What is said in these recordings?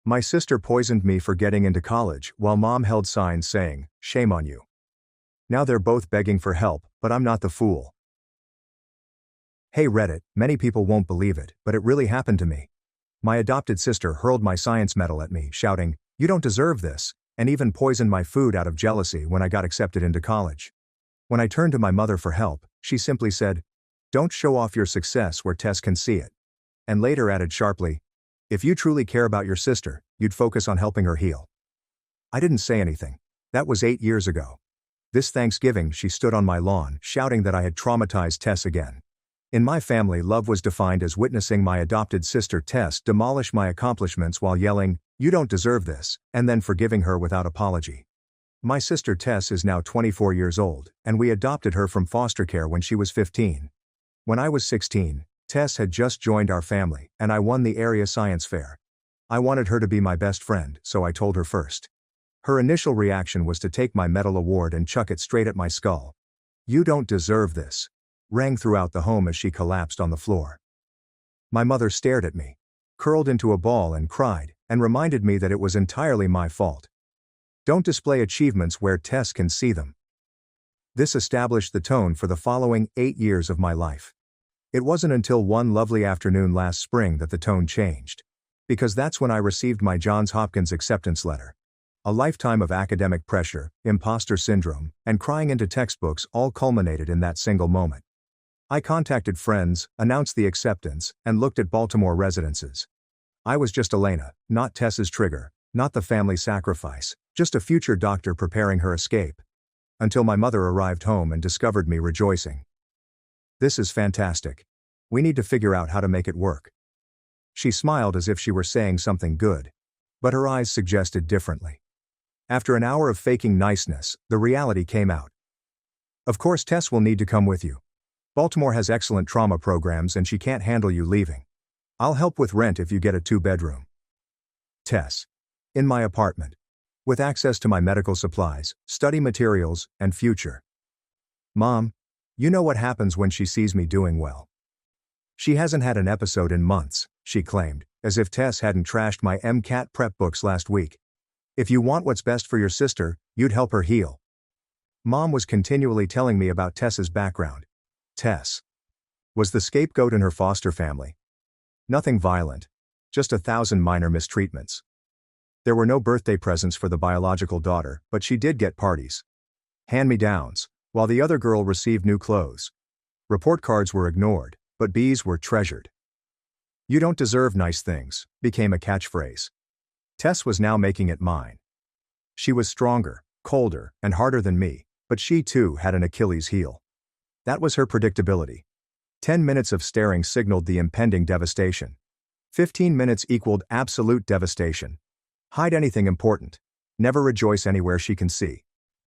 My sister poisoned me for getting into college while mom held signs saying, "Shame on you." Now they're both begging for help, but I'm not the fool. Hey Reddit, many people won't believe it, but it really happened to me. My adopted sister hurled my science medal at me, shouting, "You don't deserve this," and even poisoned my food out of jealousy when I got accepted into college. When I turned to my mother for help, she simply said, "Don't show off your success where Tess can see it." And later added sharply, "If you truly care about your sister, you'd focus on helping her heal." I didn't say anything. That was 8 years ago. This Thanksgiving, she stood on my lawn, shouting that I had traumatized Tess again. In my family, love was defined as witnessing my adopted sister Tess demolish my accomplishments while yelling, "You don't deserve this," and then forgiving her without apology. My sister Tess is now 24 years old, and we adopted her from foster care when she was 15. When I was 16, Tess had just joined our family, and I won the area science fair. I wanted her to be my best friend, so I told her first. Her initial reaction was to take my medal award and chuck it straight at my skull. "You don't deserve this," rang throughout the home as she collapsed on the floor. My mother stared at me, curled into a ball and cried, and reminded me that it was entirely my fault. Don't display achievements where Tess can see them. This established the tone for the following 8 years of my life. It wasn't until one lovely afternoon last spring that the tone changed. Because that's when I received my Johns Hopkins acceptance letter. A lifetime of academic pressure, imposter syndrome, and crying into textbooks all culminated in that single moment. I contacted friends, announced the acceptance, and looked at Baltimore residences. I was just Elena, not Tess's trigger, not the family sacrifice, just a future doctor preparing her escape. Until my mother arrived home and discovered me rejoicing. "This is fantastic. We need to figure out how to make it work." She smiled as if she were saying something good. But her eyes suggested differently. After an hour of faking niceness, the reality came out. "Of course Tess will need to come with you. Baltimore has excellent trauma programs and she can't handle you leaving. I'll help with rent if you get a 2-bedroom. Tess. In my apartment. With access to my medical supplies, study materials, and future. Mom. You know what happens when she sees me doing well. She hasn't had an episode in months, she claimed, as if Tess hadn't trashed my MCAT prep books last week. If you want what's best for your sister, you'd help her heal. Mom was continually telling me about Tess's background. Tess was the scapegoat in her foster family. Nothing violent, just 1,000 minor mistreatments. There were no birthday presents for the biological daughter, but she did get parties. Hand-me-downs, while the other girl received new clothes. Report cards were ignored, but B's were treasured. "You don't deserve nice things," became a catchphrase. Tess was now making it mine. She was stronger, colder, and harder than me, but she too had an Achilles heel. That was her predictability. 10 minutes of staring signaled the impending devastation. 15 minutes equaled absolute devastation. Hide anything important. Never rejoice anywhere she can see.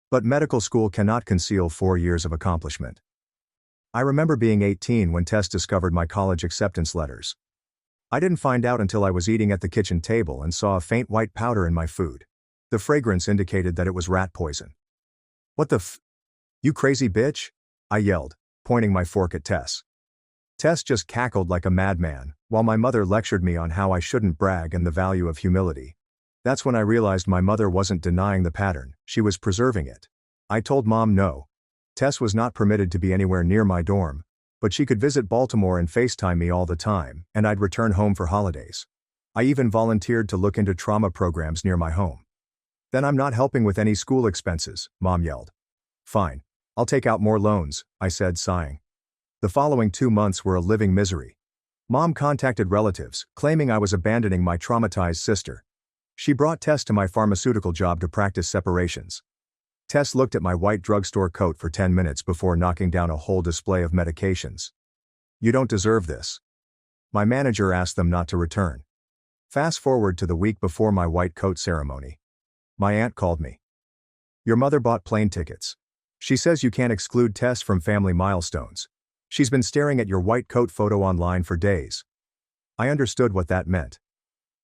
But medical school cannot conceal 4 years of accomplishment. I remember being 18 when Tess discovered my college acceptance letters. I didn't find out until I was eating at the kitchen table and saw a faint white powder in my food. The fragrance indicated that it was rat poison. "What the f? You crazy bitch?" I yelled, pointing my fork at Tess. Tess just cackled like a madman, while my mother lectured me on how I shouldn't brag and the value of humility. That's when I realized my mother wasn't denying the pattern, she was preserving it. I told Mom no. Tess was not permitted to be anywhere near my dorm, but she could visit Baltimore and FaceTime me all the time, and I'd return home for holidays. I even volunteered to look into trauma programs near my home. "Then I'm not helping with any school expenses," Mom yelled. "Fine. I'll take out more loans," I said, sighing. The following 2 months were a living misery. Mom contacted relatives, claiming I was abandoning my traumatized sister. She brought Tess to my pharmaceutical job to practice separations. Tess looked at my white drugstore coat for 10 minutes before knocking down a whole display of medications. "You don't deserve this." My manager asked them not to return. Fast forward to the week before my white coat ceremony. My aunt called me. "Your mother bought plane tickets. She says you can't exclude Tess from family milestones. She's been staring at your white coat photo online for days." I understood what that meant.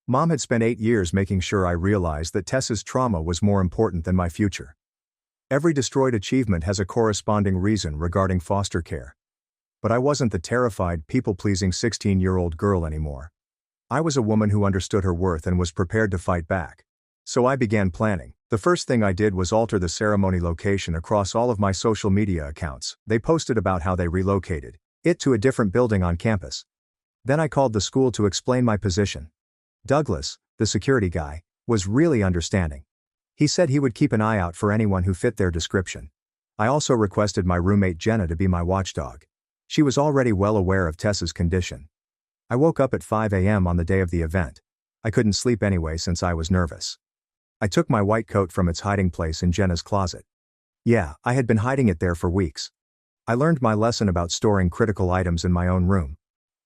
Mom had spent 8 years making sure I realized that Tess's trauma was more important than my future. Every destroyed achievement has a corresponding reason regarding foster care. But I wasn't the terrified, people-pleasing 16-year-old girl anymore. I was a woman who understood her worth and was prepared to fight back. So I began planning. The first thing I did was alter the ceremony location across all of my social media accounts. They posted about how they relocated it to a different building on campus. Then I called the school to explain my position. Douglas, the security guy, was really understanding. He said he would keep an eye out for anyone who fit their description. I also requested my roommate Jenna to be my watchdog. She was already well aware of Tess's condition. I woke up at 5 a.m. on the day of the event. I couldn't sleep anyway since I was nervous. I took my white coat from its hiding place in Jenna's closet. Yeah, I had been hiding it there for weeks. I learned my lesson about storing critical items in my own room.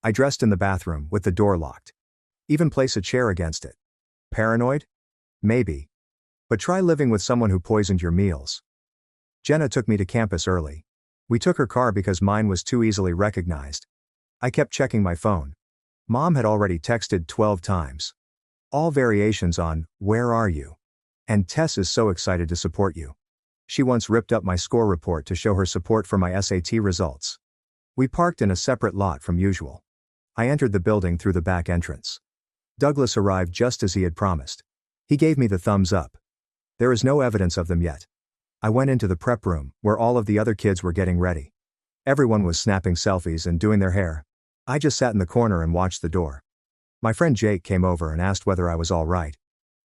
I dressed in the bathroom with the door locked. Even place a chair against it. Paranoid? Maybe. But try living with someone who poisoned your meals. Jenna took me to campus early. We took her car because mine was too easily recognized. I kept checking my phone. Mom had already texted 12 times. All variations on, "Where are you?" And "Tess is so excited to support you." She once ripped up my score report to show her support for my SAT results. We parked in a separate lot from usual. I entered the building through the back entrance. Douglas arrived just as he had promised. He gave me the thumbs up. There is no evidence of them yet. I went into the prep room, where all of the other kids were getting ready. Everyone was snapping selfies and doing their hair. I just sat in the corner and watched the door. My friend Jake came over and asked whether I was all right.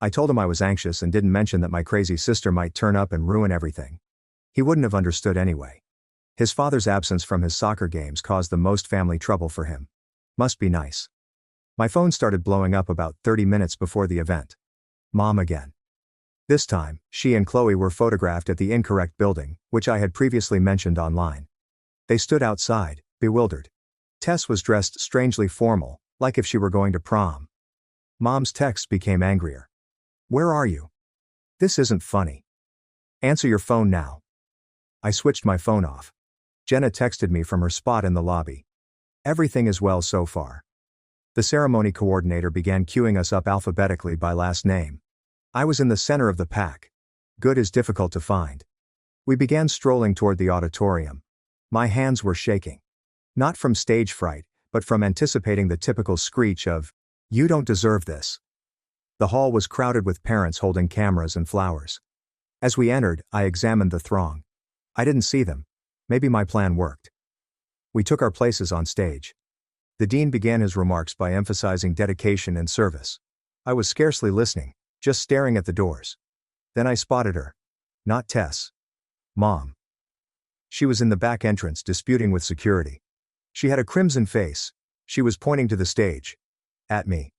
I told him I was anxious and didn't mention that my crazy sister might turn up and ruin everything. He wouldn't have understood anyway. His father's absence from his soccer games caused the most family trouble for him. Must be nice. My phone started blowing up about 30 minutes before the event. Mom again. This time, she and Chloe were photographed at the incorrect building, which I had previously mentioned online. They stood outside, bewildered. Tess was dressed strangely formal, like if she were going to prom. Mom's texts became angrier. "Where are you? This isn't funny. Answer your phone now." I switched my phone off. Jenna texted me from her spot in the lobby. "Everything is well so far." The ceremony coordinator began queuing us up alphabetically by last name. I was in the center of the pack. Good is difficult to find. We began strolling toward the auditorium. My hands were shaking. Not from stage fright, but from anticipating the typical screech of, "You don't deserve this." The hall was crowded with parents holding cameras and flowers. As we entered, I examined the throng. I didn't see them. Maybe my plan worked. We took our places on stage. The dean began his remarks by emphasizing dedication and service. I was scarcely listening, just staring at the doors. Then I spotted her. Not Tess. Mom. She was in the back entrance disputing with security. She had a crimson face. She was pointing to the stage. At me.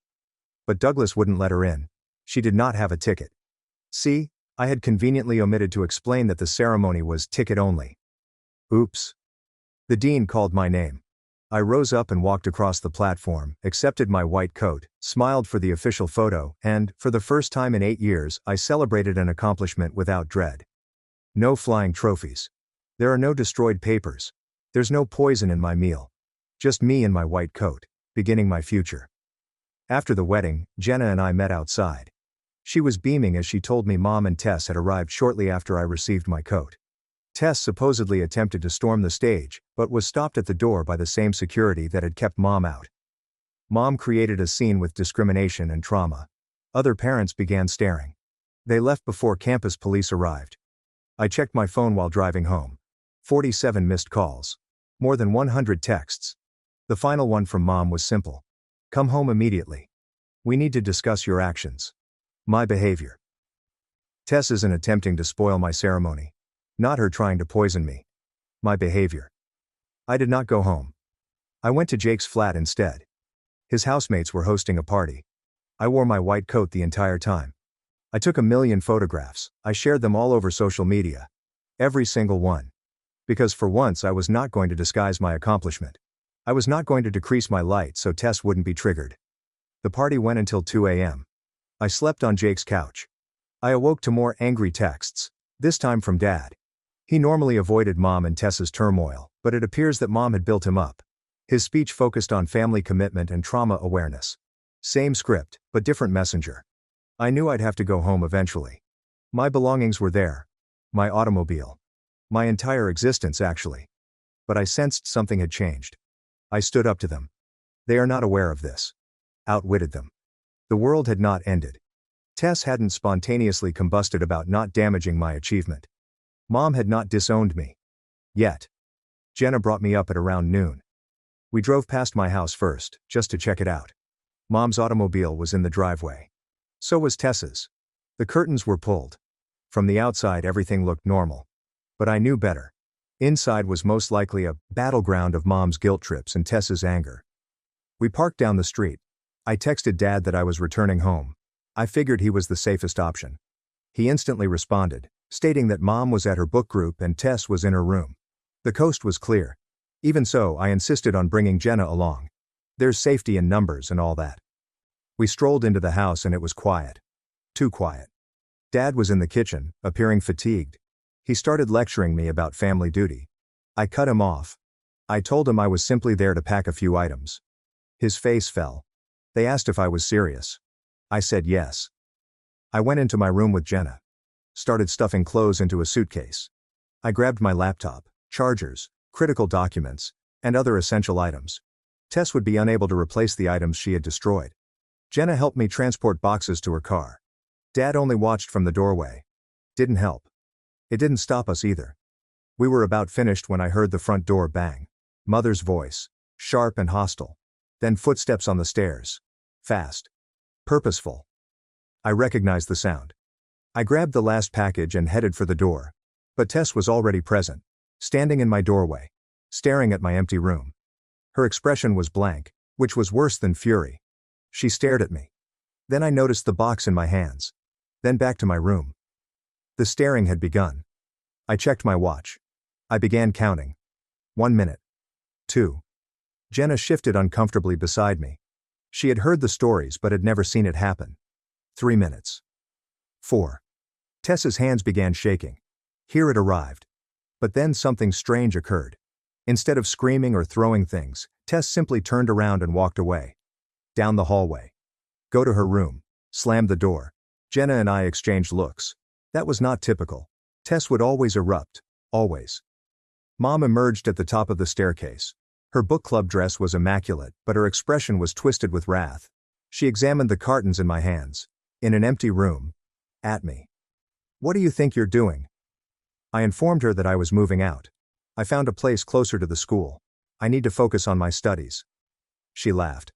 But Douglas wouldn't let her in. She did not have a ticket. See, I had conveniently omitted to explain that the ceremony was ticket only. Oops. The dean called my name. I rose up and walked across the platform, accepted my white coat, smiled for the official photo, and, for the first time in 8 years, I celebrated an accomplishment without dread. No flying trophies. There are no destroyed papers. There's no poison in my meal. Just me in my white coat, beginning my future. After the wedding, Jenna and I met outside. She was beaming as she told me Mom and Tess had arrived shortly after I received my coat. Tess supposedly attempted to storm the stage, but was stopped at the door by the same security that had kept Mom out. Mom created a scene with discrimination and trauma. Other parents began staring. They left before campus police arrived. I checked my phone while driving home. 47 missed calls. More than 100 texts. The final one from Mom was simple. "Come home immediately. We need to discuss your actions." My behavior. Tess isn't attempting to spoil my ceremony. Not her trying to poison me. My behavior. I did not go home. I went to Jake's flat instead. His housemates were hosting a party. I wore my white coat the entire time. I took a million photographs. I shared them all over social media. Every single one. Because for once I was not going to disguise my accomplishment. I was not going to decrease my light so Tess wouldn't be triggered. The party went until 2 a.m. I slept on Jake's couch. I awoke to more angry texts, this time from Dad. He normally avoided Mom and Tess's turmoil, but it appears that Mom had built him up. His speech focused on family commitment and trauma awareness. Same script, but different messenger. I knew I'd have to go home eventually. My belongings were there. My automobile. My entire existence actually. But I sensed something had changed. I stood up to them. They are not aware of this. Outwitted them. The world had not ended. Tess hadn't spontaneously combusted about not damaging my achievement. Mom had not disowned me. Yet. Jenna brought me up at around noon. We drove past my house first, just to check it out. Mom's automobile was in the driveway. So was Tess's. The curtains were pulled. From the outside everything looked normal. But I knew better. Inside was most likely a battleground of Mom's guilt trips and Tess's anger. We parked down the street. I texted Dad that I was returning home. I figured he was the safest option. He instantly responded, stating that Mom was at her book group and Tess was in her room. The coast was clear. Even so, I insisted on bringing Jenna along. There's safety in numbers and all that. We strolled into the house and it was quiet. Too quiet. Dad was in the kitchen, appearing fatigued. He started lecturing me about family duty. I cut him off. I told him I was simply there to pack a few items. His face fell. They asked if I was serious. I said yes. I went into my room with Jenna. Started stuffing clothes into a suitcase. I grabbed my laptop, chargers, critical documents, and other essential items. Tess would be unable to replace the items she had destroyed. Jenna helped me transport boxes to her car. Dad only watched from the doorway. Didn't help. It didn't stop us either. We were about finished when I heard the front door bang. Mother's voice, sharp and hostile. Then footsteps on the stairs. Fast. Purposeful. I recognized the sound. I grabbed the last package and headed for the door. But Tess was already present, standing in my doorway, staring at my empty room. Her expression was blank, which was worse than fury. She stared at me. Then I noticed the box in my hands. Then back to my room. The staring had begun. I checked my watch. I began counting. 1 minute. 2. Jenna shifted uncomfortably beside me. She had heard the stories but had never seen it happen. 3 minutes. 4. Tess's hands began shaking. Here it arrived. But then something strange occurred. Instead of screaming or throwing things, Tess simply turned around and walked away. Down the hallway. Go to her room. Slammed the door. Jenna and I exchanged looks. That was not typical. Tess would always erupt. Always. Mom emerged at the top of the staircase. Her book club dress was immaculate, but her expression was twisted with wrath. She examined the cartons in my hands. In an empty room. At me. What do you think you're doing? I informed her that I was moving out. I found a place closer to the school. I need to focus on my studies. She laughed.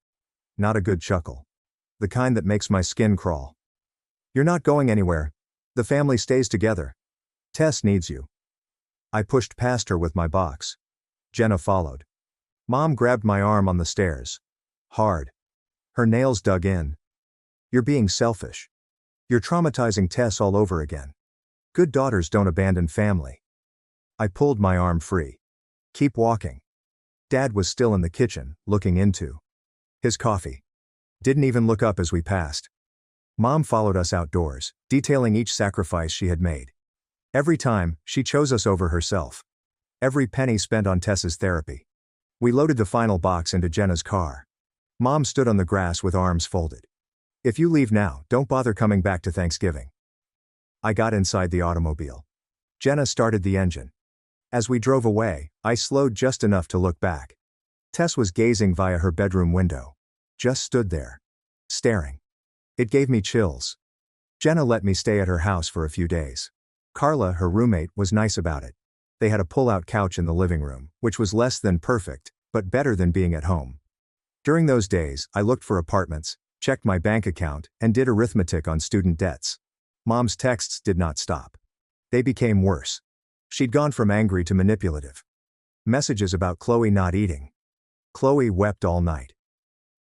Not a good chuckle. The kind that makes my skin crawl. You're not going anywhere. The family stays together. Tess needs you. I pushed past her with my box. Jenna followed. Mom grabbed my arm on the stairs. Hard. Her nails dug in. You're being selfish. You're traumatizing Tess all over again. Good daughters don't abandon family. I pulled my arm free. Keep walking. Dad was still in the kitchen, looking into his coffee. Didn't even look up as we passed. Mom followed us outdoors, detailing each sacrifice she had made. Every time, she chose us over herself. Every penny spent on Tess's therapy. We loaded the final box into Jenna's car. Mom stood on the grass with arms folded. If you leave now, don't bother coming back to Thanksgiving. I got inside the automobile. Jenna started the engine. As we drove away, I slowed just enough to look back. Tess was gazing via her bedroom window. Just stood there. Staring. It gave me chills. Jenna let me stay at her house for a few days. Carla, her roommate, was nice about it. They had a pull-out couch in the living room, which was less than perfect, but better than being at home. During those days, I looked for apartments, checked my bank account, and did arithmetic on student debts. Mom's texts did not stop. They became worse. She'd gone from angry to manipulative. Messages about Chloe not eating. Chloe wept all night.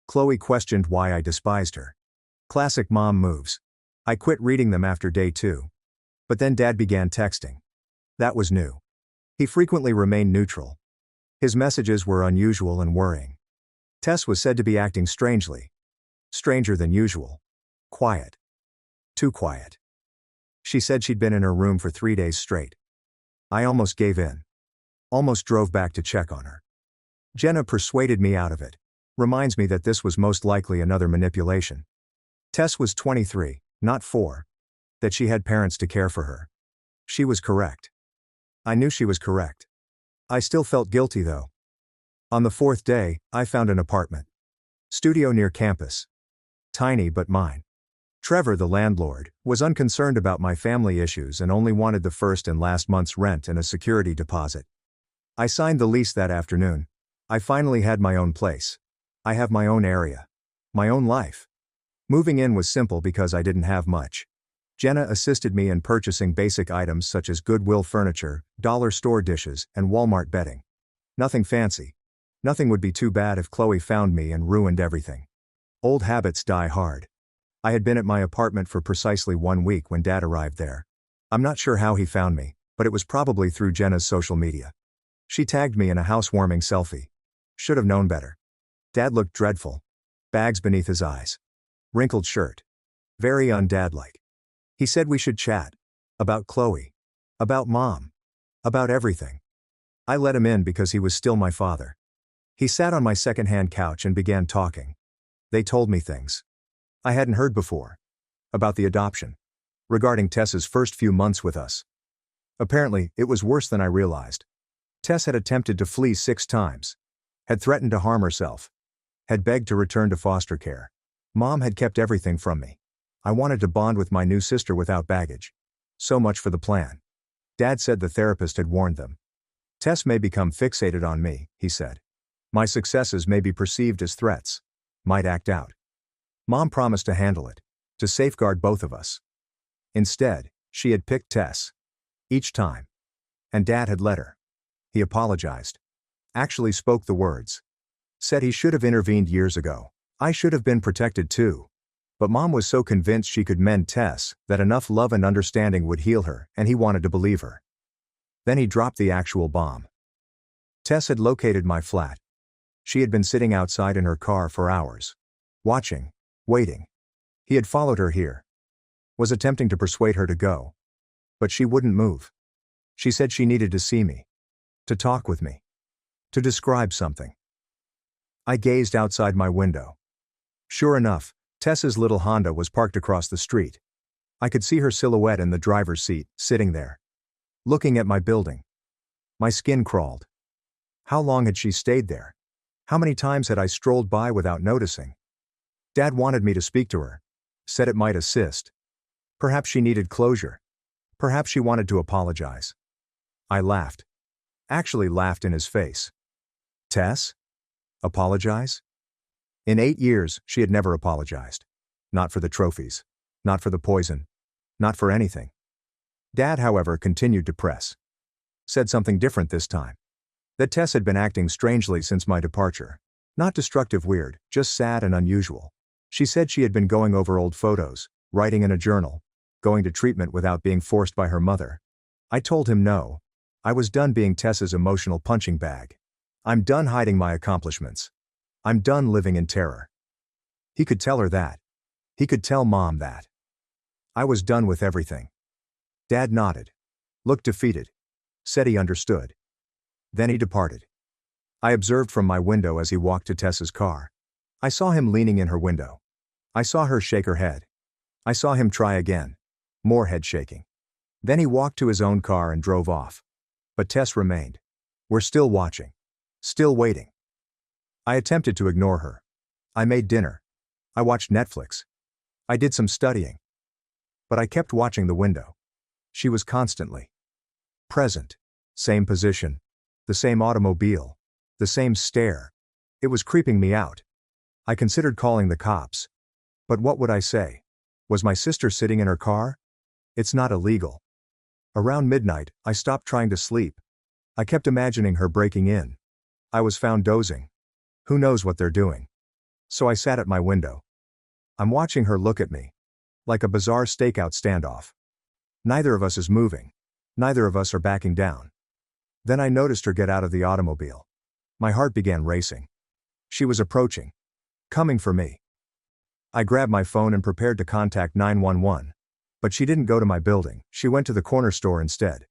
Chloe questioned why I despised her. Classic mom moves. I quit reading them after day 2. But then Dad began texting. That was new. He frequently remained neutral. His messages were unusual and worrying. Tess was said to be acting strangely. Stranger than usual. Quiet. Too quiet. She said she'd been in her room for 3 days straight. I almost gave in. Almost drove back to check on her. Jenna persuaded me out of it. Reminds me that this was most likely another manipulation. Tess was 23, not 4. That she had parents to care for her. She was correct. I knew she was correct. I still felt guilty though. On the 4th day, I found an apartment. Studio near campus. Tiny but mine. Trevor, the landlord, was unconcerned about my family issues and only wanted the first and last month's rent and a security deposit. I signed the lease that afternoon. I finally had my own place. I have my own area. My own life. Moving in was simple because I didn't have much. Jenna assisted me in purchasing basic items such as Goodwill furniture, dollar store dishes, and Walmart bedding. Nothing fancy. Nothing would be too bad if Chloe found me and ruined everything. Old habits die hard. I had been at my apartment for precisely 1 week when Dad arrived there. I'm not sure how he found me, but it was probably through Jenna's social media. She tagged me in a housewarming selfie. Should have known better. Dad looked dreadful. Bags beneath his eyes. Wrinkled shirt. Very undad-like. He said we should chat. About Chloe. About Mom. About everything. I let him in because he was still my father. He sat on my second-hand couch and began talking. They told me things I hadn't heard before. About the adoption. Regarding Tess's first few months with us. Apparently, it was worse than I realized. Tess had attempted to flee 6 times. Had threatened to harm herself. Had begged to return to foster care. Mom had kept everything from me. I wanted to bond with my new sister without baggage. So much for the plan. Dad said the therapist had warned them. Tess may become fixated on me, he said. My successes may be perceived as threats. Might act out. Mom promised to handle it. To safeguard both of us. Instead, she had picked Tess. Each time. And Dad had let her. He apologized. Actually spoke the words. Said he should have intervened years ago. I should have been protected too. But Mom was so convinced she could mend Tess that enough love and understanding would heal her, and he wanted to believe her. Then he dropped the actual bomb. Tess had located my flat. She had been sitting outside in her car for hours. Watching. Waiting. He had followed her here. Was attempting to persuade her to go. But she wouldn't move. She said she needed to see me. To talk with me. To describe something. I gazed outside my window. Sure enough, Tess's little Honda was parked across the street. I could see her silhouette in the driver's seat, sitting there. Looking at my building. My skin crawled. How long had she stayed there? How many times had I strolled by without noticing? Dad wanted me to speak to her. Said it might assist. Perhaps she needed closure. Perhaps she wanted to apologize. I laughed. Actually laughed in his face. Tess? Apologize? In 8 years, she had never apologized. Not for the trophies. Not for the poison. Not for anything. Dad, however, continued to press. Said something different this time. That Tess had been acting strangely since my departure. Not destructive weird, just sad and unusual. She said she had been going over old photos, writing in a journal, going to treatment without being forced by her mother. I told him no. I was done being Tess's emotional punching bag. I'm done hiding my accomplishments. I'm done living in terror. He could tell her that. He could tell Mom that. I was done with everything. Dad nodded. Looked defeated. Said he understood. Then he departed. I observed from my window as he walked to Tess's car. I saw him leaning in her window. I saw her shake her head. I saw him try again. More head shaking. Then he walked to his own car and drove off. But Tess remained. We're still watching. Still waiting. I attempted to ignore her. I made dinner. I watched Netflix. I did some studying. But I kept watching the window. She was constantly present. Same position. The same automobile. The same stare. It was creeping me out. I considered calling the cops. But what would I say? Was my sister sitting in her car? It's not illegal. Around midnight, I stopped trying to sleep. I kept imagining her breaking in. I was found dozing. Who knows what they're doing? So I sat at my window. I'm watching her look at me. Like a bizarre stakeout standoff. Neither of us is moving. Neither of us are backing down. Then I noticed her get out of the automobile. My heart began racing. She was approaching. Coming for me. I grabbed my phone and prepared to contact 911. But she didn't go to my building, she went to the corner store instead.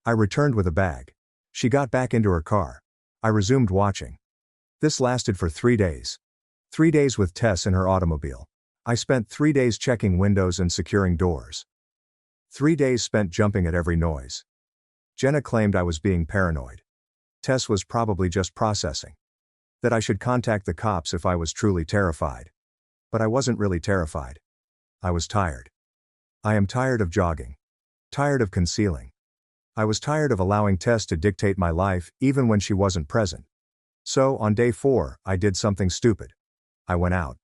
I returned with a bag. She got back into her car. I resumed watching. This lasted for 3 days. 3 days with Tess in her automobile. I spent 3 days checking windows and securing doors. 3 days spent jumping at every noise. Jenna claimed I was being paranoid. Tess was probably just processing. That I should contact the cops if I was truly terrified. But I wasn't really terrified. I was tired. I am tired of jogging. Tired of concealing. I was tired of allowing Tess to dictate my life, even when she wasn't present. So, on day 4, I did something stupid. I went out.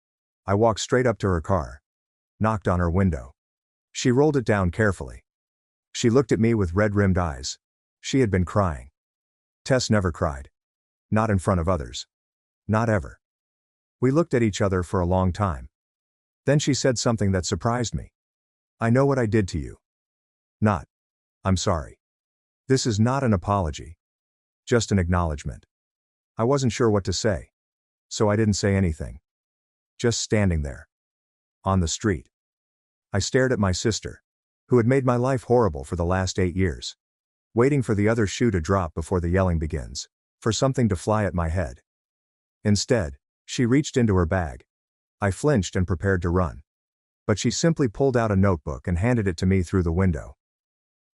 I walked straight up to her car. Knocked on her window. She rolled it down carefully. She looked at me with red-rimmed eyes. She had been crying. Tess never cried. Not in front of others. Not ever. We looked at each other for a long time. Then she said something that surprised me. I know what I did to you. Not. I'm sorry. This is not an apology. Just an acknowledgement. I wasn't sure what to say. So I didn't say anything. Just standing there. On the street. I stared at my sister, who had made my life horrible for the last 8 years. Waiting for the other shoe to drop before the yelling begins. For something to fly at my head. Instead, she reached into her bag. I flinched and prepared to run. But she simply pulled out a notebook and handed it to me through the window.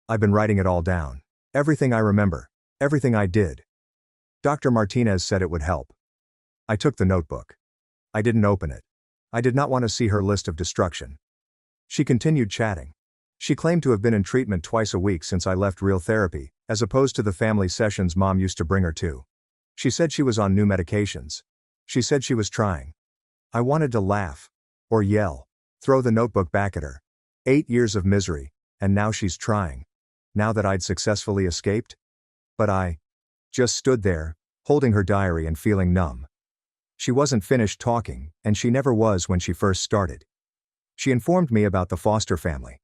I've been writing it all down. Everything I remember. Everything I did. Dr. Martinez said it would help. I took the notebook. I didn't open it. I did not want to see her list of destruction. She continued chatting. She claimed to have been in treatment twice a week since I left real therapy, as opposed to the family sessions Mom used to bring her to. She said she was on new medications. She said she was trying. I wanted to laugh. Or yell. Throw the notebook back at her. 8 years of misery, and now she's trying. Now that I'd successfully escaped? But I just stood there, holding her diary and feeling numb. She wasn't finished talking, and she never was when she first started. She informed me about the foster family.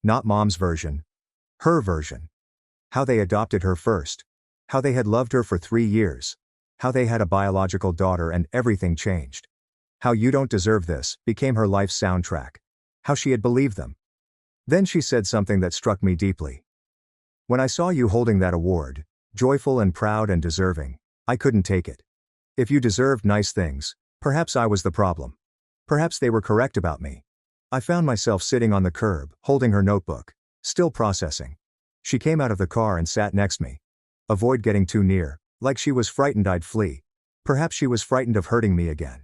Not Mom's version. Her version. How they adopted her first. How they had loved her for 3 years. How they had a biological daughter and everything changed. How "You Don't Deserve This" became her life's soundtrack. How she had believed them. Then she said something that struck me deeply. When I saw you holding that award, joyful and proud and deserving, I couldn't take it. If you deserved nice things, perhaps I was the problem. Perhaps they were correct about me. I found myself sitting on the curb, holding her notebook, still processing. She came out of the car and sat next me. Avoid getting too near, like she was frightened I'd flee. Perhaps she was frightened of hurting me again.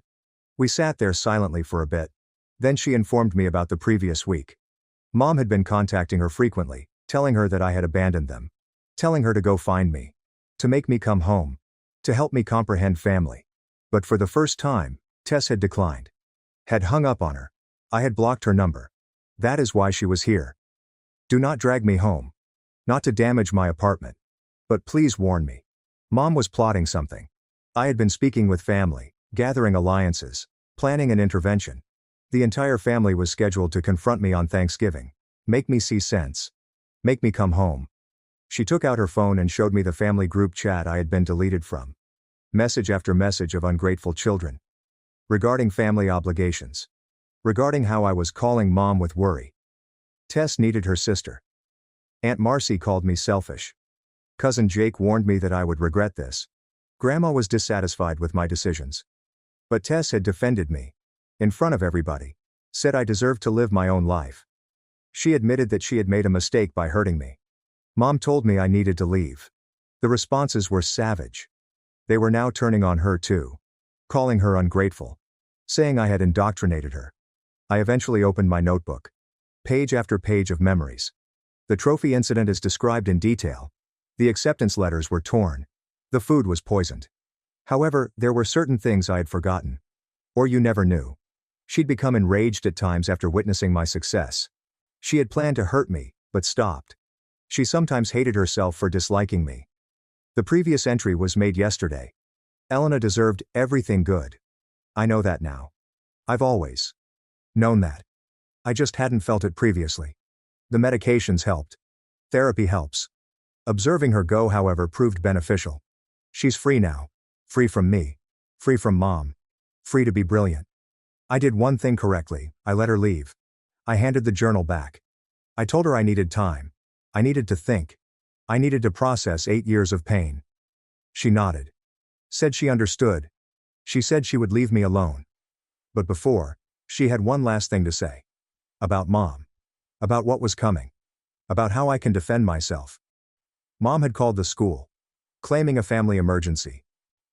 We sat there silently for a bit. Then she informed me about the previous week. Mom had been contacting her frequently, telling her that I had abandoned them. Telling her to go find me. To make me come home. To help me comprehend family. But for the first time, Tess had declined. Had hung up on her. I had blocked her number. That is why she was here. Do not drag me home. Not to damage my apartment. But please warn me. Mom was plotting something. I had been speaking with family, gathering alliances, planning an intervention. The entire family was scheduled to confront me on Thanksgiving. Make me see sense. Make me come home. She took out her phone and showed me the family group chat I had been deleted from. Message after message of ungrateful children. Regarding family obligations. Regarding how I was calling Mom with worry. Tess needed her sister. Aunt Marcy called me selfish. Cousin Jake warned me that I would regret this. Grandma was dissatisfied with my decisions. But Tess had defended me. In front of everybody. Said I deserved to live my own life. She admitted that she had made a mistake by hurting me. Mom told me I needed to leave. The responses were savage. They were now turning on her too. Calling her ungrateful. Saying I had indoctrinated her. I eventually opened my notebook. Page after page of memories. The trophy incident is described in detail. The acceptance letters were torn. The food was poisoned. However, there were certain things I had forgotten. Or you never knew. She'd become enraged at times after witnessing my success. She had planned to hurt me, but stopped. She sometimes hated herself for disliking me. The previous entry was made yesterday. Elena deserved everything good. I know that now. I've always known that. I just hadn't felt it previously. The medications helped. Therapy helps. Observing her go, however, proved beneficial. She's free now. Free from me. Free from Mom. Free to be brilliant. I did one thing correctly, I let her leave. I handed the journal back. I told her I needed time. I needed to think. I needed to process 8 years of pain. She nodded. Said she understood. She said she would leave me alone. But before, she had one last thing to say. About Mom. About what was coming. About how I can defend myself. Mom had called the school. Claiming a family emergency.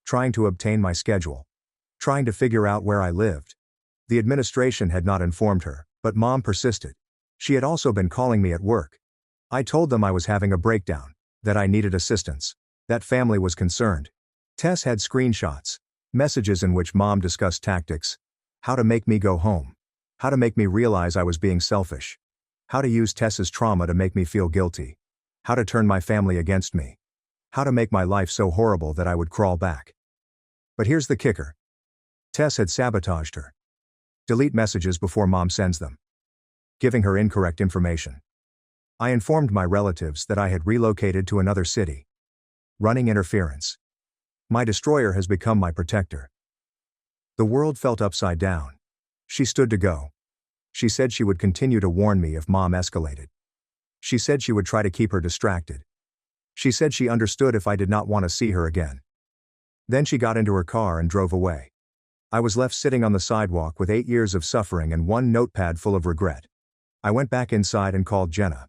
Trying to obtain my schedule. Trying to figure out where I lived. The administration had not informed her, but Mom persisted. She had also been calling me at work. I told them I was having a breakdown, that I needed assistance, that family was concerned. Tess had screenshots, messages in which Mom discussed tactics, how to make me go home, how to make me realize I was being selfish, how to use Tess's trauma to make me feel guilty, how to turn my family against me, how to make my life so horrible that I would crawl back. But here's the kicker. Tess had sabotaged her. Delete messages before Mom sends them. Giving her incorrect information. I informed my relatives that I had relocated to another city. Running interference. My destroyer has become my protector. The world felt upside down. She stood to go. She said she would continue to warn me if Mom escalated. She said she would try to keep her distracted. She said she understood if I did not want to see her again. Then she got into her car and drove away. I was left sitting on the sidewalk with 8 years of suffering and one notepad full of regret. I went back inside and called Jenna.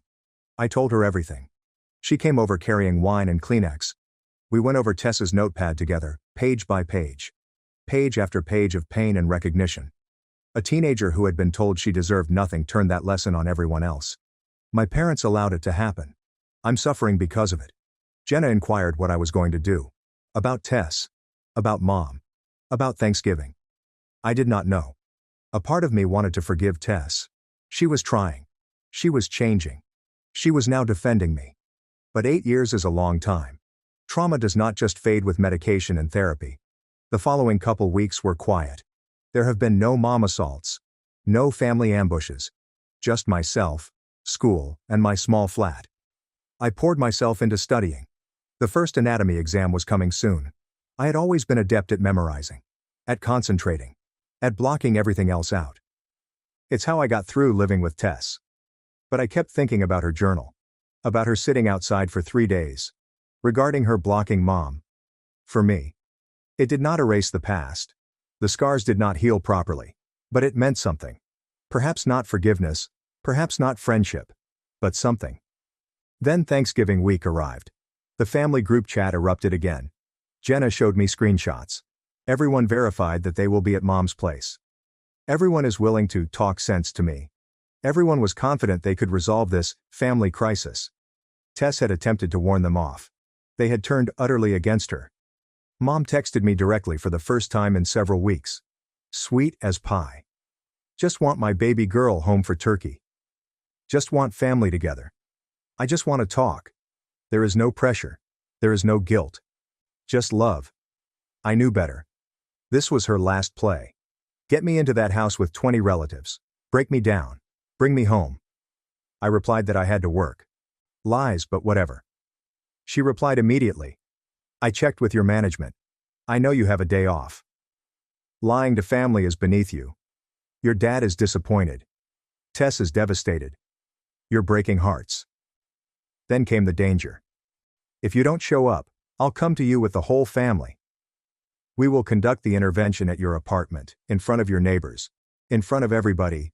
I told her everything. She came over carrying wine and Kleenex. We went over Tess's notepad together, page by page. Page after page of pain and recognition. A teenager who had been told she deserved nothing turned that lesson on everyone else. My parents allowed it to happen. I'm suffering because of it. Jenna inquired what I was going to do. About Tess. About Mom. About Thanksgiving. I did not know. A part of me wanted to forgive Tess. She was trying. She was changing. She was now defending me. But 8 years is a long time. Trauma does not just fade with medication and therapy. The following couple weeks were quiet. There have been no mom assaults. No family ambushes. Just myself, school, and my small flat. I poured myself into studying. The first anatomy exam was coming soon. I had always been adept at memorizing. At concentrating. At blocking everything else out. It's how I got through living with Tess. But I kept thinking about her journal. About her sitting outside for 3 days. Regarding her blocking Mom. For me. It did not erase the past. The scars did not heal properly. But it meant something. Perhaps not forgiveness. Perhaps not friendship. But something. Then Thanksgiving week arrived. The family group chat erupted again. Jenna showed me screenshots. Everyone verified that they will be at Mom's place. Everyone is willing to talk sense to me. Everyone was confident they could resolve this family crisis. Tess had attempted to warn them off. They had turned utterly against her. Mom texted me directly for the first time in several weeks. Sweet as pie. Just want my baby girl home for turkey. Just want family together. I just want to talk. There is no pressure. There is no guilt. Just love. I knew better. This was her last play. Get me into that house with 20 relatives. Break me down. Bring me home. I replied that I had to work. Lies, but whatever. She replied immediately. I checked with your management. I know you have a day off. Lying to family is beneath you. Your dad is disappointed. Tess is devastated. You're breaking hearts. Then came the danger. If you don't show up, I'll come to you with the whole family. We will conduct the intervention at your apartment, in front of your neighbors. In front of everybody.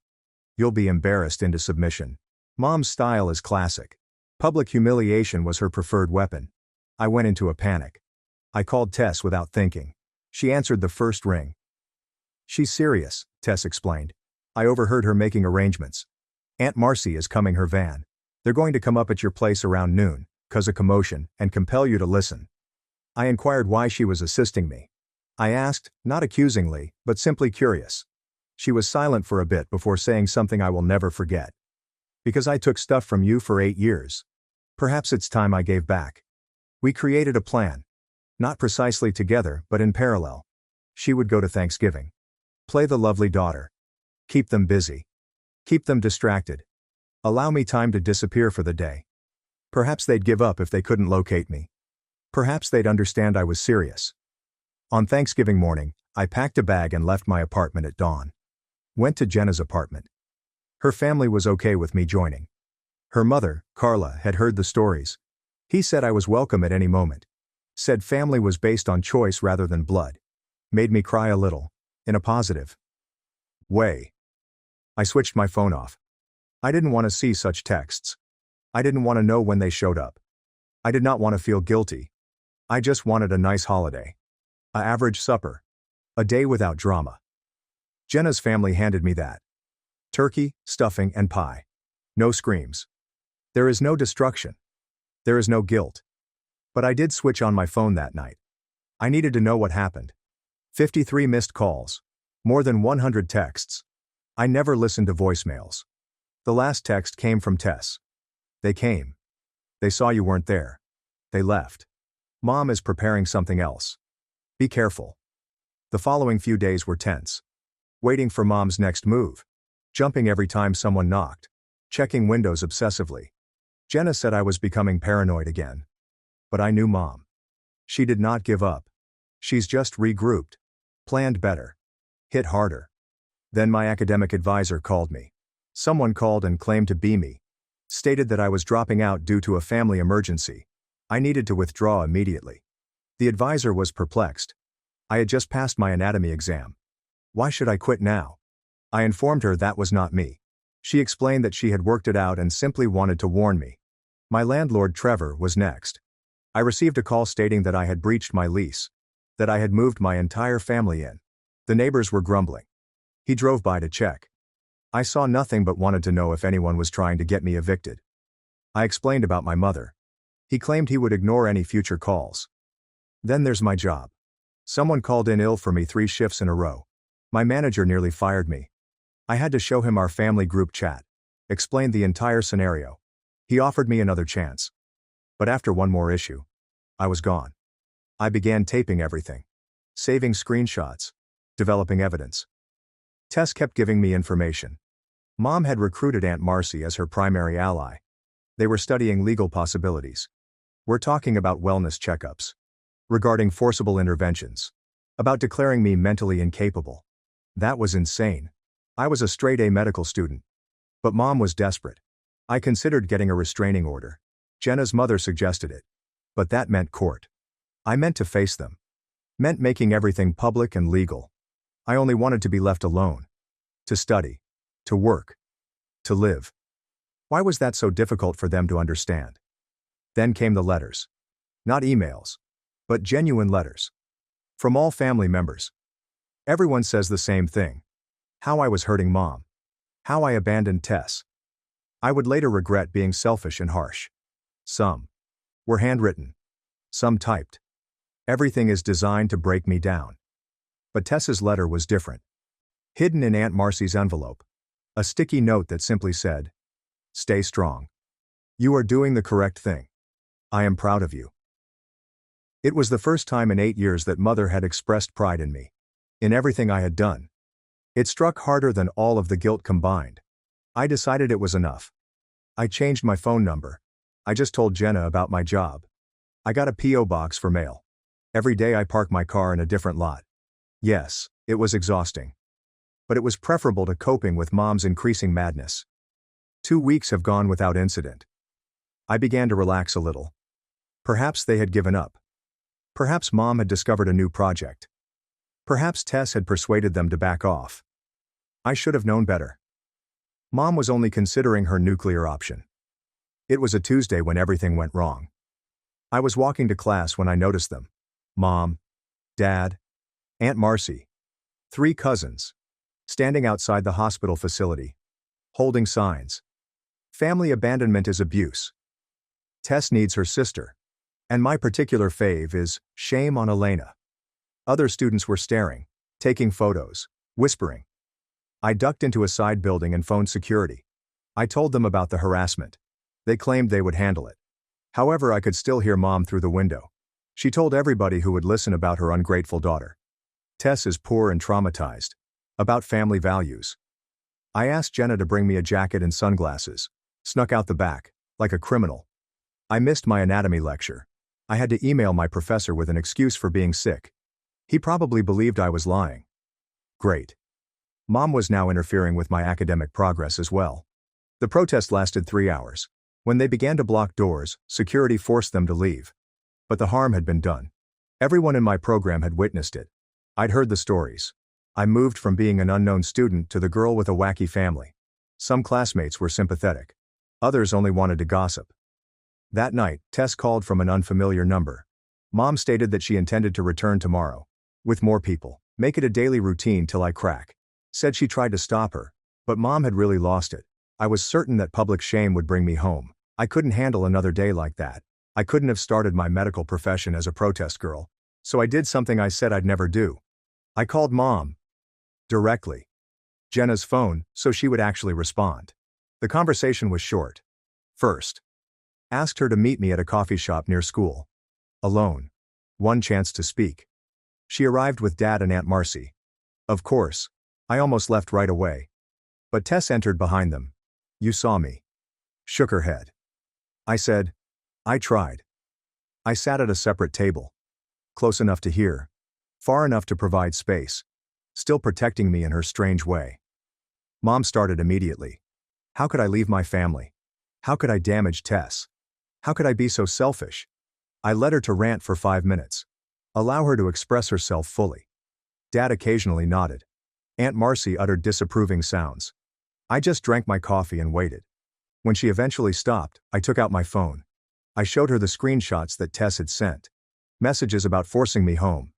You'll be embarrassed into submission. Mom's style is classic. Public humiliation was her preferred weapon. I went into a panic. I called Tess without thinking. She answered the first ring. She's serious, Tess explained. I overheard her making arrangements. Aunt Marcy is coming her van. They're going to come up at your place around noon, cause a commotion, and compel you to listen. I inquired why she was assisting me. I asked, not accusingly, but simply curious. She was silent for a bit before saying something I will never forget. Because I took stuff from you for 8 years. Perhaps it's time I gave back. We created a plan. Not precisely together, but in parallel. She would go to Thanksgiving. Play the lovely daughter. Keep them busy. Keep them distracted. Allow me time to disappear for the day. Perhaps they'd give up if they couldn't locate me. Perhaps they'd understand I was serious. On Thanksgiving morning, I packed a bag and left my apartment at dawn. Went to Jenna's apartment. Her family was okay with me joining. Her mother, Carla, had heard the stories. He said I was welcome at any moment. Said family was based on choice rather than blood. Made me cry a little. In a positive way. I switched my phone off. I didn't want to see such texts. I didn't want to know when they showed up. I did not want to feel guilty. I just wanted a nice holiday. A average supper. A day without drama. Jenna's family handed me that. Turkey, stuffing, and pie. No screams. There is no destruction. There is no guilt. But I did switch on my phone that night. I needed to know what happened. 53 missed calls. More than 100 texts. I never listened to voicemails. The last text came from Tess. They came. They saw you weren't there. They left. Mom is preparing something else. Be careful. The following few days were tense. Waiting for Mom's next move. Jumping every time someone knocked. Checking windows obsessively. Jenna said I was becoming paranoid again. But I knew Mom. She did not give up. She's just regrouped. Planned better. Hit harder. Then my academic advisor called me. Someone called and claimed to be me. Stated that I was dropping out due to a family emergency. I needed to withdraw immediately. The advisor was perplexed. I had just passed my anatomy exam. Why should I quit now? I informed her that was not me. She explained that she had worked it out and simply wanted to warn me. My landlord Trevor was next. I received a call stating that I had breached my lease. That I had moved my entire family in. The neighbors were grumbling. He drove by to check. I saw nothing but wanted to know if anyone was trying to get me evicted. I explained about my mother. He claimed he would ignore any future calls. Then there's my job. Someone called in ill for me 3 shifts in a row. My manager nearly fired me. I had to show him our family group chat. Explained the entire scenario. He offered me another chance. But after one more issue, I was gone. I began taping everything. Saving screenshots. Developing evidence. Tess kept giving me information. Mom had recruited Aunt Marcy as her primary ally. They were studying legal possibilities. We're talking about wellness checkups. Regarding forcible interventions. About declaring me mentally incapable. That was insane. I was a straight A medical student. But Mom was desperate. I considered getting a restraining order. Jenna's mother suggested it. But that meant court. I meant to face them. Meant making everything public and legal. I only wanted to be left alone. To study. To work. To live. Why was that so difficult for them to understand? Then came the letters. Not emails. But genuine letters. From all family members. Everyone says the same thing. How I was hurting Mom. How I abandoned Tess. I would later regret being selfish and harsh. Some were handwritten. Some typed. Everything is designed to break me down. But Tess's letter was different. Hidden in Aunt Marcy's envelope. A sticky note that simply said, "Stay strong. You are doing the correct thing. I am proud of you." It was the first time in 8 years that Mother had expressed pride in me. In everything I had done. It struck harder than all of the guilt combined. I decided it was enough. I changed my phone number. I just told Jenna about my job. I got a P.O. box for mail. Every day I park my car in a different lot. Yes, it was exhausting. But it was preferable to coping with Mom's increasing madness. 2 weeks have gone without incident. I began to relax a little. Perhaps they had given up. Perhaps Mom had discovered a new project. Perhaps Tess had persuaded them to back off. I should have known better. Mom was only considering her nuclear option. It was a Tuesday when everything went wrong. I was walking to class when I noticed them. Mom, Dad, Aunt Marcy, 3 cousins, standing outside the hospital facility, holding signs. Family abandonment is abuse. Tess needs her sister. And my particular fave is, shame on Elena. Other students were staring, taking photos, whispering. I ducked into a side building and phoned security. I told them about the harassment. They claimed they would handle it. However, I could still hear Mom through the window. She told everybody who would listen about her ungrateful daughter. Tess is poor and traumatized. About family values. I asked Jenna to bring me a jacket and sunglasses. Snuck out the back, like a criminal. I missed my anatomy lecture. I had to email my professor with an excuse for being sick. He probably believed I was lying. Great. Mom was now interfering with my academic progress as well. The protest lasted 3 hours. When they began to block doors, security forced them to leave. But the harm had been done. Everyone in my program had witnessed it. I'd heard the stories. I moved from being an unknown student to the girl with a wacky family. Some classmates were sympathetic. Others only wanted to gossip. That night, Tess called from an unfamiliar number. Mom stated that she intended to return tomorrow. With more people. Make it a daily routine till I crack. Said she tried to stop her. But mom had really lost it. I was certain that public shame would bring me home. I couldn't handle another day like that. I couldn't have started my medical profession as a protest girl. So I did something I said I'd never do. I called mom. Directly. Jenna's phone, so she would actually respond. The conversation was short. First. Asked her to meet me at a coffee shop near school. Alone. One chance to speak. She arrived with Dad and Aunt Marcy. Of course. I almost left right away. But Tess entered behind them. You saw me. Shook her head. I said, I tried. I sat at a separate table. Close enough to hear. Far enough to provide space. Still protecting me in her strange way. Mom started immediately. How could I leave my family? How could I damage Tess? How could I be so selfish? I let her to rant for 5 minutes. Allow her to express herself fully. Dad occasionally nodded. Aunt Marcy uttered disapproving sounds. I just drank my coffee and waited. When she eventually stopped, I took out my phone. I showed her the screenshots that Tess had sent. Messages about forcing me home.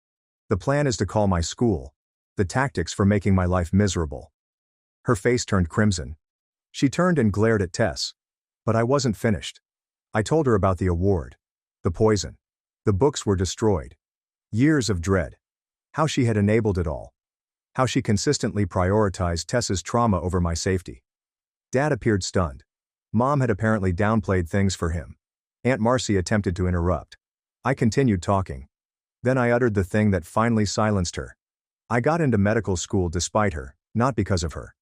The plan is to call my school. The tactics for making my life miserable. Her face turned crimson. She turned and glared at Tess. But I wasn't finished. I told her about the award. The poison. The books were destroyed. Years of dread. How she had enabled it all. How she consistently prioritized Tess's trauma over my safety. Dad appeared stunned. Mom had apparently downplayed things for him. Aunt Marcy attempted to interrupt. I continued talking. Then I uttered the thing that finally silenced her. I got into medical school despite her, not because of her.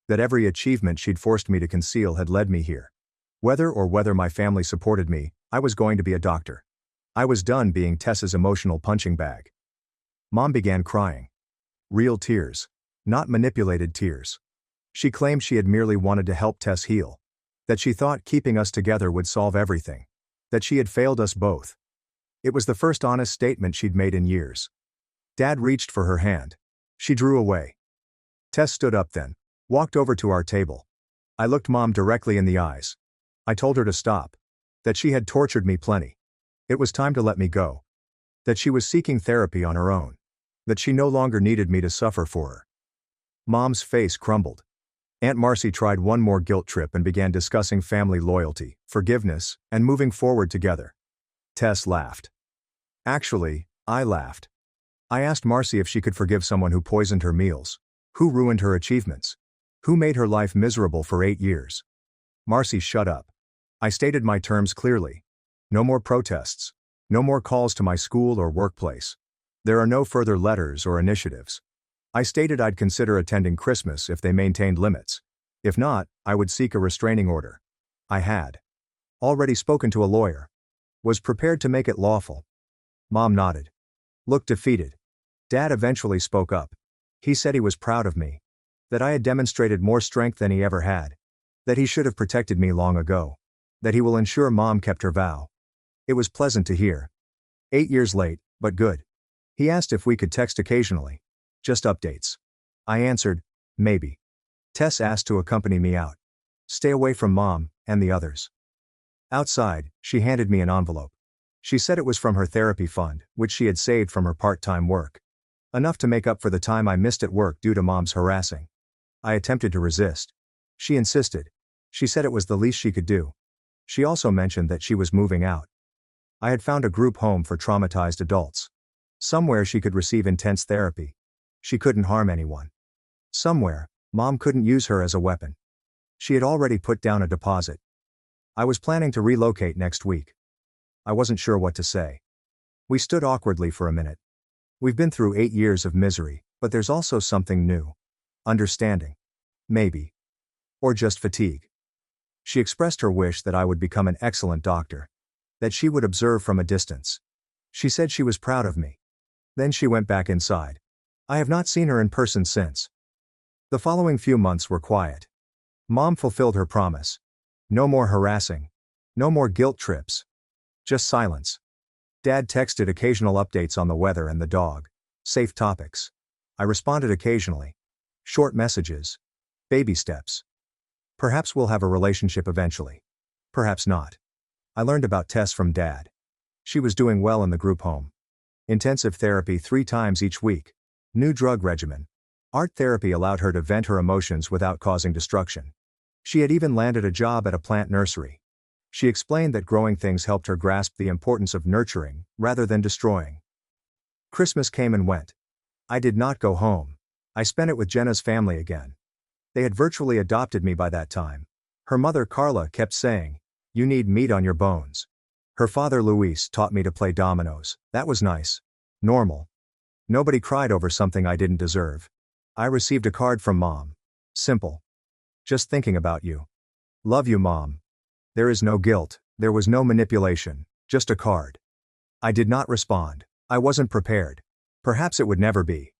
That every achievement she'd forced me to conceal had led me here. Whether my family supported me, I was going to be a doctor. I was done being Tess's emotional punching bag. Mom began crying. Real tears. Not manipulated tears. She claimed she had merely wanted to help Tess heal. That she thought keeping us together would solve everything. That she had failed us both. It was the first honest statement she'd made in years. Dad reached for her hand. She drew away. Tess stood up then. Walked over to our table. I looked Mom directly in the eyes. I told her to stop. That she had tortured me plenty. It was time to let me go. That she was seeking therapy on her own. That she no longer needed me to suffer for her. Mom's face crumbled. Aunt Marcy tried one more guilt trip and began discussing family loyalty, forgiveness, and moving forward together. Tess laughed. Actually, I laughed. I asked Marcy if she could forgive someone who poisoned her meals, who ruined her achievements, who made her life miserable for 8 years. Marcy shut up. I stated my terms clearly. No more protests. No more calls to my school or workplace. There are no further letters or initiatives. I stated I'd consider attending Christmas if they maintained limits. If not, I would seek a restraining order. I had already spoken to a lawyer. Was prepared to make it lawful. Mom nodded. Looked defeated. Dad eventually spoke up. He said he was proud of me. That I had demonstrated more strength than he ever had. That he should have protected me long ago. That he will ensure Mom kept her vow. It was pleasant to hear. 8 years late, but good. He asked if we could text occasionally. Just updates. I answered, maybe. Tess asked to accompany me out. Stay away from Mom, and the others. Outside, she handed me an envelope. She said it was from her therapy fund, which she had saved from her part-time work. Enough to make up for the time I missed at work due to Mom's harassing. I attempted to resist. She insisted. She said it was the least she could do. She also mentioned that she was moving out. I had found a group home for traumatized adults. Somewhere she could receive intense therapy. She couldn't harm anyone. Somewhere, Mom couldn't use her as a weapon. She had already put down a deposit. I was planning to relocate next week. I wasn't sure what to say. We stood awkwardly for a minute. We've been through 8 years of misery, but there's also something new. Understanding. Maybe. Or just fatigue. She expressed her wish that I would become an excellent doctor. That she would observe from a distance. She said she was proud of me. Then she went back inside. I have not seen her in person since. The following few months were quiet. Mom fulfilled her promise. No more harassing. No more guilt trips. Just silence. Dad texted occasional updates on the weather and the dog. Safe topics. I responded occasionally. Short messages. Baby steps. Perhaps we'll have a relationship eventually. Perhaps not. I learned about Tess from Dad. She was doing well in the group home. Intensive therapy 3 times each week. New drug regimen. Art therapy allowed her to vent her emotions without causing destruction. She had even landed a job at a plant nursery. She explained that growing things helped her grasp the importance of nurturing, rather than destroying. Christmas came and went. I did not go home. I spent it with Jenna's family again. They had virtually adopted me by that time. Her mother Carla kept saying, "You need meat on your bones." Her father Luis taught me to play dominoes. That was nice. Normal. Nobody cried over something I didn't deserve. I received a card from Mom. Simple. "Just thinking about you. Love you, Mom." There is no guilt, there was no manipulation, just a card. I did not respond. I wasn't prepared. Perhaps it would never be.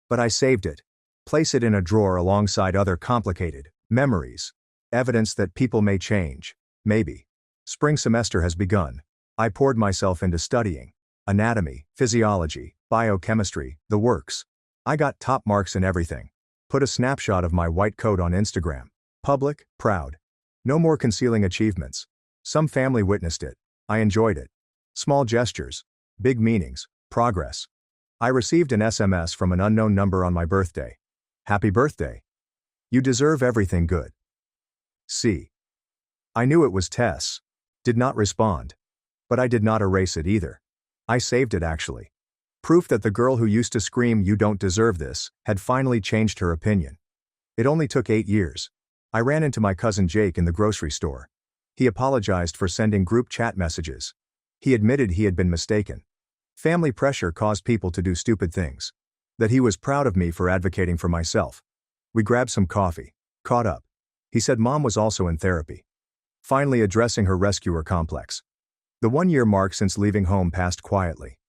But I saved it. Place it in a drawer alongside other complicated memories. Evidence that people may change. Maybe. Spring semester has begun. I poured myself into studying. Anatomy, physiology, biochemistry, the works. I got top marks in everything. Put a snapshot of my white coat on Instagram. Public, proud. No more concealing achievements. Some family witnessed it. I enjoyed it. Small gestures. Big meanings. Progress. I received an SMS from an unknown number on my birthday. "Happy birthday. You deserve everything good." See. I knew it was Tess. Did not respond. But I did not erase it either. I saved it actually. Proof that the girl who used to scream "You don't deserve this" had finally changed her opinion. It only took 8 years. I ran into my cousin Jake in the grocery store. He apologized for sending group chat messages. He admitted he had been mistaken. Family pressure caused people to do stupid things. That he was proud of me for advocating for myself. We grabbed some coffee. Caught up. He said Mom was also in therapy. Finally addressing her rescuer complex. The 1-year mark since leaving home passed quietly.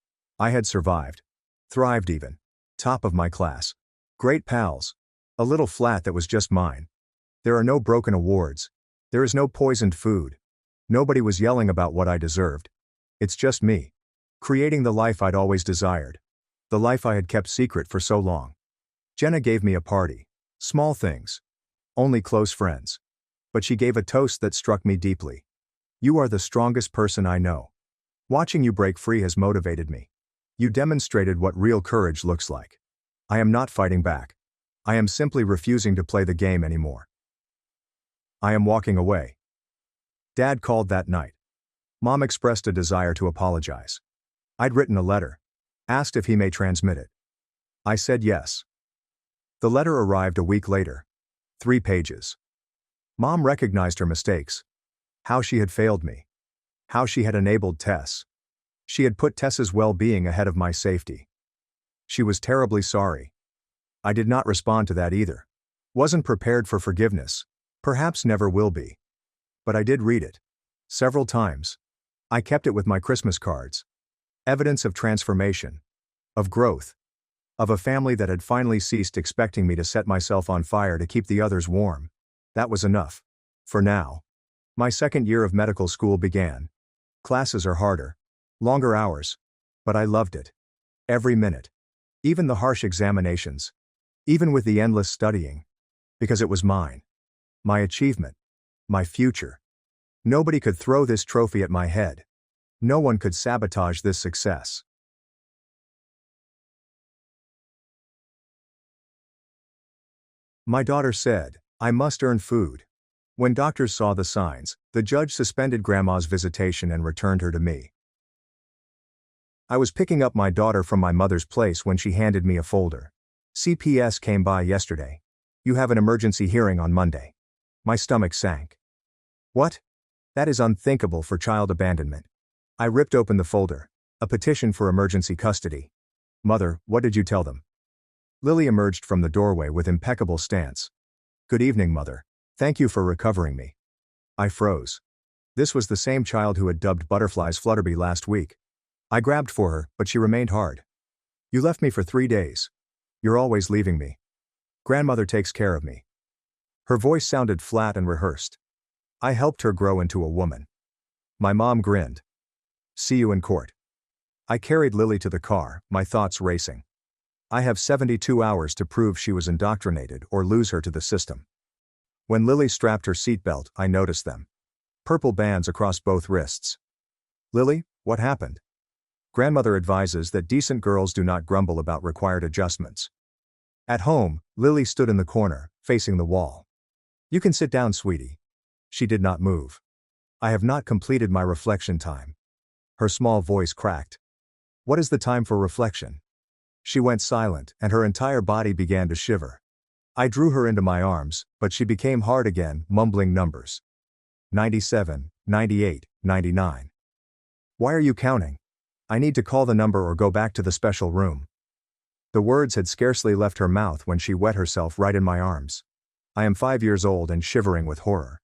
I had survived. Thrived even. Top of my class. Great pals. A little flat that was just mine. There are no broken awards. There is no poisoned food. Nobody was yelling about what I deserved. It's just me. Creating the life I'd always desired. The life I had kept secret for so long. Jenna gave me a party. Small things. Only close friends. But she gave a toast that struck me deeply. "You are the strongest person I know. Watching you break free has motivated me. You demonstrated what real courage looks like. I am not fighting back. I am simply refusing to play the game anymore. I am walking away." Dad called that night. Mom expressed a desire to apologize. I'd written a letter. Asked if he may transmit it. I said yes. The letter arrived a week later. 3 pages. Mom recognized her mistakes. How she had failed me. How she had enabled Tess. She had put Tess's well-being ahead of my safety. She was terribly sorry. I did not respond to that either. Wasn't prepared for forgiveness. Perhaps never will be. But I did read it. Several times. I kept it with my Christmas cards. Evidence of transformation. Of growth. Of a family that had finally ceased expecting me to set myself on fire to keep the others warm. That was enough. For now. My second year of medical school began. Classes are harder. Longer hours. But I loved it. Every minute. Even the harsh examinations. Even with the endless studying. Because it was mine. My achievement. My future. Nobody could throw this trophy at my head. No one could sabotage this success. My daughter said, "I must earn food." When doctors saw the signs, the judge suspended Grandma's visitation and returned her to me. I was picking up my daughter from my mother's place when she handed me a folder. "CPS came by yesterday. You have an emergency hearing on Monday." My stomach sank. What? That is unthinkable for child abandonment. I ripped open the folder. A petition for emergency custody. "Mother, what did you tell them?" Lily emerged from the doorway with impeccable stance. "Good evening, Mother. Thank you for recovering me." I froze. This was the same child who had dubbed butterflies Flutterby last week. I grabbed for her, but she remained hard. "You left me for 3 days. You're always leaving me. Grandmother takes care of me." Her voice sounded flat and rehearsed. I helped her grow into a woman. My mom grinned. "See you in court." I carried Lily to the car, my thoughts racing. I have 72 hours to prove she was indoctrinated or lose her to the system. When Lily strapped her seatbelt, I noticed them. Purple bands across both wrists. "Lily, what happened?" Grandmother advises that decent girls do not grumble about required adjustments. At home, Lily stood in the corner, facing the wall. You can sit down, sweetie. She did not move. I have not completed my reflection time. Her small voice cracked. What is the time for reflection? She went silent, and her entire body began to shiver. I drew her into my arms, but she became hard again, mumbling numbers. 97, 98, 99. Why are you counting? I need to call the number or go back to the special room. The words had scarcely left her mouth when she wet herself right in my arms. I am 5 years old and shivering with horror.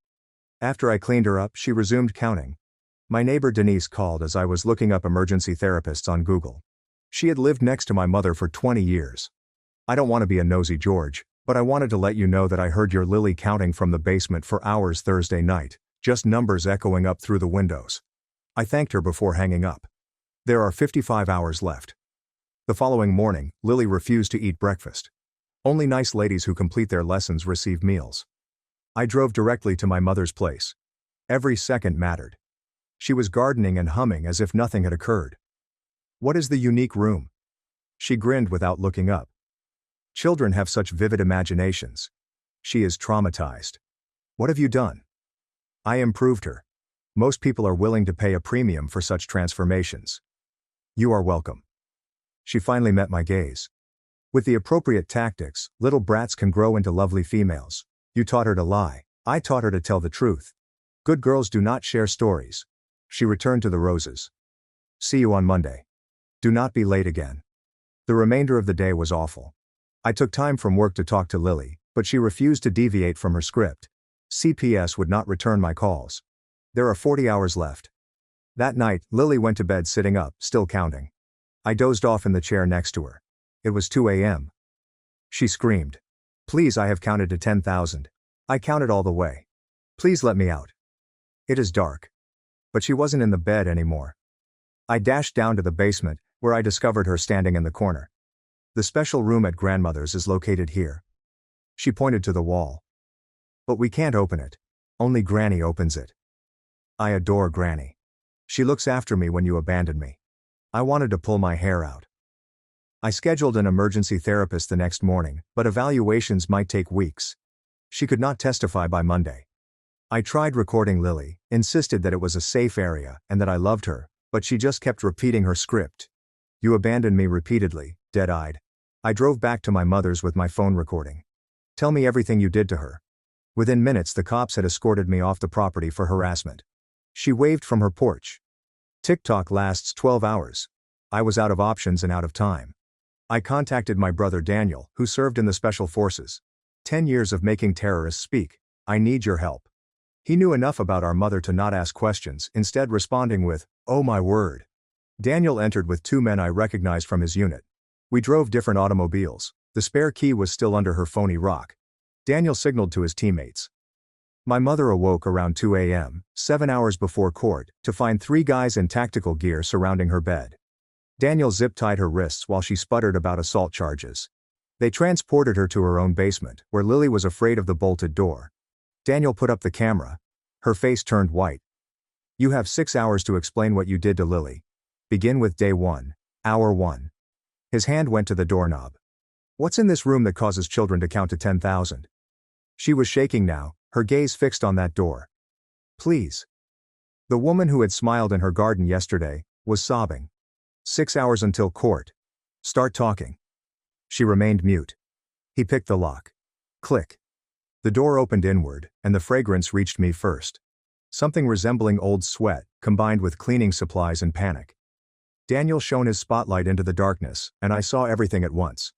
After I cleaned her up, she resumed counting. My neighbor Denise called as I was looking up emergency therapists on Google. She had lived next to my mother for 20 years. I don't want to be a nosy George, but I wanted to let you know that I heard your Lily counting from the basement for hours Thursday night, just numbers echoing up through the windows. I thanked her before hanging up. There are 55 hours left. The following morning, Lily refused to eat breakfast. Only nice ladies who complete their lessons receive meals. I drove directly to my mother's place. Every second mattered. She was gardening and humming as if nothing had occurred. What is the unique room? She grinned without looking up. Children have such vivid imaginations. She is traumatized. What have you done? I improved her. Most people are willing to pay a premium for such transformations. You are welcome. She finally met my gaze. With the appropriate tactics, little brats can grow into lovely females. You taught her to lie. I taught her to tell the truth. Good girls do not share stories. She returned to the roses. See you on Monday. Do not be late again. The remainder of the day was awful. I took time from work to talk to Lily, but she refused to deviate from her script. CPS would not return my calls. There are 40 hours left. That night, Lily went to bed sitting up, still counting. I dozed off in the chair next to her. It was 2 a.m. She screamed. Please, I have counted to 10,000. I counted all the way. Please let me out. It is dark. But she wasn't in the bed anymore. I dashed down to the basement, where I discovered her standing in the corner. The special room at grandmother's is located here. She pointed to the wall. But we can't open it. Only Granny opens it. I adore Granny. She looks after me when you abandon me. I wanted to pull my hair out. I scheduled an emergency therapist the next morning, but evaluations might take weeks. She could not testify by Monday. I tried recording Lily, insisted that it was a safe area and that I loved her, but she just kept repeating her script. You abandoned me repeatedly, dead-eyed. I drove back to my mother's with my phone recording. Tell me everything you did to her. Within minutes, the cops had escorted me off the property for harassment. She waved from her porch. TikTok lasts 12 hours. I was out of options and out of time. I contacted my brother Daniel, who served in the Special Forces. 10 years of making terrorists speak. I need your help. He knew enough about our mother to not ask questions, instead responding with, oh my word. Daniel entered with 2 men I recognized from his unit. We drove different automobiles. The spare key was still under her phony rock. Daniel signaled to his teammates. My mother awoke around 2 a.m., 7 hours before court, to find 3 guys in tactical gear surrounding her bed. Daniel zip-tied her wrists while she sputtered about assault charges. They transported her to her own basement, where Lily was afraid of the bolted door. Daniel put up the camera. Her face turned white. You have 6 hours to explain what you did to Lily. Begin with day 1, hour 1. His hand went to the doorknob. What's in this room that causes children to count to 10,000? She was shaking now, her gaze fixed on that door. Please. The woman who had smiled in her garden yesterday was sobbing. 6 hours until court. Start talking. She remained mute. He picked the lock. Click. The door opened inward, and the fragrance reached me first. Something resembling old sweat, combined with cleaning supplies and panic. Daniel shone his spotlight into the darkness, and I saw everything at once.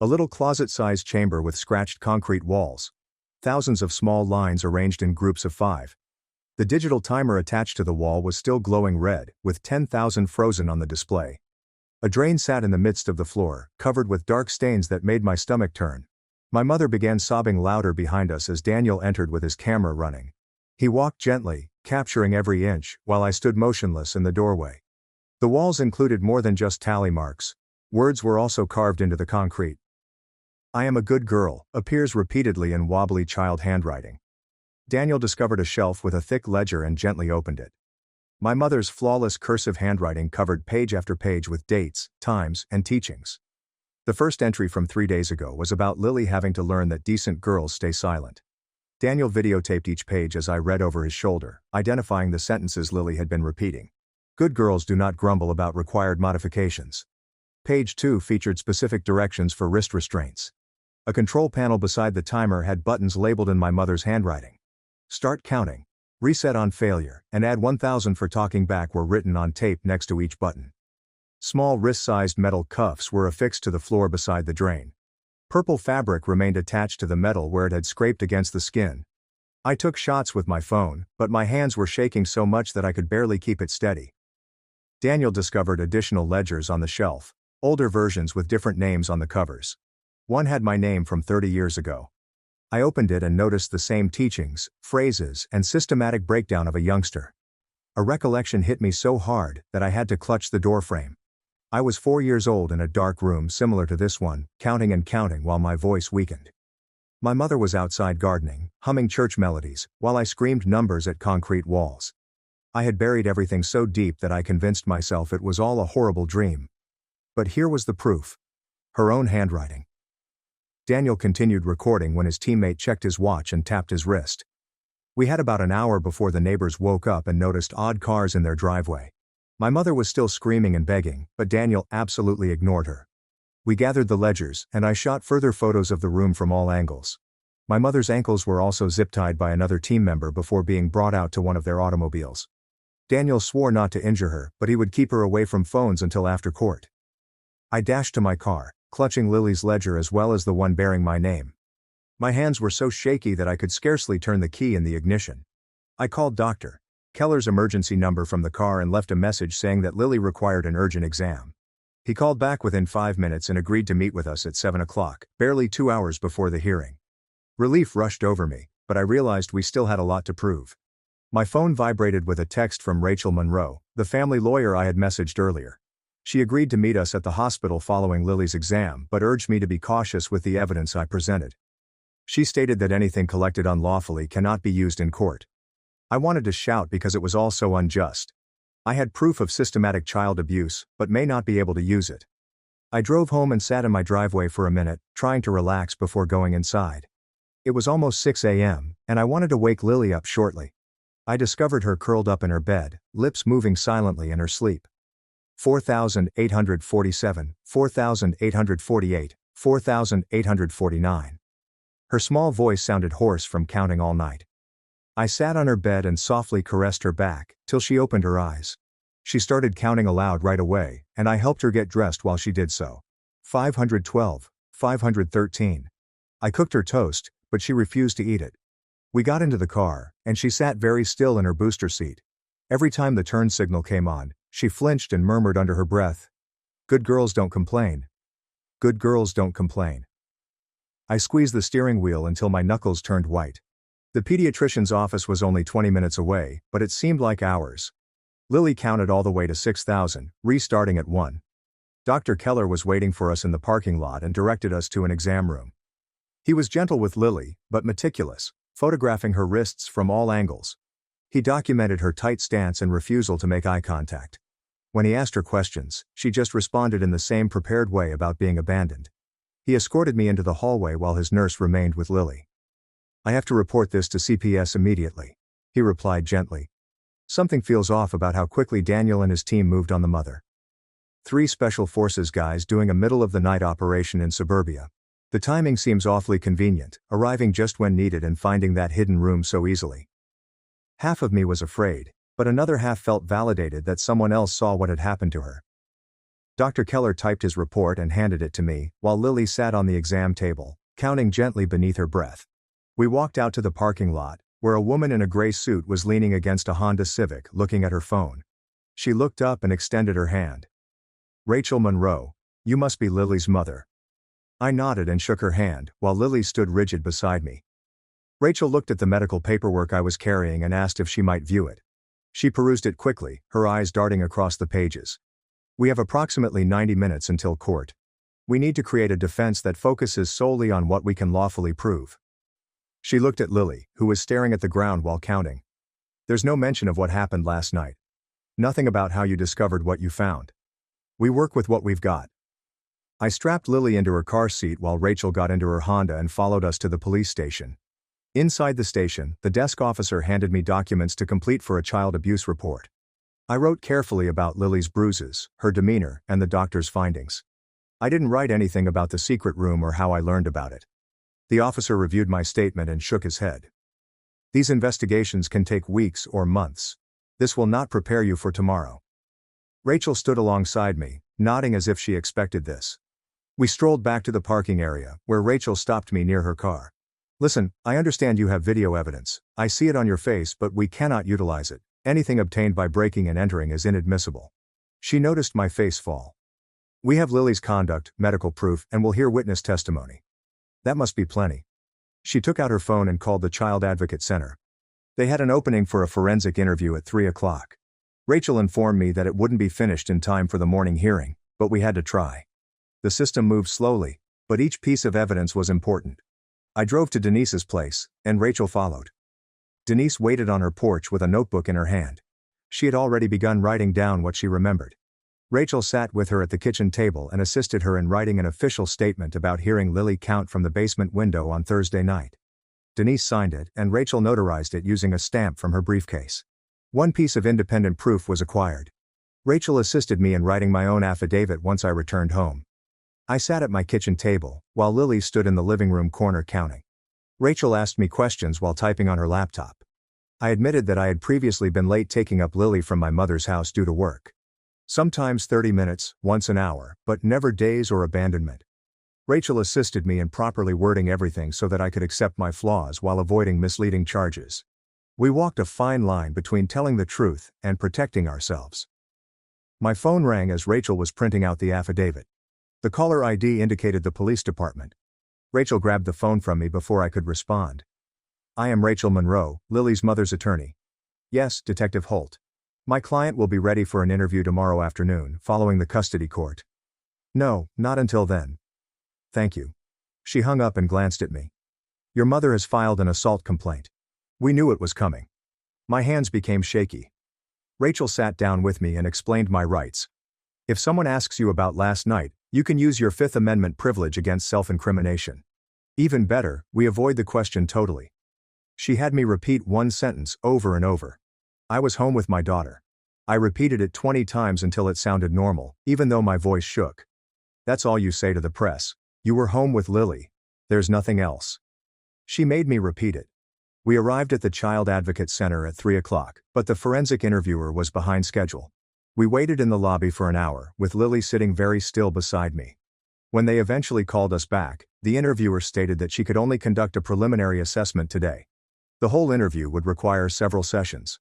A little closet-sized chamber with scratched concrete walls. Thousands of small lines arranged in groups of 5. The digital timer attached to the wall was still glowing red, with 10,000 frozen on the display. A drain sat in the midst of the floor, covered with dark stains that made my stomach turn. My mother began sobbing louder behind us as Daniel entered with his camera running. He walked gently, capturing every inch, while I stood motionless in the doorway. The walls included more than just tally marks. Words were also carved into the concrete. I am a good girl, appears repeatedly in wobbly child handwriting. Daniel discovered a shelf with a thick ledger and gently opened it. My mother's flawless cursive handwriting covered page after page with dates, times, and teachings. The first entry from 3 days ago was about Lily having to learn that decent girls stay silent. Daniel videotaped each page as I read over his shoulder, identifying the sentences Lily had been repeating. Good girls do not grumble about required modifications. Page 2 featured specific directions for wrist restraints. A control panel beside the timer had buttons labeled in my mother's handwriting. Start counting, reset on failure, and add 1000 for talking back were written on tape next to each button. Small wrist-sized metal cuffs were affixed to the floor beside the drain. Purple fabric remained attached to the metal where it had scraped against the skin. I took shots with my phone, but my hands were shaking so much that I could barely keep it steady. Daniel discovered additional ledgers on the shelf, older versions with different names on the covers. One had my name from 30 years ago. I opened it and noticed the same teachings, phrases, and systematic breakdown of a youngster. A recollection hit me so hard that I had to clutch the doorframe. I was 4 years old in a dark room similar to this one, counting and counting while my voice weakened. My mother was outside gardening, humming church melodies, while I screamed numbers at concrete walls. I had buried everything so deep that I convinced myself it was all a horrible dream. But here was the proof. Her own handwriting. Daniel continued recording when his teammate checked his watch and tapped his wrist. We had about an hour before the neighbors woke up and noticed odd cars in their driveway. My mother was still screaming and begging, but Daniel absolutely ignored her. We gathered the ledgers, and I shot further photos of the room from all angles. My mother's ankles were also zip-tied by another team member before being brought out to one of their automobiles. Daniel swore not to injure her, but he would keep her away from phones until after court. I dashed to my car, clutching Lily's ledger as well as the one bearing my name. My hands were so shaky that I could scarcely turn the key in the ignition. I called Dr. Keller's emergency number from the car and left a message saying that Lily required an urgent exam. He called back within 5 minutes and agreed to meet with us at 7 o'clock, barely 2 hours before the hearing. Relief rushed over me, but I realized we still had a lot to prove. My phone vibrated with a text from Rachel Monroe, the family lawyer I had messaged earlier. She agreed to meet us at the hospital following Lily's exam but urged me to be cautious with the evidence I presented. She stated that anything collected unlawfully cannot be used in court. I wanted to shout because it was all so unjust. I had proof of systematic child abuse, but may not be able to use it. I drove home and sat in my driveway for a minute, trying to relax before going inside. It was almost 6 a.m., and I wanted to wake Lily up shortly. I discovered her curled up in her bed, lips moving silently in her sleep. 4,847, 4,848, 4,849. Her small voice sounded hoarse from counting all night. I sat on her bed and softly caressed her back, till she opened her eyes. She started counting aloud right away, and I helped her get dressed while she did so. 512, 513. I cooked her toast, but she refused to eat it. We got into the car, and she sat very still in her booster seat. Every time the turn signal came on, she flinched and murmured under her breath, "Good girls don't complain. Good girls don't complain." I squeezed the steering wheel until my knuckles turned white. The pediatrician's office was only 20 minutes away, but it seemed like hours. Lily counted all the way to 6,000, restarting at 1. Dr. Keller was waiting for us in the parking lot and directed us to an exam room. He was gentle with Lily, but meticulous, photographing her wrists from all angles. He documented her tight stance and refusal to make eye contact. When he asked her questions, she just responded in the same prepared way about being abandoned. He escorted me into the hallway while his nurse remained with Lily. "I have to report this to CPS immediately," he replied gently. Something feels off about how quickly Daniel and his team moved on the mother. 3 special forces guys doing a middle-of-the-night operation in suburbia. The timing seems awfully convenient, arriving just when needed and finding that hidden room so easily. Half of me was afraid, but another half felt validated that someone else saw what had happened to her. Dr. Keller typed his report and handed it to me, while Lily sat on the exam table, counting gently beneath her breath. We walked out to the parking lot, where a woman in a gray suit was leaning against a Honda Civic looking at her phone. She looked up and extended her hand. "Rachel Monroe, you must be Lily's mother." I nodded and shook her hand, while Lily stood rigid beside me. Rachel looked at the medical paperwork I was carrying and asked if she might view it. She perused it quickly, her eyes darting across the pages. "We have approximately 90 minutes until court. We need to create a defense that focuses solely on what we can lawfully prove." She looked at Lily, who was staring at the ground while counting. "There's no mention of what happened last night. Nothing about how you discovered what you found. We work with what we've got." I strapped Lily into her car seat while Rachel got into her Honda and followed us to the police station. Inside the station, the desk officer handed me documents to complete for a child abuse report. I wrote carefully about Lily's bruises, her demeanor, and the doctor's findings. I didn't write anything about the secret room or how I learned about it. The officer reviewed my statement and shook his head. These investigations can take weeks or months. This will not prepare you for tomorrow. Rachel stood alongside me, nodding as if she expected this. We strolled back to the parking area, where Rachel stopped me near her car. Listen, I understand you have video evidence. I see it on your face, but we cannot utilize it. Anything obtained by breaking and entering is inadmissible. She noticed my face fall. We have Lily's conduct, medical proof, and will hear witness testimony. That must be plenty. She took out her phone and called the Child Advocate Center. They had an opening for a forensic interview at 3 o'clock. Rachel informed me that it wouldn't be finished in time for the morning hearing, but we had to try. The system moved slowly, but each piece of evidence was important. I drove to Denise's place, and Rachel followed. Denise waited on her porch with a notebook in her hand. She had already begun writing down what she remembered. Rachel sat with her at the kitchen table and assisted her in writing an official statement about hearing Lily count from the basement window on Thursday night. Denise signed it, and Rachel notarized it using a stamp from her briefcase. One piece of independent proof was acquired. Rachel assisted me in writing my own affidavit once I returned home. I sat at my kitchen table, while Lily stood in the living room corner counting. Rachel asked me questions while typing on her laptop. I admitted that I had previously been late taking up Lily from my mother's house due to work. Sometimes 30 minutes, once an hour, but never days or abandonment. Rachel assisted me in properly wording everything so that I could accept my flaws while avoiding misleading charges. We walked a fine line between telling the truth and protecting ourselves. My phone rang as Rachel was printing out the affidavit. The caller ID indicated the police department. Rachel grabbed the phone from me before I could respond. I am Rachel Monroe, Lily's mother's attorney. Yes, Detective Holt. My client will be ready for an interview tomorrow afternoon, following the custody court. No, not until then. Thank you. She hung up and glanced at me. Your mother has filed an assault complaint. We knew it was coming. My hands became shaky. Rachel sat down with me and explained my rights. If someone asks you about last night, you can use your Fifth Amendment privilege against self-incrimination. Even better, we avoid the question totally. She had me repeat one sentence over and over. I was home with my daughter. I repeated it 20 times until it sounded normal, even though my voice shook. That's all you say to the press. You were home with Lily. There's nothing else. She made me repeat it. We arrived at the Child Advocate Center at 3 o'clock, but the forensic interviewer was behind schedule. We waited in the lobby for an hour, with Lily sitting very still beside me. When they eventually called us back, the interviewer stated that she could only conduct a preliminary assessment today. The whole interview would require several sessions.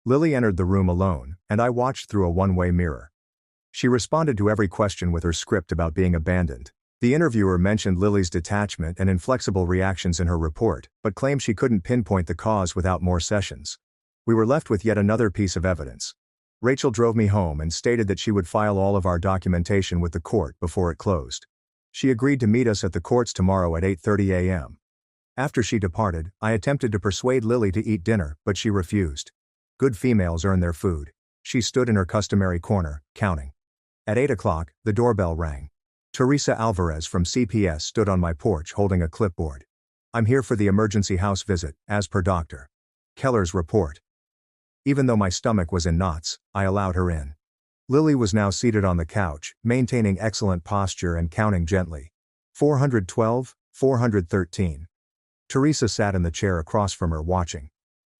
Lily entered the room alone, and I watched through a one-way mirror. She responded to every question with her script about being abandoned. The interviewer mentioned Lily's detachment and inflexible reactions in her report, but claimed she couldn't pinpoint the cause without more sessions. We were left with yet another piece of evidence. Rachel drove me home and stated that she would file all of our documentation with the court before it closed. She agreed to meet us at the courts tomorrow at 8:30 a.m. After she departed, I attempted to persuade Lily to eat dinner, but she refused. Good females earn their food. She stood in her customary corner, counting. At 8 o'clock, the doorbell rang. Teresa Alvarez from CPS stood on my porch holding a clipboard. I'm here for the emergency house visit, as per Dr. Keller's report. Even though my stomach was in knots, I allowed her in. Lily was now seated on the couch, maintaining excellent posture and counting gently. 412, 413. Teresa sat in the chair across from her watching.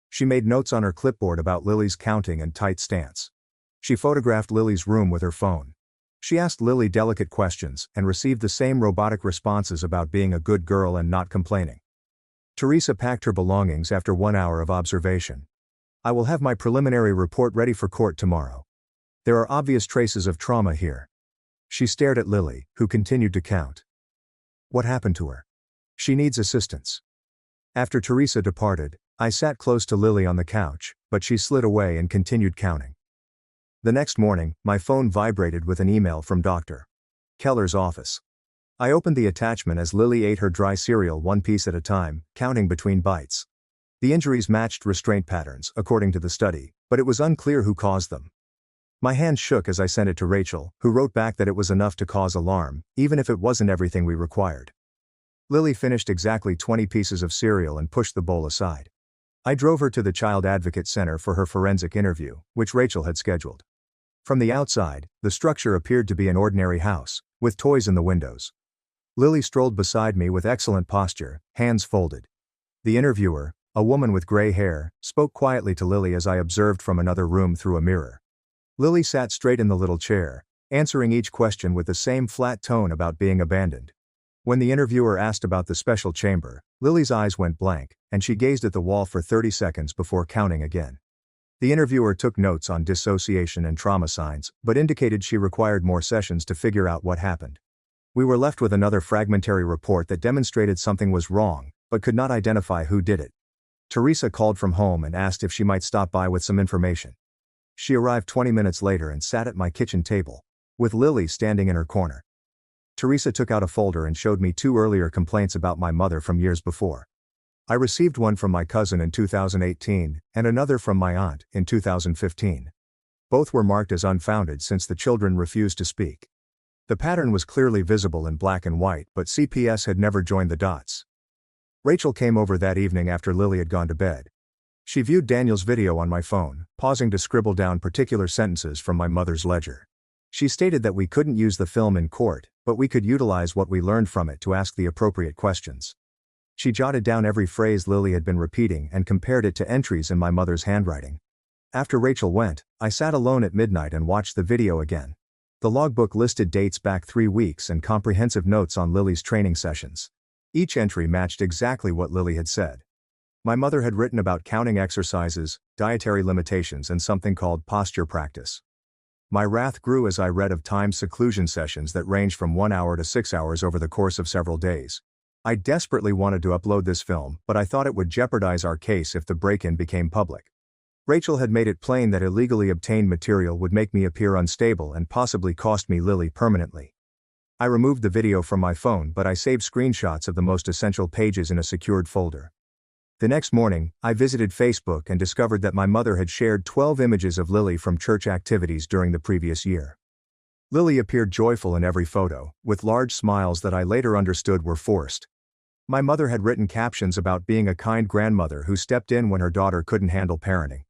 She made notes on her clipboard about Lily's counting and tight stance. She photographed Lily's room with her phone. She asked Lily delicate questions and received the same robotic responses about being a good girl and not complaining. Teresa packed her belongings after 1 hour of observation. I will have my preliminary report ready for court tomorrow. There are obvious traces of trauma here. She stared at Lily, who continued to count. What happened to her? She needs assistance. After Teresa departed, I sat close to Lily on the couch, but she slid away and continued counting. The next morning, my phone vibrated with an email from Dr. Keller's office. I opened the attachment as Lily ate her dry cereal one piece at a time, counting between bites. The injuries matched restraint patterns, according to the study, but it was unclear who caused them. My hand shook as I sent it to Rachel, who wrote back that it was enough to cause alarm, even if it wasn't everything we required. Lily finished exactly 20 pieces of cereal and pushed the bowl aside. I drove her to the Child Advocate Center for her forensic interview, which Rachel had scheduled. From the outside, the structure appeared to be an ordinary house, with toys in the windows. Lily strolled beside me with excellent posture, hands folded. The interviewer, a woman with gray hair, spoke quietly to Lily as I observed from another room through a mirror. Lily sat straight in the little chair, answering each question with the same flat tone about being abandoned. When the interviewer asked about the special chamber, Lily's eyes went blank, and she gazed at the wall for 30 seconds before counting again. The interviewer took notes on dissociation and trauma signs, but indicated she required more sessions to figure out what happened. We were left with another fragmentary report that demonstrated something was wrong, but could not identify who did it. Teresa called from home and asked if she might stop by with some information. She arrived 20 minutes later and sat at my kitchen table, with Lily standing in her corner. Teresa took out a folder and showed me 2 earlier complaints about my mother from years before. I received one from my cousin in 2018, and another from my aunt in 2015. Both were marked as unfounded since the children refused to speak. The pattern was clearly visible in black and white, but CPS had never joined the dots. Rachel came over that evening after Lily had gone to bed. She viewed Daniel's video on my phone, pausing to scribble down particular sentences from my mother's ledger. She stated that we couldn't use the film in court, but we could utilize what we learned from it to ask the appropriate questions. She jotted down every phrase Lily had been repeating and compared it to entries in my mother's handwriting. After Rachel went, I sat alone at midnight and watched the video again. The logbook listed dates back 3 weeks and comprehensive notes on Lily's training sessions. Each entry matched exactly what Lily had said. My mother had written about counting exercises, dietary limitations, and something called posture practice. My wrath grew as I read of timed seclusion sessions that ranged from 1 hour to 6 hours over the course of several days. I desperately wanted to upload this film, but I thought it would jeopardize our case if the break-in became public. Rachel had made it plain that illegally obtained material would make me appear unstable and possibly cost me Lily permanently. I removed the video from my phone, but I saved screenshots of the most essential pages in a secured folder. The next morning, I visited Facebook and discovered that my mother had shared 12 images of Lily from church activities during the previous year. Lily appeared joyful in every photo, with large smiles that I later understood were forced. My mother had written captions about being a kind grandmother who stepped in when her daughter couldn't handle parenting.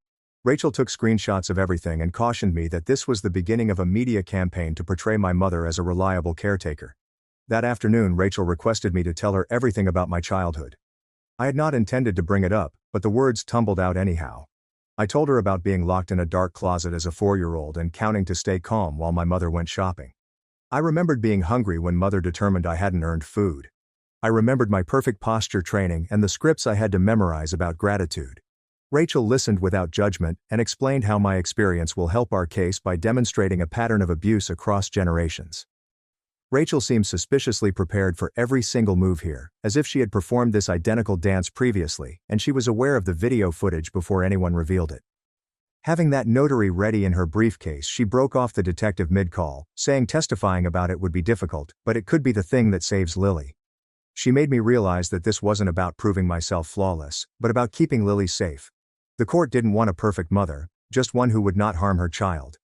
Rachel took screenshots of everything and cautioned me that this was the beginning of a media campaign to portray my mother as a reliable caretaker. That afternoon, Rachel requested me to tell her everything about my childhood. I had not intended to bring it up, but the words tumbled out anyhow. I told her about being locked in a dark closet as a 4-year-old and counting to stay calm while my mother went shopping. I remembered being hungry when mother determined I hadn't earned food. I remembered my perfect posture training and the scripts I had to memorize about gratitude. Rachel listened without judgment and explained how my experience will help our case by demonstrating a pattern of abuse across generations. Rachel seemed suspiciously prepared for every single move here, as if she had performed this identical dance previously, and she was aware of the video footage before anyone revealed it. Having that notary ready in her briefcase, she broke off the detective mid-call, saying testifying about it would be difficult, but it could be the thing that saves Lily. She made me realize that this wasn't about proving myself flawless, but about keeping Lily safe. The court didn't want a perfect mother, just one who would not harm her child.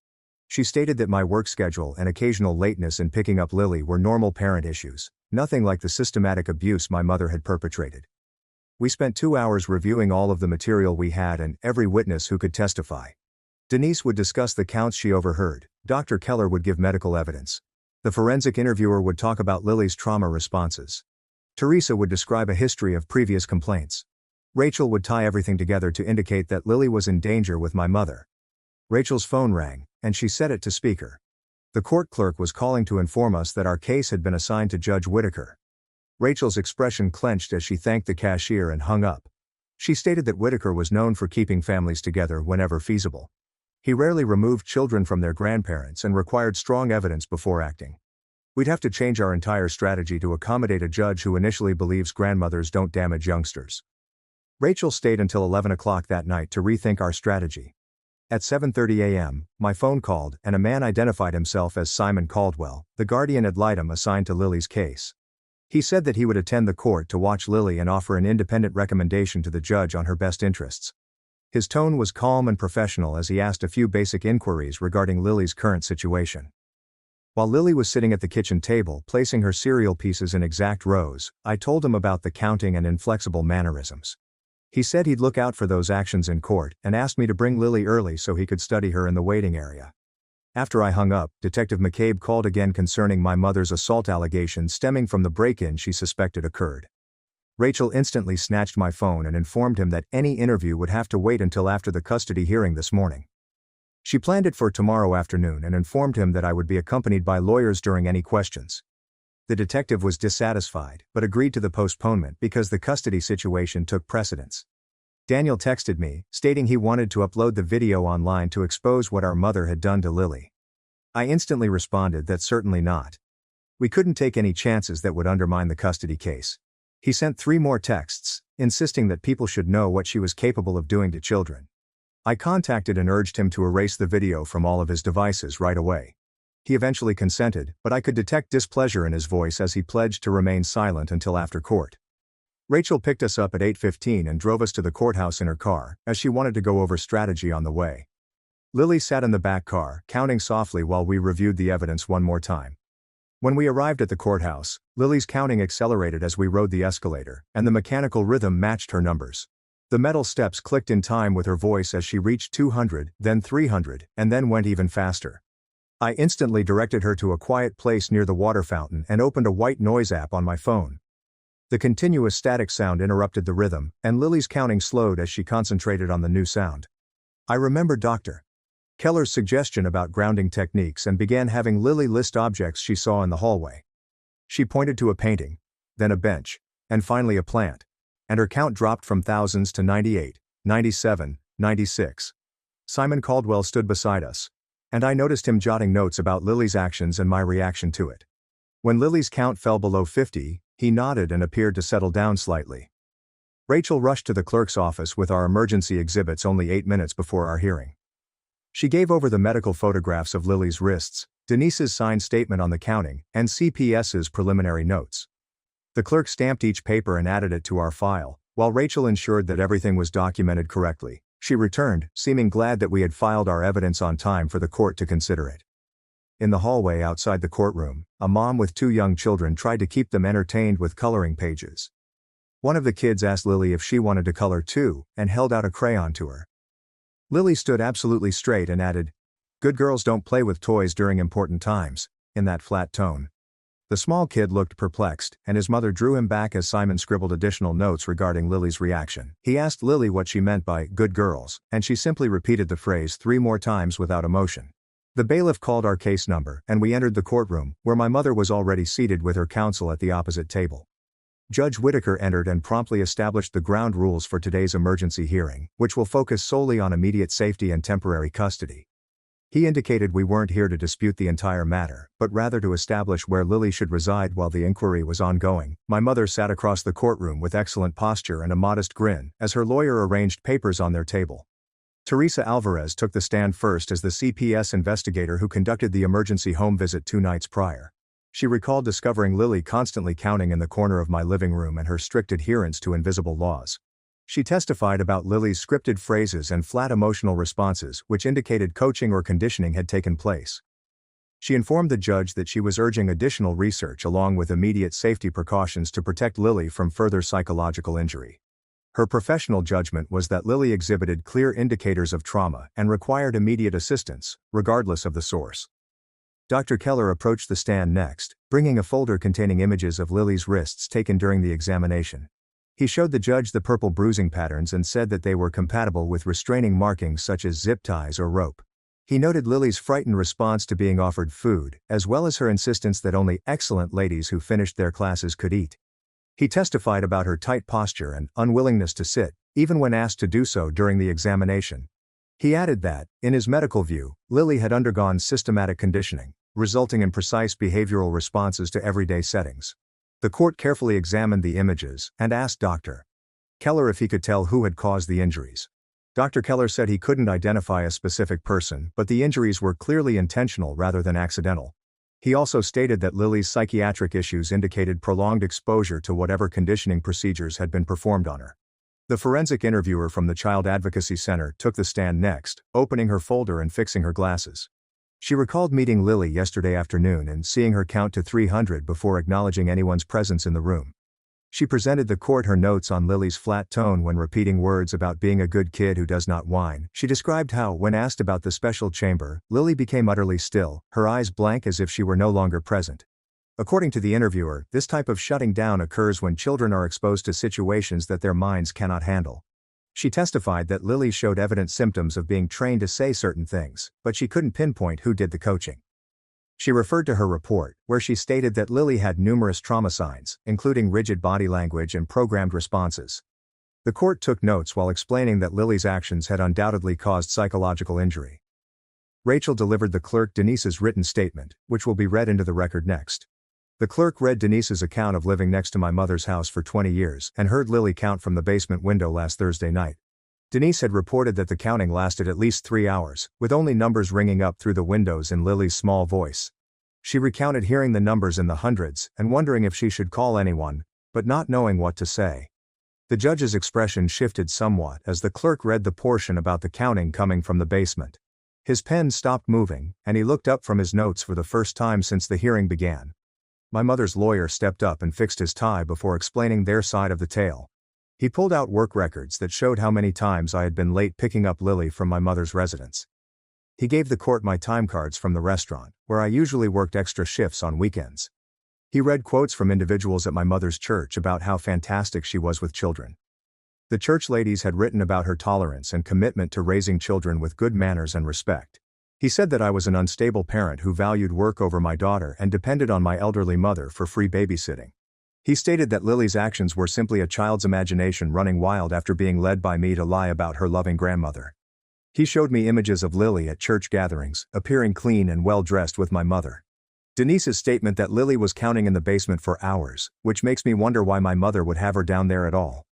She stated that my work schedule and occasional lateness in picking up Lily were normal parent issues, nothing like the systematic abuse my mother had perpetrated. We spent 2 hours reviewing all of the material we had and every witness who could testify. Denise would discuss the counts she overheard, Dr. Keller would give medical evidence. The forensic interviewer would talk about Lily's trauma responses. Teresa would describe a history of previous complaints. Rachel would tie everything together to indicate that Lily was in danger with my mother. Rachel's phone rang, and she set it to speaker. The court clerk was calling to inform us that our case had been assigned to Judge Whitaker. Rachel's expression clenched as she thanked the cashier and hung up. She stated that Whitaker was known for keeping families together whenever feasible. He rarely removed children from their grandparents and required strong evidence before acting. We'd have to change our entire strategy to accommodate a judge who initially believes grandmothers don't damage youngsters. Rachel stayed until 11 o'clock that night to rethink our strategy. At 7:30 a.m., my phone called, and a man identified himself as Simon Caldwell, the guardian ad litem assigned to Lily's case. He said that he would attend the court to watch Lily and offer an independent recommendation to the judge on her best interests. His tone was calm and professional as he asked a few basic inquiries regarding Lily's current situation. While Lily was sitting at the kitchen table placing her cereal pieces in exact rows, I told him about the counting and inflexible mannerisms. He said he'd look out for those actions in court and asked me to bring Lily early so he could study her in the waiting area. After I hung up, Detective McCabe called again concerning my mother's assault allegation stemming from the break-in she suspected occurred. Rachel instantly snatched my phone and informed him that any interview would have to wait until after the custody hearing this morning. She planned it for tomorrow afternoon and informed him that I would be accompanied by lawyers during any questions. The detective was dissatisfied, but agreed to the postponement because the custody situation took precedence. Daniel texted me, stating he wanted to upload the video online to expose what our mother had done to Lily. I instantly responded that certainly not. We couldn't take any chances that would undermine the custody case. He sent 3 more texts, insisting that people should know what she was capable of doing to children. I contacted and urged him to erase the video from all of his devices right away. He eventually consented, but I could detect displeasure in his voice as he pledged to remain silent until after court. Rachel picked us up at 8:15 and drove us to the courthouse in her car, as she wanted to go over strategy on the way. Lily sat in the back car, counting softly while we reviewed the evidence one more time. When we arrived at the courthouse, Lily's counting accelerated as we rode the escalator, and the mechanical rhythm matched her numbers. The metal steps clicked in time with her voice as she reached 200, then 300, and then went even faster. I instantly directed her to a quiet place near the water fountain and opened a white noise app on my phone. The continuous static sound interrupted the rhythm, and Lily's counting slowed as she concentrated on the new sound. I remembered Dr. Keller's suggestion about grounding techniques and began having Lily list objects she saw in the hallway. She pointed to a painting, then a bench, and finally a plant. And her count dropped from thousands to 98, 97, 96. Simon Caldwell stood beside us, and I noticed him jotting notes about Lily's actions and my reaction to it. When Lily's count fell below 50, he nodded and appeared to settle down slightly. Rachel rushed to the clerk's office with our emergency exhibits only 8 minutes before our hearing. She gave over the medical photographs of Lily's wrists, Denise's signed statement on the counting, and CPS's preliminary notes. The clerk stamped each paper and added it to our file, while Rachel ensured that everything was documented correctly. She returned, seeming glad that we had filed our evidence on time for the court to consider it. In the hallway outside the courtroom, a mom with 2 young children tried to keep them entertained with coloring pages. One of the kids asked Lily if she wanted to color too, and held out a crayon to her. Lily stood absolutely straight and added, "Good girls don't play with toys during important times," in that flat tone. The small kid looked perplexed, and his mother drew him back as Simon scribbled additional notes regarding Lily's reaction. He asked Lily what she meant by "good girls," and she simply repeated the phrase 3 more times without emotion. The bailiff called our case number, and we entered the courtroom, where my mother was already seated with her counsel at the opposite table. Judge Whitaker entered and promptly established the ground rules for today's emergency hearing, which will focus solely on immediate safety and temporary custody. He indicated we weren't here to dispute the entire matter, but rather to establish where Lily should reside while the inquiry was ongoing. My mother sat across the courtroom with excellent posture and a modest grin, as her lawyer arranged papers on their table. Teresa Alvarez took the stand first as the CPS investigator who conducted the emergency home visit 2 nights prior. She recalled discovering Lily constantly counting in the corner of my living room and her strict adherence to invisible laws. She testified about Lily's scripted phrases and flat emotional responses, which indicated coaching or conditioning had taken place. She informed the judge that she was urging additional research along with immediate safety precautions to protect Lily from further psychological injury. Her professional judgment was that Lily exhibited clear indicators of trauma and required immediate assistance, regardless of the source. Dr. Keller approached the stand next, bringing a folder containing images of Lily's wrists taken during the examination. He showed the judge the purple bruising patterns and said that they were compatible with restraining markings such as zip ties or rope. He noted Lily's frightened response to being offered food, as well as her insistence that only excellent ladies who finished their classes could eat. He testified about her tight posture and unwillingness to sit, even when asked to do so during the examination. He added that, in his medical view, Lily had undergone systematic conditioning, resulting in precise behavioral responses to everyday settings. The court carefully examined the images and asked Dr. Keller if he could tell who had caused the injuries. Dr. Keller said he couldn't identify a specific person, but the injuries were clearly intentional rather than accidental. He also stated that Lily's psychiatric issues indicated prolonged exposure to whatever conditioning procedures had been performed on her. The forensic interviewer from the Child Advocacy Center took the stand next, opening her folder and fixing her glasses. She recalled meeting Lily yesterday afternoon and seeing her count to 300 before acknowledging anyone's presence in the room. She presented the court her notes on Lily's flat tone when repeating words about being a good kid who does not whine. She described how, when asked about the special chamber, Lily became utterly still, her eyes blank as if she were no longer present. According to the interviewer, this type of shutting down occurs when children are exposed to situations that their minds cannot handle. She testified that Lily showed evident symptoms of being trained to say certain things, but she couldn't pinpoint who did the coaching. She referred to her report, where she stated that Lily had numerous trauma signs, including rigid body language and programmed responses. The court took notes while explaining that Lily's actions had undoubtedly caused psychological injury. Rachel delivered the clerk Denise's written statement, which will be read into the record next. The clerk read Denise's account of living next to my mother's house for 20 years and heard Lily count from the basement window last Thursday night. Denise had reported that the counting lasted at least 3 hours, with only numbers ringing up through the windows in Lily's small voice. She recounted hearing the numbers in the hundreds and wondering if she should call anyone, but not knowing what to say. The judge's expression shifted somewhat as the clerk read the portion about the counting coming from the basement. His pen stopped moving, and he looked up from his notes for the first time since the hearing began. My mother's lawyer stepped up and fixed his tie before explaining their side of the tale. He pulled out work records that showed how many times I had been late picking up Lily from my mother's residence. He gave the court my time cards from the restaurant, where I usually worked extra shifts on weekends. He read quotes from individuals at my mother's church about how fantastic she was with children. The church ladies had written about her tolerance and commitment to raising children with good manners and respect. He said that I was an unstable parent who valued work over my daughter and depended on my elderly mother for free babysitting. He stated that Lily's actions were simply a child's imagination running wild after being led by me to lie about her loving grandmother. He showed me images of Lily at church gatherings, appearing clean and well-dressed with my mother. Denise's statement that Lily was counting in the basement for hours, which makes me wonder why my mother would have her down there at all.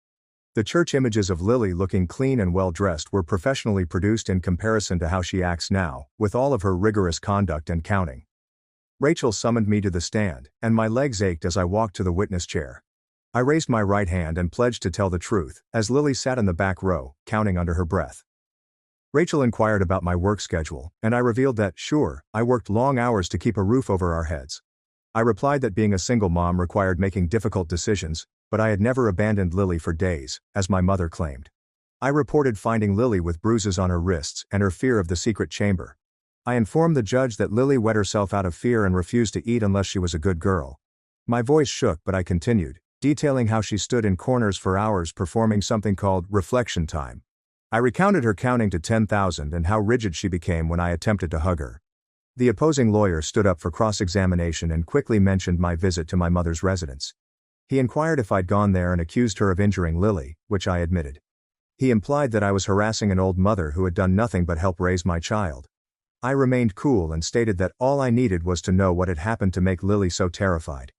The church images of Lily looking clean and well-dressed were professionally produced in comparison to how she acts now, with all of her rigorous conduct and counting. Rachel summoned me to the stand, and my legs ached as I walked to the witness chair. I raised my right hand and pledged to tell the truth, as Lily sat in the back row, counting under her breath. Rachel inquired about my work schedule, and I revealed that, sure, I worked long hours to keep a roof over our heads. I replied that being a single mom required making difficult decisions, but I had never abandoned Lily for days, as my mother claimed. I reported finding Lily with bruises on her wrists and her fear of the secret chamber. I informed the judge that Lily wet herself out of fear and refused to eat unless she was a good girl. My voice shook, but I continued, detailing how she stood in corners for hours performing something called reflection time. I recounted her counting to 10,000 and how rigid she became when I attempted to hug her. The opposing lawyer stood up for cross-examination and quickly mentioned my visit to my mother's residence. He inquired if I'd gone there and accused her of injuring Lily, which I admitted. He implied that I was harassing an old mother who had done nothing but help raise my child. I remained cool and stated that all I needed was to know what had happened to make Lily so terrified.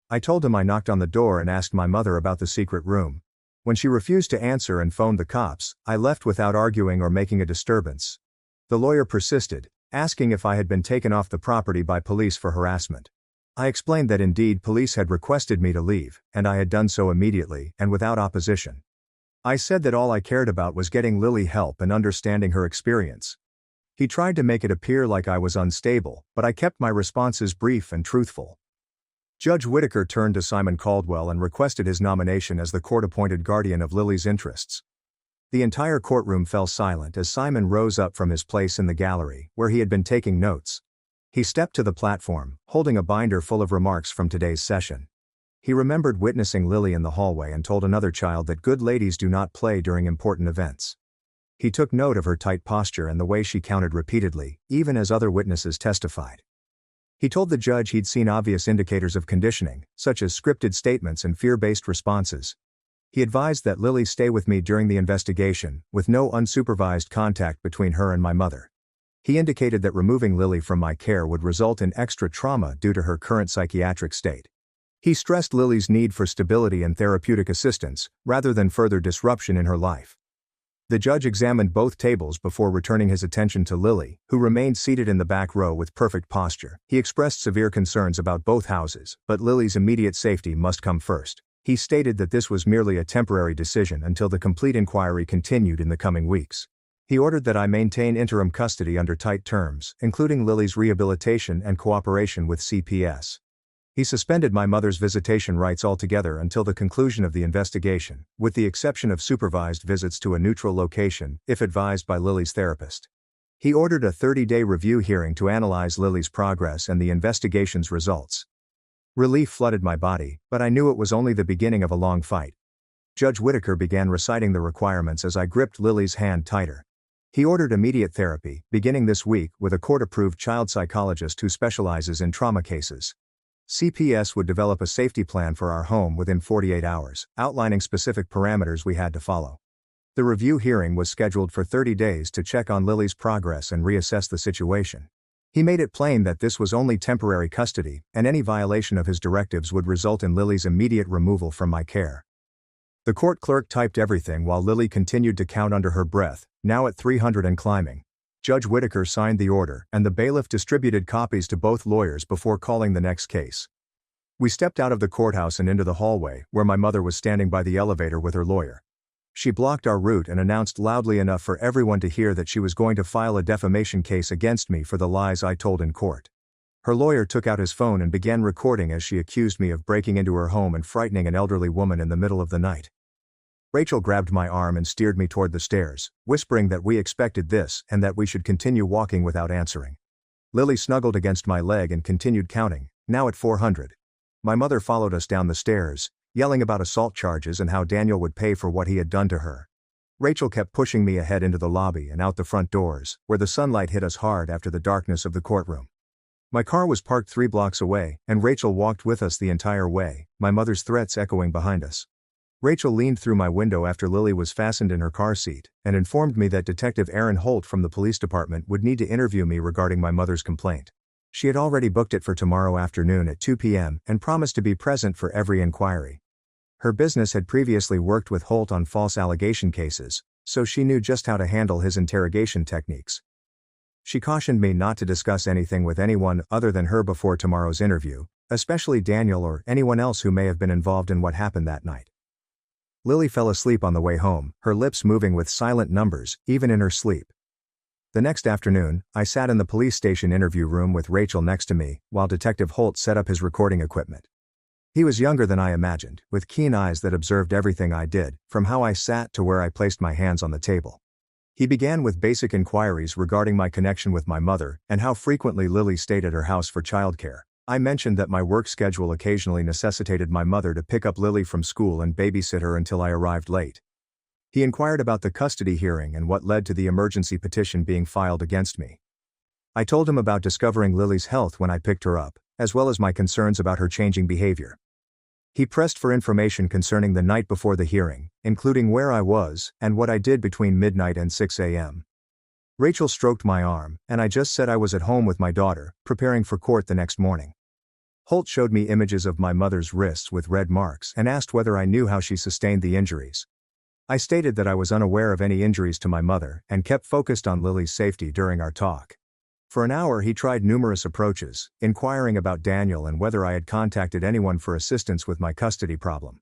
I told him I knocked on the door and asked my mother about the secret room. When she refused to answer and phoned the cops, I left without arguing or making a disturbance. The lawyer persisted, asking if I had been taken off the property by police for harassment. I explained that indeed police had requested me to leave, and I had done so immediately and without opposition. I said that all I cared about was getting Lily help and understanding her experience. He tried to make it appear like I was unstable, but I kept my responses brief and truthful. Judge Whitaker turned to Simon Caldwell and requested his nomination as the court-appointed guardian of Lily's interests. The entire courtroom fell silent as Simon rose up from his place in the gallery, where he had been taking notes. He stepped to the platform, holding a binder full of remarks from today's session. He remembered witnessing Lily in the hallway and told another child that good ladies do not play during important events. He took note of her tight posture and the way she counted repeatedly, even as other witnesses testified. He told the judge he'd seen obvious indicators of conditioning, such as scripted statements and fear-based responses. He advised that Lily stay with me during the investigation, with no unsupervised contact between her and my mother. He indicated that removing Lily from my care would result in extra trauma due to her current psychiatric state. He stressed Lily's need for stability and therapeutic assistance, rather than further disruption in her life. The judge examined both tables before returning his attention to Lily, who remained seated in the back row with perfect posture. He expressed severe concerns about both houses, but Lily's immediate safety must come first. He stated that this was merely a temporary decision until the complete inquiry continued in the coming weeks. He ordered that I maintain interim custody under tight terms, including Lily's rehabilitation and cooperation with CPS. He suspended my mother's visitation rights altogether until the conclusion of the investigation, with the exception of supervised visits to a neutral location, if advised by Lily's therapist. He ordered a 30-day review hearing to analyze Lily's progress and the investigation's results. Relief flooded my body, but I knew it was only the beginning of a long fight. Judge Whitaker began reciting the requirements as I gripped Lily's hand tighter. He ordered immediate therapy, beginning this week, with a court-approved child psychologist who specializes in trauma cases. CPS would develop a safety plan for our home within 48 hours, outlining specific parameters we had to follow. The review hearing was scheduled for 30 days to check on Lily's progress and reassess the situation. He made it plain that this was only temporary custody, and any violation of his directives would result in Lily's immediate removal from my care. The court clerk typed everything while Lily continued to count under her breath, now at 300 and climbing. Judge Whitaker signed the order, and the bailiff distributed copies to both lawyers before calling the next case. We stepped out of the courthouse and into the hallway, where my mother was standing by the elevator with her lawyer. She blocked our route and announced loudly enough for everyone to hear that she was going to file a defamation case against me for the lies I told in court. Her lawyer took out his phone and began recording as she accused me of breaking into her home and frightening an elderly woman in the middle of the night. Rachel grabbed my arm and steered me toward the stairs, whispering that we expected this and that we should continue walking without answering. Lily snuggled against my leg and continued counting, now at 400. My mother followed us down the stairs, yelling about assault charges and how Daniel would pay for what he had done to her. Rachel kept pushing me ahead into the lobby and out the front doors, where the sunlight hit us hard after the darkness of the courtroom. My car was parked 3 blocks away, and Rachel walked with us the entire way, my mother's threats echoing behind us. Rachel leaned through my window after Lily was fastened in her car seat, and informed me that Detective Aaron Holt from the police department would need to interview me regarding my mother's complaint. She had already booked it for tomorrow afternoon at 2 p.m. and promised to be present for every inquiry. Her business had previously worked with Holt on false allegation cases, so she knew just how to handle his interrogation techniques. She cautioned me not to discuss anything with anyone other than her before tomorrow's interview, especially Daniel or anyone else who may have been involved in what happened that night. Lily fell asleep on the way home, her lips moving with silent numbers, even in her sleep. The next afternoon, I sat in the police station interview room with Rachel next to me, while Detective Holt set up his recording equipment. He was younger than I imagined, with keen eyes that observed everything I did, from how I sat to where I placed my hands on the table. He began with basic inquiries regarding my connection with my mother, and how frequently Lily stayed at her house for childcare. I mentioned that my work schedule occasionally necessitated my mother to pick up Lily from school and babysit her until I arrived late. He inquired about the custody hearing and what led to the emergency petition being filed against me. I told him about discovering Lily's health when I picked her up, as well as my concerns about her changing behavior. He pressed for information concerning the night before the hearing, including where I was and what I did between midnight and 6 a.m. Rachel stroked my arm, and I just said I was at home with my daughter, preparing for court the next morning. Holt showed me images of my mother's wrists with red marks and asked whether I knew how she sustained the injuries. I stated that I was unaware of any injuries to my mother and kept focused on Lily's safety during our talk. For an hour he tried numerous approaches, inquiring about Daniel and whether I had contacted anyone for assistance with my custody problem.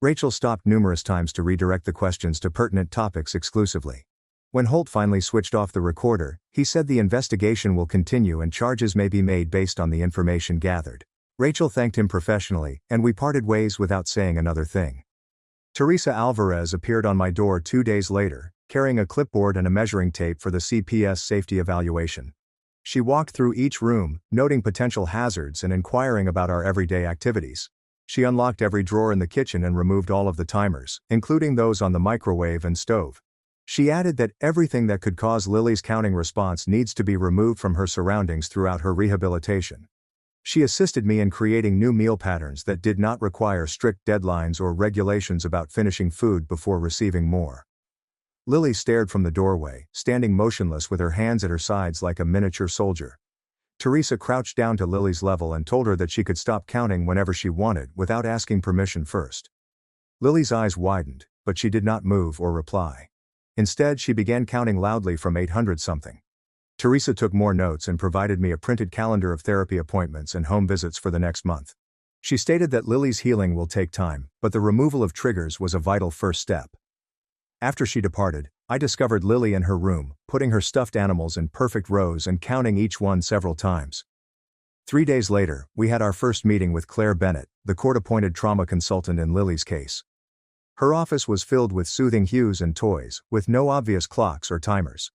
Rachel stopped numerous times to redirect the questions to pertinent topics exclusively. When Holt finally switched off the recorder, he said the investigation will continue and charges may be made based on the information gathered. Rachel thanked him professionally, and we parted ways without saying another thing. Teresa Alvarez appeared on my door 2 days later, carrying a clipboard and a measuring tape for the CPS safety evaluation. She walked through each room, noting potential hazards and inquiring about our everyday activities. She unlocked every drawer in the kitchen and removed all of the timers, including those on the microwave and stove. She added that everything that could cause Lily's counting response needs to be removed from her surroundings throughout her rehabilitation. She assisted me in creating new meal patterns that did not require strict deadlines or regulations about finishing food before receiving more. Lily stared from the doorway, standing motionless with her hands at her sides like a miniature soldier. Teresa crouched down to Lily's level and told her that she could stop counting whenever she wanted without asking permission first. Lily's eyes widened, but she did not move or reply. Instead, she began counting loudly from 800-something. Teresa took more notes and provided me a printed calendar of therapy appointments and home visits for the next month. She stated that Lily's healing will take time, but the removal of triggers was a vital first step. After she departed, I discovered Lily in her room, putting her stuffed animals in perfect rows and counting each one several times. 3 days later, we had our first meeting with Claire Bennett, the court-appointed trauma consultant in Lily's case. Her office was filled with soothing hues and toys, with no obvious clocks or timers.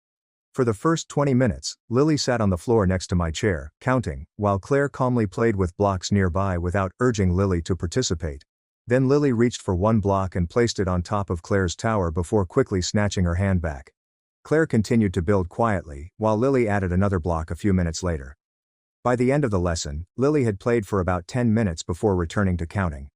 For the first 20 minutes, Lily sat on the floor next to my chair, counting, while Claire calmly played with blocks nearby without urging Lily to participate. Then Lily reached for one block and placed it on top of Claire's tower before quickly snatching her hand back. Claire continued to build quietly, while Lily added another block a few minutes later. By the end of the lesson, Lily had played for about 10 minutes before returning to counting.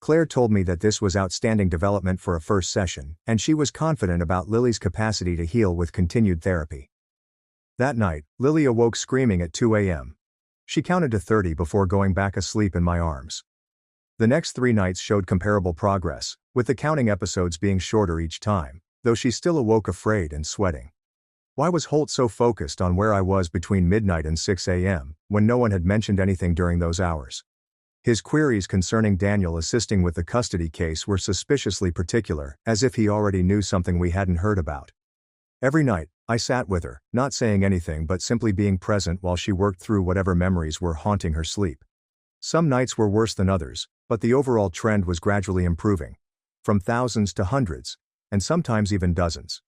Claire told me that this was outstanding development for a first session, and she was confident about Lily's capacity to heal with continued therapy. That night, Lily awoke screaming at 2 a.m. She counted to 30 before going back asleep in my arms. The next 3 nights showed comparable progress, with the counting episodes being shorter each time, though she still awoke afraid and sweating. Why was Holt so focused on where I was between midnight and 6 a.m., when no one had mentioned anything during those hours? His queries concerning Daniel assisting with the custody case were suspiciously particular, as if he already knew something we hadn't heard about. Every night, I sat with her, not saying anything but simply being present while she worked through whatever memories were haunting her sleep. Some nights were worse than others, but the overall trend was gradually improving. From thousands to hundreds, and sometimes even dozens.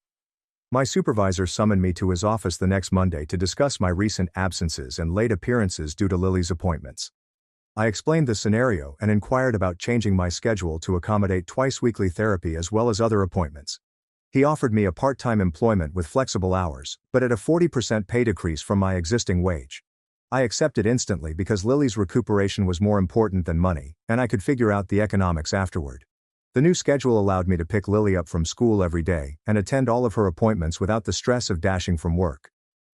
My supervisor summoned me to his office the next Monday to discuss my recent absences and late appearances due to Lily's appointments. I explained the scenario and inquired about changing my schedule to accommodate twice-weekly therapy as well as other appointments. He offered me a part-time employment with flexible hours, but at a 40% pay decrease from my existing wage. I accepted instantly because Lily's recuperation was more important than money, and I could figure out the economics afterward. The new schedule allowed me to pick Lily up from school every day and attend all of her appointments without the stress of dashing from work.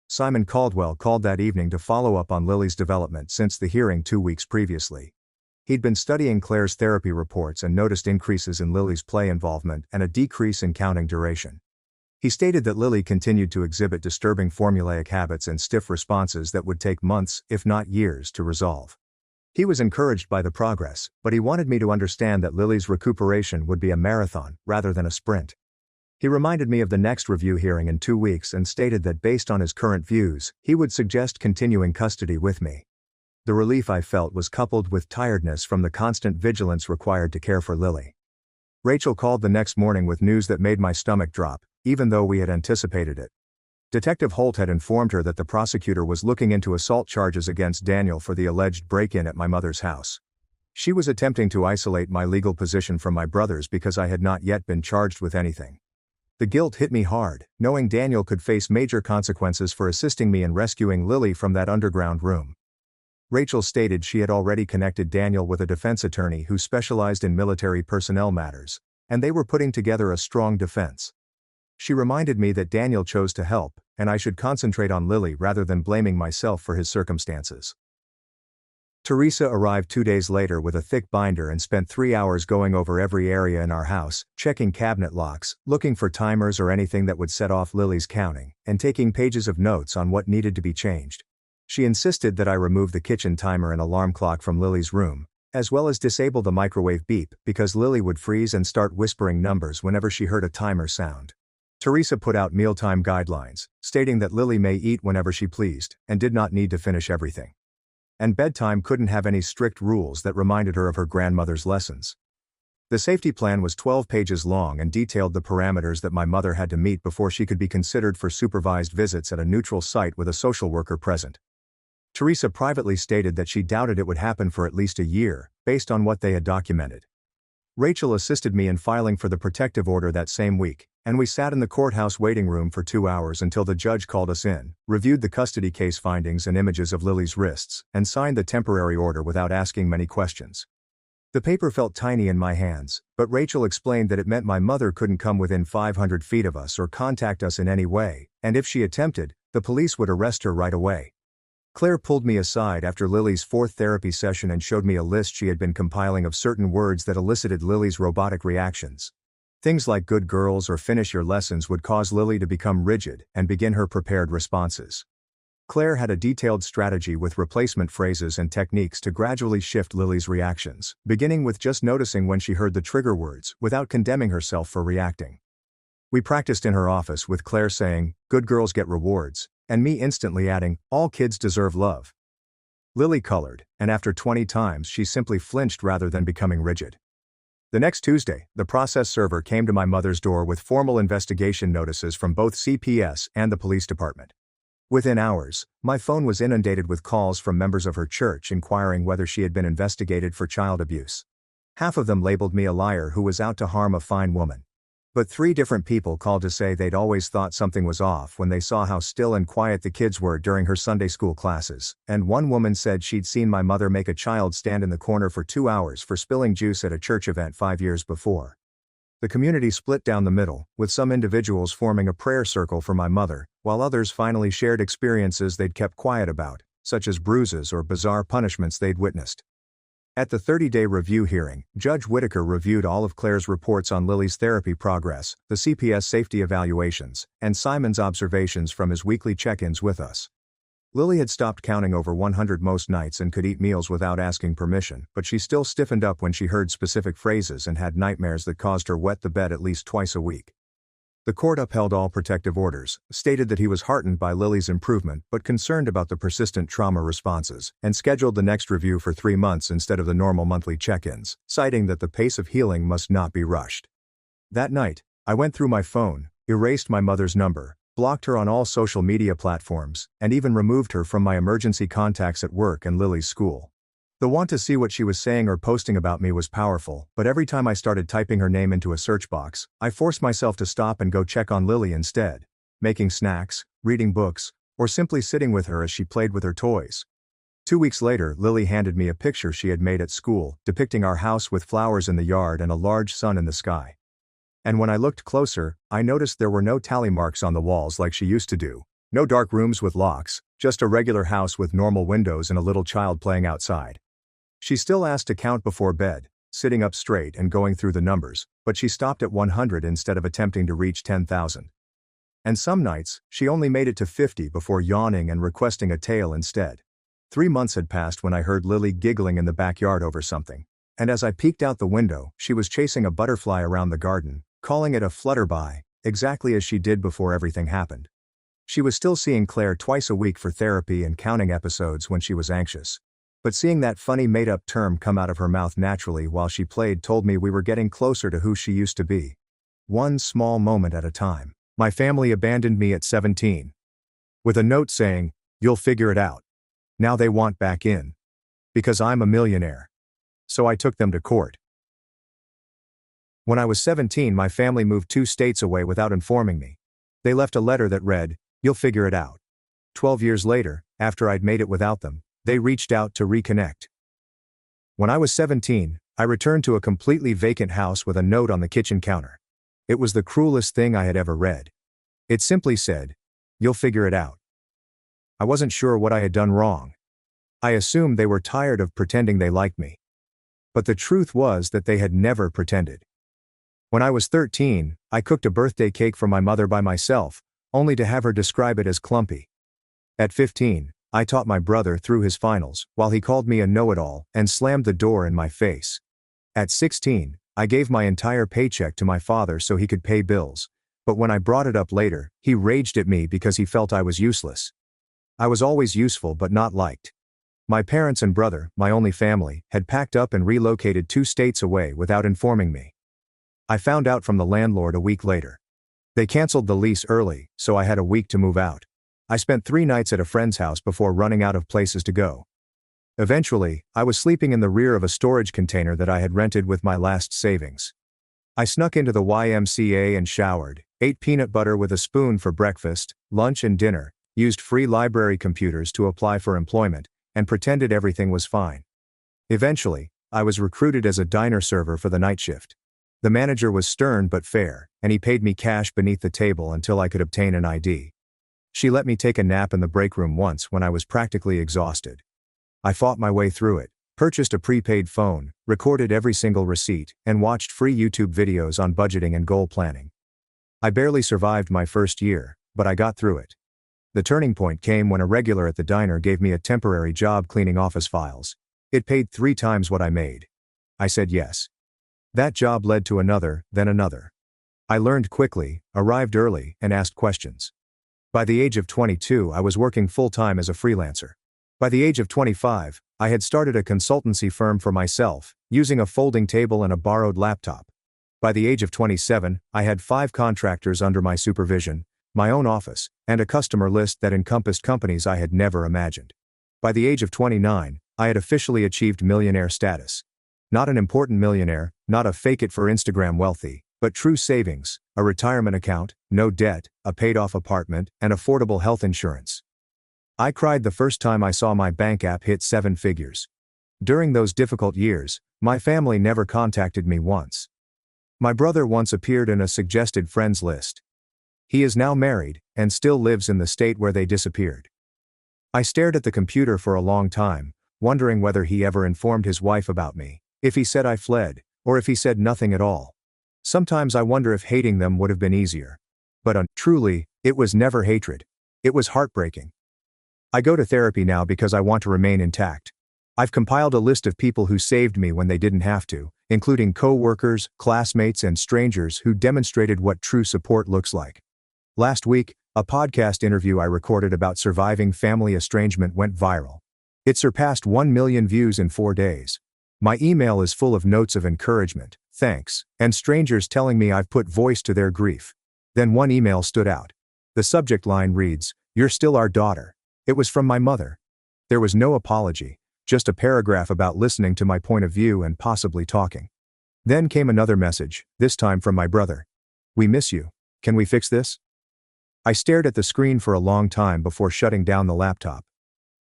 Simon Caldwell called that evening to follow up on Lily's development since the hearing 2 weeks previously. He'd been studying Claire's therapy reports and noticed increases in Lily's play involvement and a decrease in counting duration. He stated that Lily continued to exhibit disturbing formulaic habits and stiff responses that would take months, if not years, to resolve. He was encouraged by the progress, but he wanted me to understand that Lily's recuperation would be a marathon, rather than a sprint. He reminded me of the next review hearing in 2 weeks and stated that based on his current views, he would suggest continuing custody with me. The relief I felt was coupled with tiredness from the constant vigilance required to care for Lily. Rachel called the next morning with news that made my stomach drop, even though we had anticipated it. Detective Holt had informed her that the prosecutor was looking into assault charges against Daniel for the alleged break-in at my mother's house. She was attempting to isolate my legal position from my brothers because I had not yet been charged with anything. The guilt hit me hard, knowing Daniel could face major consequences for assisting me in rescuing Lily from that underground room. Rachel stated she had already connected Daniel with a defense attorney who specialized in military personnel matters, and they were putting together a strong defense. She reminded me that Daniel chose to help, and I should concentrate on Lily rather than blaming myself for his circumstances. Teresa arrived 2 days later with a thick binder and spent 3 hours going over every area in our house, checking cabinet locks, looking for timers or anything that would set off Lily's counting, and taking pages of notes on what needed to be changed. She insisted that I remove the kitchen timer and alarm clock from Lily's room, as well as disable the microwave beep, because Lily would freeze and start whispering numbers whenever she heard a timer sound. Teresa put out mealtime guidelines, stating that Lily may eat whenever she pleased, and did not need to finish everything. And bedtime couldn't have any strict rules that reminded her of her grandmother's lessons. The safety plan was 12 pages long and detailed the parameters that my mother had to meet before she could be considered for supervised visits at a neutral site with a social worker present. Teresa privately stated that she doubted it would happen for at least a year, based on what they had documented. Rachel assisted me in filing for the protective order that same week, and we sat in the courthouse waiting room for 2 hours until the judge called us in, reviewed the custody case findings and images of Lily's wrists, and signed the temporary order without asking many questions. The paper felt tiny in my hands, but Rachel explained that it meant my mother couldn't come within 500 feet of us or contact us in any way, and if she attempted, the police would arrest her right away. Claire pulled me aside after Lily's 4th therapy session and showed me a list she had been compiling of certain words that elicited Lily's robotic reactions. Things like good girls or finish your lessons would cause Lily to become rigid and begin her prepared responses. Claire had a detailed strategy with replacement phrases and techniques to gradually shift Lily's reactions, beginning with just noticing when she heard the trigger words, without condemning herself for reacting. We practiced in her office with Claire saying, "Good girls get rewards," and me instantly adding, "All kids deserve love." Lily colored, and after 20 times she simply flinched rather than becoming rigid. The next Tuesday, the process server came to my mother's door with formal investigation notices from both CPS and the police department. Within hours, my phone was inundated with calls from members of her church inquiring whether she had been investigated for child abuse. Half of them labeled me a liar who was out to harm a fine woman. But 3 different people called to say they'd always thought something was off when they saw how still and quiet the kids were during her Sunday school classes, and one woman said she'd seen my mother make a child stand in the corner for 2 hours for spilling juice at a church event 5 years before. The community split down the middle, with some individuals forming a prayer circle for my mother, while others finally shared experiences they'd kept quiet about, such as bruises or bizarre punishments they'd witnessed. At the 30-day review hearing, Judge Whitaker reviewed all of Claire's reports on Lily's therapy progress, the CPS safety evaluations, and Simon's observations from his weekly check-ins with us. Lily had stopped counting over 100 most nights and could eat meals without asking permission, but she still stiffened up when she heard specific phrases and had nightmares that caused her wet the bed at least twice a week. The court upheld all protective orders, stated that he was heartened by Lily's improvement but concerned about the persistent trauma responses, and scheduled the next review for 3 months instead of the normal monthly check-ins, citing that the pace of healing must not be rushed. That night, I went through my phone, erased my mother's number, blocked her on all social media platforms, and even removed her from my emergency contacts at work and Lily's school. The want to see what she was saying or posting about me was powerful, but every time I started typing her name into a search box, I forced myself to stop and go check on Lily instead, making snacks, reading books, or simply sitting with her as she played with her toys. 2 weeks later, Lily handed me a picture she had made at school, depicting our house with flowers in the yard and a large sun in the sky. And when I looked closer, I noticed there were no tally marks on the walls like she used to do, no dark rooms with locks, just a regular house with normal windows and a little child playing outside. She still asked to count before bed, sitting up straight and going through the numbers, but she stopped at 100 instead of attempting to reach 10,000. And some nights, she only made it to 50 before yawning and requesting a tale instead. 3 months had passed when I heard Lily giggling in the backyard over something, and as I peeked out the window, she was chasing a butterfly around the garden, calling it a flutterby, exactly as she did before everything happened. She was still seeing Claire twice a week for therapy and counting episodes when she was anxious. But seeing that funny made-up term come out of her mouth naturally while she played told me we were getting closer to who she used to be. One small moment at a time. My family abandoned me at 17. With a note saying, "You'll figure it out." Now they want back in. Because I'm a millionaire. So I took them to court. When I was 17, my family moved 2 states away without informing me. They left a letter that read, "You'll figure it out." 12 years later, after I'd made it without them, they reached out to reconnect. When I was 17, I returned to a completely vacant house with a note on the kitchen counter. It was the cruelest thing I had ever read. It simply said, "You'll figure it out." I wasn't sure what I had done wrong. I assumed they were tired of pretending they liked me. But the truth was that they had never pretended. When I was 13, I cooked a birthday cake for my mother by myself, only to have her describe it as clumpy. At 15, I taught my brother through his finals, while he called me a know-it-all and slammed the door in my face. At 16, I gave my entire paycheck to my father so he could pay bills, but when I brought it up later, he raged at me because he felt I was useless. I was always useful but not liked. My parents and brother, my only family, had packed up and relocated 2 states away without informing me. I found out from the landlord a week later. They canceled the lease early, so I had a week to move out. I spent 3 nights at a friend's house before running out of places to go. Eventually, I was sleeping in the rear of a storage container that I had rented with my last savings. I snuck into the YMCA and showered, ate peanut butter with a spoon for breakfast, lunch and dinner, used free library computers to apply for employment, and pretended everything was fine. Eventually, I was recruited as a diner server for the night shift. The manager was stern but fair, and he paid me cash beneath the table until I could obtain an ID. She let me take a nap in the break room once when I was practically exhausted. I fought my way through it, purchased a prepaid phone, recorded every single receipt, and watched free YouTube videos on budgeting and goal planning. I barely survived my first year, but I got through it. The turning point came when a regular at the diner gave me a temporary job cleaning office files. It paid 3 times what I made. I said yes. That job led to another, then another. I learned quickly, arrived early, and asked questions. By the age of 22, I was working full-time as a freelancer. By the age of 25, I had started a consultancy firm for myself, using a folding table and a borrowed laptop. By the age of 27, I had 5 contractors under my supervision, my own office, and a customer list that encompassed companies I had never imagined. By the age of 29, I had officially achieved millionaire status. Not an important millionaire, not a fake it for Instagram wealthy, but true savings, a retirement account, no debt, a paid-off apartment, and affordable health insurance. I cried the first time I saw my bank app hit 7 figures. During those difficult years, my family never contacted me once. My brother once appeared in a suggested friends list. He is now married, and still lives in the state where they disappeared. I stared at the computer for a long time, wondering whether he ever informed his wife about me, if he said I fled, or if he said nothing at all. Sometimes I wonder if hating them would have been easier. But truly, it was never hatred. It was heartbreaking. I go to therapy now because I want to remain intact. I've compiled a list of people who saved me when they didn't have to, including co-workers, classmates, and strangers who demonstrated what true support looks like. Last week, a podcast interview I recorded about surviving family estrangement went viral. It surpassed 1 million views in 4 days. My email is full of notes of encouragement, thanks, and strangers telling me I've put voice to their grief. Then one email stood out. The subject line reads, "You're still our daughter." It was from my mother. There was no apology, just a paragraph about listening to my point of view and possibly talking. Then came another message, this time from my brother. "We miss you. Can we fix this?" I stared at the screen for a long time before shutting down the laptop.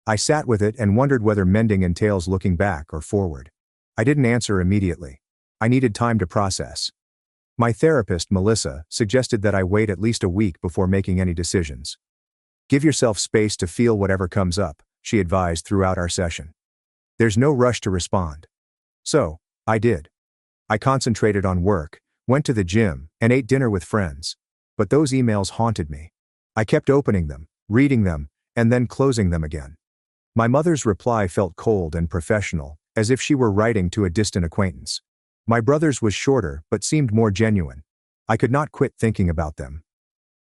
I sat with it and wondered whether mending entails looking back or forward. I didn't answer immediately. I needed time to process. My therapist, Melissa, suggested that I wait at least a week before making any decisions. "Give yourself space to feel whatever comes up," she advised throughout our session. "There's no rush to respond." So, I did. I concentrated on work, went to the gym, and ate dinner with friends. But those emails haunted me. I kept opening them, reading them, and then closing them again. My mother's reply felt cold and professional, as if she were writing to a distant acquaintance. My brother's was shorter but seemed more genuine. I could not quit thinking about them.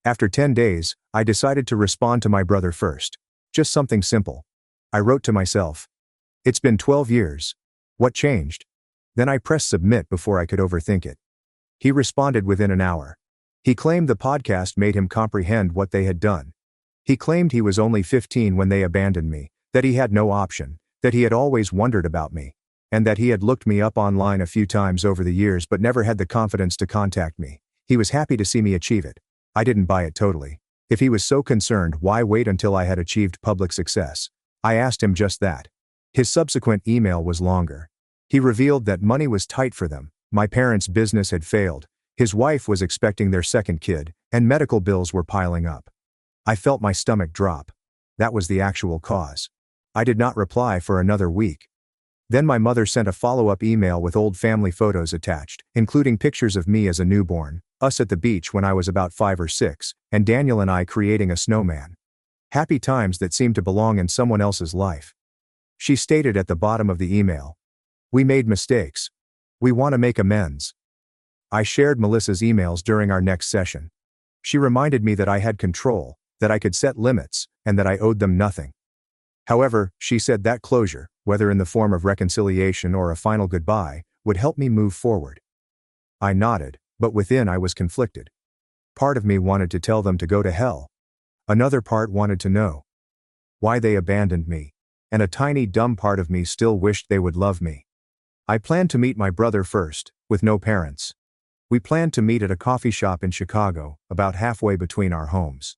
After 10 days, I decided to respond to my brother first. Just something simple. I wrote to myself, "It's been 12 years. What changed?" Then I pressed submit before I could overthink it. He responded within an hour. He claimed the podcast made him comprehend what they had done. He claimed he was only 15 when they abandoned me, that he had no option, that he had always wondered about me, and that he had looked me up online a few times over the years but never had the confidence to contact me. He was happy to see me achieve it. I didn't buy it totally. If he was so concerned, why wait until I had achieved public success? I asked him just that. His subsequent email was longer. He revealed that money was tight for them, my parents' business had failed, his wife was expecting their second kid, and medical bills were piling up. I felt my stomach drop. That was the actual cause. I did not reply for another week. Then my mother sent a follow-up email with old family photos attached, including pictures of me as a newborn, us at the beach when I was about 5 or 6, and Daniel and I creating a snowman. Happy times that seemed to belong in someone else's life. She stated at the bottom of the email, "We made mistakes. We want to make amends." I shared Melissa's emails during our next session. She reminded me that I had control, that I could set limits, and that I owed them nothing. However, she said that closure, whether in the form of reconciliation or a final goodbye, would help me move forward. I nodded, but within I was conflicted. Part of me wanted to tell them to go to hell. Another part wanted to know why they abandoned me, and a tiny dumb part of me still wished they would love me. I planned to meet my brother first, with no parents. We planned to meet at a coffee shop in Chicago, about halfway between our homes.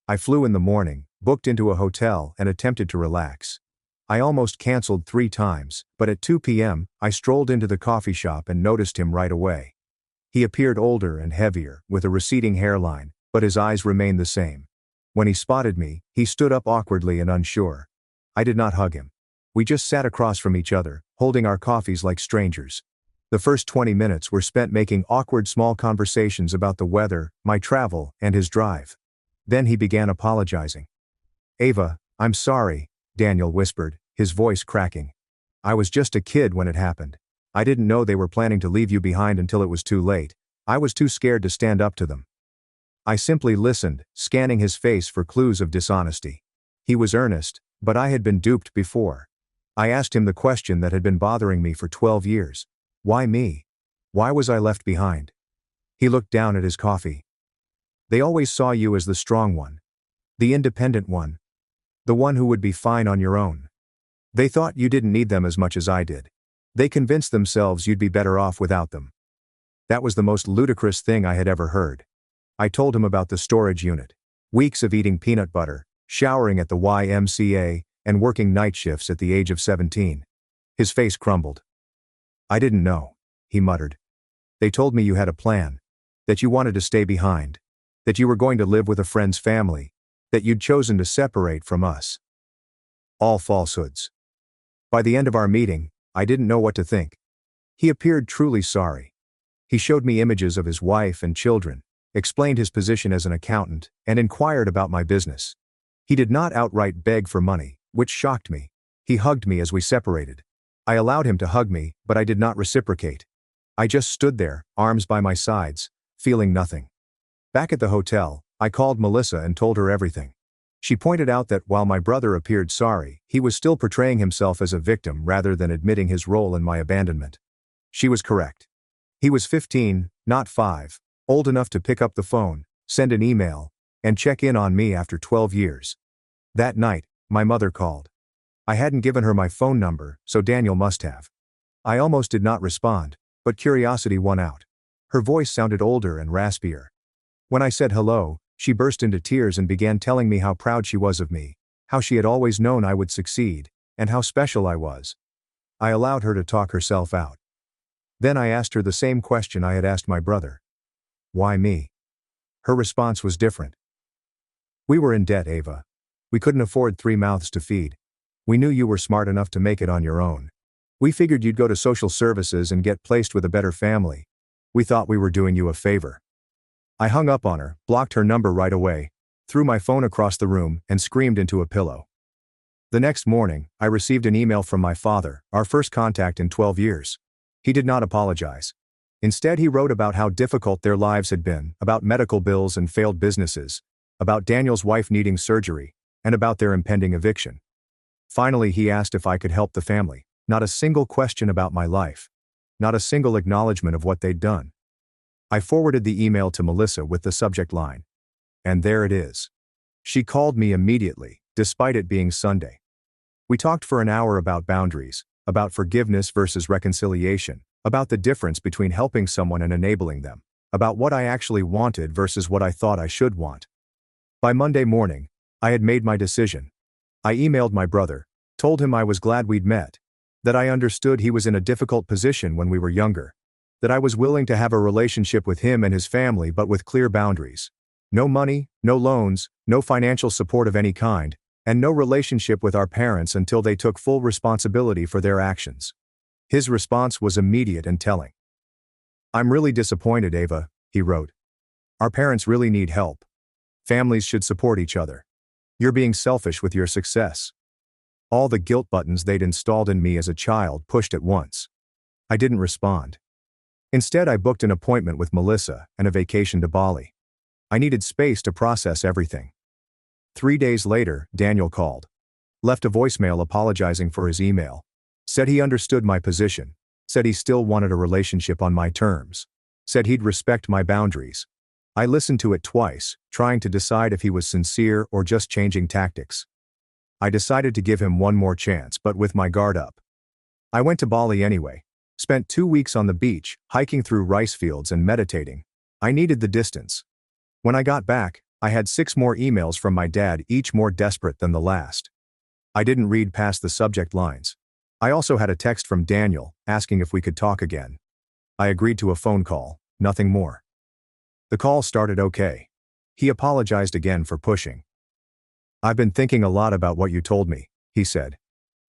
I flew in the morning, booked into a hotel, and attempted to relax. I almost canceled 3 times, but at 2 p.m., I strolled into the coffee shop and noticed him right away. He appeared older and heavier, with a receding hairline, but his eyes remained the same. When he spotted me, he stood up awkwardly and unsure. I did not hug him. We just sat across from each other, holding our coffees like strangers. The first 20 minutes were spent making awkward small conversations about the weather, my travel, and his drive. Then he began apologizing. Ava, I'm sorry, Daniel whispered, his voice cracking. I was just a kid when it happened. I didn't know they were planning to leave you behind until it was too late. I was too scared to stand up to them. I simply listened, scanning his face for clues of dishonesty. He was earnest, but I had been duped before. I asked him the question that had been bothering me for 12 years. Why me? Why was I left behind? He looked down at his coffee. They always saw you as the strong one. The independent one. The one who would be fine on your own. They thought you didn't need them as much as I did. They convinced themselves you'd be better off without them. That was the most ludicrous thing I had ever heard. I told him about the storage unit. Weeks of eating peanut butter, showering at the YMCA, and working night shifts at the age of 17. His face crumbled. I didn't know, he muttered. They told me you had a plan. That you wanted to stay behind. That you were going to live with a friend's family. That you'd chosen to separate from us. All falsehoods. By the end of our meeting, I didn't know what to think. He appeared truly sorry. He showed me images of his wife and children, explained his position as an accountant, and inquired about my business. He did not outright beg for money, which shocked me. He hugged me as we separated. I allowed him to hug me, but I did not reciprocate. I just stood there, arms by my sides, feeling nothing. Back at the hotel, I called Melissa and told her everything. She pointed out that while my brother appeared sorry, he was still portraying himself as a victim rather than admitting his role in my abandonment. She was correct. He was 15, not 5, old enough to pick up the phone, send an email, and check in on me after 12 years. That night, my mother called. I hadn't given her my phone number, so Daniel must have. I almost did not respond, but curiosity won out. Her voice sounded older and raspier. When I said hello, she burst into tears and began telling me how proud she was of me, how she had always known I would succeed, and how special I was. I allowed her to talk herself out. Then I asked her the same question I had asked my brother. Why me? Her response was different. We were in debt, Ava. We couldn't afford 3 mouths to feed. We knew you were smart enough to make it on your own. We figured you'd go to social services and get placed with a better family. We thought we were doing you a favor. I hung up on her, blocked her number right away, threw my phone across the room, and screamed into a pillow. The next morning, I received an email from my father, our first contact in 12 years. He did not apologize. Instead, he wrote about how difficult their lives had been, about medical bills and failed businesses, about Daniel's wife needing surgery, and about their impending eviction. Finally, he asked if I could help the family. Not a single question about my life. Not a single acknowledgement of what they'd done. I forwarded the email to Melissa with the subject line. And there it is. She called me immediately, despite it being Sunday. We talked for an hour about boundaries, about forgiveness versus reconciliation, about the difference between helping someone and enabling them, about what I actually wanted versus what I thought I should want. By Monday morning, I had made my decision. I emailed my brother, told him I was glad we'd met, that I understood he was in a difficult position when we were younger, that I was willing to have a relationship with him and his family but with clear boundaries. No money, no loans, no financial support of any kind, and no relationship with our parents until they took full responsibility for their actions. His response was immediate and telling. I'm really disappointed, Ava, he wrote. Our parents really need help. Families should support each other. You're being selfish with your success. All the guilt buttons they'd installed in me as a child pushed at once. I didn't respond. Instead, I booked an appointment with Melissa and a vacation to Bali. I needed space to process everything. 3 days later, Daniel called. Left a voicemail apologizing for his email. Said he understood my position. Said he still wanted a relationship on my terms. Said he'd respect my boundaries. I listened to it twice, trying to decide if he was sincere or just changing tactics. I decided to give him one more chance, but with my guard up. I went to Bali anyway. Spent 2 weeks on the beach, hiking through rice fields and meditating. I needed the distance. When I got back, I had 6 more emails from my dad, each more desperate than the last. I didn't read past the subject lines. I also had a text from Daniel, asking if we could talk again. I agreed to a phone call, nothing more. The call started okay. He apologized again for pushing. I've been thinking a lot about what you told me, he said.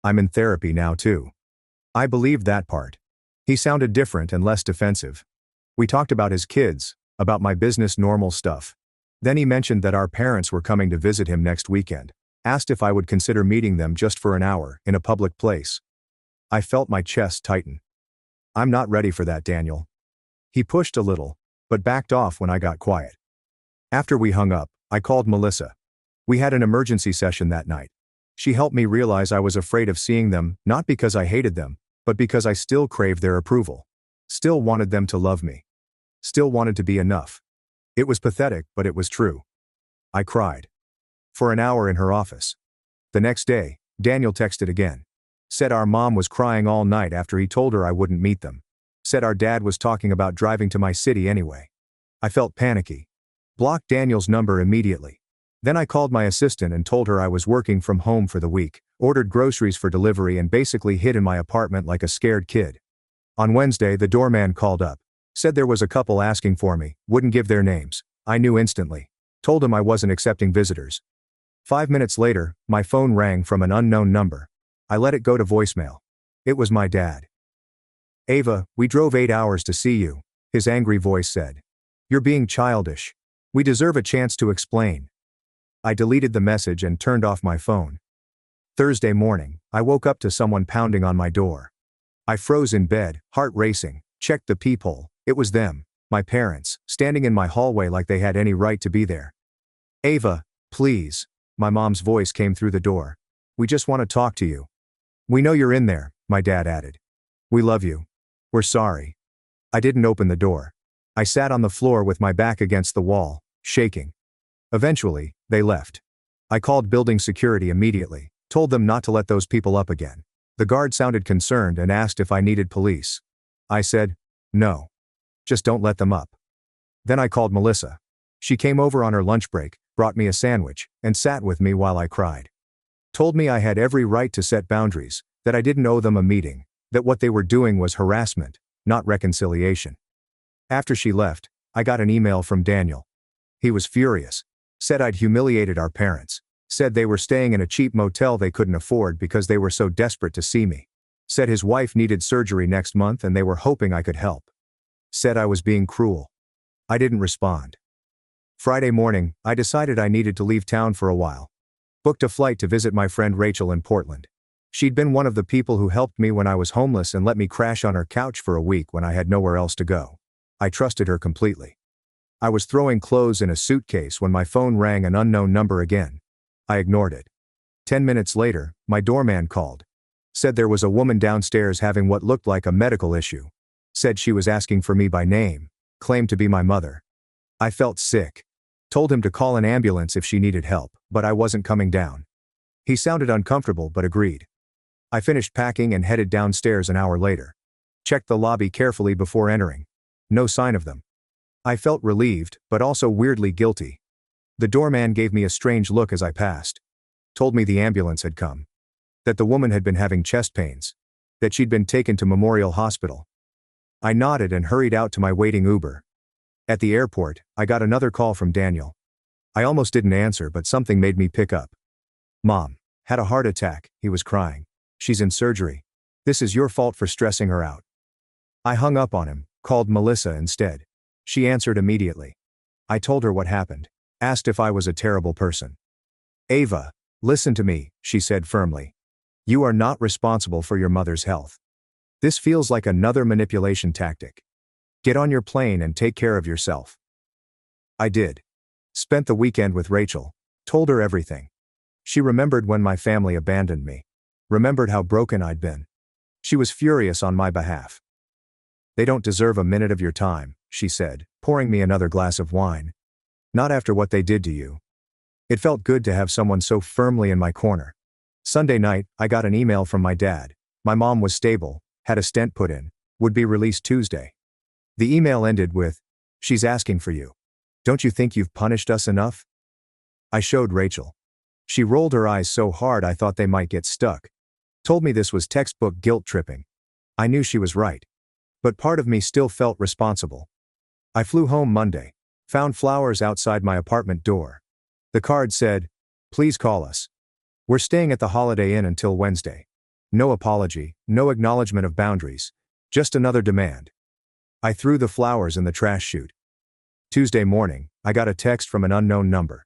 I'm in therapy now too. I believed that part. He sounded different and less defensive. We talked about his kids, about my business, normal stuff. Then he mentioned that our parents were coming to visit him next weekend. Asked if I would consider meeting them just for an hour, in a public place. I felt my chest tighten. I'm not ready for that, Daniel. He pushed a little, but backed off when I got quiet. After we hung up, I called Melissa. We had an emergency session that night. She helped me realize I was afraid of seeing them, not because I hated them, but because I still craved their approval. Still wanted them to love me. Still wanted to be enough. It was pathetic, but it was true. I cried. For an hour in her office. The next day, Daniel texted again. Said our mom was crying all night after he told her I wouldn't meet them. Said our dad was talking about driving to my city anyway. I felt panicky. Blocked Daniel's number immediately. Then I called my assistant and told her I was working from home for the week, ordered groceries for delivery and basically hid in my apartment like a scared kid. On Wednesday, the doorman called up. Said there was a couple asking for me, wouldn't give their names. I knew instantly. Told him I wasn't accepting visitors. 5 minutes later, my phone rang from an unknown number. I let it go to voicemail. It was my dad. Ava, we drove 8 hours to see you, his angry voice said. You're being childish. We deserve a chance to explain. I deleted the message and turned off my phone. Thursday morning, I woke up to someone pounding on my door. I froze in bed, heart racing, checked the peephole. It was them, my parents, standing in my hallway like they had any right to be there. Ava, please, my mom's voice came through the door. We just want to talk to you. We know you're in there, my dad added. We love you. We're sorry. I didn't open the door. I sat on the floor with my back against the wall, shaking. Eventually, they left. I called building security immediately, told them not to let those people up again. The guard sounded concerned and asked if I needed police. I said, no. Just don't let them up. Then I called Melissa. She came over on her lunch break, brought me a sandwich, and sat with me while I cried. Told me I had every right to set boundaries, that I didn't owe them a meeting, that what they were doing was harassment, not reconciliation. After she left, I got an email from Daniel. He was furious. Said I'd humiliated our parents. Said they were staying in a cheap motel they couldn't afford because they were so desperate to see me. Said his wife needed surgery next month and they were hoping I could help. Said I was being cruel. I didn't respond. Friday morning, I decided I needed to leave town for a while. Booked a flight to visit my friend Rachel in Portland. She'd been one of the people who helped me when I was homeless and let me crash on her couch for a week when I had nowhere else to go. I trusted her completely. I was throwing clothes in a suitcase when my phone rang an unknown number again. I ignored it. 10 minutes later, my doorman called. Said there was a woman downstairs having what looked like a medical issue. Said she was asking for me by name. Claimed to be my mother. I felt sick. Told him to call an ambulance if she needed help, but I wasn't coming down. He sounded uncomfortable but agreed. I finished packing and headed downstairs an hour later. Checked the lobby carefully before entering. No sign of them. I felt relieved, but also weirdly guilty. The doorman gave me a strange look as I passed. Told me the ambulance had come. That the woman had been having chest pains. That she'd been taken to Memorial Hospital. I nodded and hurried out to my waiting Uber. At the airport, I got another call from Daniel. I almost didn't answer, but something made me pick up. Mom, had a heart attack, he was crying. She's in surgery. This is your fault for stressing her out. I hung up on him, called Melissa instead. She answered immediately. I told her what happened. Asked if I was a terrible person. Ava, listen to me, she said firmly. You are not responsible for your mother's health. This feels like another manipulation tactic. Get on your plane and take care of yourself. I did. Spent the weekend with Rachel. Told her everything. She remembered when my family abandoned me. Remembered how broken I'd been. She was furious on my behalf. They don't deserve a minute of your time, she said, pouring me another glass of wine. Not after what they did to you. It felt good to have someone so firmly in my corner. Sunday night, I got an email from my dad. My mom was stable, had a stent put in, would be released Tuesday. The email ended with, she's asking for you. Don't you think you've punished us enough? I showed Rachel. She rolled her eyes so hard I thought they might get stuck. Told me this was textbook guilt tripping. I knew she was right. But part of me still felt responsible. I flew home Monday. Found flowers outside my apartment door. The card said, please call us. We're staying at the Holiday Inn until Wednesday. No apology, no acknowledgement of boundaries. Just another demand. I threw the flowers in the trash chute. Tuesday morning, I got a text from an unknown number.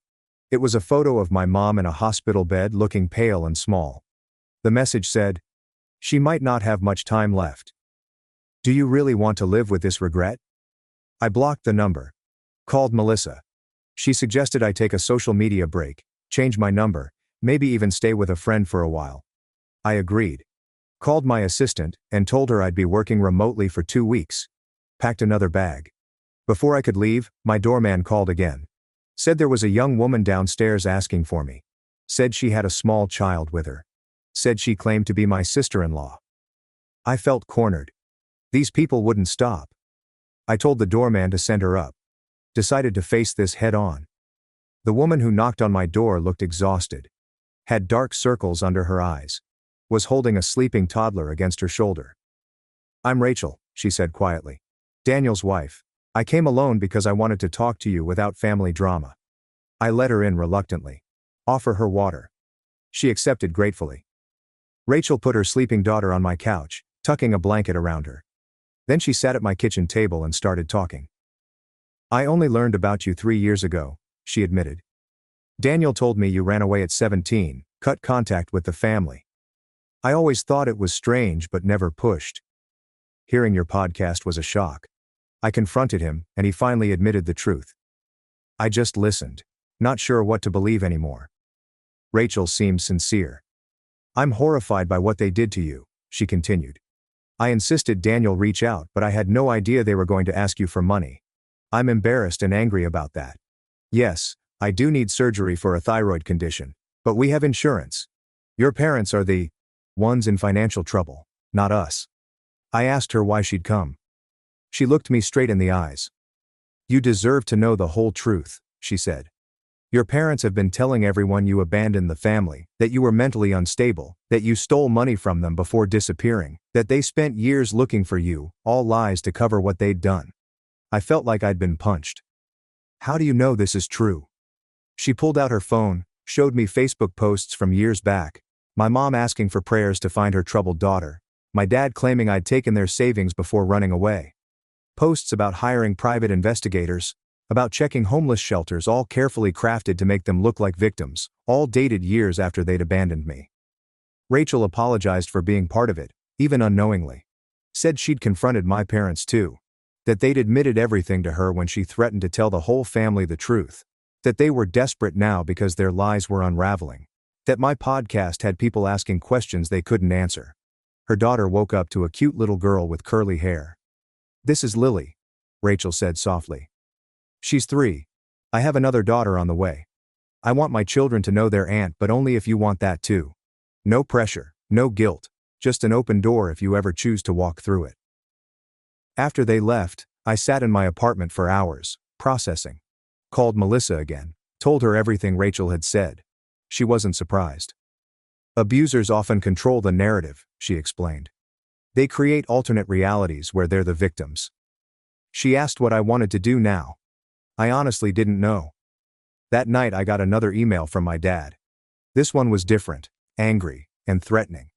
It was a photo of my mom in a hospital bed looking pale and small. The message said, "She might not have much time left. Do you really want to live with this regret?" I blocked the number. Called Melissa. She suggested I take a social media break, change my number, maybe even stay with a friend for a while. I agreed. Called my assistant and told her I'd be working remotely for 2 weeks. Packed another bag. Before I could leave, my doorman called again. Said there was a young woman downstairs asking for me. Said she had a small child with her. Said she claimed to be my sister-in-law. I felt cornered. These people wouldn't stop. I told the doorman to send her up. Decided to face this head on. The woman who knocked on my door looked exhausted. Had dark circles under her eyes. Was holding a sleeping toddler against her shoulder. "I'm Rachel," she said quietly. "Daniel's wife. I came alone because I wanted to talk to you without family drama." I let her in reluctantly. Offer her water. She accepted gratefully. Rachel put her sleeping daughter on my couch, tucking a blanket around her. Then she sat at my kitchen table and started talking. "I only learned about you 3 years ago," she admitted. "Daniel told me you ran away at 17, cut contact with the family. I always thought it was strange but never pushed. Hearing your podcast was a shock. I confronted him, and he finally admitted the truth. I just listened, not sure what to believe anymore." Rachel seemed sincere. "I'm horrified by what they did to you," she continued. "I insisted Daniel reach out, but I had no idea they were going to ask you for money. I'm embarrassed and angry about that. Yes, I do need surgery for a thyroid condition, but we have insurance. Your parents are the ones in financial trouble, not us." I asked her why she'd come. She looked me straight in the eyes. "You deserve to know the whole truth," she said. "Your parents have been telling everyone you abandoned the family, that you were mentally unstable, that you stole money from them before disappearing, that they spent years looking for you, all lies to cover what they'd done." I felt like I'd been punched. "How do you know this is true?" She pulled out her phone, showed me Facebook posts from years back. My mom asking for prayers to find her troubled daughter. My dad claiming I'd taken their savings before running away. Posts about hiring private investigators, about checking homeless shelters, all carefully crafted to make them look like victims, all dated years after they'd abandoned me. Rachel apologized for being part of it, even unknowingly. Said she'd confronted my parents too. That they'd admitted everything to her when she threatened to tell the whole family the truth. That they were desperate now because their lies were unraveling. That my podcast had people asking questions they couldn't answer. Her daughter woke up to a cute little girl with curly hair. "This is Lily," Rachel said softly. "She's 3. I have another daughter on the way. I want my children to know their aunt, but only if you want that too. No pressure, no guilt, just an open door if you ever choose to walk through it." After they left, I sat in my apartment for hours, processing. Called Melissa again, told her everything Rachel had said. She wasn't surprised. "Abusers often control the narrative," she explained. "They create alternate realities where they're the victims." She asked what I wanted to do now. I honestly didn't know. That night I got another email from my dad. This one was different, angry, and threatening.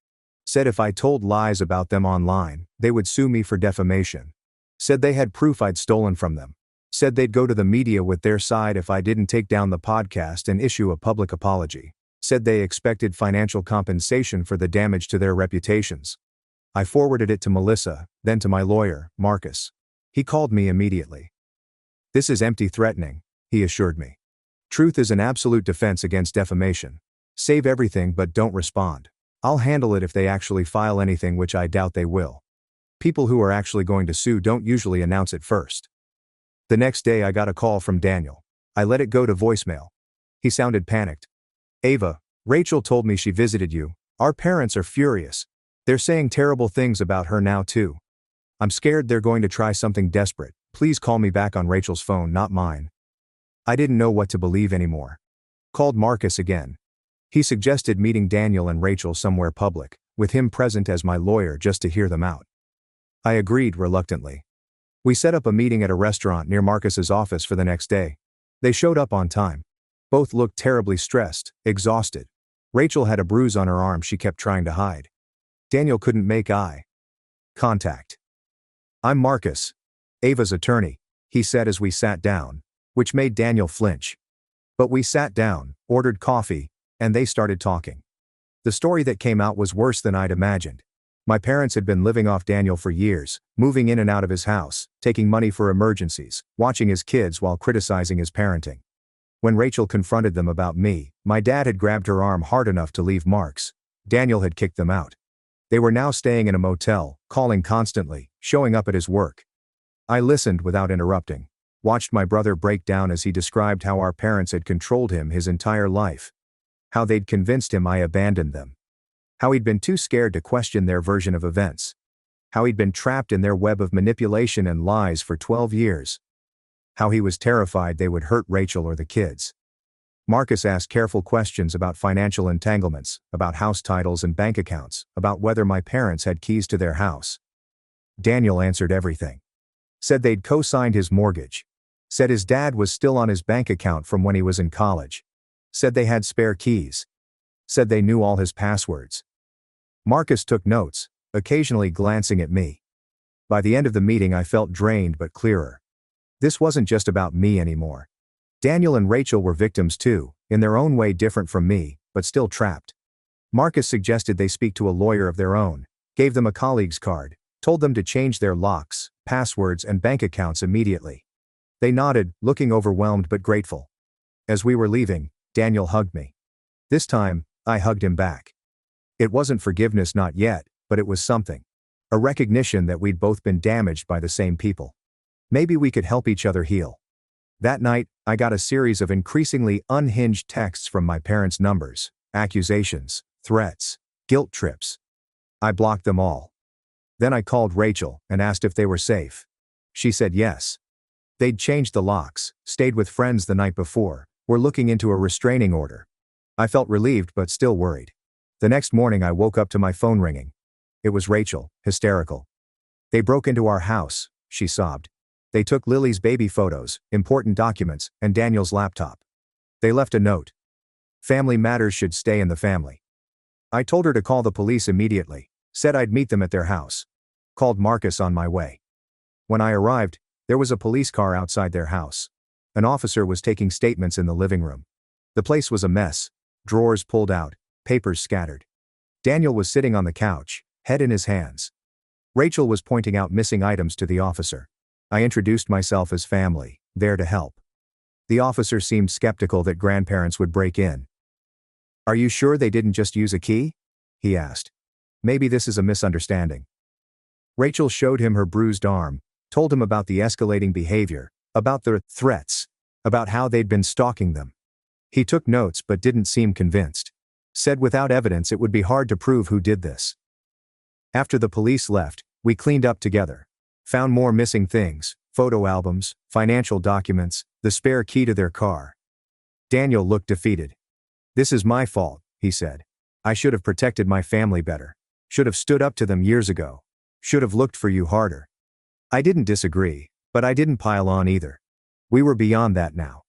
Said if I told lies about them online, they would sue me for defamation. Said they had proof I'd stolen from them. Said they'd go to the media with their side if I didn't take down the podcast and issue a public apology. Said they expected financial compensation for the damage to their reputations. I forwarded it to Melissa, then to my lawyer, Marcus. He called me immediately. "This is empty threatening," he assured me. "Truth is an absolute defense against defamation. Save everything but don't respond. I'll handle it if they actually file anything, which I doubt they will. People who are actually going to sue don't usually announce it first." The next day I got a call from Daniel. I let it go to voicemail. He sounded panicked. "Ava, Rachel told me she visited you. Our parents are furious. They're saying terrible things about her now too. I'm scared they're going to try something desperate. Please call me back on Rachel's phone, not mine." I didn't know what to believe anymore. Called Marcus again. He suggested meeting Daniel and Rachel somewhere public, with him present as my lawyer just to hear them out. I agreed reluctantly. We set up a meeting at a restaurant near Marcus's office for the next day. They showed up on time. Both looked terribly stressed, exhausted. Rachel had a bruise on her arm she kept trying to hide. Daniel couldn't make eye contact. "I'm Marcus, Ava's attorney," he said as we sat down, which made Daniel flinch. But we sat down, ordered coffee, and they started talking. The story that came out was worse than I'd imagined. My parents had been living off Daniel for years, moving in and out of his house, taking money for emergencies, watching his kids while criticizing his parenting. When Rachel confronted them about me, my dad had grabbed her arm hard enough to leave marks. Daniel had kicked them out. They were now staying in a motel, calling constantly, showing up at his work. I listened without interrupting, watched my brother break down as he described how our parents had controlled him his entire life. How they'd convinced him I abandoned them. How he'd been too scared to question their version of events. How he'd been trapped in their web of manipulation and lies for 12 years. How he was terrified they would hurt Rachel or the kids. Marcus asked careful questions about financial entanglements, about house titles and bank accounts, about whether my parents had keys to their house. Daniel answered everything. Said they'd co-signed his mortgage. Said his dad was still on his bank account from when he was in college. Said they had spare keys. Said they knew all his passwords. Marcus took notes, occasionally glancing at me. By the end of the meeting I felt drained but clearer. This wasn't just about me anymore. Daniel and Rachel were victims too, in their own way different from me, but still trapped. Marcus suggested they speak to a lawyer of their own, gave them a colleague's card, told them to change their locks, passwords and bank accounts immediately. They nodded, looking overwhelmed but grateful. As we were leaving, Daniel hugged me. This time, I hugged him back. It wasn't forgiveness not yet, but it was something. A recognition that we'd both been damaged by the same people. Maybe we could help each other heal. That night, I got a series of increasingly unhinged texts from my parents' numbers, accusations, threats, guilt trips. I blocked them all. Then I called Rachel and asked if they were safe. She said yes. They'd changed the locks, stayed with friends the night before, were looking into a restraining order. I felt relieved but still worried. The next morning I woke up to my phone ringing. It was Rachel, hysterical. They broke into our house, she sobbed. They took Lily's baby photos, important documents, and Daniel's laptop. They left a note. Family matters should stay in the family. I told her to call the police immediately, said I'd meet them at their house. Called Marcus on my way. When I arrived, there was a police car outside their house. An officer was taking statements in the living room. The place was a mess, drawers pulled out, papers scattered. Daniel was sitting on the couch, head in his hands. Rachel was pointing out missing items to the officer. I introduced myself as family, there to help. The officer seemed skeptical that grandparents would break in. "Are you sure they didn't just use a key?" he asked. "Maybe this is a misunderstanding." Rachel showed him her bruised arm, told him about the escalating behavior, about the threats, about how they'd been stalking them. He took notes but didn't seem convinced. Said without evidence it would be hard to prove who did this. After the police left, we cleaned up together. Found more missing things, photo albums, financial documents, the spare key to their car. Daniel looked defeated. "This is my fault," he said. "I should have protected my family better. Should have stood up to them years ago. Should have looked for you harder." I didn't disagree, but I didn't pile on either. We were beyond that now.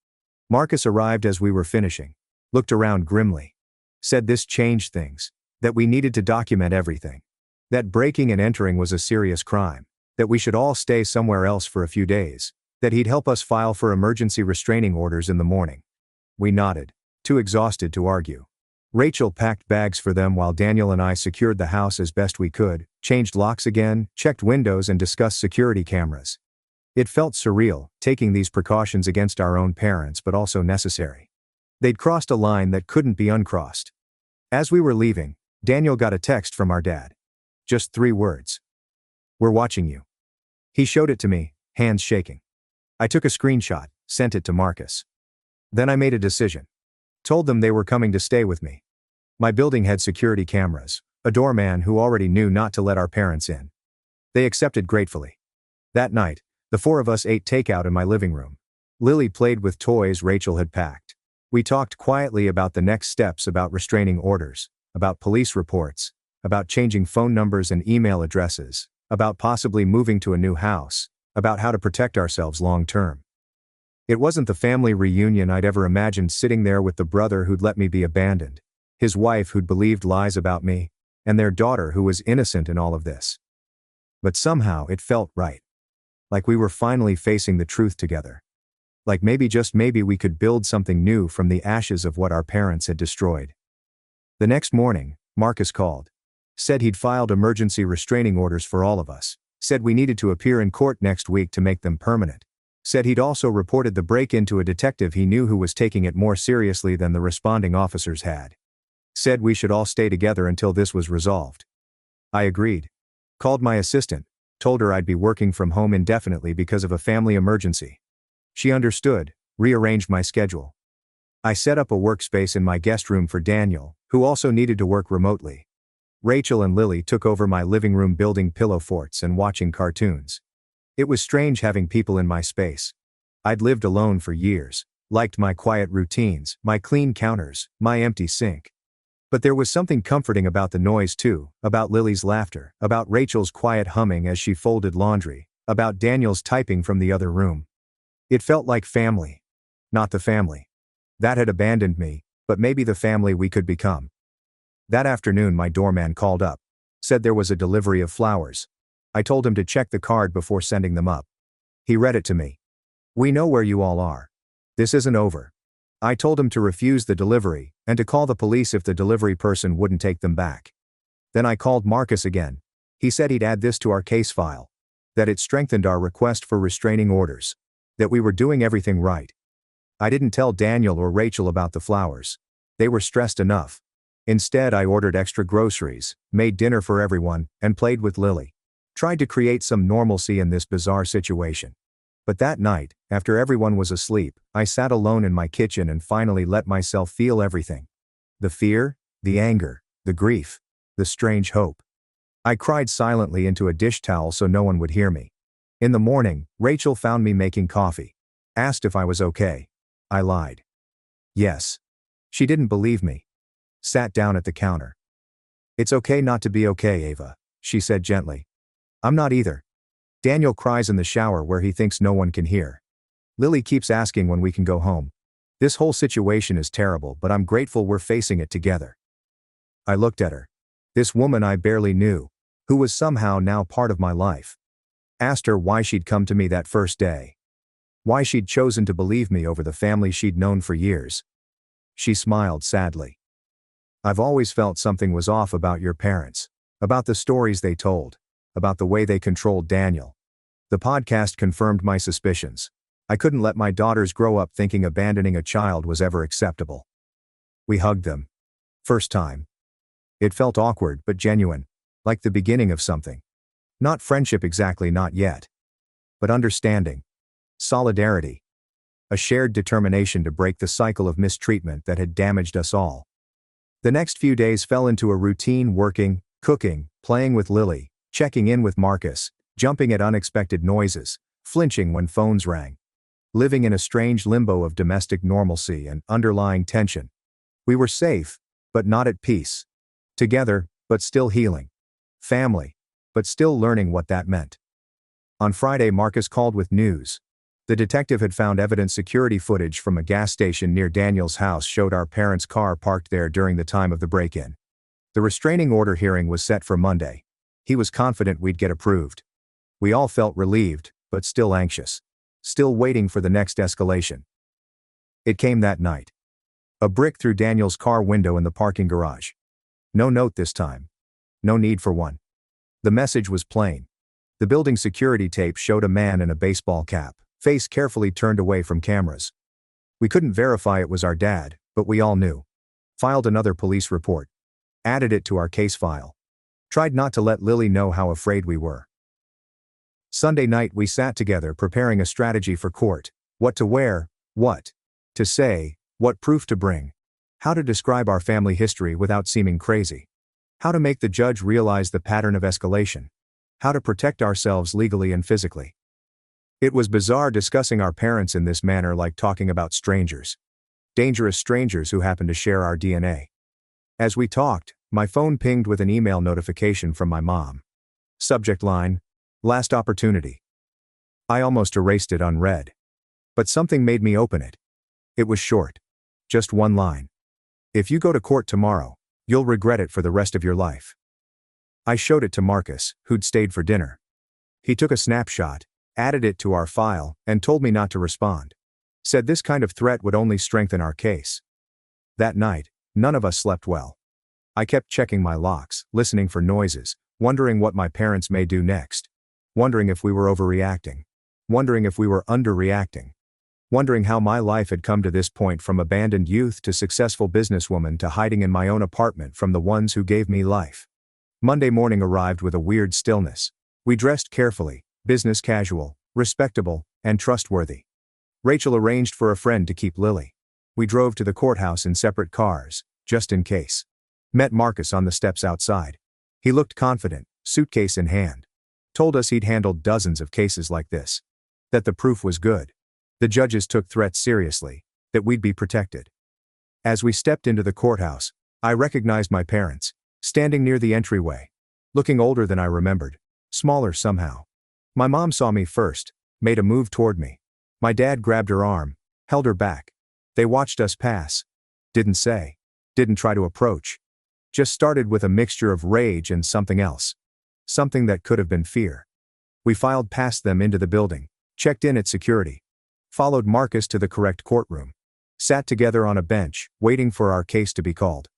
Marcus arrived as we were finishing. Looked around grimly. Said this changed things. That we needed to document everything. That breaking and entering was a serious crime. That we should all stay somewhere else for a few days. That he'd help us file for emergency restraining orders in the morning. We nodded, too exhausted to argue. Rachel packed bags for them while Daniel and I secured the house as best we could, changed locks again, checked windows and discussed security cameras. It felt surreal, taking these precautions against our own parents but also necessary. They'd crossed a line that couldn't be uncrossed. As we were leaving, Daniel got a text from our dad. Just 3 words. "We're watching you." He showed it to me, hands shaking. I took a screenshot, sent it to Marcus. Then I made a decision. Told them they were coming to stay with me. My building had security cameras, a doorman who already knew not to let our parents in. They accepted gratefully. That night, the 4 of us ate takeout in my living room. Lily played with toys Rachel had packed. We talked quietly about the next steps, about restraining orders, about police reports, about changing phone numbers and email addresses, about possibly moving to a new house, about how to protect ourselves long term. It wasn't the family reunion I'd ever imagined, sitting there with the brother who'd let me be abandoned, his wife who'd believed lies about me, and their daughter who was innocent in all of this. But somehow it felt right. Like we were finally facing the truth together. Like maybe just maybe we could build something new from the ashes of what our parents had destroyed. The next morning, Marcus called. Said he'd filed emergency restraining orders for all of us. Said we needed to appear in court next week to make them permanent. Said he'd also reported the break-in to a detective he knew who was taking it more seriously than the responding officers had. Said we should all stay together until this was resolved. I agreed. Called my assistant, told her I'd be working from home indefinitely because of a family emergency. She understood, rearranged my schedule. I set up a workspace in my guest room for Daniel, who also needed to work remotely. Rachel and Lily took over my living room building pillow forts and watching cartoons. It was strange having people in my space. I'd lived alone for years, liked my quiet routines, my clean counters, my empty sink. But there was something comforting about the noise too, about Lily's laughter, about Rachel's quiet humming as she folded laundry, about Daniel's typing from the other room. It felt like family. Not the family that had abandoned me, but maybe the family we could become. That afternoon my doorman called up. Said there was a delivery of flowers. I told him to check the card before sending them up. He read it to me. We know where you all are. This isn't over. I told him to refuse the delivery, and to call the police if the delivery person wouldn't take them back. Then I called Marcus again. He said he'd add this to our case file. That it strengthened our request for restraining orders. That we were doing everything right. I didn't tell Daniel or Rachel about the flowers. They were stressed enough. Instead I ordered extra groceries, made dinner for everyone, and played with Lily. Tried to create some normalcy in this bizarre situation. But that night, after everyone was asleep, I sat alone in my kitchen and finally let myself feel everything. The fear, the anger, the grief, the strange hope. I cried silently into a dish towel so no one would hear me. In the morning, Rachel found me making coffee. Asked if I was okay. I lied. Yes. She didn't believe me. Sat down at the counter. It's okay not to be okay, Ava, she said gently. I'm not either. Daniel cries in the shower where he thinks no one can hear. Lily keeps asking when we can go home. This whole situation is terrible, but I'm grateful we're facing it together. I looked at her. This woman I barely knew, who was somehow now part of my life. Asked her why she'd come to me that first day. Why she'd chosen to believe me over the family she'd known for years. She smiled sadly. I've always felt something was off about your parents. About the stories they told. About the way they controlled Daniel. The podcast confirmed my suspicions. I couldn't let my daughters grow up thinking abandoning a child was ever acceptable. We hugged them. First time. It felt awkward but genuine. Like the beginning of something. Not friendship exactly, not yet. But understanding. Solidarity. A shared determination to break the cycle of mistreatment that had damaged us all. The next few days fell into a routine: working, cooking, playing with Lily, checking in with Marcus, jumping at unexpected noises, flinching when phones rang. Living in a strange limbo of domestic normalcy and underlying tension. We were safe, but not at peace. Together, but still healing. Family, but still learning what that meant. On Friday Marcus called with news. The detective had found evidence. Security footage from a gas station near Daniel's house showed our parents' car parked there during the time of the break-in. The restraining order hearing was set for Monday. He was confident we'd get approved. We all felt relieved, but still anxious. Still waiting for the next escalation. It came that night. A brick through Daniel's car window in the parking garage. No note this time. No need for one. The message was plain. The building security tape showed a man in a baseball cap, face carefully turned away from cameras. We couldn't verify it was our dad, but we all knew. Filed another police report. Added it to our case file. Tried not to let Lily know how afraid we were. Sunday night we sat together preparing a strategy for court. What to wear, what to say, what proof to bring. How to describe our family history without seeming crazy. How to make the judge realize the pattern of escalation. How to protect ourselves legally and physically. It was bizarre discussing our parents in this manner, like talking about strangers. Dangerous strangers who happen to share our DNA. As we talked, my phone pinged with an email notification from my mom. Subject line: last opportunity. I almost erased it unread. But something made me open it. It was short. Just one line. If you go to court tomorrow, you'll regret it for the rest of your life. I showed it to Marcus, who'd stayed for dinner. He took a snapshot, added it to our file, and told me not to respond. Said this kind of threat would only strengthen our case. That night, none of us slept well. I kept checking my locks, listening for noises, wondering what my parents may do next. Wondering if we were overreacting. Wondering if we were underreacting. Wondering how my life had come to this point, from abandoned youth to successful businesswoman to hiding in my own apartment from the ones who gave me life. Monday morning arrived with a weird stillness. We dressed carefully, business casual, respectable, and trustworthy. Rachel arranged for a friend to keep Lily. We drove to the courthouse in separate cars, just in case. Met Marcus on the steps outside. He looked confident, suitcase in hand. Told us he'd handled dozens of cases like this. That the proof was good. The judges took threats seriously. That we'd be protected. As we stepped into the courthouse, I recognized my parents, standing near the entryway. Looking older than I remembered. Smaller somehow. My mom saw me first, made a move toward me. My dad grabbed her arm, held her back. They watched us pass. Didn't say. Didn't try to approach. Just started with a mixture of rage and something else. Something that could have been fear. We filed past them into the building, checked in at security. Followed Marcus to the correct courtroom. Sat together on a bench, waiting for our case to be called.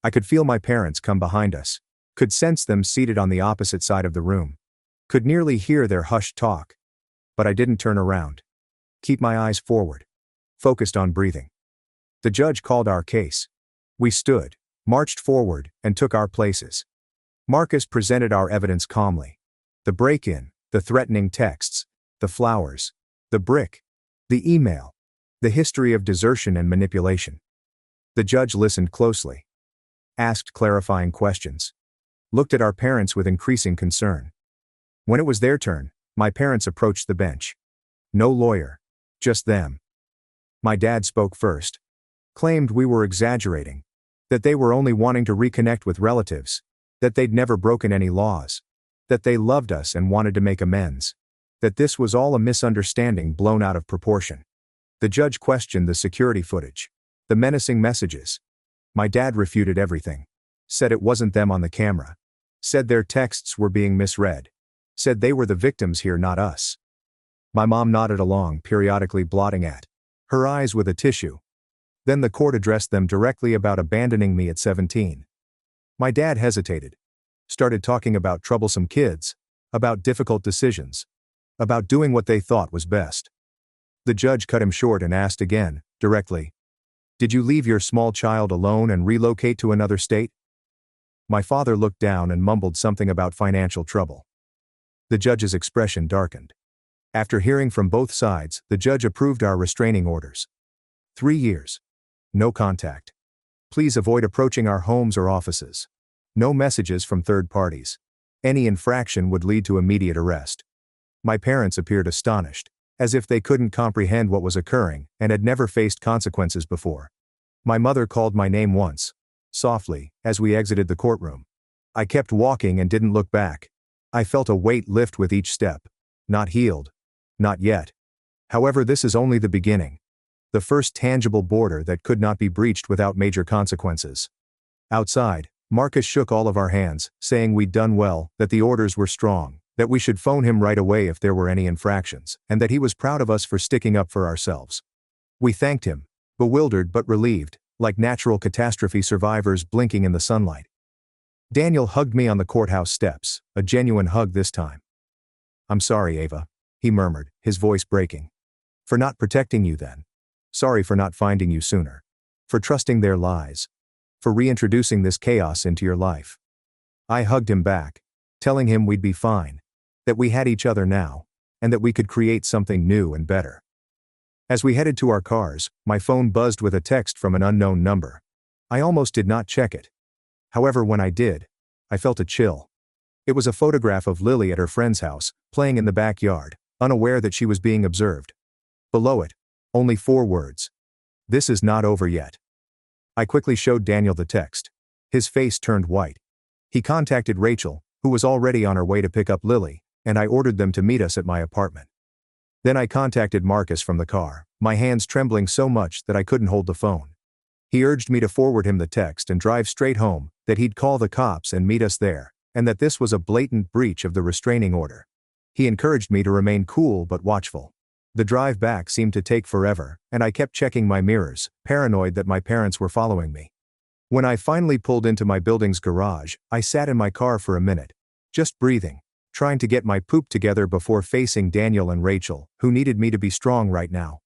I could feel my parents come behind us. Could sense them seated on the opposite side of the room. Could nearly hear their hushed talk. But I didn't turn around. Keep my eyes forward. Focused on breathing. The judge called our case. We stood, marched forward, and took our places. Marcus presented our evidence calmly. The break-in, the threatening texts, the flowers, the brick, the email, the history of desertion and manipulation. The judge listened closely. Asked clarifying questions. Looked at our parents with increasing concern. When it was their turn, my parents approached the bench. No lawyer. Just them. My dad spoke first. Claimed we were exaggerating. That they were only wanting to reconnect with relatives. That they'd never broken any laws. That they loved us and wanted to make amends. That this was all a misunderstanding blown out of proportion. The judge questioned the security footage. The menacing messages. My dad refuted everything. Said it wasn't them on the camera. Said their texts were being misread. Said they were the victims here, not us. My mom nodded along, periodically blotting at her eyes with a tissue. Then the court addressed them directly about abandoning me at 17. My dad hesitated. Started talking about troublesome kids, about difficult decisions, about doing what they thought was best. The judge cut him short and asked again, directly, "Did you leave your small child alone and relocate to another state?" My father looked down and mumbled something about financial trouble. The judge's expression darkened. After hearing from both sides, the judge approved our restraining orders. 3 years. No contact. Please avoid approaching our homes or offices. No messages from third parties. Any infraction would lead to immediate arrest. My parents appeared astonished, as if they couldn't comprehend what was occurring and had never faced consequences before. My mother called my name once, softly, as we exited the courtroom. I kept walking and didn't look back. I felt a weight lift with each step. Not healed. Not yet. However, this is only the beginning. The first tangible border that could not be breached without major consequences. Outside, Marcus shook all of our hands, saying we'd done well, that the orders were strong, that we should phone him right away if there were any infractions, and that he was proud of us for sticking up for ourselves. We thanked him, bewildered but relieved, like natural catastrophe survivors blinking in the sunlight. Daniel hugged me on the courthouse steps, a genuine hug this time. "I'm sorry, Ava," he murmured, his voice breaking. "For not protecting you then. Sorry for not finding you sooner. For trusting their lies. For reintroducing this chaos into your life." I hugged him back, telling him we'd be fine, that we had each other now, and that we could create something new and better. As we headed to our cars, my phone buzzed with a text from an unknown number. I almost did not check it. However, when I did, I felt a chill. It was a photograph of Lily at her friend's house, playing in the backyard, unaware that she was being observed. Below it, only 4 words. "This is not over yet." I quickly showed Daniel the text. His face turned white. He contacted Rachel, who was already on her way to pick up Lily, and I ordered them to meet us at my apartment. Then I contacted Marcus from the car, my hands trembling so much that I couldn't hold the phone. He urged me to forward him the text and drive straight home, that he'd call the cops and meet us there, and that this was a blatant breach of the restraining order. He encouraged me to remain cool but watchful. The drive back seemed to take forever, and I kept checking my mirrors, paranoid that my parents were following me. When I finally pulled into my building's garage, I sat in my car for a minute, just breathing, trying to get my poop together before facing Daniel and Rachel, who needed me to be strong right now.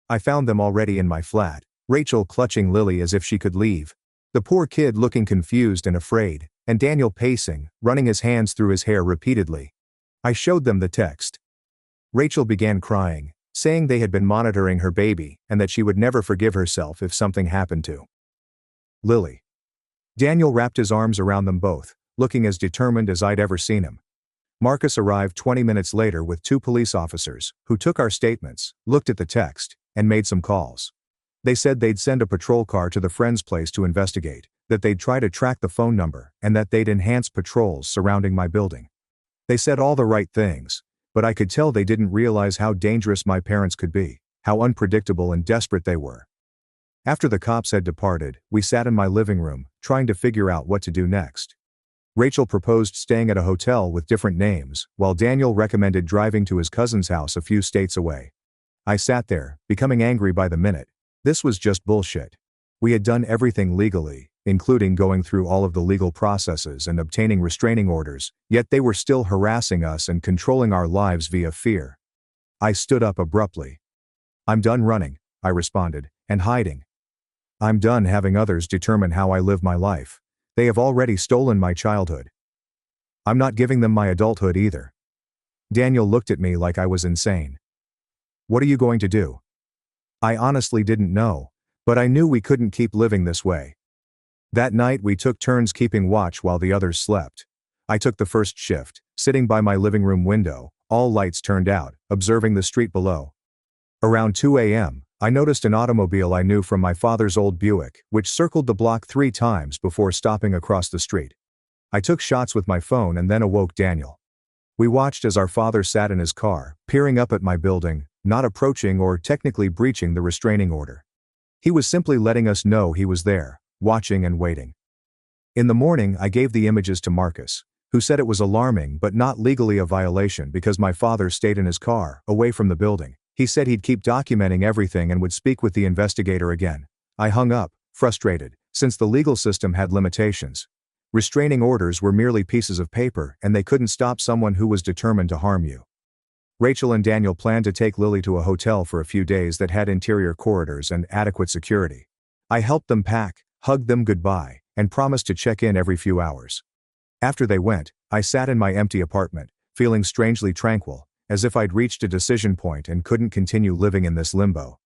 I found them already in my flat, Rachel clutching Lily as if she could leave, the poor kid looking confused and afraid, and Daniel pacing, running his hands through his hair repeatedly. I showed them the text. Rachel began crying, saying they had been monitoring her baby and that she would never forgive herself if something happened to Lily. Daniel wrapped his arms around them both, looking as determined as I'd ever seen him. Marcus arrived 20 minutes later with 2 police officers, who took our statements, looked at the text, and made some calls. They said they'd send a patrol car to the friend's place to investigate, that they'd try to track the phone number, and that they'd enhance patrols surrounding my building. They said all the right things, but I could tell they didn't realize how dangerous my parents could be, how unpredictable and desperate they were. After the cops had departed, we sat in my living room, trying to figure out what to do next. Rachel proposed staying at a hotel with different names, while Daniel recommended driving to his cousin's house a few states away. I sat there, becoming angry by the minute. This was just bullshit. We had done everything legally, including going through all of the legal processes and obtaining restraining orders, yet they were still harassing us and controlling our lives via fear. I stood up abruptly. "I'm done running," I responded, "and hiding. I'm done having others determine how I live my life. They have already stolen my childhood. I'm not giving them my adulthood either." Daniel looked at me like I was insane. "What are you going to do?" I honestly didn't know, but I knew we couldn't keep living this way. That night we took turns keeping watch while the others slept. I took the first shift, sitting by my living room window, all lights turned out, observing the street below. Around 2 a.m., I noticed an automobile I knew from my father's old Buick, which circled the block 3 times before stopping across the street. I took shots with my phone and then awoke Daniel. We watched as our father sat in his car, peering up at my building, not approaching or technically breaching the restraining order. He was simply letting us know he was there, watching and waiting. In the morning, I gave the images to Marcus, who said it was alarming but not legally a violation because my father stayed in his car, away from the building. He said he'd keep documenting everything and would speak with the investigator again. I hung up, frustrated, since the legal system had limitations. Restraining orders were merely pieces of paper, and they couldn't stop someone who was determined to harm you. Rachel and Daniel planned to take Lily to a hotel for a few days that had interior corridors and adequate security. I helped them pack, hugged them goodbye, and promised to check in every few hours. After they went, I sat in my empty apartment, feeling strangely tranquil, as if I'd reached a decision point and couldn't continue living in this limbo.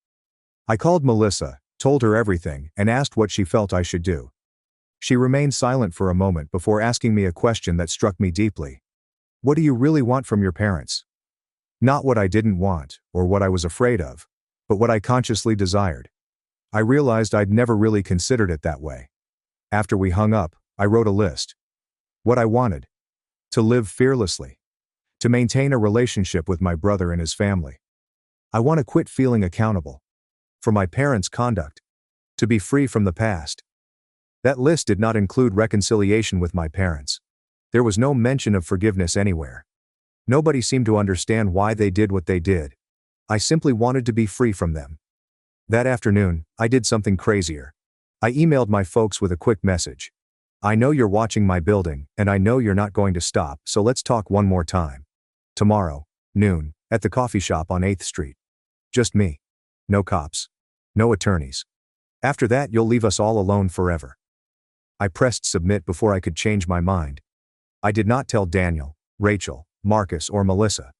I called Melissa, told her everything, and asked what she felt I should do. She remained silent for a moment before asking me a question that struck me deeply. "What do you really want from your parents?" Not what I didn't want, or what I was afraid of, but what I consciously desired. I realized I'd never really considered it that way. After we hung up, I wrote a list. What I wanted: to live fearlessly. To maintain a relationship with my brother and his family. I want to quit feeling accountable for my parents' conduct. To be free from the past. That list did not include reconciliation with my parents. There was no mention of forgiveness anywhere. Nobody seemed to understand why they did what they did. I simply wanted to be free from them. That afternoon, I did something crazier. I emailed my folks with a quick message. "I know you're watching my building, and I know you're not going to stop, so let's talk one more time. Tomorrow, noon, at the coffee shop on 8th Street. Just me. No cops. No attorneys. After that, you'll leave us all alone forever." I pressed submit before I could change my mind. I did not tell Daniel, Rachel, Marcus, or Melissa.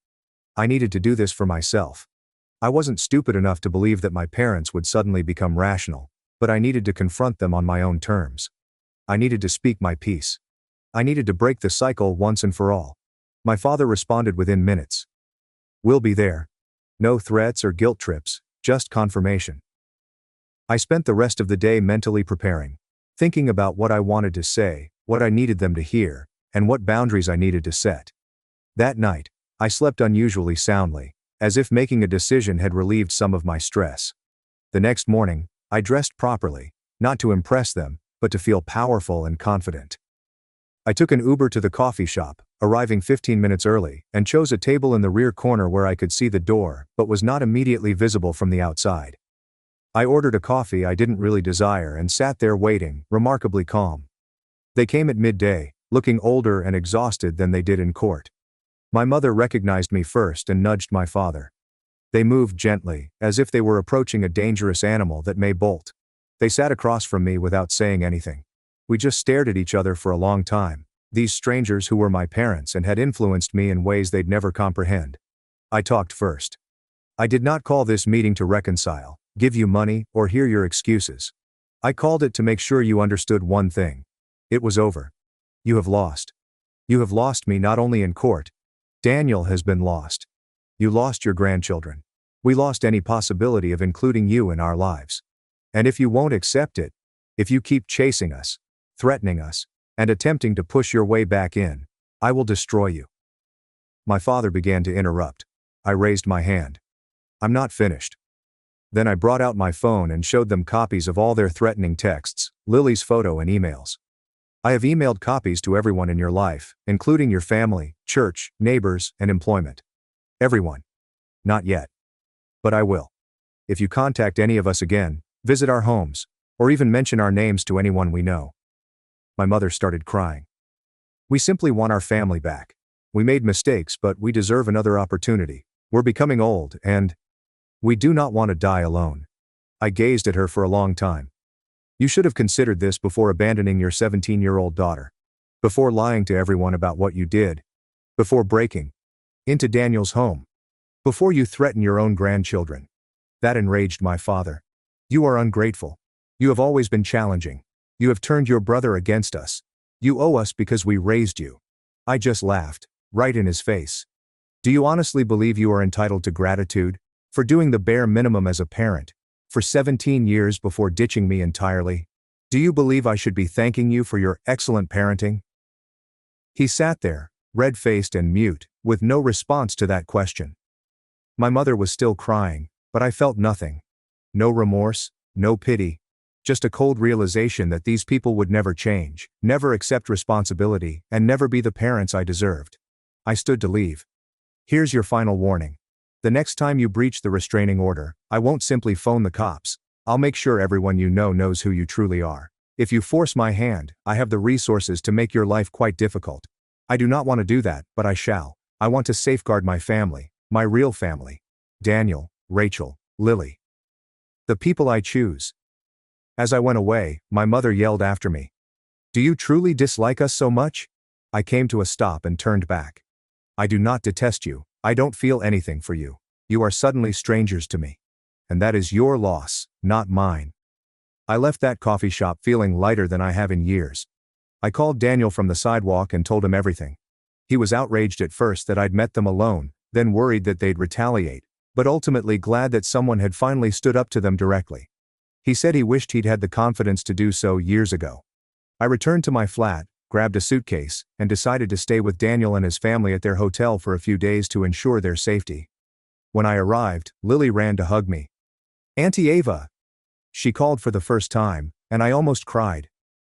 I needed to do this for myself. I wasn't stupid enough to believe that my parents would suddenly become rational, but I needed to confront them on my own terms. I needed to speak my piece. I needed to break the cycle once and for all. My father responded within minutes. "We'll be there. No threats or guilt trips, just confirmation." I spent the rest of the day mentally preparing, thinking about what I wanted to say, what I needed them to hear, and what boundaries I needed to set. That night, I slept unusually soundly, as if making a decision had relieved some of my stress. The next morning, I dressed properly, not to impress them, but to feel powerful and confident. I took an Uber to the coffee shop, arriving 15 minutes early, and chose a table in the rear corner where I could see the door, but was not immediately visible from the outside. I ordered a coffee I didn't really desire and sat there waiting, remarkably calm. They came at midday, looking older and exhausted than they did in court. My mother recognized me first and nudged my father. They moved gently, as if they were approaching a dangerous animal that may bolt. They sat across from me without saying anything. We just stared at each other for a long time, these strangers who were my parents and had influenced me in ways they'd never comprehend. I talked first. I did not call this meeting to reconcile, give you money, or hear your excuses. I called it to make sure you understood one thing. It was over. You have lost. You have lost me not only in court. Daniel has been lost. You lost your grandchildren. We lost any possibility of including you in our lives. And if you won't accept it, if you keep chasing us, threatening us, and attempting to push your way back in, I will destroy you. My father began to interrupt. I raised my hand. I'm not finished. Then I brought out my phone and showed them copies of all their threatening texts, Lily's photo and emails. I have emailed copies to everyone in your life, including your family, church, neighbors, and employment. Everyone. Not yet. But I will. If you contact any of us again, visit our homes, or even mention our names to anyone we know. My mother started crying. We simply want our family back. We made mistakes, but we deserve another opportunity. We're becoming old, and we do not want to die alone. I gazed at her for a long time. You should have considered this before abandoning your 17-year-old daughter. Before lying to everyone about what you did. Before breaking into Daniel's home. Before you threaten your own grandchildren. That enraged my father. You are ungrateful. You have always been challenging. You have turned your brother against us. You owe us because we raised you. I just laughed, right in his face. Do you honestly believe you are entitled to gratitude? For doing the bare minimum as a parent? For 17 years before ditching me entirely? Do you believe I should be thanking you for your excellent parenting? He sat there, red-faced and mute, with no response to that question. My mother was still crying, but I felt nothing. No remorse, no pity. Just a cold realization that these people would never change, never accept responsibility, and never be the parents I deserved. I stood to leave. Here's your final warning. The next time you breach the restraining order, I won't simply phone the cops. I'll make sure everyone you know knows who you truly are. If you force my hand, I have the resources to make your life quite difficult. I do not want to do that, but I shall. I want to safeguard my family, my real family. Daniel, Rachel, Lily. The people I choose. As I went away, my mother yelled after me. Do you truly dislike us so much? I came to a stop and turned back. I do not detest you. I don't feel anything for you. You are suddenly strangers to me. And that is your loss, not mine. I left that coffee shop feeling lighter than I have in years. I called Daniel from the sidewalk and told him everything. He was outraged at first that I'd met them alone, then worried that they'd retaliate, but ultimately glad that someone had finally stood up to them directly. He said he wished he'd had the confidence to do so years ago. I returned to my flat, grabbed a suitcase, and decided to stay with Daniel and his family at their hotel for a few days to ensure their safety. When I arrived, Lily ran to hug me. Auntie Ava! She called for the first time, and I almost cried.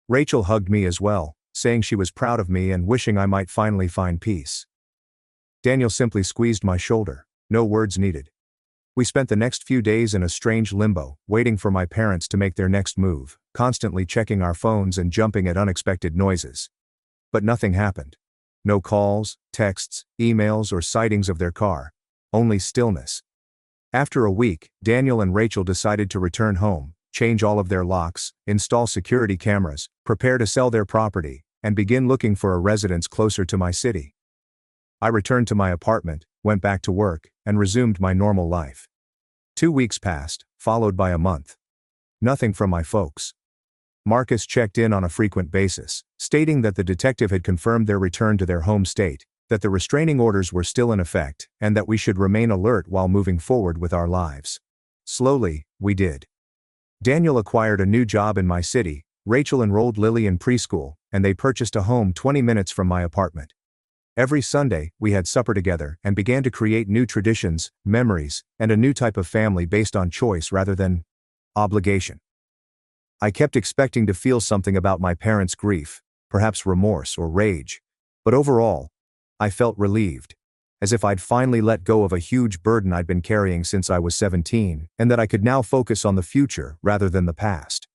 Rachel hugged me as well, saying she was proud of me and wishing I might finally find peace. Daniel simply squeezed my shoulder, no words needed. We spent the next few days in a strange limbo, waiting for my parents to make their next move, constantly checking our phones and jumping at unexpected noises. But nothing happened. No calls, texts, emails, or sightings of their car. Only stillness. After a week, Daniel and Rachel decided to return home, change all of their locks, install security cameras, prepare to sell their property, and begin looking for a residence closer to my city. I returned to my apartment, went back to work, and resumed my normal life. 2 weeks passed, followed by a month. Nothing from my folks. Marcus checked in on a frequent basis, stating that the detective had confirmed their return to their home state, that the restraining orders were still in effect, and that we should remain alert while moving forward with our lives. Slowly, we did. Daniel acquired a new job in my city, Rachel enrolled Lily in preschool, and they purchased a home 20 minutes from my apartment. Every Sunday, we had supper together and began to create new traditions, memories, and a new type of family based on choice rather than obligation. I kept expecting to feel something about my parents' grief, perhaps remorse or rage. But overall, I felt relieved, as if I'd finally let go of a huge burden I'd been carrying since I was 17, and that I could now focus on the future rather than the past.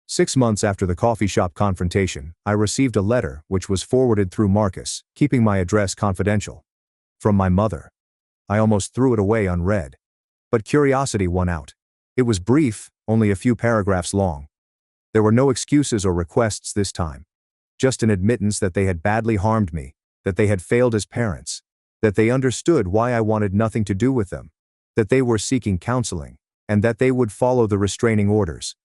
6 months after the coffee shop confrontation, I received a letter which was forwarded through Marcus, keeping my address confidential. From my mother. I almost threw it away unread. But curiosity won out. It was brief, only a few paragraphs long. There were no excuses or requests this time. Just an admittance that they had badly harmed me, that they had failed as parents, that they understood why I wanted nothing to do with them, that they were seeking counseling, and that they would follow the restraining orders.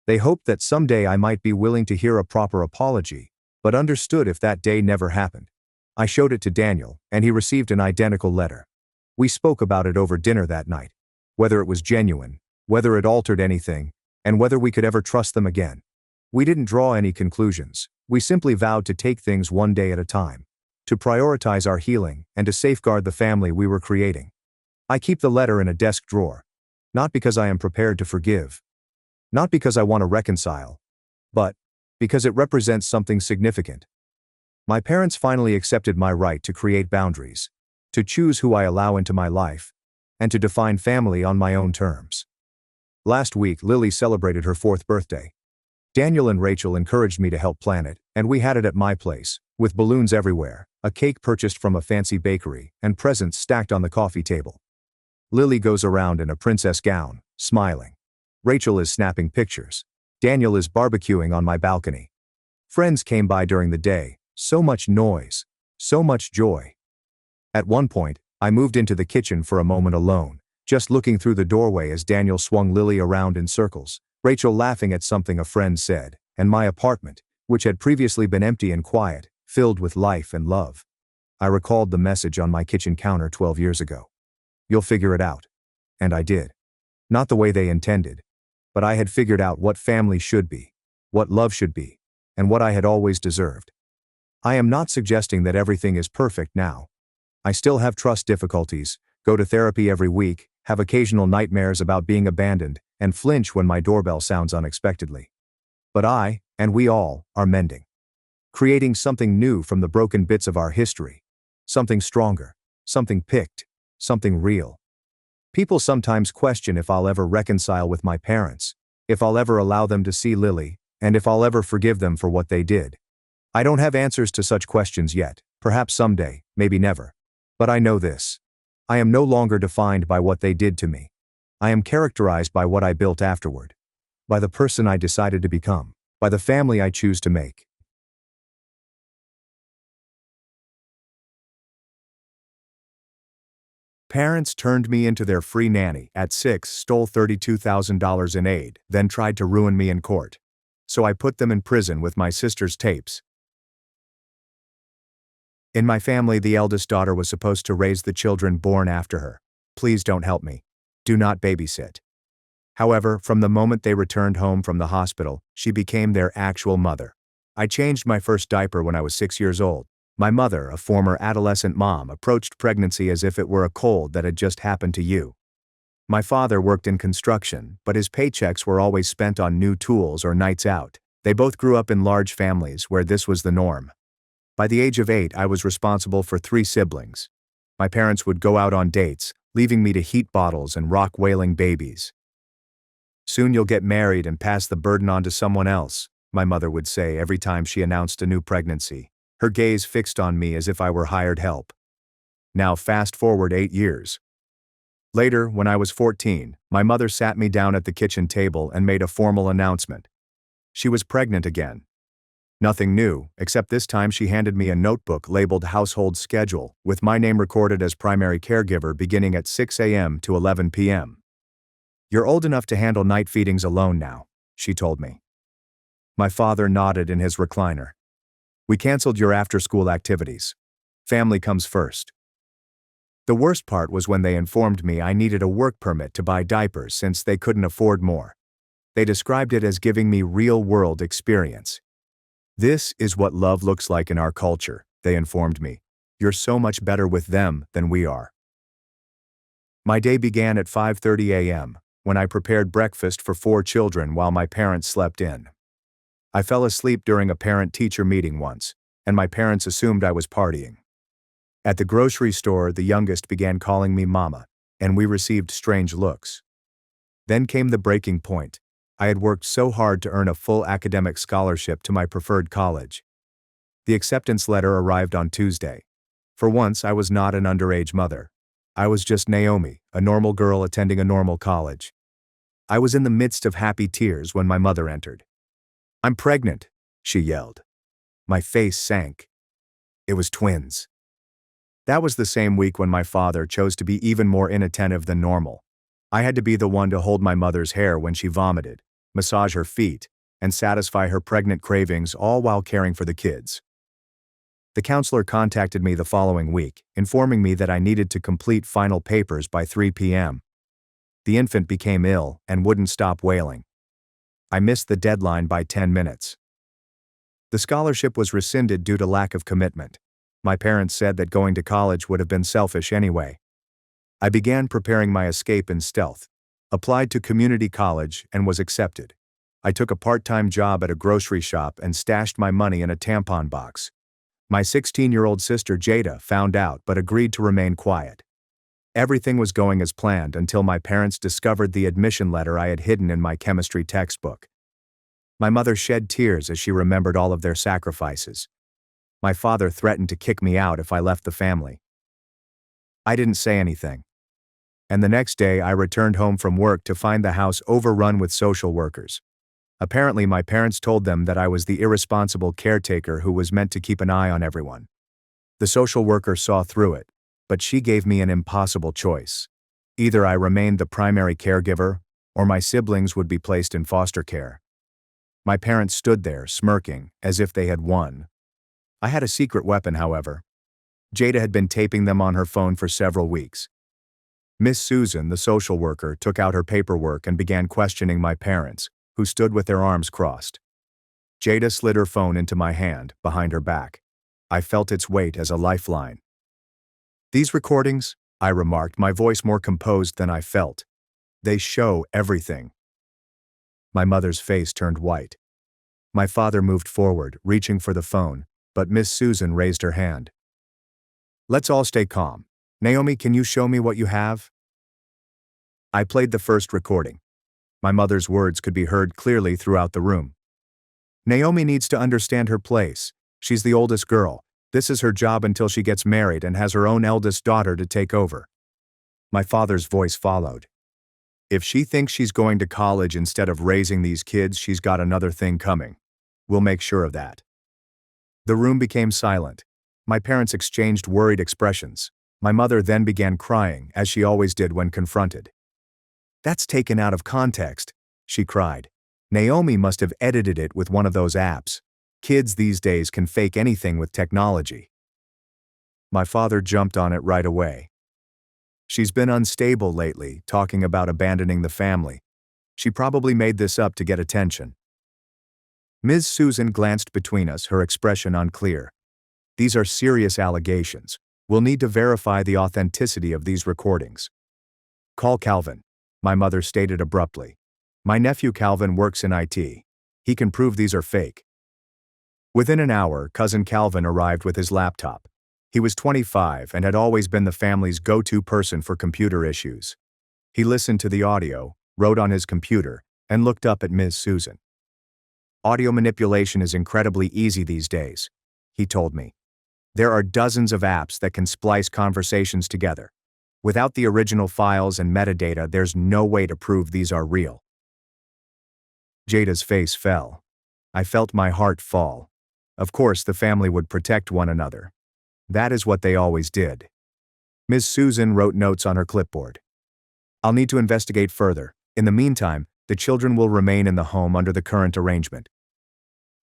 They hoped that someday I might be willing to hear a proper apology, but understood if that day never happened. I showed it to Daniel, and he received an identical letter. We spoke about it over dinner that night. Whether it was genuine, whether it altered anything, and whether we could ever trust them again. We didn't draw any conclusions. We simply vowed to take things one day at a time, to prioritize our healing, and to safeguard the family we were creating. I keep the letter in a desk drawer. Not because I am prepared to forgive. Not because I want to reconcile. But because it represents something significant. My parents finally accepted my right to create boundaries, to choose who I allow into my life, and to define family on my own terms. Last week, Lily celebrated her 4th birthday. Daniel and Rachel encouraged me to help plan it, and we had it at my place, with balloons everywhere, a cake purchased from a fancy bakery, and presents stacked on the coffee table. Lily goes around in a princess gown, smiling. Rachel is snapping pictures. Daniel is barbecuing on my balcony. Friends came by during the day, so much noise, so much joy. At one point, I moved into the kitchen for a moment alone, just looking through the doorway as Daniel swung Lily around in circles, Rachel laughing at something a friend said, and my apartment, which had previously been empty and quiet, filled with life and love. I recalled the message on my kitchen counter 12 years ago. You'll figure it out. And I did. Not the way they intended. But I had figured out what family should be, what love should be, and what I had always deserved. I am not suggesting that everything is perfect now. I still have trust difficulties, go to therapy every week, have occasional nightmares about being abandoned, and flinch when my doorbell sounds unexpectedly. But I, and we all, are mending. Creating something new from the broken bits of our history. Something stronger, something picked, something real. People sometimes question if I'll ever reconcile with my parents, if I'll ever allow them to see Lily, and if I'll ever forgive them for what they did. I don't have answers to such questions yet, perhaps someday, maybe never. But I know this. I am no longer defined by what they did to me. I am characterized by what I built afterward. By the person I decided to become. By the family I choose to make. Parents turned me into their free nanny at 6, stole $32,000 in aid, then tried to ruin me in court. So I put them in prison with my sister's tapes. In my family, the eldest daughter was supposed to raise the children born after her. Please don't help me. Do not babysit. However, from the moment they returned home from the hospital, she became their actual mother. I changed my first diaper when I was 6 years old. My mother, a former adolescent mom, approached pregnancy as if it were a cold that had just happened to you. My father worked in construction, but his paychecks were always spent on new tools or nights out. They both grew up in large families where this was the norm. By the age of 8, I was responsible for 3 siblings. My parents would go out on dates, leaving me to heat bottles and rock wailing babies. Soon you'll get married and pass the burden on to someone else, my mother would say every time she announced a new pregnancy, her gaze fixed on me as if I were hired help. Now fast forward 8 years. Later, when I was 14, my mother sat me down at the kitchen table and made a formal announcement. She was pregnant again. Nothing new, except this time she handed me a notebook labeled Household Schedule, with my name recorded as primary caregiver beginning at 6 a.m. to 11 p.m. You're old enough to handle night feedings alone now, she told me. My father nodded in his recliner. We canceled your after-school activities. Family comes first. The worst part was when they informed me I needed a work permit to buy diapers since they couldn't afford more. They described it as giving me real-world experience. This is what love looks like in our culture, they informed me. You're so much better with them than we are. My day began at 5:30 a.m., when I prepared breakfast for 4 children while my parents slept in. I fell asleep during a parent-teacher meeting once, and my parents assumed I was partying. At the grocery store, the youngest began calling me mama, and we received strange looks. Then came the breaking point. I had worked so hard to earn a full academic scholarship to my preferred college. The acceptance letter arrived on Tuesday. For once, I was not an underage mother. I was just Naomi, a normal girl attending a normal college. I was in the midst of happy tears when my mother entered. "I'm pregnant," she yelled. My face sank. It was twins. That was the same week when my father chose to be even more inattentive than normal. I had to be the one to hold my mother's hair when she vomited, massage her feet, and satisfy her pregnant cravings, all while caring for the kids. The counselor contacted me the following week, informing me that I needed to complete final papers by 3 p.m. The infant became ill and wouldn't stop wailing. I missed the deadline by 10 minutes. The scholarship was rescinded due to lack of commitment. My parents said that going to college would have been selfish anyway. I began preparing my escape in stealth, applied to community college, and was accepted. I took a part-time job at a grocery shop and stashed my money in a tampon box. My 16-year-old sister Jada found out but agreed to remain quiet. Everything was going as planned until my parents discovered the admission letter I had hidden in my chemistry textbook. My mother shed tears as she remembered all of their sacrifices. My father threatened to kick me out if I left the family. I didn't say anything. And the next day I returned home from work to find the house overrun with social workers. Apparently my parents told them that I was the irresponsible caretaker who was meant to keep an eye on everyone. The social worker saw through it, but she gave me an impossible choice. Either I remained the primary caregiver, or my siblings would be placed in foster care. My parents stood there, smirking, as if they had won. I had a secret weapon, however. Jada had been taping them on her phone for several weeks. Miss Susan, the social worker, took out her paperwork and began questioning my parents, who stood with their arms crossed. Jada slid her phone into my hand, behind her back. I felt its weight as a lifeline. "These recordings," I remarked, my voice more composed than I felt. "They show everything." My mother's face turned white. My father moved forward, reaching for the phone, but Miss Susan raised her hand. "Let's all stay calm. Naomi, can you show me what you have?" I played the first recording. My mother's words could be heard clearly throughout the room. "Naomi needs to understand her place. She's the oldest girl. This is her job until she gets married and has her own eldest daughter to take over." My father's voice followed. "If she thinks she's going to college instead of raising these kids, she's got another thing coming. We'll make sure of that." The room became silent. My parents exchanged worried expressions. My mother then began crying, as she always did when confronted. "That's taken out of context," she cried. "Naomi must have edited it with one of those apps. Kids these days can fake anything with technology." My father jumped on it right away. "She's been unstable lately, talking about abandoning the family. She probably made this up to get attention." Ms. Susan glanced between us, her expression unclear. "These are serious allegations. We'll need to verify the authenticity of these recordings." "Call Calvin," my mother stated abruptly. "My nephew Calvin works in IT. He can prove these are fake." Within an hour, cousin Calvin arrived with his laptop. He was 25 and had always been the family's go-to person for computer issues. He listened to the audio, wrote on his computer, and looked up at Ms. Susan. "Audio manipulation is incredibly easy these days," he told me. "There are dozens of apps that can splice conversations together. Without the original files and metadata, there's no way to prove these are real." Jada's face fell. I felt my heart fall. Of course, the family would protect one another. That is what they always did. Ms. Susan wrote notes on her clipboard. "I'll need to investigate further. In the meantime, the children will remain in the home under the current arrangement."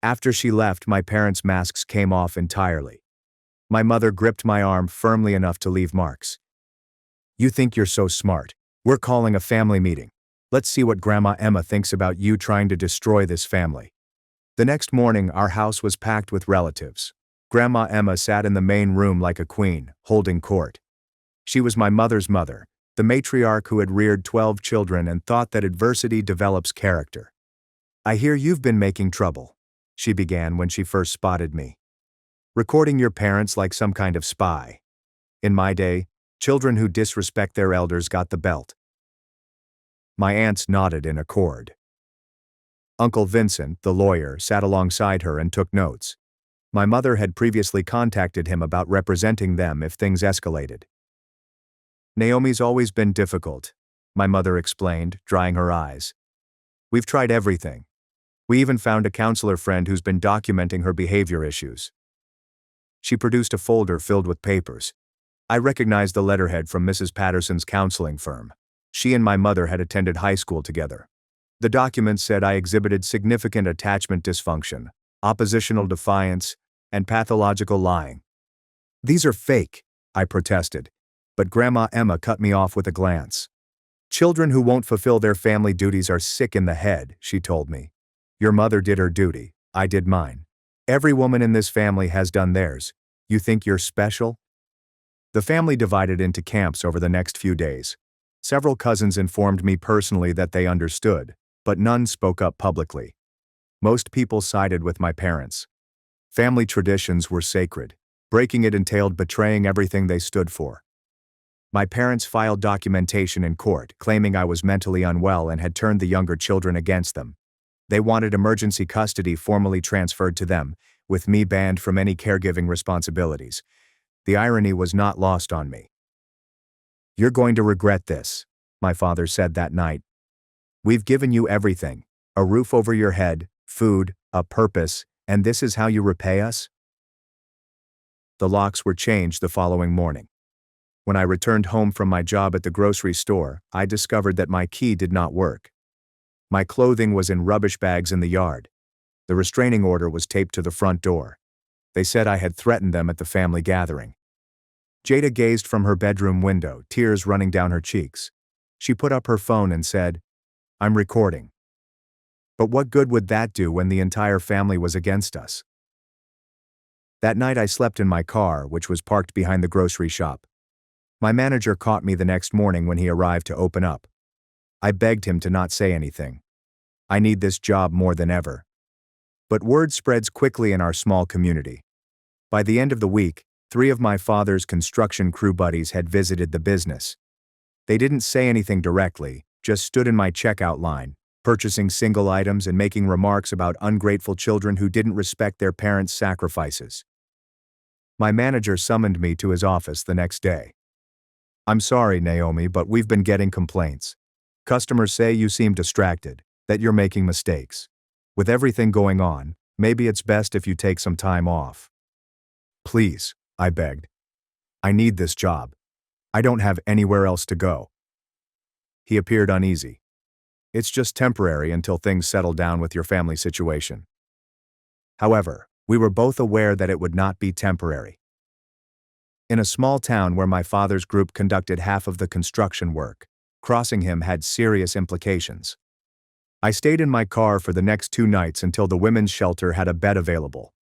After she left, my parents' masks came off entirely. My mother gripped my arm firmly enough to leave marks. "You think you're so smart. We're calling a family meeting. Let's see what Grandma Emma thinks about you trying to destroy this family." The next morning, our house was packed with relatives. Grandma Emma sat in the main room like a queen, holding court. She was my mother's mother, the matriarch who had reared 12 children and thought that adversity develops character. "I hear you've been making trouble," she began when she first spotted me. Recording your parents like some kind of spy. In my day, children who disrespect their elders got the belt. My aunts nodded in accord. Uncle Vincent, the lawyer, sat alongside her and took notes. My mother had previously contacted him about representing them if things escalated. Naomi's always been difficult, my mother explained, drying her eyes. We've tried everything. We even found a counselor friend who's been documenting her behavior issues. She produced a folder filled with papers. I recognized the letterhead from Mrs. Patterson's counseling firm. She and my mother had attended high school together. The document said I exhibited significant attachment dysfunction, oppositional defiance, and pathological lying. These are fake, I protested, but Grandma Emma cut me off with a glance. Children who won't fulfill their family duties are sick in the head, she told me. Your mother did her duty, I did mine. Every woman in this family has done theirs. You think you're special? The family divided into camps over the next few days. Several cousins informed me personally that they understood, but none spoke up publicly. Most people sided with my parents. Family traditions were sacred. Breaking it entailed betraying everything they stood for. My parents filed documentation in court, claiming I was mentally unwell and had turned the younger children against them. They wanted emergency custody formally transferred to them, with me banned from any caregiving responsibilities. The irony was not lost on me. You're going to regret this, my father said that night. We've given you everything, a roof over your head, food, a purpose, and this is how you repay us? The locks were changed the following morning. When I returned home from my job at the grocery store, I discovered that my key did not work. My clothing was in rubbish bags in the yard. The restraining order was taped to the front door. They said I had threatened them at the family gathering. Jada gazed from her bedroom window, tears running down her cheeks. She put up her phone and said, I'm recording. But what good would that do when the entire family was against us? That night I slept in my car, which was parked behind the grocery shop. My manager caught me the next morning when he arrived to open up. I begged him to not say anything. I need this job more than ever. But word spreads quickly in our small community. By the end of the week, 3 of my father's construction crew buddies had visited the business. They didn't say anything directly, just stood in my checkout line, purchasing single items and making remarks about ungrateful children who didn't respect their parents' sacrifices. My manager summoned me to his office the next day. I'm sorry, Naomi, but we've been getting complaints. Customers say you seem distracted, that you're making mistakes. With everything going on, maybe it's best if you take some time off. Please, I begged. I need this job. I don't have anywhere else to go. He appeared uneasy. It's just temporary until things settle down with your family situation. However, we were both aware that it would not be temporary. In a small town where my father's group conducted half of the construction work, crossing him had serious implications. I stayed in my car for the next 2 nights until the women's shelter had a bed available.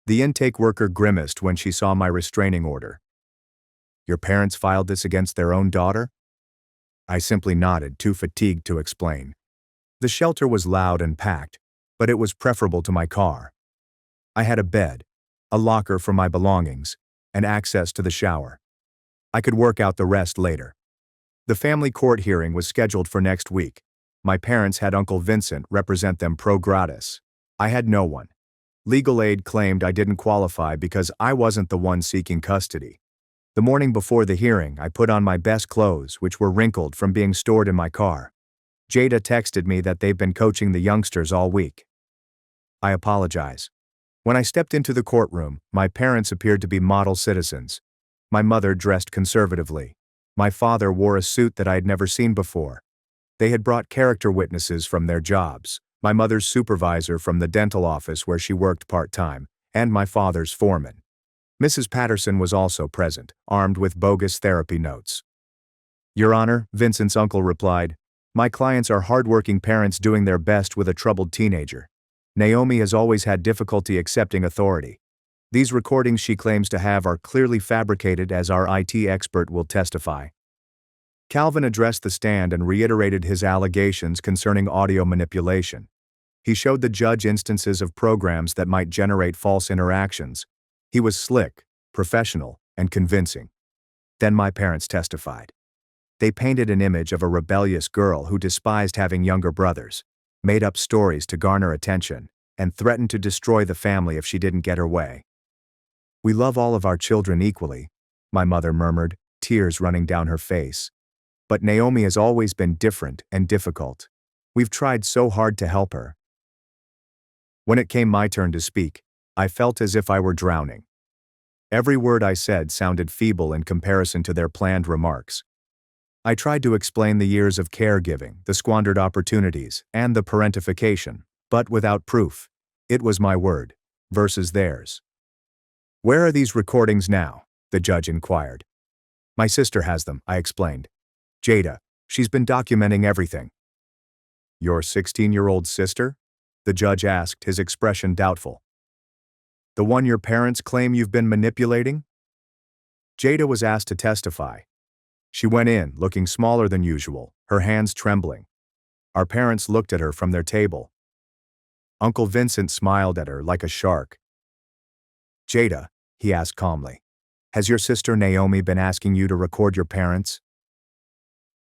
The intake worker grimaced when she saw my restraining order. Your parents filed this against their own daughter? I simply nodded, too fatigued to explain. The shelter was loud and packed, but it was preferable to my car. I had a bed, a locker for my belongings, and access to the shower. I could work out the rest later. The family court hearing was scheduled for next week. My parents had Uncle Vincent represent them pro gratis. I had no one. Legal aid claimed I didn't qualify because I wasn't the one seeking custody. The morning before the hearing, I put on my best clothes, which were wrinkled from being stored in my car. Jada texted me that they've been coaching the youngsters all week. I apologize. When I stepped into the courtroom, my parents appeared to be model citizens. My mother dressed conservatively. My father wore a suit that I had never seen before. They had brought character witnesses from their jobs, my mother's supervisor from the dental office where she worked part-time, and my father's foreman. Mrs. Patterson was also present, armed with bogus therapy notes. Your Honor, Vincent's uncle replied, my clients are hardworking parents doing their best with a troubled teenager. Naomi has always had difficulty accepting authority. These recordings she claims to have are clearly fabricated, as our IT expert will testify. Calvin addressed the stand and reiterated his allegations concerning audio manipulation. He showed the judge instances of programs that might generate false interactions. He was slick, professional, and convincing. Then my parents testified. They painted an image of a rebellious girl who despised having younger brothers, made up stories to garner attention, and threatened to destroy the family if she didn't get her way. "We love all of our children equally," my mother murmured, tears running down her face. "But Naomi has always been different and difficult. We've tried so hard to help her." When it came my turn to speak, I felt as if I were drowning. Every word I said sounded feeble in comparison to their planned remarks. I tried to explain the years of caregiving, the squandered opportunities, and the parentification, but without proof. It was my word versus theirs. "Where are these recordings now?" the judge inquired. "My sister has them," I explained. "Jada. She's been documenting everything." "Your 16-year-old sister?" the judge asked, his expression doubtful. "The one your parents claim you've been manipulating?" Jada was asked to testify. She went in, looking smaller than usual, her hands trembling. Our parents looked at her from their table. Uncle Vincent smiled at her like a shark. "Jada," he asked calmly, "has your sister Naomi been asking you to record your parents?"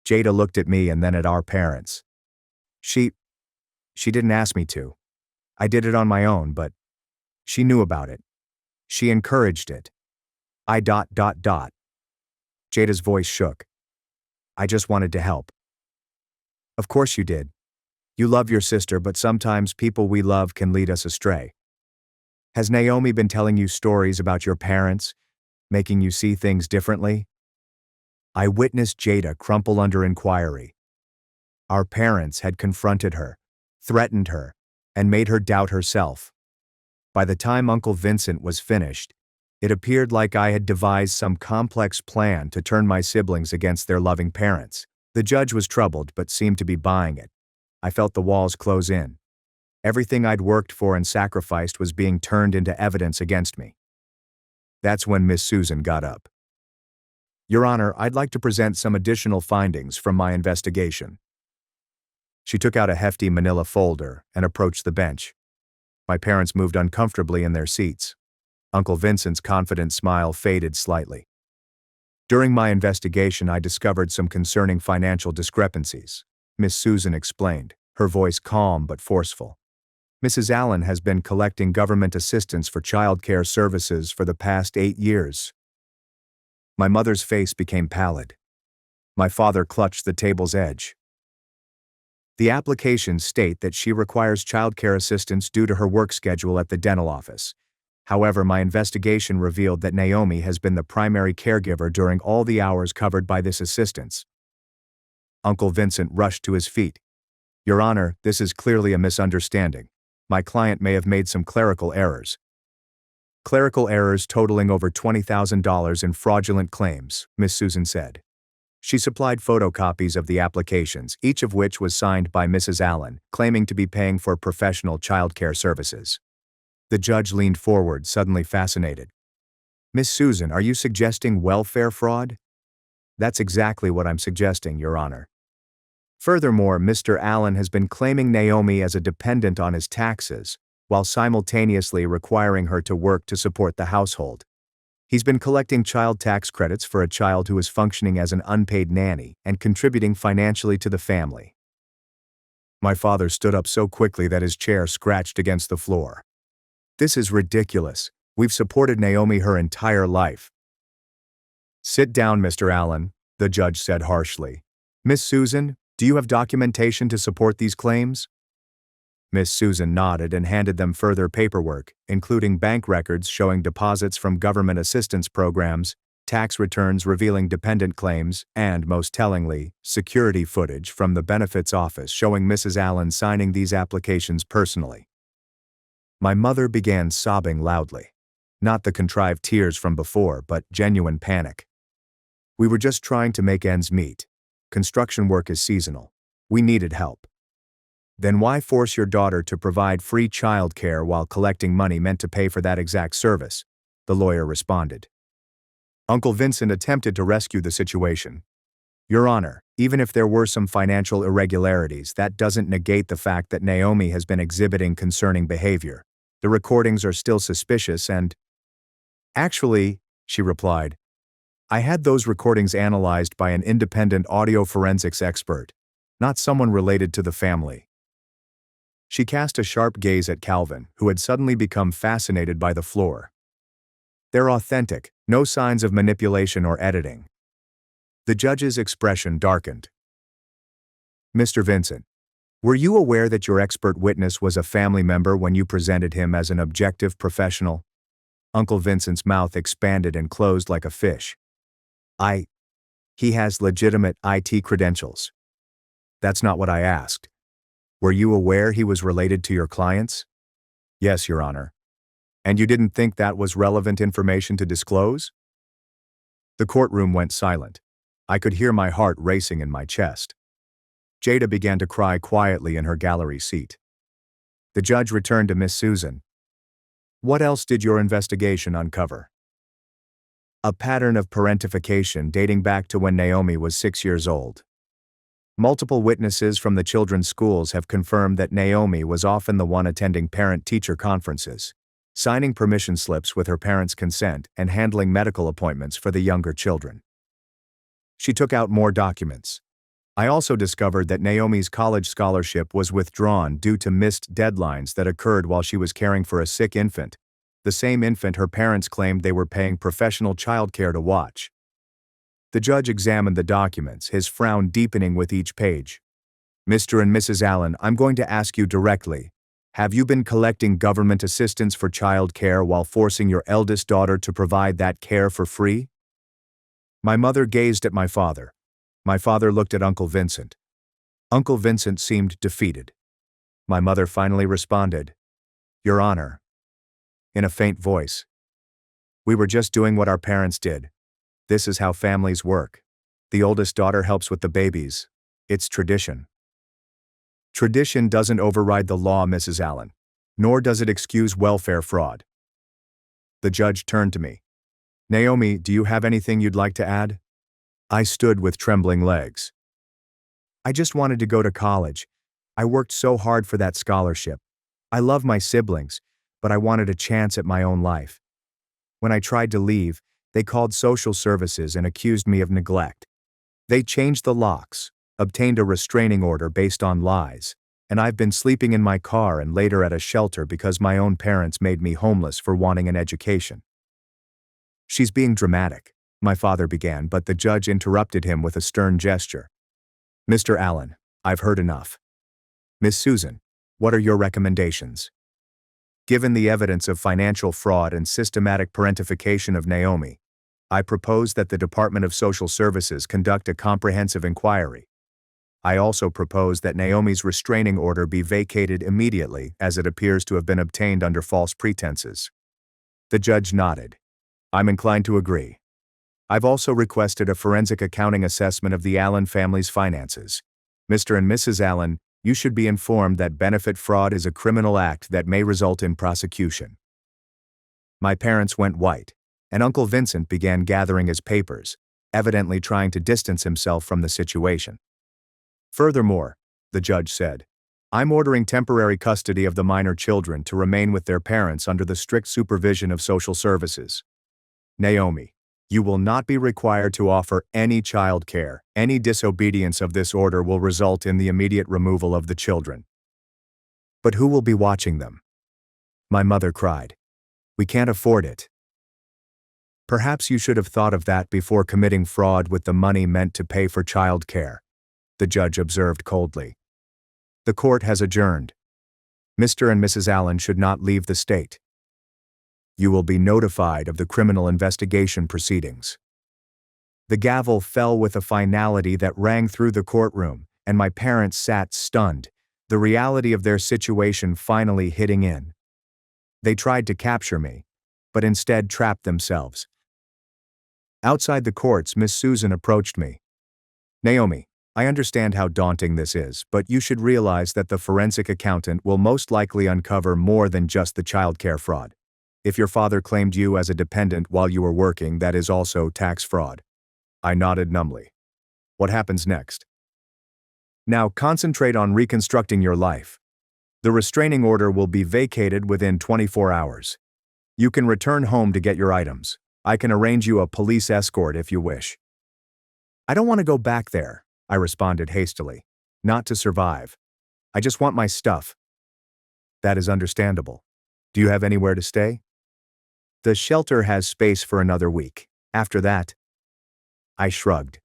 Jada looked at me and then at our parents. She didn't ask me to. I did it on my own, but she knew about it. She encouraged it. Jada's voice shook. "I just wanted to help." "Of course you did. You love your sister, but sometimes people we love can lead us astray. Has Naomi been telling you stories about your parents, making you see things differently?" I witnessed Jada crumple under inquiry. Our parents had confronted her, threatened her, and made her doubt herself. By the time Uncle Vincent was finished, it appeared like I had devised some complex plan to turn my siblings against their loving parents. The judge was troubled but seemed to be buying it. I felt the walls close in. Everything I'd worked for and sacrificed was being turned into evidence against me. That's when Miss Susan got up. "Your Honor, I'd like to present some additional findings from my investigation." She took out a hefty manila folder and approached the bench. My parents moved uncomfortably in their seats. Uncle Vincent's confident smile faded slightly. "During my investigation, I discovered some concerning financial discrepancies," Miss Susan explained, her voice calm but forceful. "Mrs. Allen has been collecting government assistance for child care services for the past 8 years. My mother's face became pallid. My father clutched the table's edge. "The applications state that she requires child care assistance due to her work schedule at the dental office. However, my investigation revealed that Naomi has been the primary caregiver during all the hours covered by this assistance." Uncle Vincent rushed to his feet. "Your Honor, this is clearly a misunderstanding. My client may have made some clerical errors." "Clerical errors totaling over $20,000 in fraudulent claims," Miss Susan said. She supplied photocopies of the applications, each of which was signed by Mrs. Allen, claiming to be paying for professional child care services. The judge leaned forward, suddenly fascinated. "Miss Susan, are you suggesting welfare fraud?" "That's exactly what I'm suggesting, Your Honor. Furthermore, Mr. Allen has been claiming Naomi as a dependent on his taxes, while simultaneously requiring her to work to support the household. He's been collecting child tax credits for a child who is functioning as an unpaid nanny and contributing financially to the family." My father stood up so quickly that his chair scratched against the floor. "This is ridiculous. We've supported Naomi her entire life." "Sit down, Mr. Allen," the judge said harshly. "Miss Susan, do you have documentation to support these claims?" Miss Susan nodded and handed them further paperwork, including bank records showing deposits from government assistance programs, tax returns revealing dependent claims, and, most tellingly, security footage from the benefits office showing Mrs. Allen signing these applications personally. My mother began sobbing loudly. Not the contrived tears from before, but genuine panic. "We were just trying to make ends meet. Construction work is seasonal. We needed help." "Then why force your daughter to provide free child care while collecting money meant to pay for that exact service?" the lawyer responded. Uncle Vincent attempted to rescue the situation. "Your Honor, Even if there were some financial irregularities, that doesn't negate the fact that Naomi has been exhibiting concerning behavior. The recordings are still suspicious and— Actually, she replied, I had those recordings analyzed by an independent audio forensics expert, not someone related to the family. She cast a sharp gaze at Calvin, who had suddenly become fascinated by the floor. They're authentic, no signs of manipulation or editing. The judge's expression darkened. Mr. Vincent, were you aware that your expert witness was a family member when you presented him as an objective professional? Uncle Vincent's mouth expanded and closed like a fish. He has legitimate IT credentials. That's not what I asked. Were you aware he was related to your clients? Yes, Your Honor. And you didn't think that was relevant information to disclose? The courtroom went silent. I could hear my heart racing in my chest. Jada began to cry quietly in her gallery seat. The judge returned to Miss Susan. What else did your investigation uncover? A pattern of parentification dating back to when Naomi was 6 years old. Multiple witnesses from the children's schools have confirmed that Naomi was often the one attending parent-teacher conferences, signing permission slips with her parents' consent and handling medical appointments for the younger children. She took out more documents. I also discovered that Naomi's college scholarship was withdrawn due to missed deadlines that occurred while she was caring for a sick infant, the same infant her parents claimed they were paying professional childcare to watch. The judge examined the documents, his frown deepening with each page. Mr. and Mrs. Allen, I'm going to ask you directly. Have you been collecting government assistance for child care while forcing your eldest daughter to provide that care for free? My mother gazed at my father. My father looked at Uncle Vincent. Uncle Vincent seemed defeated. My mother finally responded, Your Honor, in a faint voice. We were just doing what our parents did. This is how families work. The oldest daughter helps with the babies. It's tradition. Tradition doesn't override the law, Mrs. Allen, nor does it excuse welfare fraud. The judge turned to me. Naomi, do you have anything you'd like to add? I stood with trembling legs. I just wanted to go to college. I worked so hard for that scholarship. I love my siblings, but I wanted a chance at my own life. When I tried to leave, they called social services and accused me of neglect. They changed the locks, obtained a restraining order based on lies, and I've been sleeping in my car and later at a shelter because my own parents made me homeless for wanting an education. She's being dramatic, my father began, but the judge interrupted him with a stern gesture. Mr. Allen, I've heard enough. Miss Susan, what are your recommendations? Given the evidence of financial fraud and systematic parentification of Naomi, I propose that the Department of Social Services conduct a comprehensive inquiry. I also propose that Naomi's restraining order be vacated immediately, as it appears to have been obtained under false pretenses. The judge nodded. I'm inclined to agree. I've also requested a forensic accounting assessment of the Allen family's finances. Mr. and Mrs. Allen, you should be informed that benefit fraud is a criminal act that may result in prosecution. My parents went white, and Uncle Vincent began gathering his papers, evidently trying to distance himself from the situation. Furthermore, the judge said, I'm ordering temporary custody of the minor children to remain with their parents under the strict supervision of social services. Naomi, you will not be required to offer any child care. Any disobedience of this order will result in the immediate removal of the children. But who will be watching them? My mother cried. We can't afford it. Perhaps you should have thought of that before committing fraud with the money meant to pay for child care, the judge observed coldly. The court has adjourned. Mr. and Mrs. Allen should not leave the state. You will be notified of the criminal investigation proceedings. The gavel fell with a finality that rang through the courtroom, and my parents sat stunned, the reality of their situation finally hitting in. They tried to capture me, but instead trapped themselves. Outside the courts, Miss Susan approached me. Naomi, I understand how daunting this is, but you should realize that the forensic accountant will most likely uncover more than just the childcare fraud. If your father claimed you as a dependent while you were working, that is also tax fraud. I nodded numbly. What happens next? Now concentrate on reconstructing your life. The restraining order will be vacated within 24 hours. You can return home to get your items. I can arrange you a police escort if you wish." "I don't want to go back there," I responded hastily. "Not to survive. I just want my stuff." "That is understandable. Do you have anywhere to stay?" "The shelter has space for another week. After that—" I shrugged.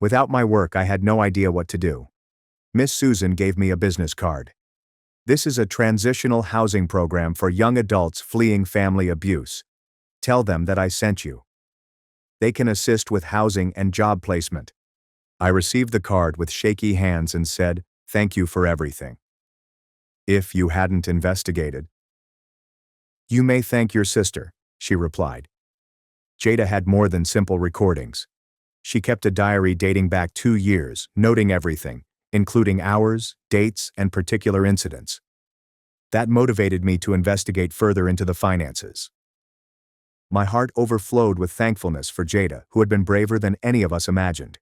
Without my work, I had no idea what to do. Miss Susan gave me a business card. "This is a transitional housing program for young adults fleeing family abuse. Tell them that I sent you. They can assist with housing and job placement." I received the card with shaky hands and said, "Thank you for everything. If you hadn't investigated—" "You may thank your sister," she replied. Jada had more than simple recordings. She kept a diary dating back 2 years, noting everything, including hours, dates, and particular incidents. That motivated me to investigate further into the finances. My heart overflowed with thankfulness for Jada, who had been braver than any of us imagined.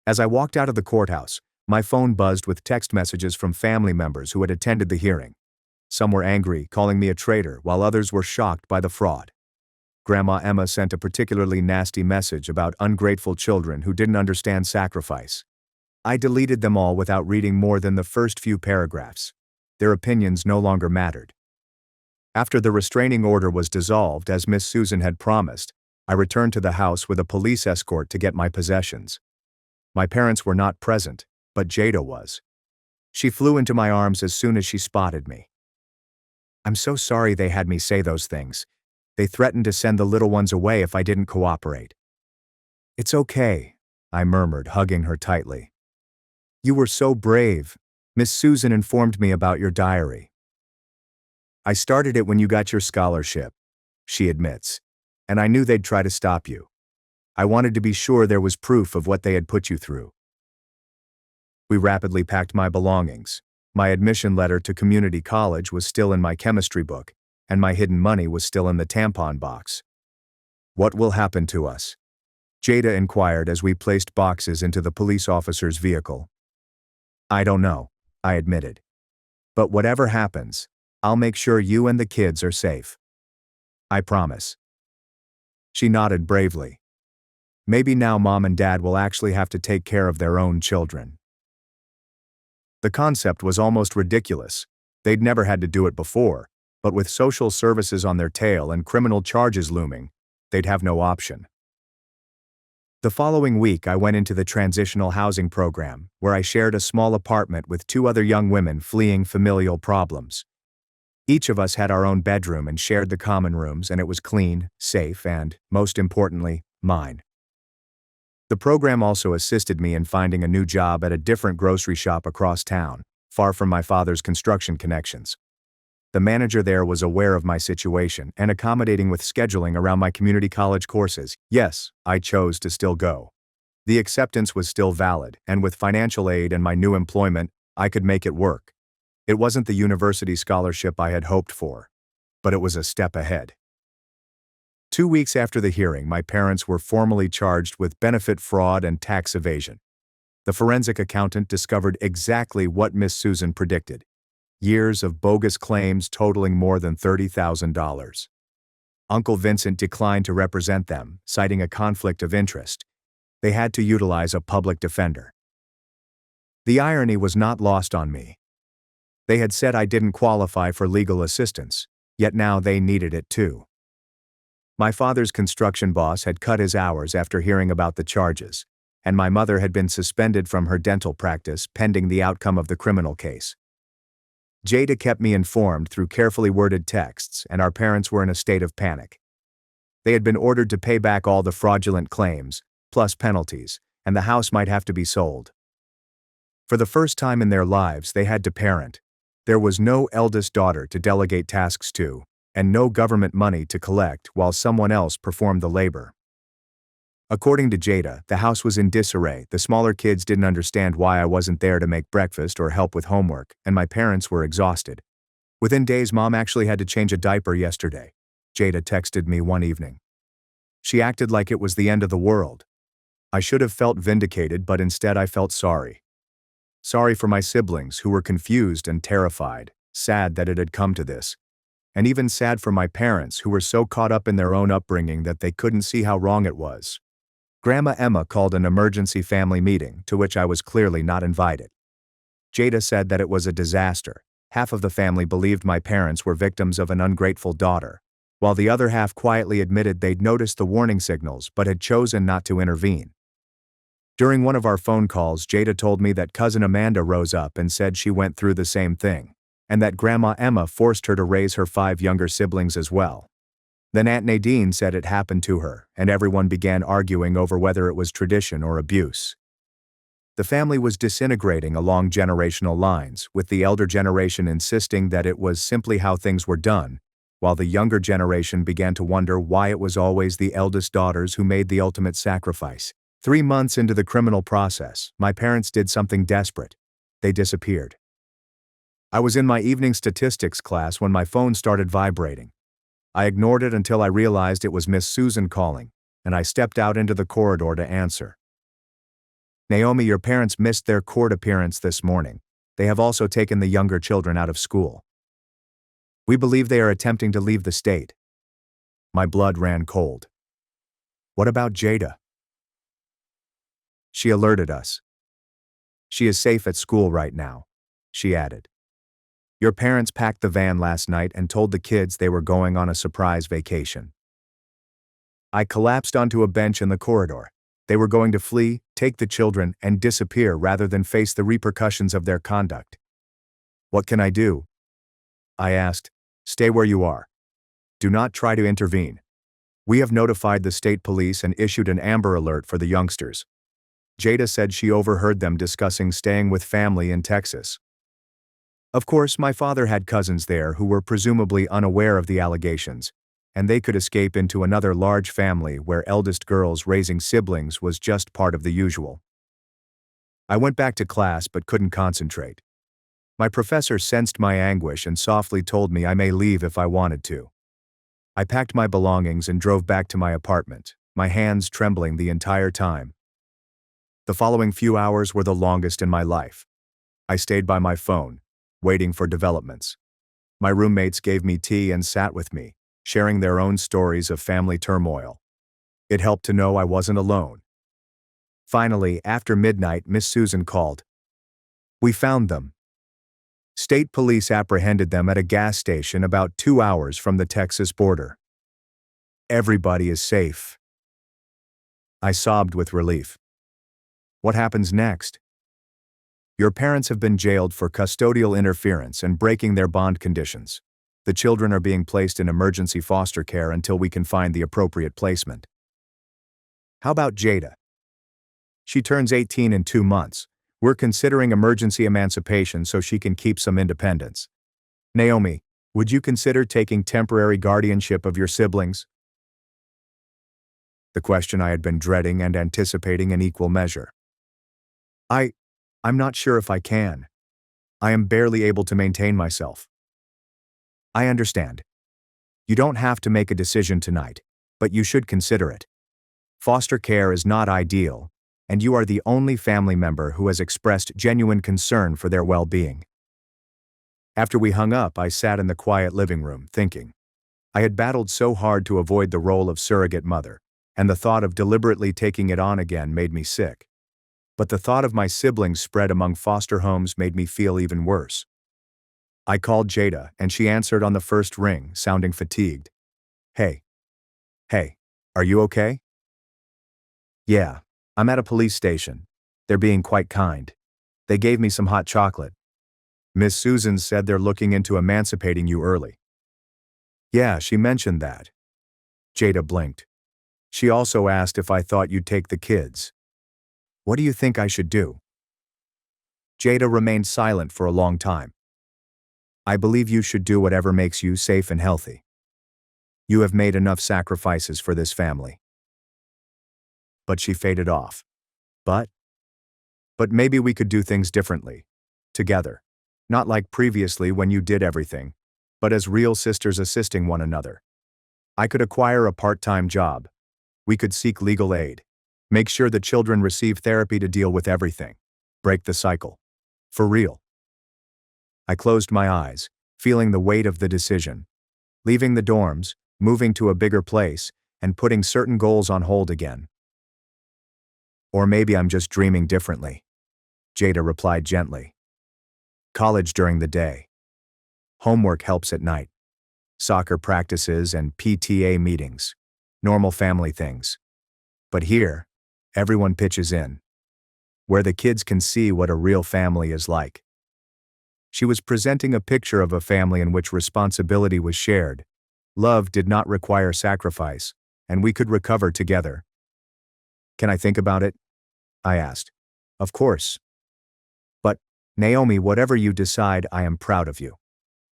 As I walked out of the courthouse, my phone buzzed with text messages from family members who had attended the hearing. Some were angry, calling me a traitor, while others were shocked by the fraud. Grandma Emma sent a particularly nasty message about ungrateful children who didn't understand sacrifice. I deleted them all without reading more than the first few paragraphs. Their opinions no longer mattered. After the restraining order was dissolved, as Miss Susan had promised, I returned to the house with a police escort to get my possessions. My parents were not present, but Jada was. She flew into my arms as soon as she spotted me. "I'm so sorry they had me say those things. They threatened to send the little ones away if I didn't cooperate." "It's okay," I murmured, hugging her tightly. "You were so brave. Miss Susan informed me about your diary." "I started it when you got your scholarship," she admits, "and I knew they'd try to stop you. I wanted to be sure there was proof of what they had put you through." We rapidly packed my belongings. My admission letter to community college was still in my chemistry book, and my hidden money was still in the tampon box. "What will happen to us?" Jada inquired as we placed boxes into the police officer's vehicle. "I don't know," I admitted. "But whatever happens, I'll make sure you and the kids are safe. I promise." She nodded bravely. Maybe now Mom and Dad will actually have to take care of their own children. The concept was almost ridiculous. They'd never had to do it before, but with social services on their tail and criminal charges looming, they'd have no option. The following week, I went into the transitional housing program, where I shared a small apartment with 2 other young women fleeing familial problems. Each of us had our own bedroom and shared the common rooms, and it was clean, safe, and, most importantly, mine. The program also assisted me in finding a new job at a different grocery shop across town, far from my father's construction connections. The manager there was aware of my situation and accommodating with scheduling around my community college courses. Yes, I chose to still go. The acceptance was still valid, and with financial aid and my new employment, I could make it work. It wasn't the university scholarship I had hoped for, but it was a step ahead. 2 weeks after the hearing, my parents were formally charged with benefit fraud and tax evasion. The forensic accountant discovered exactly what Miss Susan predicted: years of bogus claims totaling more than $30,000. Uncle Vincent declined to represent them, citing a conflict of interest. They had to utilize a public defender. The irony was not lost on me. They had said I didn't qualify for legal assistance, yet now they needed it too. My father's construction boss had cut his hours after hearing about the charges, and my mother had been suspended from her dental practice pending the outcome of the criminal case. Jada kept me informed through carefully worded texts, and our parents were in a state of panic. They had been ordered to pay back all the fraudulent claims, plus penalties, and the house might have to be sold. For the first time in their lives, they had to parent. There was no eldest daughter to delegate tasks to, and no government money to collect while someone else performed the labor. According to Jada, the house was in disarray. The smaller kids didn't understand why I wasn't there to make breakfast or help with homework, and my parents were exhausted. Within days, Mom actually had to change a diaper yesterday, Jada texted me one evening. She acted like it was the end of the world. I should have felt vindicated, but instead I felt sorry. Sorry for my siblings who were confused and terrified, sad that it had come to this. And even sad for my parents who were so caught up in their own upbringing that they couldn't see how wrong it was. Grandma Emma called an emergency family meeting to which I was clearly not invited. Jada said that it was a disaster. Half of the family believed my parents were victims of an ungrateful daughter, while the other half quietly admitted they'd noticed the warning signals but had chosen not to intervene. During one of our phone calls, Jada told me that cousin Amanda rose up and said she went through the same thing, and that Grandma Emma forced her to raise her 5 younger siblings as well. Then Aunt Nadine said it happened to her, and everyone began arguing over whether it was tradition or abuse. The family was disintegrating along generational lines, with the elder generation insisting that it was simply how things were done, while the younger generation began to wonder why it was always the eldest daughters who made the ultimate sacrifice. 3 months into the criminal process, my parents did something desperate. They disappeared. I was in my evening statistics class when my phone started vibrating. I ignored it until I realized it was Miss Susan calling, and I stepped out into the corridor to answer. Naomi, your parents missed their court appearance this morning. They have also taken the younger children out of school. We believe they are attempting to leave the state. My blood ran cold. What about Jada? She alerted us. She is safe at school right now, she added. Your parents packed the van last night and told the kids they were going on a surprise vacation. I collapsed onto a bench in the corridor. They were going to flee, take the children, and disappear rather than face the repercussions of their conduct. What can I do? I asked. Stay where you are. Do not try to intervene. We have notified the state police and issued an Amber Alert for the youngsters. Jada said she overheard them discussing staying with family in Texas. Of course, my father had cousins there who were presumably unaware of the allegations, and they could escape into another large family where eldest girls raising siblings was just part of the usual. I went back to class but couldn't concentrate. My professor sensed my anguish and softly told me I may leave if I wanted to. I packed my belongings and drove back to my apartment, my hands trembling the entire time. The following few hours were the longest in my life. I stayed by my phone, waiting for developments. My roommates gave me tea and sat with me, sharing their own stories of family turmoil. It helped to know I wasn't alone. Finally, after midnight, Miss Susan called. We found them. State police apprehended them at a gas station about 2 hours from the Texas border. Everybody is safe. I sobbed with relief. What happens next? Your parents have been jailed for custodial interference and breaking their bond conditions. The children are being placed in emergency foster care until we can find the appropriate placement. How about Jada? She turns 18 in 2 months. We're considering emergency emancipation so she can keep some independence. Naomi, would you consider taking temporary guardianship of your siblings? The question I had been dreading and anticipating in equal measure. I'm not sure if I can. I am barely able to maintain myself. I understand. You don't have to make a decision tonight, but you should consider it. Foster care is not ideal, and you are the only family member who has expressed genuine concern for their well-being. After we hung up, I sat in the quiet living room, thinking. I had battled so hard to avoid the role of surrogate mother, and the thought of deliberately taking it on again made me sick. But the thought of my siblings spread among foster homes made me feel even worse. I called Jada, and she answered on the first ring, sounding fatigued. Hey, are you okay? Yeah, I'm at a police station. They're being quite kind. They gave me some hot chocolate. Miss Susan said they're looking into emancipating you early. Yeah, she mentioned that. Jada blinked. She also asked if I thought you'd take the kids. What do you think I should do? Jada remained silent for a long time. I believe you should do whatever makes you safe and healthy. You have made enough sacrifices for this family. But she faded off. But maybe we could do things differently. Together. Not like previously when you did everything, but as real sisters assisting one another. I could acquire a part-time job. We could seek legal aid. Make sure the children receive therapy to deal with everything. Break the cycle. For real. I closed my eyes, feeling the weight of the decision. Leaving the dorms, moving to a bigger place, and putting certain goals on hold again. Or maybe I'm just dreaming differently. Jada replied gently. College during the day. Homework helps at night. Soccer practices and PTA meetings. Normal family things. But here, everyone pitches in. Where the kids can see what a real family is like. She was presenting a picture of a family in which responsibility was shared. Love did not require sacrifice, and we could recover together. Can I think about it? I asked. Of course. But, Naomi, whatever you decide, I am proud of you.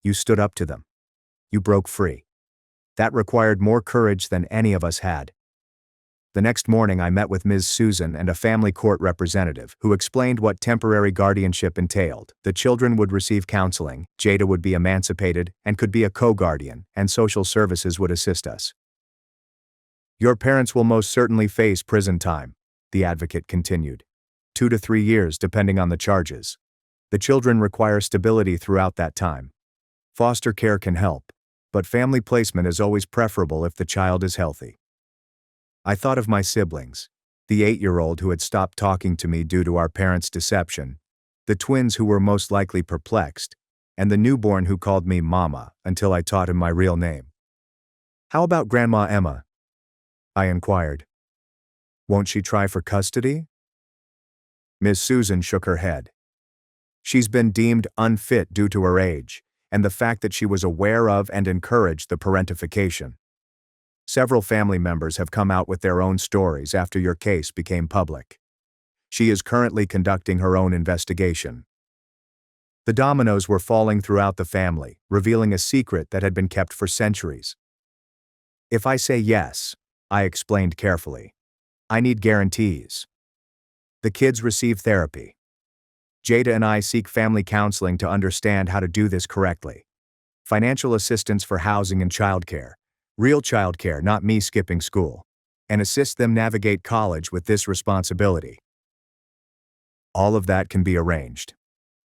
You stood up to them. You broke free. That required more courage than any of us had. The next morning I met with Ms. Susan and a family court representative who explained what temporary guardianship entailed. The children would receive counseling, Jada would be emancipated and could be a co-guardian, and social services would assist us. Your parents will most certainly face prison time, the advocate continued. 2 to 3 years depending on the charges. The children require stability throughout that time. Foster care can help, but family placement is always preferable if the child is healthy. I thought of my siblings, the 8-year-old who had stopped talking to me due to our parents' deception, the twins who were most likely perplexed, and the newborn who called me Mama until I taught him my real name. How about Grandma Emma? I inquired. Won't she try for custody? Miss Susan shook her head. She's been deemed unfit due to her age, and the fact that she was aware of and encouraged the parentification. Several family members have come out with their own stories after your case became public. She is currently conducting her own investigation. The dominoes were falling throughout the family, revealing a secret that had been kept for centuries. If I say yes, I explained carefully, I need guarantees. The kids receive therapy. Jada and I seek family counseling to understand how to do this correctly. Financial assistance for housing and childcare. Real childcare, not me skipping school. And assist them navigate college with this responsibility. All of that can be arranged,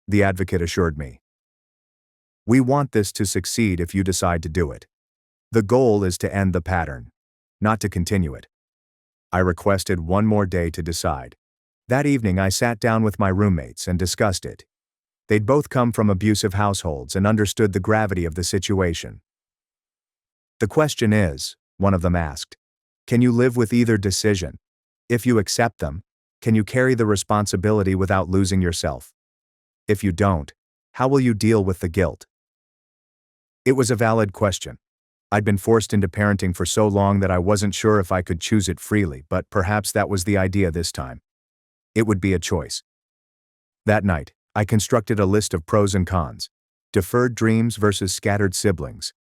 the advocate assured me. We want this to succeed if you decide to do it. The goal is to end the pattern, not to continue it. I requested one more day to decide. That evening I sat down with my roommates and discussed it. They'd both come from abusive households and understood the gravity of the situation. The question is, one of them asked, can you live with either decision? If you accept them, can you carry the responsibility without losing yourself? If you don't, how will you deal with the guilt? It was a valid question. I'd been forced into parenting for so long that I wasn't sure if I could choose it freely, but perhaps that was the idea this time. It would be a choice. That night, I constructed a list of pros and cons. Deferred dreams versus scattered siblings.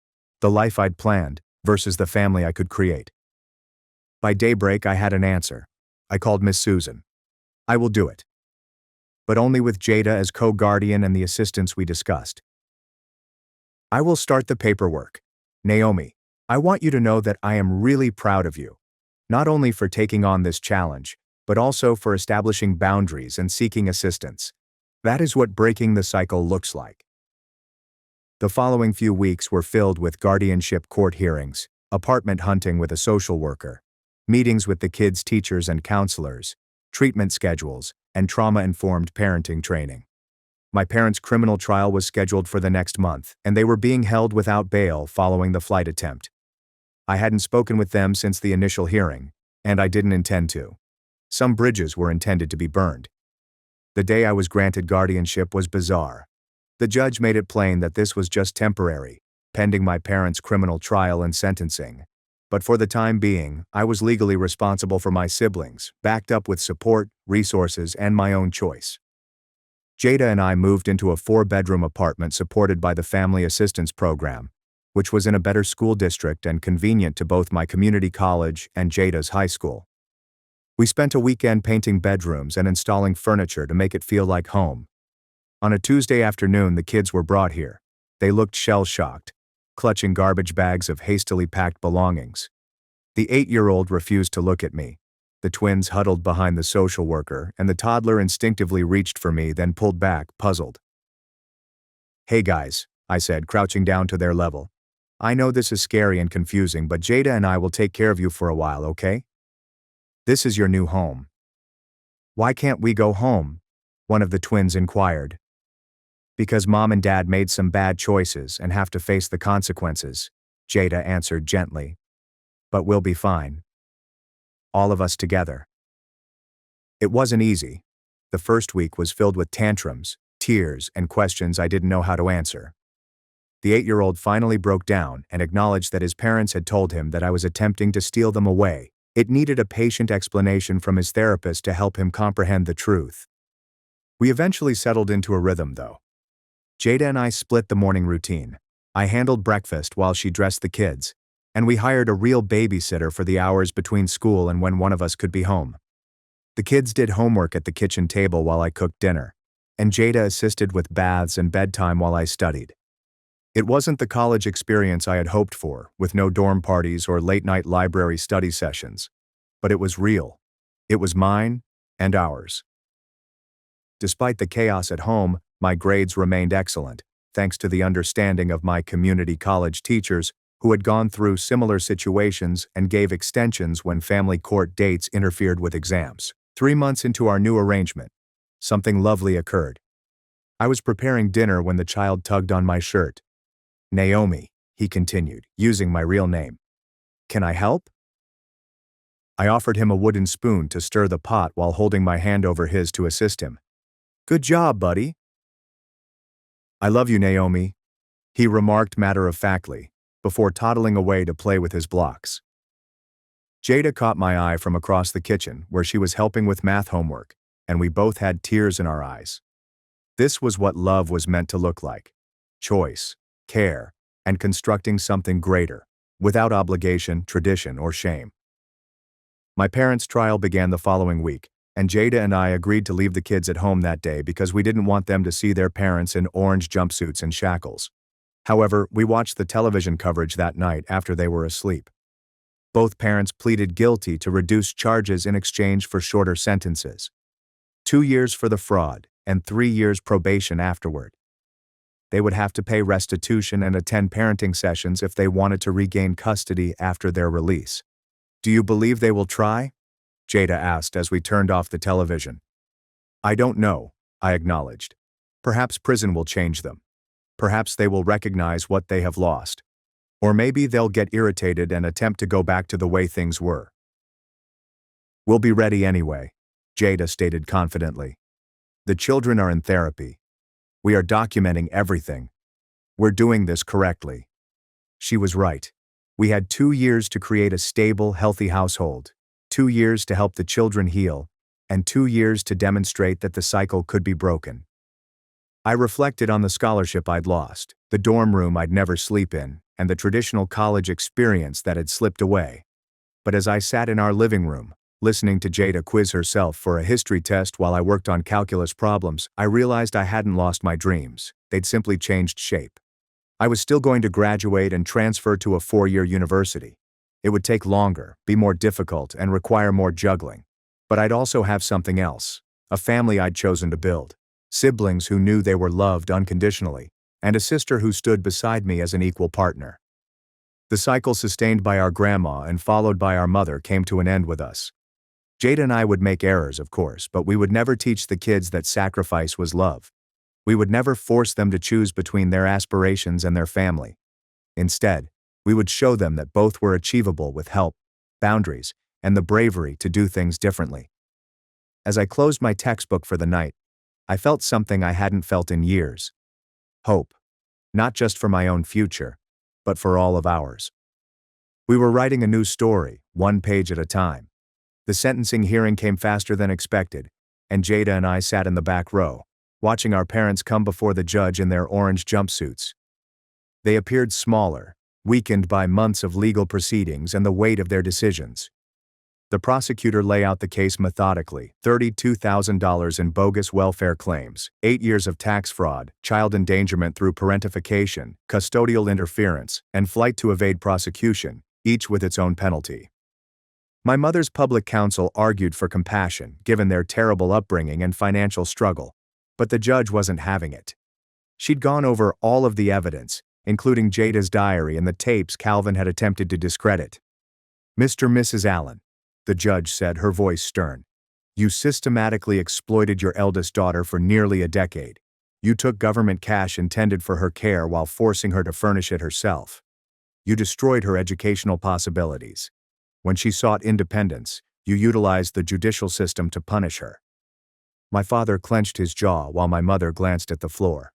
The life I'd planned versus the family I could create. By daybreak, I had an answer. I called Miss Susan. I will do it. But only with Jada as co-guardian and the assistance we discussed. I will start the paperwork. Naomi, I want you to know that I am really proud of you. Not only for taking on this challenge, but also for establishing boundaries and seeking assistance. That is what breaking the cycle looks like. The following few weeks were filled with guardianship court hearings, apartment hunting with a social worker, meetings with the kids' teachers and counselors, treatment schedules, and trauma-informed parenting training. My parents' criminal trial was scheduled for the next month, and they were being held without bail following the flight attempt. I hadn't spoken with them since the initial hearing, and I didn't intend to. Some bridges were intended to be burned. The day I was granted guardianship was bizarre. The judge made it plain that this was just temporary, pending my parents' criminal trial and sentencing. But for the time being, I was legally responsible for my siblings, backed up with support, resources, and my own choice. Jada and I moved into a 4-bedroom apartment supported by the Family Assistance Program, which was in a better school district and convenient to both my community college and Jada's high school. We spent a weekend painting bedrooms and installing furniture to make it feel like home. On a Tuesday afternoon, the kids were brought here. They looked shell-shocked, clutching garbage bags of hastily packed belongings. The 8-year-old refused to look at me. The twins huddled behind the social worker, and the toddler instinctively reached for me, then pulled back, puzzled. "Hey guys," I said, crouching down to their level. "I know this is scary and confusing, but Jada and I will take care of you for a while, okay? This is your new home." "Why can't we go home?" one of the twins inquired. "Because Mom and Dad made some bad choices and have to face the consequences," Jada answered gently. "But we'll be fine. All of us together." It wasn't easy. The first week was filled with tantrums, tears, and questions I didn't know how to answer. The 8-year-old finally broke down and acknowledged that his parents had told him that I was attempting to steal them away. It needed a patient explanation from his therapist to help him comprehend the truth. We eventually settled into a rhythm, though. Jada and I split the morning routine. I handled breakfast while she dressed the kids, and we hired a real babysitter for the hours between school and when one of us could be home. The kids did homework at the kitchen table while I cooked dinner, and Jada assisted with baths and bedtime while I studied. It wasn't the college experience I had hoped for, with no dorm parties or late-night library study sessions, but it was real. It was mine and ours. Despite the chaos at home, my grades remained excellent, thanks to the understanding of my community college teachers who had gone through similar situations and gave extensions when family court dates interfered with exams. 3 months into our new arrangement, something lovely occurred. I was preparing dinner when the child tugged on my shirt. "Naomi," he continued, using my real name. "Can I help?" I offered him a wooden spoon to stir the pot while holding my hand over his to assist him. "Good job, buddy." "I love you, Naomi," he remarked matter-of-factly, before toddling away to play with his blocks. Jada caught my eye from across the kitchen, where she was helping with math homework, and we both had tears in our eyes. This was what love was meant to look like: choice, care, and constructing something greater, without obligation, tradition, or shame. My parents' trial began the following week, and Jada and I agreed to leave the kids at home that day because we didn't want them to see their parents in orange jumpsuits and shackles. However, we watched the television coverage that night after they were asleep. Both parents pleaded guilty to reduced charges in exchange for shorter sentences. 2 years for the fraud, and 3 years probation afterward. They would have to pay restitution and attend parenting sessions if they wanted to regain custody after their release. "Do you believe they will try?" Jada asked as we turned off the television. "I don't know," I acknowledged. "Perhaps prison will change them. Perhaps they will recognize what they have lost. Or maybe they'll get irritated and attempt to go back to the way things were." "We'll be ready anyway," Jada stated confidently. "The children are in therapy. We are documenting everything. We're doing this correctly." She was right. We had 2 years to create a stable, healthy household, 2 years to help the children heal, and 2 years to demonstrate that the cycle could be broken. I reflected on the scholarship I'd lost, the dorm room I'd never sleep in, and the traditional college experience that had slipped away. But as I sat in our living room, listening to Jada quiz herself for a history test while I worked on calculus problems, I realized I hadn't lost my dreams. They'd simply changed shape. I was still going to graduate and transfer to a 4-year university. It would take longer, be more difficult, and require more juggling. But I'd also have something else: a family I'd chosen to build, siblings who knew they were loved unconditionally, and a sister who stood beside me as an equal partner. The cycle sustained by our grandma and followed by our mother came to an end with us. Jada and I would make errors, of course, but we would never teach the kids that sacrifice was love. We would never force them to choose between their aspirations and their family. Instead, we would show them that both were achievable with help, boundaries, and the bravery to do things differently. As I closed my textbook for the night, I felt something I hadn't felt in years: hope. Not just for my own future, but for all of ours. We were writing a new story, 1 page at a time. The sentencing hearing came faster than expected, and Jada and I sat in the back row, watching our parents come before the judge in their orange jumpsuits. They appeared smaller, weakened by months of legal proceedings and the weight of their decisions. The prosecutor lay out the case methodically: $32,000 in bogus welfare claims, 8 years of tax fraud, child endangerment through parentification, custodial interference, and flight to evade prosecution, each with its own penalty. My mother's public counsel argued for compassion, given their terrible upbringing and financial struggle, but the judge wasn't having it. She'd gone over all of the evidence, including Jada's diary and the tapes Calvin had attempted to discredit. "Mr. and Mrs. Allen," the judge said, her voice stern, "you systematically exploited your eldest daughter for nearly a decade. You took government cash intended for her care while forcing her to furnish it herself. You destroyed her educational possibilities. When she sought independence, you utilized the judicial system to punish her." My father clenched his jaw while my mother glanced at the floor.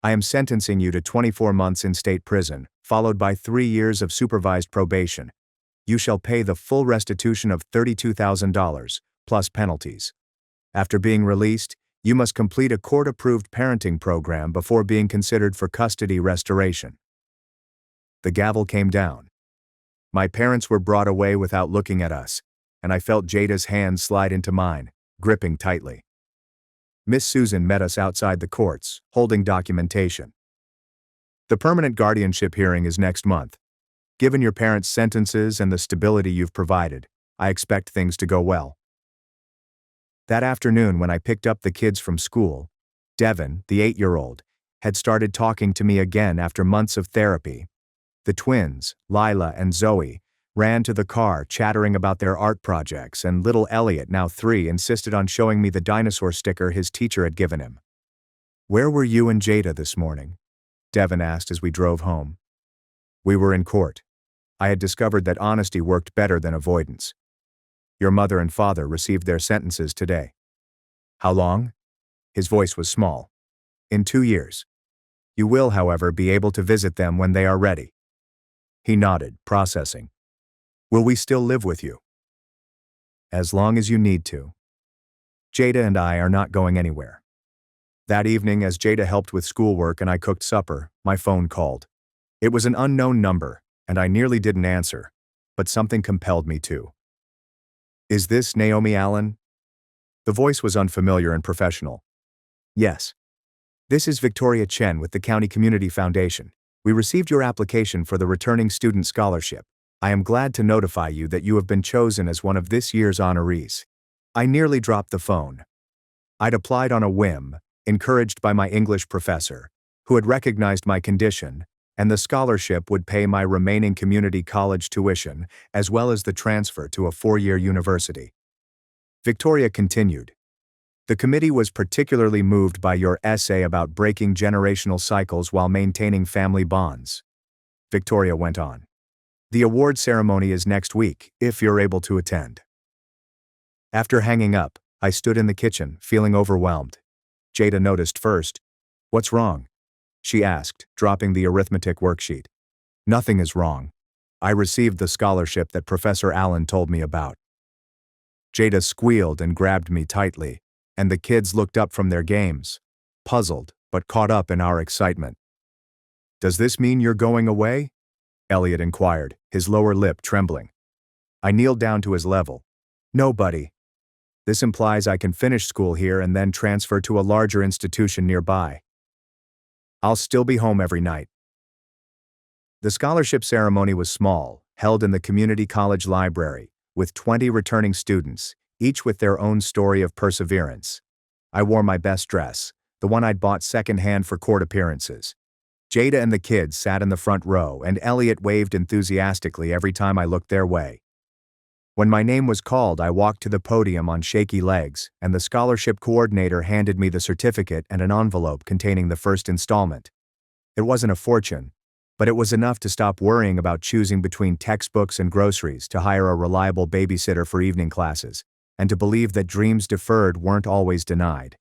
"I am sentencing you to 24 months in state prison, followed by 3 years of supervised probation. You shall pay the full restitution of $32,000, plus penalties. After being released, you must complete a court-approved parenting program before being considered for custody restoration." The gavel came down. My parents were brought away without looking at us, and I felt Jada's hand slide into mine, gripping tightly. Miss Susan met us outside the courts, holding documentation. "The permanent guardianship hearing is next month. Given your parents' sentences and the stability you've provided, I expect things to go well." That afternoon when I picked up the kids from school, Devin, the 8-year-old, had started talking to me again after months of therapy. The twins, Lila and Zoe, ran to the car chattering about their art projects, and little Elliot, now 3, insisted on showing me the dinosaur sticker his teacher had given him. "Where were you and Jada this morning?" Devin asked as we drove home. "We were in court. I had discovered that honesty worked better than avoidance. Your mother and father received their sentences today." "How long?" His voice was small. "In 2 years. You will, however, be able to visit them when they are ready." He nodded, processing. "Will we still live with you?" "As long as you need to. Jada and I are not going anywhere." That evening, as Jada helped with schoolwork and I cooked supper, my phone called. It was an unknown number, and I nearly didn't answer, but something compelled me to. "Is this Naomi Allen?" The voice was unfamiliar and professional. "Yes. This is Victoria Chen with the County Community Foundation. We received your application for the Returning Student Scholarship. I am glad to notify you that you have been chosen as one of this year's honorees." I nearly dropped the phone. I'd applied on a whim, encouraged by my English professor, who had recognized my condition, and the scholarship would pay my remaining community college tuition as well as the transfer to a 4-year university. Victoria continued. "The committee was particularly moved by your essay about breaking generational cycles while maintaining family bonds." Victoria went on. "The award ceremony is next week, if you're able to attend." After hanging up, I stood in the kitchen, feeling overwhelmed. Jada noticed first. "What's wrong?" she asked, dropping the arithmetic worksheet. "Nothing is wrong. I received the scholarship that Professor Allen told me about." Jada squealed and grabbed me tightly, and the kids looked up from their games, puzzled but caught up in our excitement. "Does this mean you're going away?" Elliot inquired, his lower lip trembling. I kneeled down to his level. "No, buddy. This implies I can finish school here and then transfer to a larger institution nearby. I'll still be home every night." The scholarship ceremony was small, held in the community college library, with 20 returning students, each with their own story of perseverance. I wore my best dress, the one I'd bought secondhand for court appearances. Jada and the kids sat in the front row, and Elliot waved enthusiastically every time I looked their way. When my name was called, I walked to the podium on shaky legs, and the scholarship coordinator handed me the certificate and an envelope containing the first installment. It wasn't a fortune, but it was enough to stop worrying about choosing between textbooks and groceries, to hire a reliable babysitter for evening classes, and to believe that dreams deferred weren't always denied.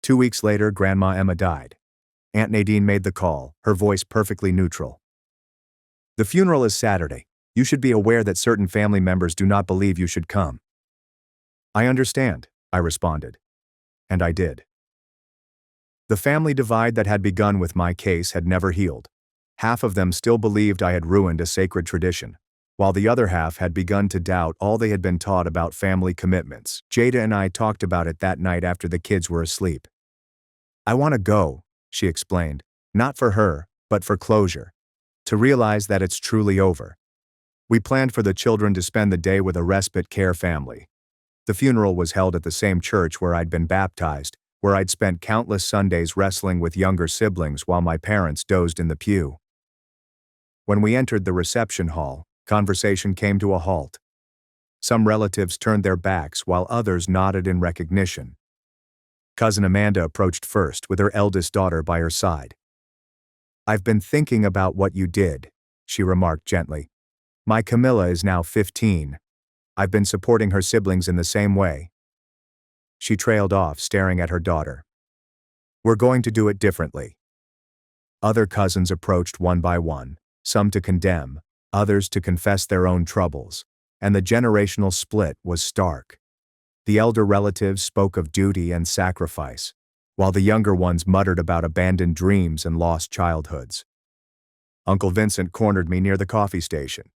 2 weeks later, Grandma Emma died. Aunt Nadine made the call, her voice perfectly neutral. "The funeral is Saturday. You should be aware that certain family members do not believe you should come." "I understand," I responded. And I did. The family divide that had begun with my case had never healed. Half of them still believed I had ruined a sacred tradition, while the other half had begun to doubt all they had been taught about family commitments. Jada and I talked about it that night after the kids were asleep. "I want to go," she explained, "not for her, but for closure. To realize that it's truly over." We planned for the children to spend the day with a respite care family. The funeral was held at the same church where I'd been baptized, where I'd spent countless Sundays wrestling with younger siblings while my parents dozed in the pew. When we entered the reception hall, conversation came to a halt. Some relatives turned their backs while others nodded in recognition. Cousin Amanda approached first with her eldest daughter by her side. "I've been thinking about what you did," she remarked gently. "My Camilla is now 15. I've been supporting her siblings in the same way." She trailed off, staring at her daughter. "We're going to do it differently." Other cousins approached one by one, some to condemn, others to confess their own troubles, and the generational split was stark. The elder relatives spoke of duty and sacrifice, while the younger ones muttered about abandoned dreams and lost childhoods. Uncle Vincent cornered me near the coffee station.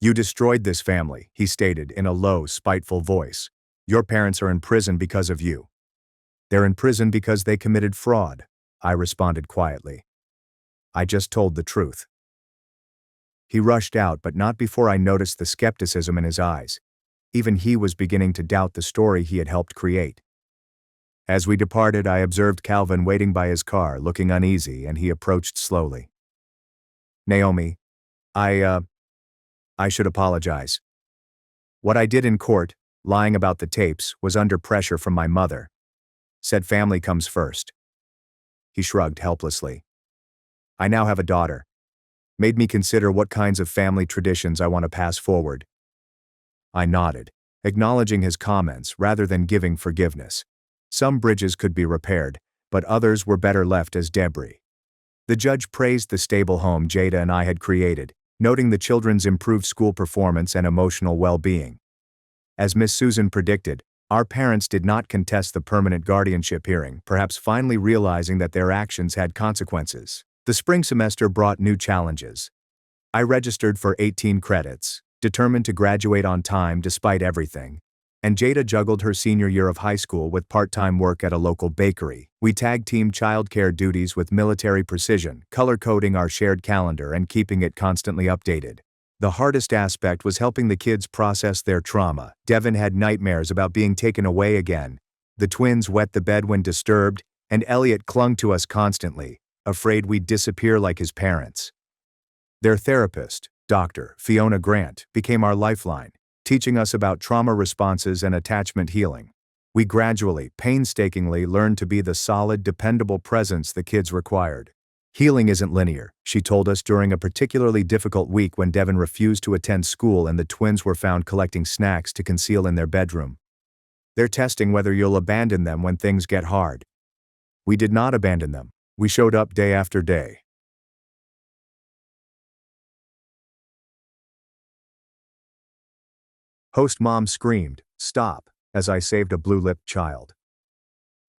"You destroyed this family," he stated in a low, spiteful voice. "Your parents are in prison because of you." "They're in prison because they committed fraud," I responded quietly. "I just told the truth." He rushed out, but not before I noticed the skepticism in his eyes. Even he was beginning to doubt the story he had helped create. As we departed, I observed Calvin waiting by his car, looking uneasy, and he approached slowly. "Naomi, I should apologize. What I did in court, lying about the tapes, was under pressure from my mother. Said family comes first." He shrugged helplessly. "I now have a daughter. Made me consider what kinds of family traditions I want to pass forward." I nodded, acknowledging his comments rather than giving forgiveness. Some bridges could be repaired, but others were better left as debris. The judge praised the stable home Jada and I had created, noting the children's improved school performance and emotional well-being. As Miss Susan predicted, our parents did not contest the permanent guardianship hearing, perhaps finally realizing that their actions had consequences. The spring semester brought new challenges. I registered for 18 credits, determined to graduate on time despite everything, and Jada juggled her senior year of high school with part-time work at a local bakery. We tag-teamed childcare duties with military precision, color-coding our shared calendar and keeping it constantly updated. The hardest aspect was helping the kids process their trauma. Devin had nightmares about being taken away again. The twins wet the bed when disturbed, and Elliot clung to us constantly, afraid we'd disappear like his parents. Their therapist, Dr. Fiona Grant, became our lifeline, teaching us about trauma responses and attachment healing. We gradually, painstakingly learned to be the solid, dependable presence the kids required. "Healing isn't linear," she told us during a particularly difficult week when Devin refused to attend school and the twins were found collecting snacks to conceal in their bedroom. "They're testing whether you'll abandon them when things get hard." We did not abandon them. We showed up day after day. Host mom screamed, "Stop," as I saved a blue-lipped child.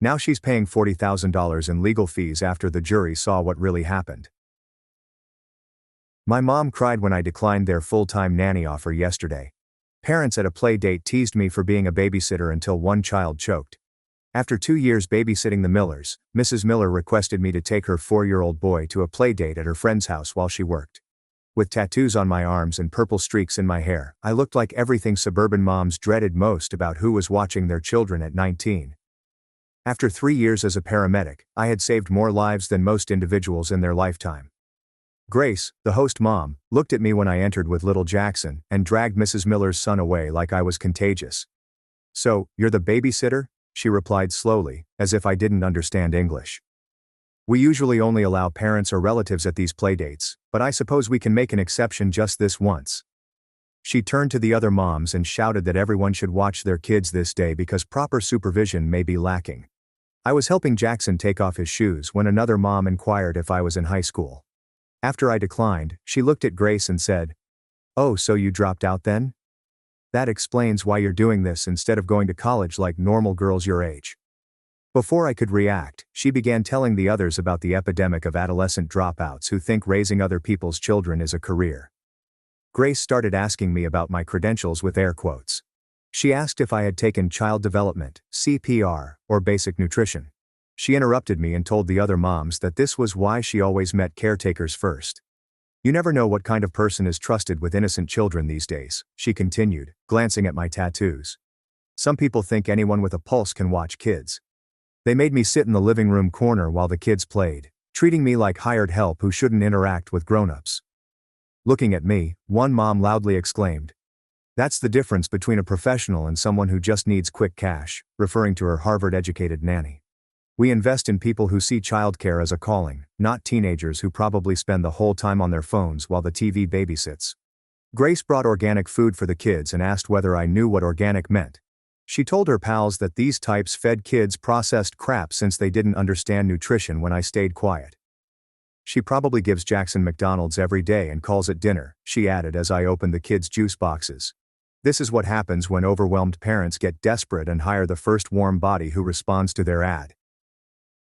Now she's paying $40,000 in legal fees after the jury saw what really happened. My mom cried when I declined their full-time nanny offer yesterday. Parents at a play date teased me for being a babysitter until one child choked. After 2 years babysitting the Millers, Mrs. Miller requested me to take her 4-year-old boy to a play date at her friend's house while she worked. With tattoos on my arms and purple streaks in my hair, I looked like everything suburban moms dreaded most about who was watching their children at 19. After 3 years as a paramedic, I had saved more lives than most individuals in their lifetime. Grace, the host mom, looked at me when I entered with little Jackson and dragged Mrs. Miller's son away like I was contagious. "So, you're the babysitter?" she replied slowly, as if I didn't understand English. "We usually only allow parents or relatives at these playdates, but I suppose we can make an exception just this once." She turned to the other moms and shouted that everyone should watch their kids this day because proper supervision may be lacking. I was helping Jackson take off his shoes when another mom inquired if I was in high school. After I declined, she looked at Grace and said, "Oh, so you dropped out then? That explains why you're doing this instead of going to college like normal girls your age." Before I could react, she began telling the others about the epidemic of adolescent dropouts who think raising other people's children is a career. Grace started asking me about my credentials with air quotes. She asked if I had taken child development, CPR, or basic nutrition. She interrupted me and told the other moms that this was why she always met caretakers first. You never know what kind of person is trusted with innocent children these days, she continued, glancing at my tattoos. Some people think anyone with a pulse can watch kids. They made me sit in the living room corner while the kids played, treating me like hired help who shouldn't interact with grown-ups. Looking at me, one mom loudly exclaimed, "That's the difference between a professional and someone who just needs quick cash," referring to her Harvard-educated nanny. We invest in people who see childcare as a calling, not teenagers who probably spend the whole time on their phones while the TV babysits. Grace brought organic food for the kids and asked whether I knew what organic meant. She told her pals that these types fed kids processed crap since they didn't understand nutrition when I stayed quiet. She probably gives Jackson McDonald's every day and calls it dinner, she added as I opened the kids' juice boxes. This is what happens when overwhelmed parents get desperate and hire the first warm body who responds to their ad.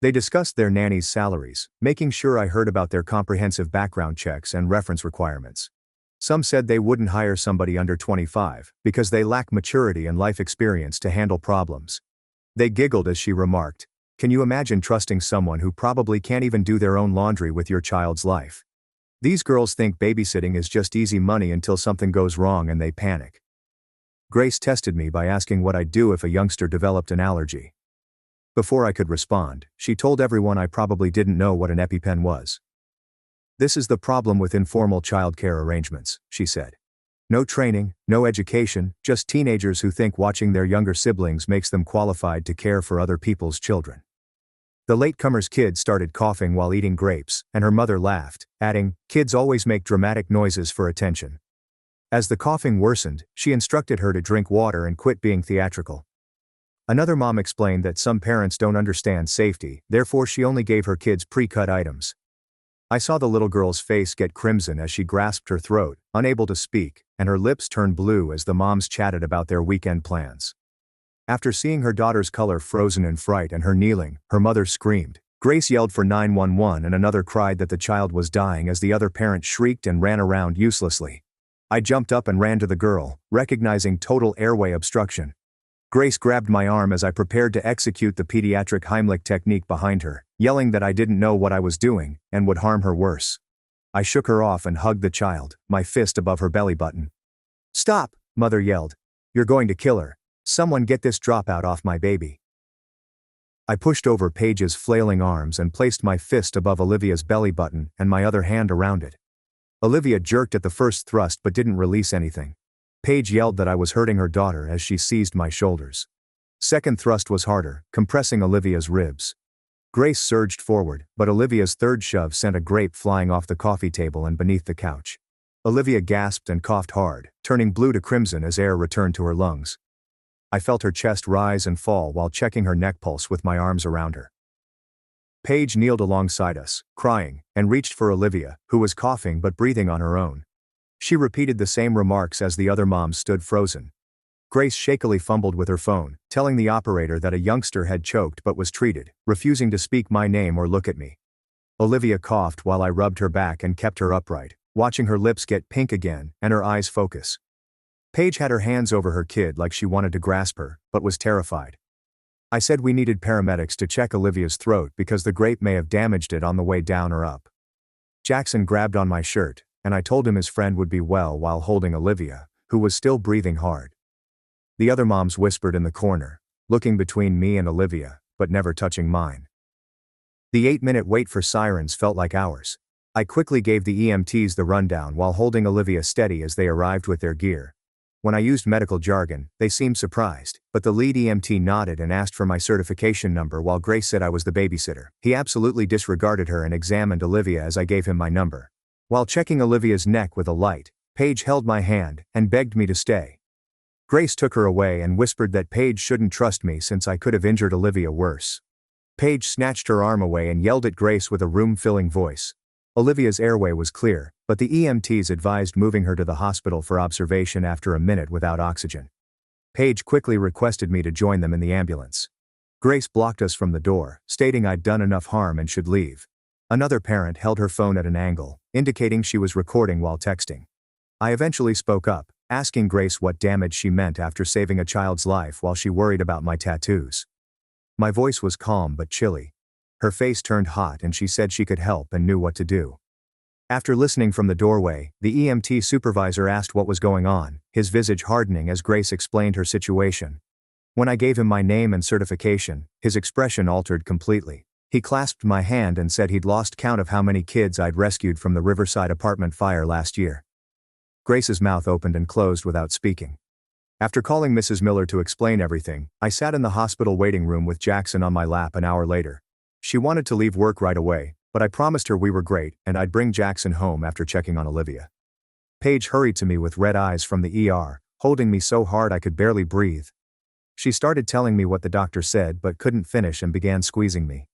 They discussed their nannies' salaries, making sure I heard about their comprehensive background checks and reference requirements. Some said they wouldn't hire somebody under 25 because they lack maturity and life experience to handle problems. They giggled as she remarked, "Can you imagine trusting someone who probably can't even do their own laundry with your child's life? These girls think babysitting is just easy money until something goes wrong and they panic." Grace tested me by asking what I'd do if a youngster developed an allergy. Before I could respond, she told everyone I probably didn't know what an EpiPen was. "This is the problem with informal childcare arrangements," she said. "No training, no education, just teenagers who think watching their younger siblings makes them qualified to care for other people's children." The latecomer's kid started coughing while eating grapes, and her mother laughed, adding, "Kids always make dramatic noises for attention." As the coughing worsened, she instructed her to drink water and quit being theatrical. Another mom explained that some parents don't understand safety, therefore she only gave her kids pre-cut items. I saw the little girl's face get crimson as she grasped her throat, unable to speak, and her lips turned blue as the moms chatted about their weekend plans. After seeing her daughter's color frozen in fright and her kneeling, her mother screamed. Grace yelled for 911 and another cried that the child was dying as the other parent shrieked and ran around uselessly. I jumped up and ran to the girl, recognizing total airway obstruction. Grace grabbed my arm as I prepared to execute the pediatric Heimlich technique behind her, yelling that I didn't know what I was doing and would harm her worse. I shook her off and hugged the child, my fist above her belly button. "Stop," Mother yelled. "You're going to kill her. Someone get this dropout off my baby." I pushed over Paige's flailing arms and placed my fist above Olivia's belly button and my other hand around it. Olivia jerked at the first thrust but didn't release anything. Paige yelled that I was hurting her daughter as she seized my shoulders. Second thrust was harder, compressing Olivia's ribs. Grace surged forward, but Olivia's third shove sent a grape flying off the coffee table and beneath the couch. Olivia gasped and coughed hard, turning blue to crimson as air returned to her lungs. I felt her chest rise and fall while checking her neck pulse with my arms around her. Paige kneeled alongside us, crying, and reached for Olivia, who was coughing but breathing on her own. She repeated the same remarks as the other moms stood frozen. Grace shakily fumbled with her phone, telling the operator that a youngster had choked but was treated, refusing to speak my name or look at me. Olivia coughed while I rubbed her back and kept her upright, watching her lips get pink again and her eyes focus. Paige had her hands over her kid like she wanted to grasp her, but was terrified. I said we needed paramedics to check Olivia's throat because the grape may have damaged it on the way down or up. Jackson grabbed on my shirt, and I told him his friend would be well while holding Olivia, who was still breathing hard. The other moms whispered in the corner, looking between me and Olivia, but never touching mine. The 8-minute wait for sirens felt like hours. I quickly gave the EMTs the rundown while holding Olivia steady as they arrived with their gear. When I used medical jargon, they seemed surprised, but the lead EMT nodded and asked for my certification number while Grace said I was the babysitter. He absolutely disregarded her and examined Olivia as I gave him my number. While checking Olivia's neck with a light, Paige held my hand and begged me to stay. Grace took her away and whispered that Paige shouldn't trust me since I could have injured Olivia worse. Paige snatched her arm away and yelled at Grace with a room-filling voice. Olivia's airway was clear, but the EMTs advised moving her to the hospital for observation after a minute without oxygen. Paige quickly requested me to join them in the ambulance. Grace blocked us from the door, stating I'd done enough harm and should leave. Another parent held her phone at an angle, indicating she was recording while texting. I eventually spoke up, asking Grace what damage she meant after saving a child's life while she worried about my tattoos. My voice was calm but chilly. Her face turned hot and she said she could help and knew what to do. After listening from the doorway, the EMT supervisor asked what was going on, his visage hardening as Grace explained her situation. When I gave him my name and certification, his expression altered completely. He clasped my hand and said he'd lost count of how many kids I'd rescued from the Riverside apartment fire last year. Grace's mouth opened and closed without speaking. After calling Mrs. Miller to explain everything, I sat in the hospital waiting room with Jackson on my lap an hour later. She wanted to leave work right away, but I promised her we were great and I'd bring Jackson home after checking on Olivia. Paige hurried to me with red eyes from the ER, holding me so hard I could barely breathe. She started telling me what the doctor said but couldn't finish and began squeezing me.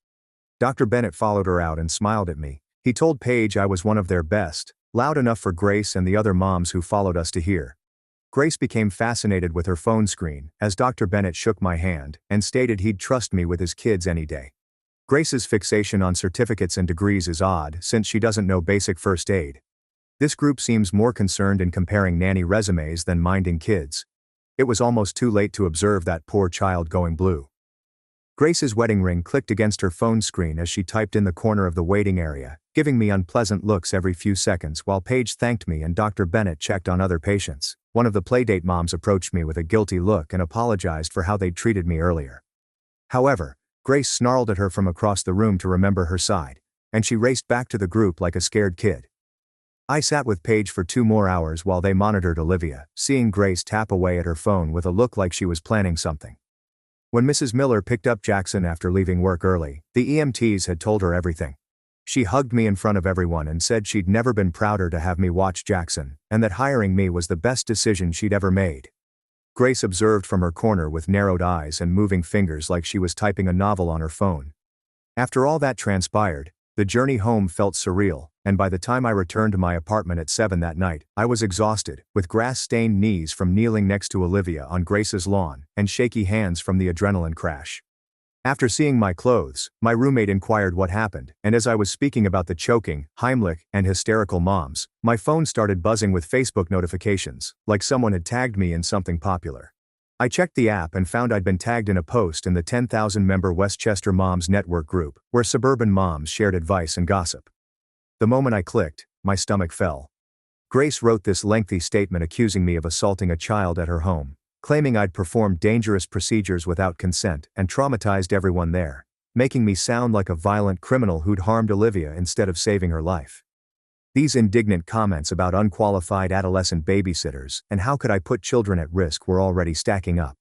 Dr. Bennett followed her out and smiled at me. He told Paige I was one of their best, loud enough for Grace and the other moms who followed us to hear. Grace became fascinated with her phone screen as Dr. Bennett shook my hand and stated he'd trust me with his kids any day. Grace's fixation on certificates and degrees is odd since she doesn't know basic first aid. This group seems more concerned in comparing nanny resumes than minding kids. It was almost too late to observe that poor child going blue. Grace's wedding ring clicked against her phone screen as she typed in the corner of the waiting area, giving me unpleasant looks every few seconds while Paige thanked me and Dr. Bennett checked on other patients. One of the playdate moms approached me with a guilty look and apologized for how they'd treated me earlier. However, Grace snarled at her from across the room to remember her side, and she raced back to the group like a scared kid. I sat with Paige for 2 more hours while they monitored Olivia, seeing Grace tap away at her phone with a look like she was planning something. When Mrs. Miller picked up Jackson after leaving work early, the EMTs had told her everything. She hugged me in front of everyone and said she'd never been prouder to have me watch Jackson, and that hiring me was the best decision she'd ever made. Grace observed from her corner with narrowed eyes and moving fingers like she was typing a novel on her phone. After all that transpired, the journey home felt surreal, and by the time I returned to my apartment at 7 that night, I was exhausted, with grass-stained knees from kneeling next to Olivia on Grace's lawn, and shaky hands from the adrenaline crash. After seeing my clothes, my roommate inquired what happened, and as I was speaking about the choking, Heimlich, and hysterical moms, my phone started buzzing with Facebook notifications, like someone had tagged me in something popular. I checked the app and found I'd been tagged in a post in the 10,000-member Westchester Moms Network group, where suburban moms shared advice and gossip. The moment I clicked, my stomach fell. Grace wrote this lengthy statement accusing me of assaulting a child at her home, claiming I'd performed dangerous procedures without consent and traumatized everyone there, making me sound like a violent criminal who'd harmed Olivia instead of saving her life. These indignant comments about unqualified adolescent babysitters and how could I put children at risk were already stacking up.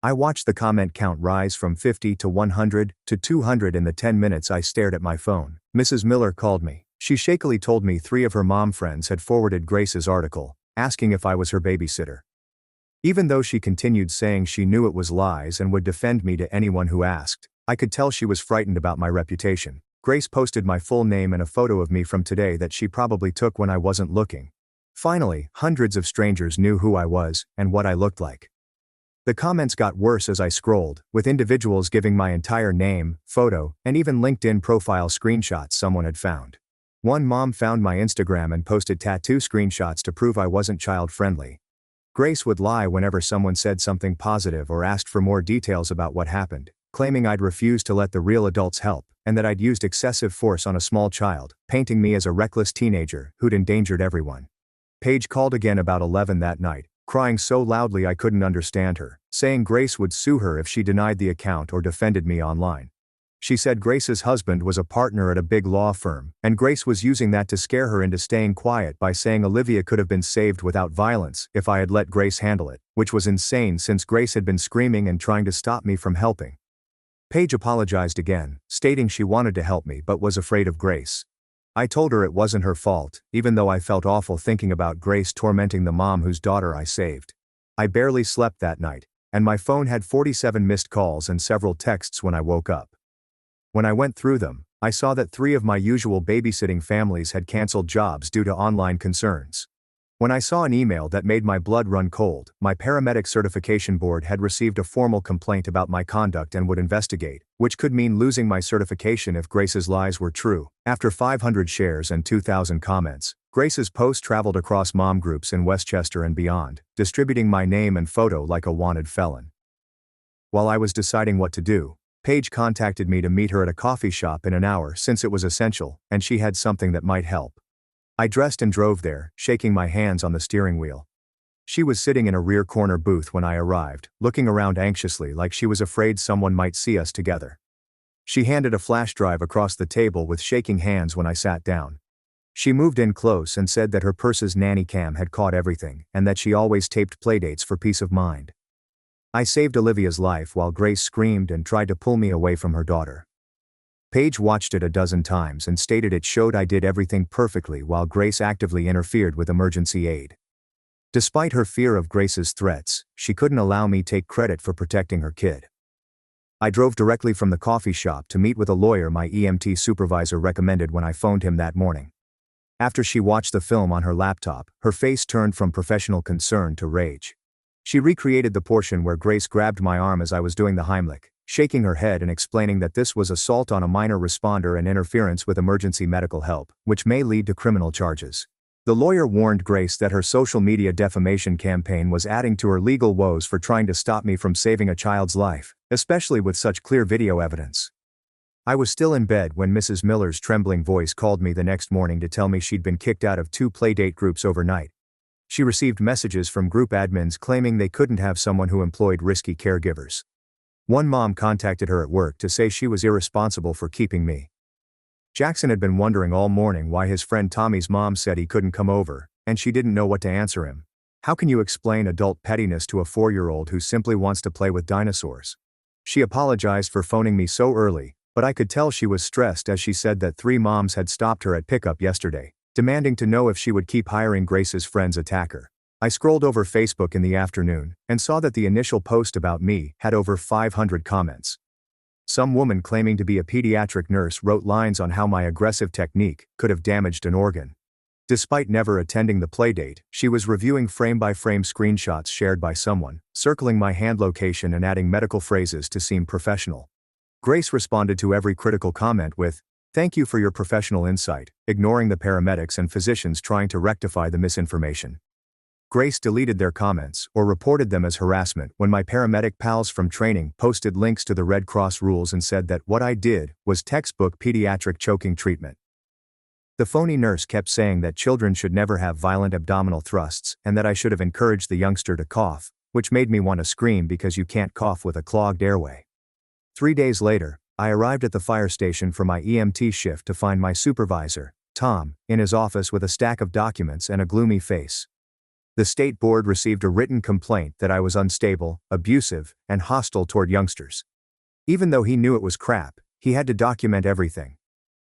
I watched the comment count rise from 50 to 100 to 200 in the 10 minutes I stared at my phone. Mrs. Miller called me. She shakily told me 3 of her mom friends had forwarded Grace's article, asking if I was her babysitter. Even though she continued saying she knew it was lies and would defend me to anyone who asked, I could tell she was frightened about my reputation. Grace posted my full name and a photo of me from today that she probably took when I wasn't looking. Finally, hundreds of strangers knew who I was and what I looked like. The comments got worse as I scrolled, with individuals giving my entire name, photo, and even LinkedIn profile screenshots someone had found. One mom found my Instagram and posted tattoo screenshots to prove I wasn't child-friendly. Grace would lie whenever someone said something positive or asked for more details about what happened, claiming I'd refused to let the real adults help, and that I'd used excessive force on a small child, painting me as a reckless teenager who'd endangered everyone. Paige called again about 11 that night, crying so loudly I couldn't understand her, saying Grace would sue her if she denied the account or defended me online. She said Grace's husband was a partner at a big law firm, and Grace was using that to scare her into staying quiet by saying Olivia could have been saved without violence if I had let Grace handle it, which was insane since Grace had been screaming and trying to stop me from helping. Paige apologized again, stating she wanted to help me but was afraid of Grace. I told her it wasn't her fault, even though I felt awful thinking about Grace tormenting the mom whose daughter I saved. I barely slept that night, and my phone had 47 missed calls and several texts when I woke up. When I went through them, I saw that 3 of my usual babysitting families had canceled jobs due to online concerns. When I saw an email that made my blood run cold, my paramedic certification board had received a formal complaint about my conduct and would investigate, which could mean losing my certification if Grace's lies were true. After 500 shares and 2,000 comments, Grace's post traveled across mom groups in Westchester and beyond, distributing my name and photo like a wanted felon. While I was deciding what to do, Paige contacted me to meet her at a coffee shop in an hour since it was essential, and she had something that might help. I dressed and drove there, shaking my hands on the steering wheel. She was sitting in a rear corner booth when I arrived, looking around anxiously like she was afraid someone might see us together. She handed a flash drive across the table with shaking hands when I sat down. She moved in close and said that her purse's nanny cam had caught everything and that she always taped playdates for peace of mind. I saved Olivia's life while Grace screamed and tried to pull me away from her daughter. Paige watched it a dozen times and stated it showed I did everything perfectly while Grace actively interfered with emergency aid. Despite her fear of Grace's threats, she couldn't allow me take credit for protecting her kid. I drove directly from the coffee shop to meet with a lawyer my EMT supervisor recommended when I phoned him that morning. After she watched the film on her laptop, her face turned from professional concern to rage. She recreated the portion where Grace grabbed my arm as I was doing the Heimlich, shaking her head and explaining that this was assault on a minor responder and interference with emergency medical help, which may lead to criminal charges. The lawyer warned Grace that her social media defamation campaign was adding to her legal woes for trying to stop me from saving a child's life, especially with such clear video evidence. I was still in bed when Mrs. Miller's trembling voice called me the next morning to tell me she'd been kicked out of 2 playdate groups overnight. She received messages from group admins claiming they couldn't have someone who employed risky caregivers. One mom contacted her at work to say she was irresponsible for keeping me. Jackson had been wondering all morning why his friend Tommy's mom said he couldn't come over, and she didn't know what to answer him. How can you explain adult pettiness to a 4-year-old who simply wants to play with dinosaurs? She apologized for phoning me so early, but I could tell she was stressed as she said that 3 moms had stopped her at pickup yesterday, demanding to know if she would keep hiring Grace's friend's attacker. I scrolled over Facebook in the afternoon and saw that the initial post about me had over 500 comments. Some woman claiming to be a pediatric nurse wrote lines on how my aggressive technique could have damaged an organ. Despite never attending the playdate, she was reviewing frame-by-frame screenshots shared by someone, circling my hand location and adding medical phrases to seem professional. Grace responded to every critical comment with, "Thank you for your professional insight," ignoring the paramedics and physicians trying to rectify the misinformation. Grace deleted their comments or reported them as harassment when my paramedic pals from training posted links to the Red Cross rules and said that what I did was textbook pediatric choking treatment. The phony nurse kept saying that children should never have violent abdominal thrusts and that I should have encouraged the youngster to cough, which made me want to scream because you can't cough with a clogged airway. 3 days later, I arrived at the fire station for my EMT shift to find my supervisor, Tom, in his office with a stack of documents and a gloomy face. The state board received a written complaint that I was unstable, abusive, and hostile toward youngsters. Even though he knew it was crap, he had to document everything.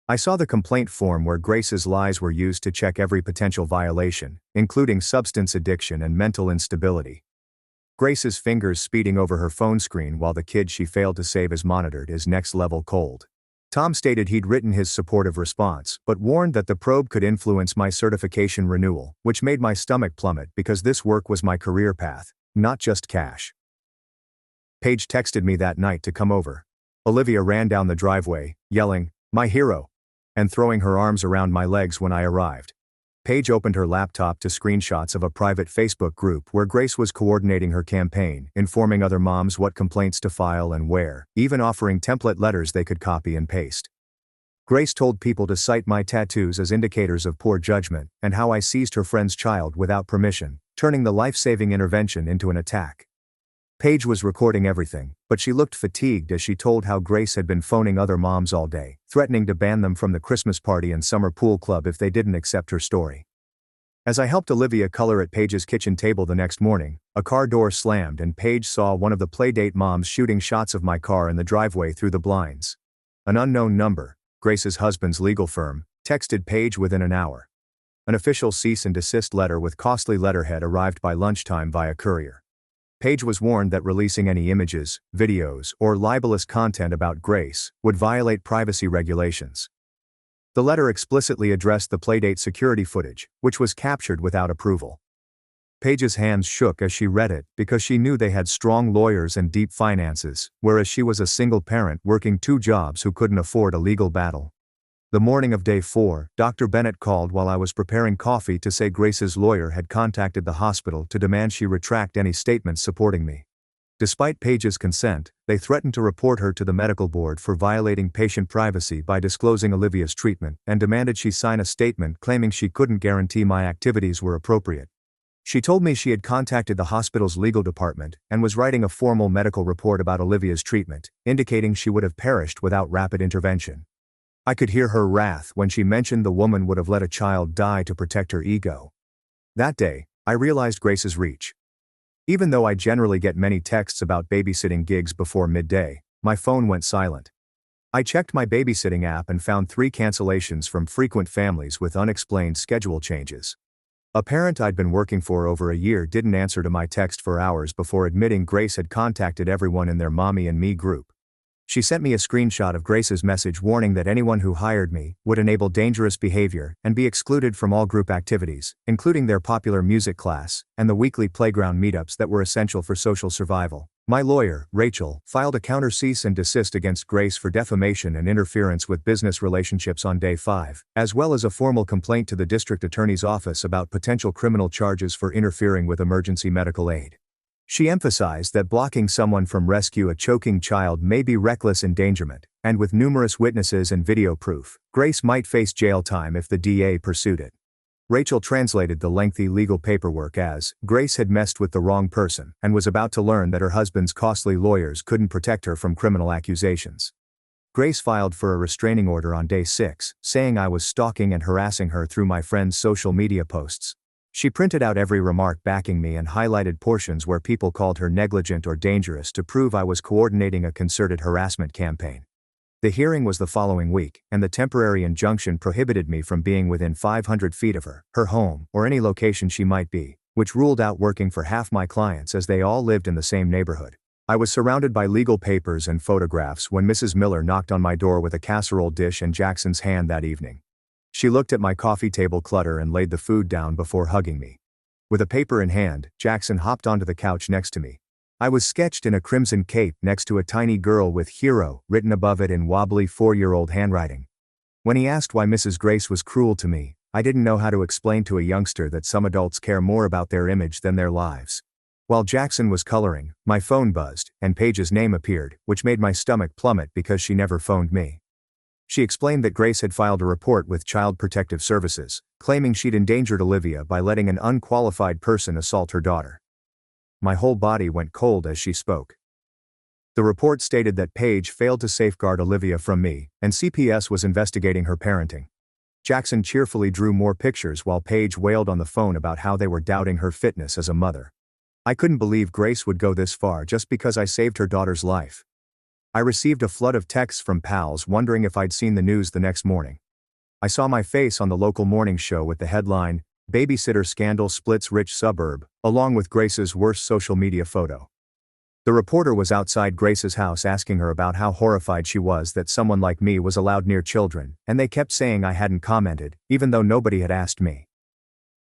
I saw the complaint form where Grace's lies were used to check every potential violation, including substance addiction and mental instability. Grace's fingers speeding over her phone screen while the kid she failed to save is monitored is next level cold. Tom stated he'd written his supportive response, but warned that the probe could influence my certification renewal, which made my stomach plummet because this work was my career path, not just cash. Paige texted me that night to come over. Olivia ran down the driveway, yelling, "My hero," and throwing her arms around my legs when I arrived. Paige opened her laptop to screenshots of a private Facebook group where Grace was coordinating her campaign, informing other moms what complaints to file and where, even offering template letters they could copy and paste. Grace told people to cite my tattoos as indicators of poor judgment and how I seized her friend's child without permission, turning the life-saving intervention into an attack. Paige was recording everything, but she looked fatigued as she told how Grace had been phoning other moms all day, threatening to ban them from the Christmas party and summer pool club if they didn't accept her story. As I helped Olivia color at Paige's kitchen table the next morning, a car door slammed and Paige saw one of the playdate moms shooting shots of my car in the driveway through the blinds. An unknown number, Grace's husband's legal firm, texted Paige within an hour. An official cease and desist letter with costly letterhead arrived by lunchtime via courier. Paige was warned that releasing any images, videos, or libelous content about Grace would violate privacy regulations. The letter explicitly addressed the playdate security footage, which was captured without approval. Paige's hands shook as she read it because she knew they had strong lawyers and deep finances, whereas she was a single parent working 2 jobs who couldn't afford a legal battle. The morning of day 4, Dr. Bennett called while I was preparing coffee to say Grace's lawyer had contacted the hospital to demand she retract any statements supporting me. Despite Paige's consent, they threatened to report her to the medical board for violating patient privacy by disclosing Olivia's treatment and demanded she sign a statement claiming she couldn't guarantee my activities were appropriate. She told me she had contacted the hospital's legal department and was writing a formal medical report about Olivia's treatment, indicating she would have perished without rapid intervention. I could hear her wrath when she mentioned the woman would have let a child die to protect her ego. That day, I realized Grace's reach. Even though I generally get many texts about babysitting gigs before midday, my phone went silent. I checked my babysitting app and found 3 cancellations from frequent families with unexplained schedule changes. A parent I'd been working for over a year didn't answer to my text for hours before admitting Grace had contacted everyone in their mommy and me group. She sent me a screenshot of Grace's message warning that anyone who hired me would enable dangerous behavior and be excluded from all group activities, including their popular music class and the weekly playground meetups that were essential for social survival. My lawyer, Rachel, filed a counter cease and desist against Grace for defamation and interference with business relationships on day 5, as well as a formal complaint to the district attorney's office about potential criminal charges for interfering with emergency medical aid. She emphasized that blocking someone from rescue a choking child may be reckless endangerment, and with numerous witnesses and video proof, Grace might face jail time if the DA pursued it. Rachel translated the lengthy legal paperwork as, Grace had messed with the wrong person and was about to learn that her husband's costly lawyers couldn't protect her from criminal accusations. Grace filed for a restraining order on day 6, saying I was stalking and harassing her through my friend's social media posts. She printed out every remark backing me and highlighted portions where people called her negligent or dangerous to prove I was coordinating a concerted harassment campaign. The hearing was the following week, and the temporary injunction prohibited me from being within 500 feet of her home, or any location she might be, which ruled out working for half my clients as they all lived in the same neighborhood. I was surrounded by legal papers and photographs when Mrs. Miller knocked on my door with a casserole dish in Jackson's hand that evening. She looked at my coffee table clutter and laid the food down before hugging me. With a paper in hand, Jackson hopped onto the couch next to me. I was sketched in a crimson cape next to a tiny girl with "Hero" written above it in wobbly 4-year-old handwriting. When he asked why Mrs. Grace was cruel to me, I didn't know how to explain to a youngster that some adults care more about their image than their lives. While Jackson was coloring, my phone buzzed, and Paige's name appeared, which made my stomach plummet because she never phoned me. She explained that Grace had filed a report with Child Protective Services, claiming she'd endangered Olivia by letting an unqualified person assault her daughter. My whole body went cold as she spoke. The report stated that Paige failed to safeguard Olivia from me, and CPS was investigating her parenting. Jackson cheerfully drew more pictures while Paige wailed on the phone about how they were doubting her fitness as a mother. I couldn't believe Grace would go this far just because I saved her daughter's life. I received a flood of texts from pals wondering if I'd seen the news the next morning. I saw my face on the local morning show with the headline, "Babysitter Scandal Splits Rich Suburb," along with Grace's worst social media photo. The reporter was outside Grace's house asking her about how horrified she was that someone like me was allowed near children, and they kept saying I hadn't commented, even though nobody had asked me.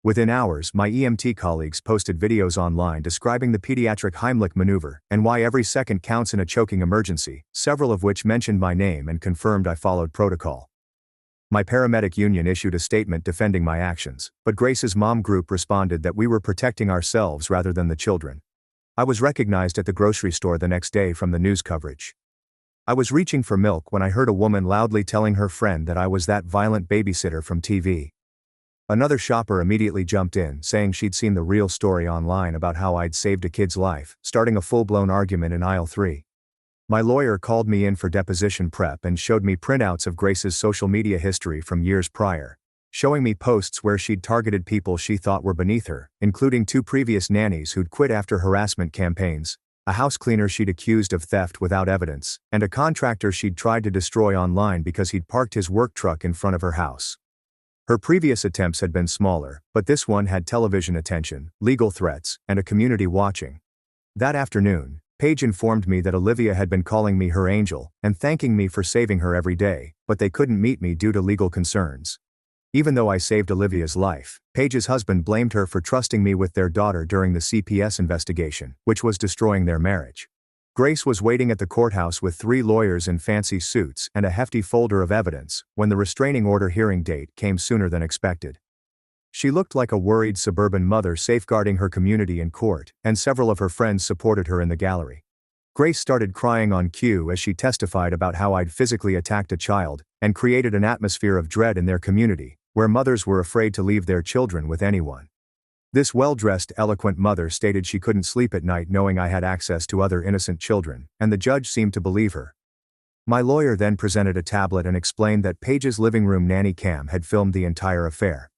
Within hours, my EMT colleagues posted videos online describing the pediatric Heimlich maneuver and why every second counts in a choking emergency, several of which mentioned my name and confirmed I followed protocol. My paramedic union issued a statement defending my actions, but Grace's mom group responded that we were protecting ourselves rather than the children. I was recognized at the grocery store the next day from the news coverage. I was reaching for milk when I heard a woman loudly telling her friend that I was that violent babysitter from TV. Another shopper immediately jumped in, saying she'd seen the real story online about how I'd saved a kid's life, starting a full-blown argument in aisle 3. My lawyer called me in for deposition prep and showed me printouts of Grace's social media history from years prior, showing me posts where she'd targeted people she thought were beneath her, including 2 previous nannies who'd quit after harassment campaigns, a house cleaner she'd accused of theft without evidence, and a contractor she'd tried to destroy online because he'd parked his work truck in front of her house. Her previous attempts had been smaller, but this one had television attention, legal threats, and a community watching. That afternoon, Paige informed me that Olivia had been calling me her angel and thanking me for saving her every day, but they couldn't meet me due to legal concerns. Even though I saved Olivia's life, Paige's husband blamed her for trusting me with their daughter during the CPS investigation, which was destroying their marriage. Grace was waiting at the courthouse with 3 lawyers in fancy suits and a hefty folder of evidence when the restraining order hearing date came sooner than expected. She looked like a worried suburban mother safeguarding her community in court, and several of her friends supported her in the gallery. Grace started crying on cue as she testified about how I'd physically attacked a child and created an atmosphere of dread in their community, where mothers were afraid to leave their children with anyone. This well-dressed, eloquent mother stated she couldn't sleep at night knowing I had access to other innocent children, and the judge seemed to believe her. My lawyer then presented a tablet and explained that Paige's living room nanny cam had filmed the entire affair.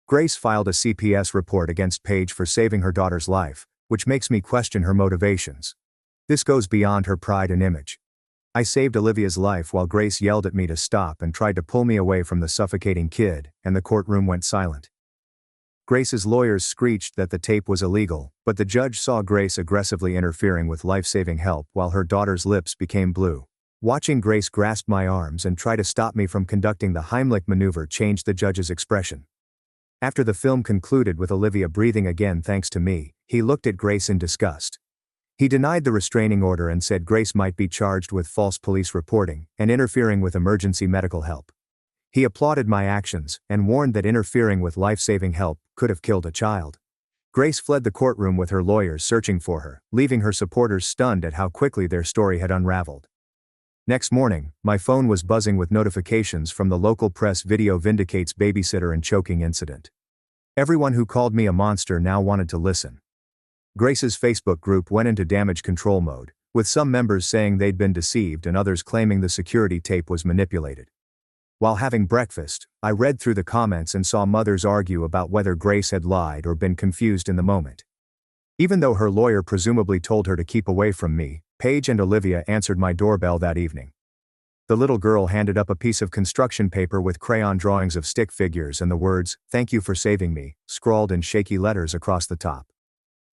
Grace filed a CPS report against Paige for saving her daughter's life, which makes me question her motivations. This goes beyond her pride and image. I saved Olivia's life while Grace yelled at me to stop and tried to pull me away from the suffocating kid, and the courtroom went silent. Grace's lawyers screeched that the tape was illegal, but the judge saw Grace aggressively interfering with life-saving help while her daughter's lips became blue. Watching Grace grasp my arms and try to stop me from conducting the Heimlich maneuver changed the judge's expression. After the film concluded with Olivia breathing again thanks to me, he looked at Grace in disgust. He denied the restraining order and said Grace might be charged with false police reporting and interfering with emergency medical help. He applauded my actions and warned that interfering with life-saving help could have killed a child. Grace fled the courtroom with her lawyers searching for her, leaving her supporters stunned at how quickly their story had unraveled. Next morning, my phone was buzzing with notifications from the local press. Video vindicates babysitter and choking incident. Everyone who called me a monster now wanted to listen. Grace's Facebook group went into damage control mode, with some members saying they'd been deceived and others claiming the security tape was manipulated. While having breakfast, I read through the comments and saw mothers argue about whether Grace had lied or been confused in the moment. Even though her lawyer presumably told her to keep away from me, Paige and Olivia answered my doorbell that evening. The little girl handed up a piece of construction paper with crayon drawings of stick figures and the words, "Thank you for saving me," scrawled in shaky letters across the top.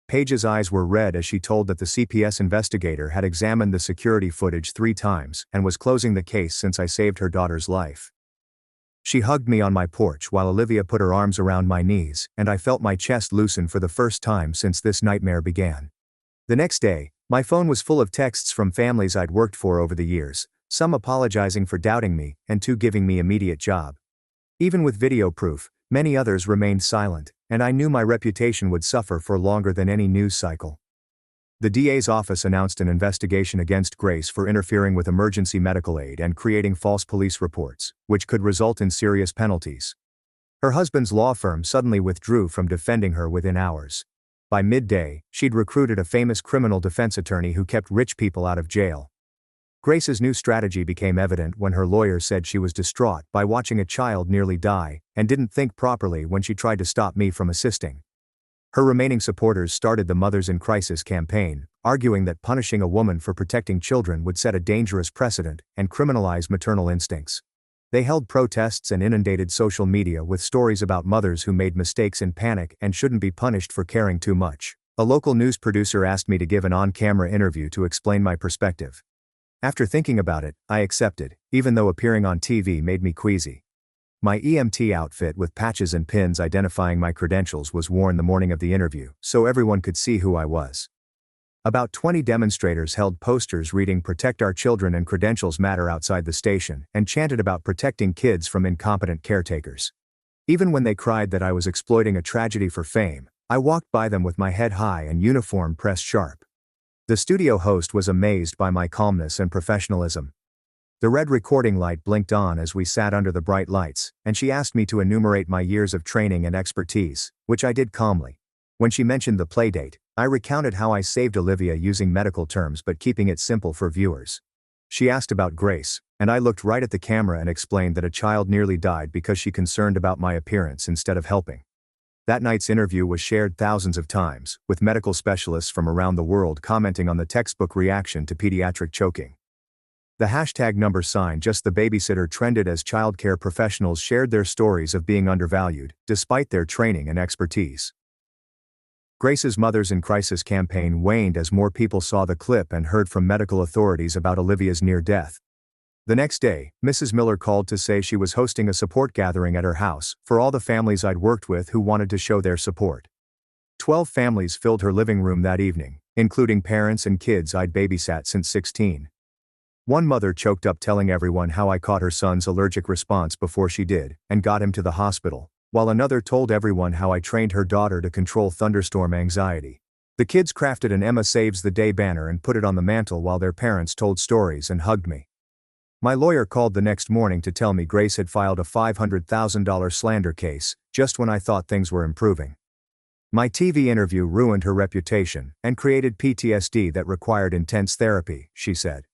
Paige's eyes were red as she told that the CPS investigator had examined the security footage 3 times and was closing the case since I saved her daughter's life. She hugged me on my porch while Olivia put her arms around my knees, and I felt my chest loosen for the first time since this nightmare began. The next day, my phone was full of texts from families I'd worked for over the years, some apologizing for doubting me, and 2 giving me immediate job. Even with video proof, many others remained silent, and I knew my reputation would suffer for longer than any news cycle. The DA's office announced an investigation against Grace for interfering with emergency medical aid and creating false police reports, which could result in serious penalties. Her husband's law firm suddenly withdrew from defending her within hours. By midday, she'd recruited a famous criminal defense attorney who kept rich people out of jail. Grace's new strategy became evident when her lawyer said she was distraught by watching a child nearly die and didn't think properly when she tried to stop me from assisting. Her remaining supporters started the Mothers in Crisis campaign, arguing that punishing a woman for protecting children would set a dangerous precedent and criminalize maternal instincts. They held protests and inundated social media with stories about mothers who made mistakes in panic and shouldn't be punished for caring too much. A local news producer asked me to give an on-camera interview to explain my perspective. After thinking about it, I accepted, even though appearing on TV made me queasy. My EMT outfit with patches and pins identifying my credentials was worn the morning of the interview, so everyone could see who I was. About 20 demonstrators held posters reading "Protect Our Children" and "Credentials Matter" outside the station and chanted about protecting kids from incompetent caretakers. Even when they cried that I was exploiting a tragedy for fame, I walked by them with my head high and uniform pressed sharp. The studio host was amazed by my calmness and professionalism. The red recording light blinked on as we sat under the bright lights, and she asked me to enumerate my years of training and expertise, which I did calmly. When she mentioned the playdate, I recounted how I saved Olivia using medical terms but keeping it simple for viewers. She asked about Grace, and I looked right at the camera and explained that a child nearly died because she concerned about my appearance instead of helping. That night's interview was shared thousands of times, with medical specialists from around the world commenting on the textbook reaction to pediatric choking. The hashtag #JustTheBabysitter trended as childcare professionals shared their stories of being undervalued, despite their training and expertise. Grace's Mothers in Crisis campaign waned as more people saw the clip and heard from medical authorities about Olivia's near death. The next day, Mrs. Miller called to say she was hosting a support gathering at her house for all the families I'd worked with who wanted to show their support. 12 families filled her living room that evening, including parents and kids I'd babysat since 16. One mother choked up telling everyone how I caught her son's allergic response before she did and got him to the hospital, while another told everyone how I trained her daughter to control thunderstorm anxiety. The kids crafted an Emma Saves the Day banner and put it on the mantle while their parents told stories and hugged me. My lawyer called the next morning to tell me Grace had filed a $500,000 slander case, just when I thought things were improving. My TV interview ruined her reputation and created PTSD that required intense therapy, she said.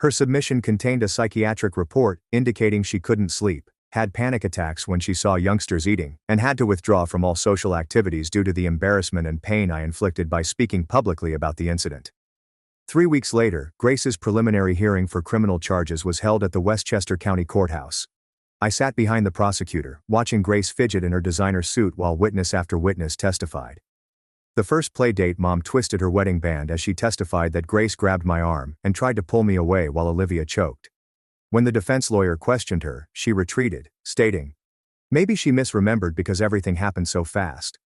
Her submission contained a psychiatric report indicating she couldn't sleep, had panic attacks when she saw youngsters eating, and had to withdraw from all social activities due to the embarrassment and pain I inflicted by speaking publicly about the incident. 3 weeks later, Grace's preliminary hearing for criminal charges was held at the Westchester County Courthouse. I sat behind the prosecutor, watching Grace fidget in her designer suit while witness after witness testified. The first playdate mom twisted her wedding band as she testified that Grace grabbed my arm and tried to pull me away while Olivia choked. When the defense lawyer questioned her, she retreated, stating, "Maybe she misremembered because everything happened so fast."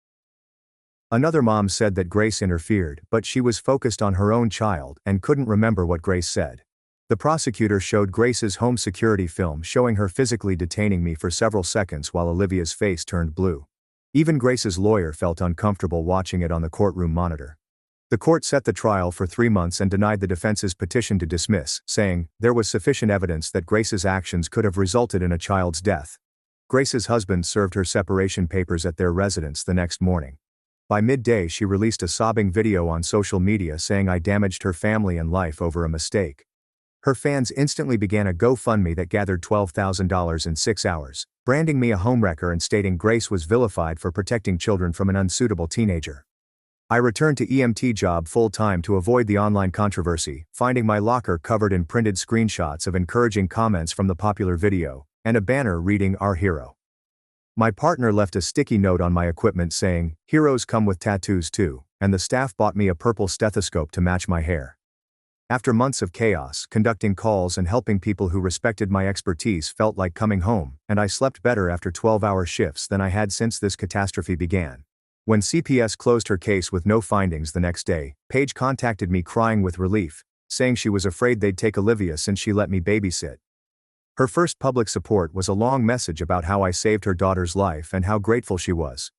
Another mom said that Grace interfered, but she was focused on her own child and couldn't remember what Grace said. The prosecutor showed Grace's home security film showing her physically detaining me for several seconds while Olivia's face turned blue. Even Grace's lawyer felt uncomfortable watching it on the courtroom monitor. The court set the trial for 3 months and denied the defense's petition to dismiss, saying there was sufficient evidence that Grace's actions could have resulted in a child's death. Grace's husband served her separation papers at their residence the next morning. By midday, she released a sobbing video on social media saying I damaged her family and life over a mistake. Her fans instantly began a GoFundMe that gathered $12,000 in 6 hours, branding me a homewrecker and stating Grace was vilified for protecting children from an unsuitable teenager. I returned to EMT job full-time to avoid the online controversy, finding my locker covered in printed screenshots of encouraging comments from the popular video, and a banner reading "Our Hero." My partner left a sticky note on my equipment saying, "Heroes come with tattoos too," and the staff bought me a purple stethoscope to match my hair. After months of chaos, conducting calls and helping people who respected my expertise felt like coming home, and I slept better after 12-hour shifts than I had since this catastrophe began. When CPS closed her case with no findings the next day, Paige contacted me crying with relief, saying she was afraid they'd take Olivia since she let me babysit. Her first public support was a long message about how I saved her daughter's life and how grateful she was.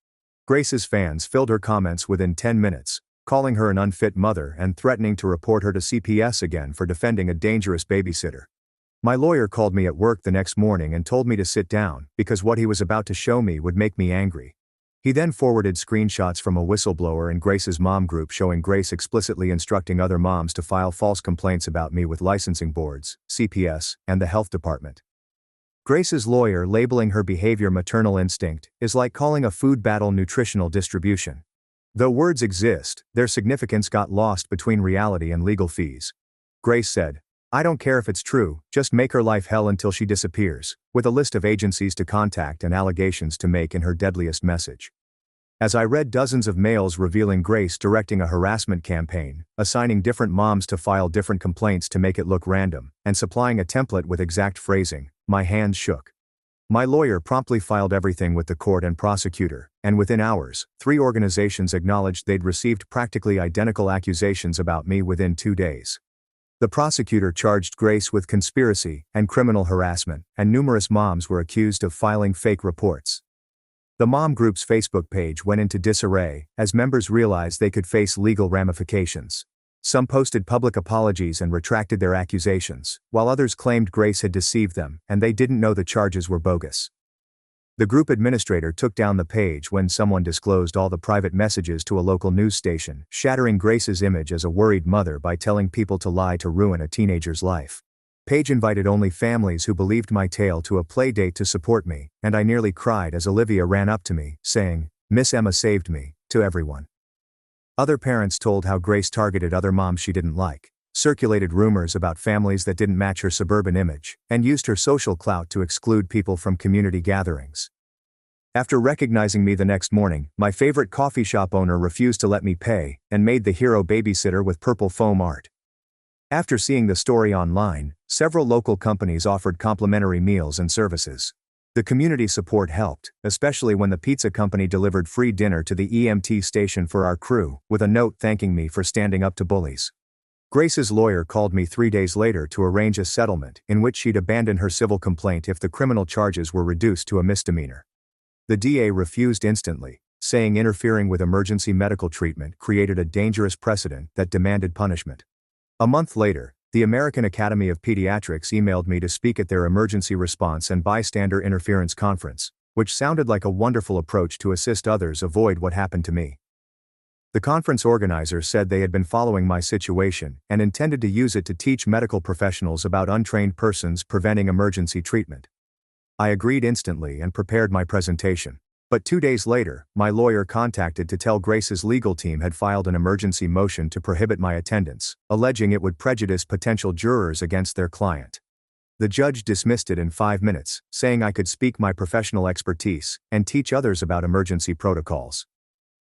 Grace's fans filled her comments within 10 minutes, calling her an unfit mother and threatening to report her to CPS again for defending a dangerous babysitter. My lawyer called me at work the next morning and told me to sit down because what he was about to show me would make me angry. He then forwarded screenshots from a whistleblower in Grace's mom group showing Grace explicitly instructing other moms to file false complaints about me with licensing boards, CPS, and the health department. Grace's lawyer labeling her behavior maternal instinct is like calling a food battle nutritional distribution. Though words exist, their significance got lost between reality and legal fees. Grace said, "I don't care if it's true, just make her life hell until she disappears," with a list of agencies to contact and allegations to make in her deadliest message. As I read dozens of mails revealing Grace directing a harassment campaign, assigning different moms to file different complaints to make it look random, and supplying a template with exact phrasing, my hands shook. My lawyer promptly filed everything with the court and prosecutor, and within hours, 3 organizations acknowledged they'd received practically identical accusations about me within 2 days. The prosecutor charged Grace with conspiracy and criminal harassment, and numerous moms were accused of filing fake reports. The mom group's Facebook page went into disarray as members realized they could face legal ramifications. Some posted public apologies and retracted their accusations, while others claimed Grace had deceived them and they didn't know the charges were bogus. The group administrator took down the page when someone disclosed all the private messages to a local news station, shattering Grace's image as a worried mother by telling people to lie to ruin a teenager's life. Paige invited only families who believed my tale to a play date to support me, and I nearly cried as Olivia ran up to me, saying, "Miss Emma saved me," to everyone. Other parents told how Grace targeted other moms she didn't like, circulated rumors about families that didn't match her suburban image, and used her social clout to exclude people from community gatherings. After recognizing me the next morning, my favorite coffee shop owner refused to let me pay, and made the hero babysitter with purple foam art. After seeing the story online, several local companies offered complimentary meals and services. The community support helped, especially when the pizza company delivered free dinner to the EMT station for our crew, with a note thanking me for standing up to bullies. Grace's lawyer called me 3 days later to arrange a settlement in which she'd abandon her civil complaint if the criminal charges were reduced to a misdemeanor. The DA refused instantly, saying interfering with emergency medical treatment created a dangerous precedent that demanded punishment. A month later, the American Academy of Pediatrics emailed me to speak at their Emergency Response and Bystander Interference Conference, which sounded like a wonderful approach to assist others avoid what happened to me. The conference organizers said they had been following my situation and intended to use it to teach medical professionals about untrained persons preventing emergency treatment. I agreed instantly and prepared my presentation. But 2 days later, my lawyer contacted to tell Grace's legal team had filed an emergency motion to prohibit my attendance, alleging it would prejudice potential jurors against their client. The judge dismissed it in 5 minutes, saying I could speak my professional expertise and teach others about emergency protocols.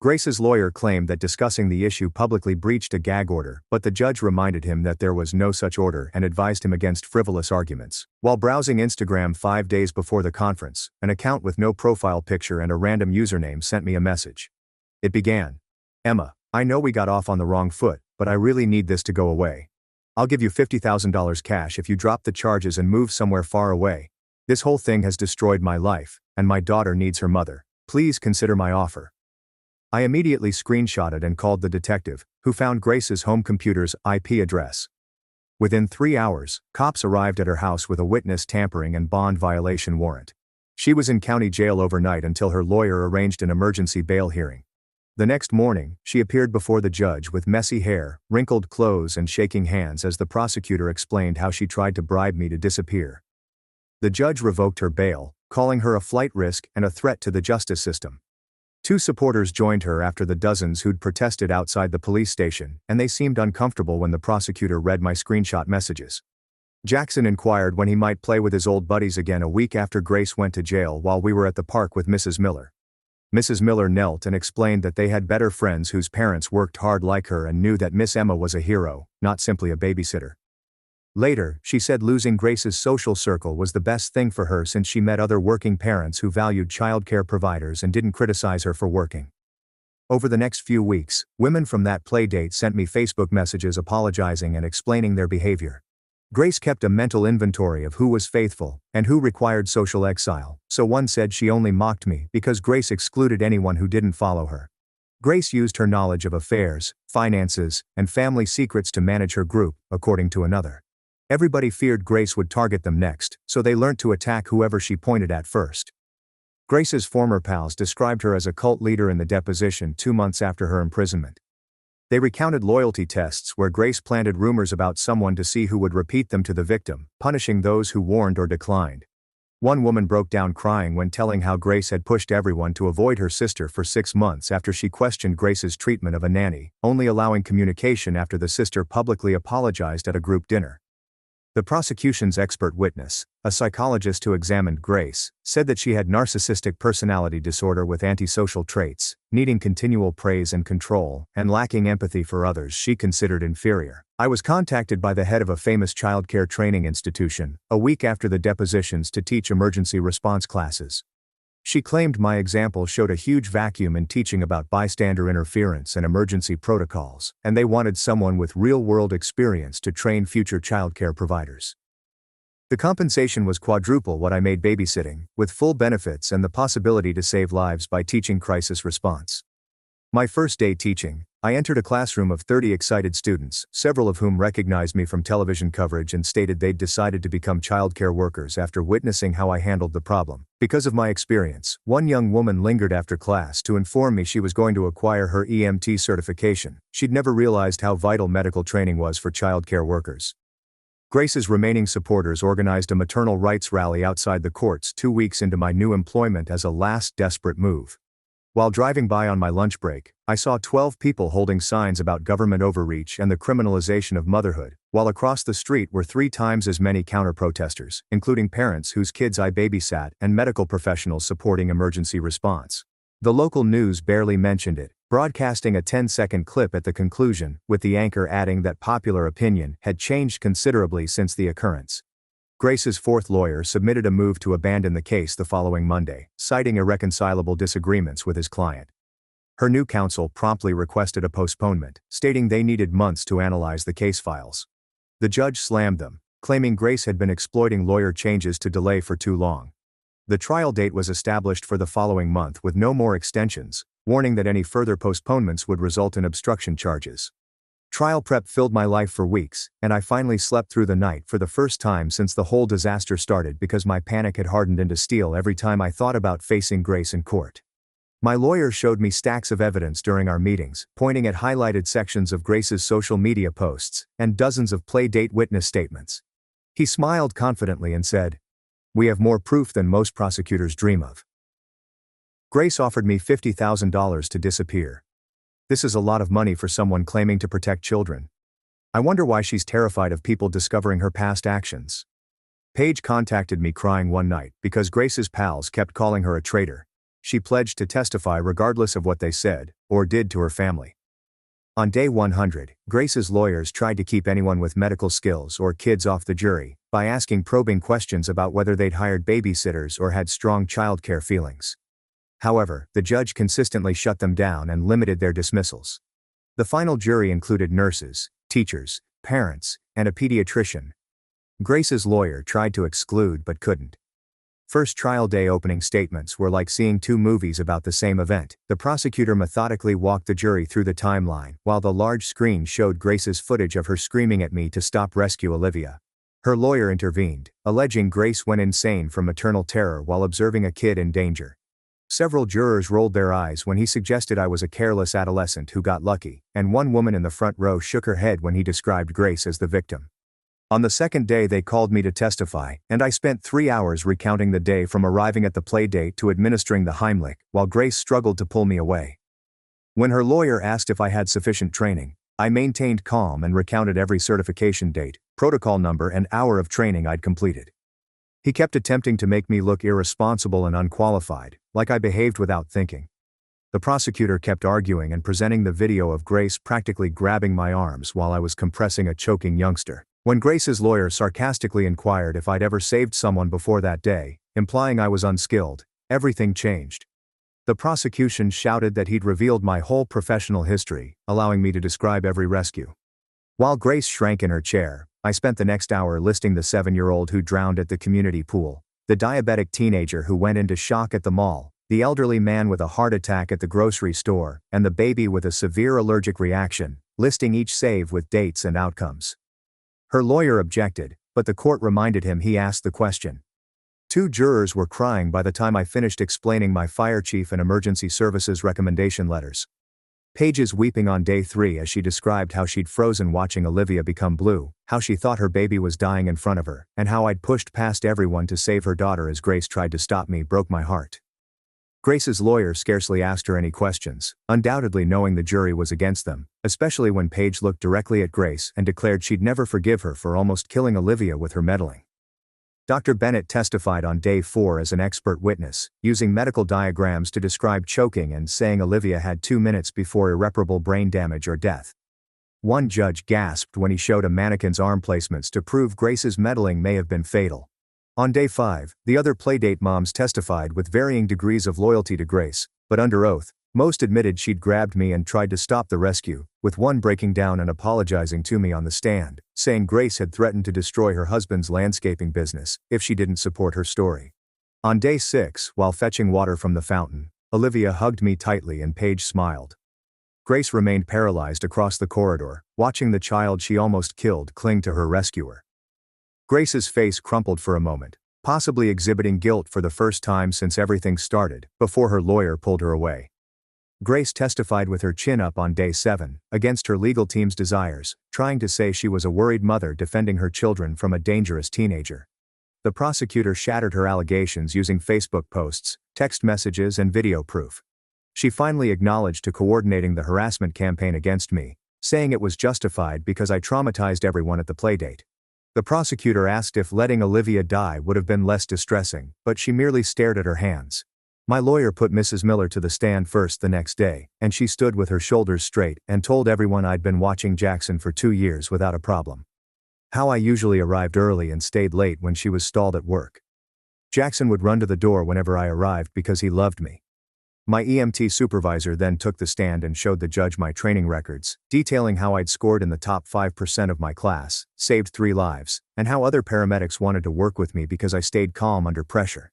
Grace's lawyer claimed that discussing the issue publicly breached a gag order, but the judge reminded him that there was no such order and advised him against frivolous arguments. While browsing Instagram 5 days before the conference, an account with no profile picture and a random username sent me a message. It began, "Emma, I know we got off on the wrong foot, but I really need this to go away. I'll give you $50,000 cash if you drop the charges and move somewhere far away. This whole thing has destroyed my life, and my daughter needs her mother. Please consider my offer." I immediately screenshotted and called the detective, who found Grace's home computer's IP address. Within 3 hours, cops arrived at her house with a witness tampering and bond violation warrant. She was in county jail overnight until her lawyer arranged an emergency bail hearing. The next morning, she appeared before the judge with messy hair, wrinkled clothes and shaking hands as the prosecutor explained how she tried to bribe me to disappear. The judge revoked her bail, calling her a flight risk and a threat to the justice system. 2 supporters joined her after the dozens who'd protested outside the police station, and they seemed uncomfortable when the prosecutor read my screenshot messages. Jackson inquired when he might play with his old buddies again a week after Grace went to jail while we were at the park with Mrs. Miller. Mrs. Miller knelt and explained that they had better friends whose parents worked hard like her and knew that Miss Emma was a hero, not simply a babysitter. Later, she said losing Grace's social circle was the best thing for her since she met other working parents who valued childcare providers and didn't criticize her for working. Over the next few weeks, women from that playdate sent me Facebook messages apologizing and explaining their behavior. Grace kept a mental inventory of who was faithful and who required social exile, so one said she only mocked me because Grace excluded anyone who didn't follow her. Grace used her knowledge of affairs, finances, and family secrets to manage her group, according to another. Everybody feared Grace would target them next, so they learned to attack whoever she pointed at first. Grace's former pals described her as a cult leader in the deposition 2 months after her imprisonment. They recounted loyalty tests where Grace planted rumors about someone to see who would repeat them to the victim, punishing those who warned or declined. One woman broke down crying when telling how Grace had pushed everyone to avoid her sister for 6 months after she questioned Grace's treatment of a nanny, only allowing communication after the sister publicly apologized at a group dinner. The prosecution's expert witness, a psychologist who examined Grace, said that she had narcissistic personality disorder with antisocial traits, needing continual praise and control, and lacking empathy for others she considered inferior. I was contacted by the head of a famous childcare training institution, a week after the depositions to teach emergency response classes. She claimed my example showed a huge vacuum in teaching about bystander interference and emergency protocols, and they wanted someone with real-world experience to train future childcare providers. The compensation was quadruple what I made babysitting, with full benefits and the possibility to save lives by teaching crisis response. My first day teaching, I entered a classroom of 30 excited students, several of whom recognized me from television coverage and stated they'd decided to become childcare workers after witnessing how I handled the problem. Because of my experience, one young woman lingered after class to inform me she was going to acquire her EMT certification. She'd never realized how vital medical training was for childcare workers. Grace's remaining supporters organized a maternal rights rally outside the courts 2 weeks into my new employment as a last desperate move. While driving by on my lunch break, I saw 12 people holding signs about government overreach and the criminalization of motherhood, while across the street were 3 times as many counter-protesters, including parents whose kids I babysat and medical professionals supporting emergency response. The local news barely mentioned it, broadcasting a 10-second clip at the conclusion, with the anchor adding that popular opinion had changed considerably since the occurrence. Grace's fourth lawyer submitted a move to abandon the case the following Monday, citing irreconcilable disagreements with his client. Her new counsel promptly requested a postponement, stating they needed months to analyze the case files. The judge slammed them, claiming Grace had been exploiting lawyer changes to delay for too long. The trial date was established for the following month with no more extensions, warning that any further postponements would result in obstruction charges. Trial prep filled my life for weeks, and I finally slept through the night for the first time since the whole disaster started because my panic had hardened into steel every time I thought about facing Grace in court. My lawyer showed me stacks of evidence during our meetings, pointing at highlighted sections of Grace's social media posts and dozens of play-date witness statements. He smiled confidently and said, "We have more proof than most prosecutors dream of." Grace offered me $50,000 to disappear. This is a lot of money for someone claiming to protect children. I wonder why she's terrified of people discovering her past actions. Paige contacted me crying one night because Grace's pals kept calling her a traitor. She pledged to testify regardless of what they said or did to her family. On day 100, Grace's lawyers tried to keep anyone with medical skills or kids off the jury by asking probing questions about whether they'd hired babysitters or had strong childcare feelings. However, the judge consistently shut them down and limited their dismissals. The final jury included nurses, teachers, parents, and a pediatrician. Grace's lawyer tried to exclude but couldn't. First trial day opening statements were like seeing two movies about the same event. The prosecutor methodically walked the jury through the timeline, while the large screen showed Grace's footage of her screaming at me to stop rescue Olivia. Her lawyer intervened, alleging Grace went insane from maternal terror while observing a kid in danger. Several jurors rolled their eyes when he suggested I was a careless adolescent who got lucky, and one woman in the front row shook her head when he described Grace as the victim. On the second day they called me to testify, and I spent 3 hours recounting the day from arriving at the playdate to administering the Heimlich, while Grace struggled to pull me away. When her lawyer asked if I had sufficient training, I maintained calm and recounted every certification date, protocol number and hour of training I'd completed. He kept attempting to make me look irresponsible and unqualified, like I behaved without thinking. The prosecutor kept arguing and presenting the video of Grace practically grabbing my arms while I was compressing a choking youngster. When Grace's lawyer sarcastically inquired if I'd ever saved someone before that day, implying I was unskilled, everything changed. The prosecution shouted that he'd revealed my whole professional history, allowing me to describe every rescue. While Grace shrank in her chair, I spent the next hour listing the 7-year-old who drowned at the community pool, the diabetic teenager who went into shock at the mall, the elderly man with a heart attack at the grocery store, and the baby with a severe allergic reaction, listing each save with dates and outcomes. Her lawyer objected, but the court reminded him he asked the question. 2 jurors were crying by the time I finished explaining my fire chief and emergency services recommendation letters. Paige is weeping on day 3 as she described how she'd frozen watching Olivia become blue, how she thought her baby was dying in front of her, and how I'd pushed past everyone to save her daughter as Grace tried to stop me broke my heart. Grace's lawyer scarcely asked her any questions, undoubtedly knowing the jury was against them, especially when Paige looked directly at Grace and declared she'd never forgive her for almost killing Olivia with her meddling. Dr. Bennett testified on day 4 as an expert witness, using medical diagrams to describe choking and saying Olivia had 2 minutes before irreparable brain damage or death. One judge gasped when he showed a mannequin's arm placements to prove Grace's meddling may have been fatal. On day 5, the other playdate moms testified with varying degrees of loyalty to Grace, but under oath, most admitted she'd grabbed me and tried to stop the rescue, with one breaking down and apologizing to me on the stand, saying Grace had threatened to destroy her husband's landscaping business if she didn't support her story. On day 6, while fetching water from the fountain, Olivia hugged me tightly and Paige smiled. Grace remained paralyzed across the corridor, watching the child she almost killed cling to her rescuer. Grace's face crumpled for a moment, possibly exhibiting guilt for the first time since everything started, before her lawyer pulled her away. Grace testified with her chin up on day 7, against her legal team's desires, trying to say she was a worried mother defending her children from a dangerous teenager. The prosecutor shattered her allegations using Facebook posts, text messages and video proof. She finally acknowledged to coordinating the harassment campaign against me, saying it was justified because I traumatized everyone at the playdate. The prosecutor asked if letting Olivia die would have been less distressing, but she merely stared at her hands. My lawyer put Mrs. Miller to the stand first the next day, and she stood with her shoulders straight and told everyone I'd been watching Jackson for 2 years without a problem. How I usually arrived early and stayed late when she was stalled at work. Jackson would run to the door whenever I arrived because he loved me. My EMT supervisor then took the stand and showed the judge my training records, detailing how I'd scored in the top 5% of my class, saved 3 lives, and how other paramedics wanted to work with me because I stayed calm under pressure.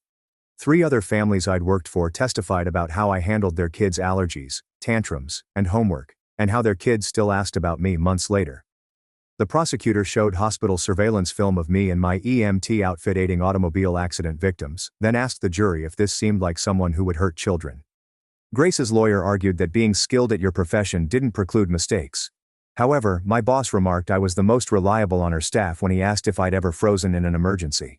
3 other families I'd worked for testified about how I handled their kids' allergies, tantrums, and homework, and how their kids still asked about me months later. The prosecutor showed hospital surveillance film of me in my EMT outfit aiding automobile accident victims, then asked the jury if this seemed like someone who would hurt children. Grace's lawyer argued that being skilled at your profession didn't preclude mistakes. However, my boss remarked I was the most reliable on her staff when he asked if I'd ever frozen in an emergency.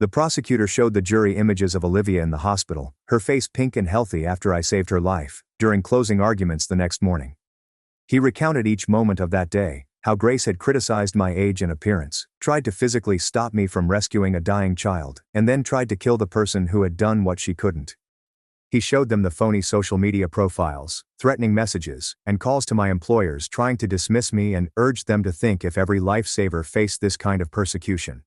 The prosecutor showed the jury images of Olivia in the hospital, her face pink and healthy after I saved her life, during closing arguments the next morning. He recounted each moment of that day, how Grace had criticized my age and appearance, tried to physically stop me from rescuing a dying child, and then tried to kill the person who had done what she couldn't. He showed them the phony social media profiles, threatening messages, and calls to my employers trying to dismiss me and urged them to think if every lifesaver faced this kind of persecution.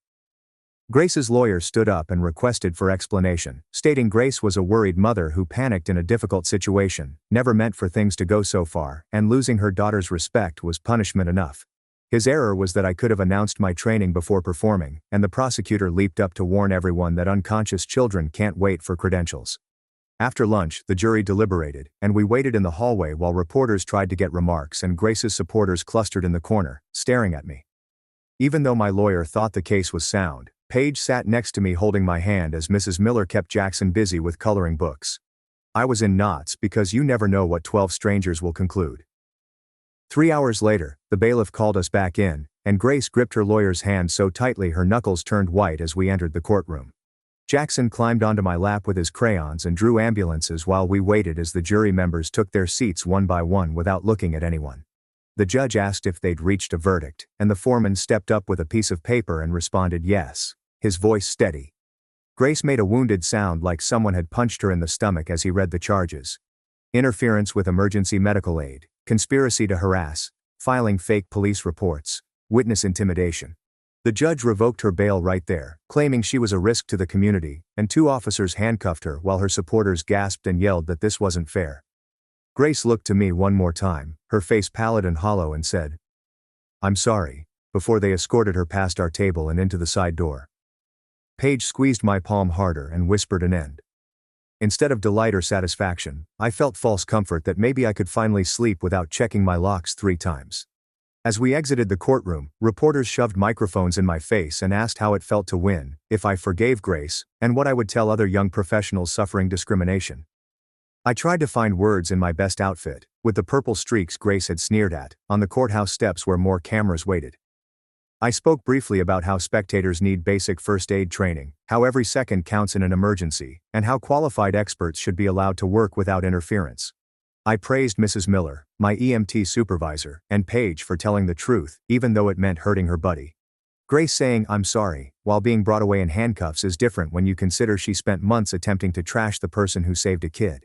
Grace's lawyer stood up and requested for explanation, stating Grace was a worried mother who panicked in a difficult situation, never meant for things to go so far, and losing her daughter's respect was punishment enough. His error was that I could have announced my training before performing, and the prosecutor leaped up to warn everyone that unconscious children can't wait for credentials. After lunch, the jury deliberated, and we waited in the hallway while reporters tried to get remarks and Grace's supporters clustered in the corner, staring at me. Even though my lawyer thought the case was sound, Paige sat next to me holding my hand as Mrs. Miller kept Jackson busy with coloring books. I was in knots because you never know what 12 strangers will conclude. 3 hours later, the bailiff called us back in, and Grace gripped her lawyer's hand so tightly her knuckles turned white as we entered the courtroom. Jackson climbed onto my lap with his crayons and drew ambulances while we waited as the jury members took their seats one by one without looking at anyone. The judge asked if they'd reached a verdict, and the foreman stepped up with a piece of paper and responded yes, his voice steady. Grace made a wounded sound like someone had punched her in the stomach as he read the charges. Interference with emergency medical aid, conspiracy to harass, filing fake police reports, witness intimidation. The judge revoked her bail right there, claiming she was a risk to the community, and 2 officers handcuffed her while her supporters gasped and yelled that this wasn't fair. Grace looked to me one more time, her face pallid and hollow, and said, "I'm sorry," before they escorted her past our table and into the side door. Paige squeezed my palm harder and whispered an end. Instead of delight or satisfaction, I felt false comfort that maybe I could finally sleep without checking my locks 3 times. As we exited the courtroom, reporters shoved microphones in my face and asked how it felt to win, if I forgave Grace, and what I would tell other young professionals suffering discrimination. I tried to find words in my best outfit, with the purple streaks Grace had sneered at, on the courthouse steps where more cameras waited. I spoke briefly about how spectators need basic first aid training, how every second counts in an emergency, and how qualified experts should be allowed to work without interference. I praised Mrs. Miller, my EMT supervisor, and Paige for telling the truth, even though it meant hurting her buddy. Grace saying "I'm sorry" while being brought away in handcuffs is different when you consider she spent months attempting to trash the person who saved a kid.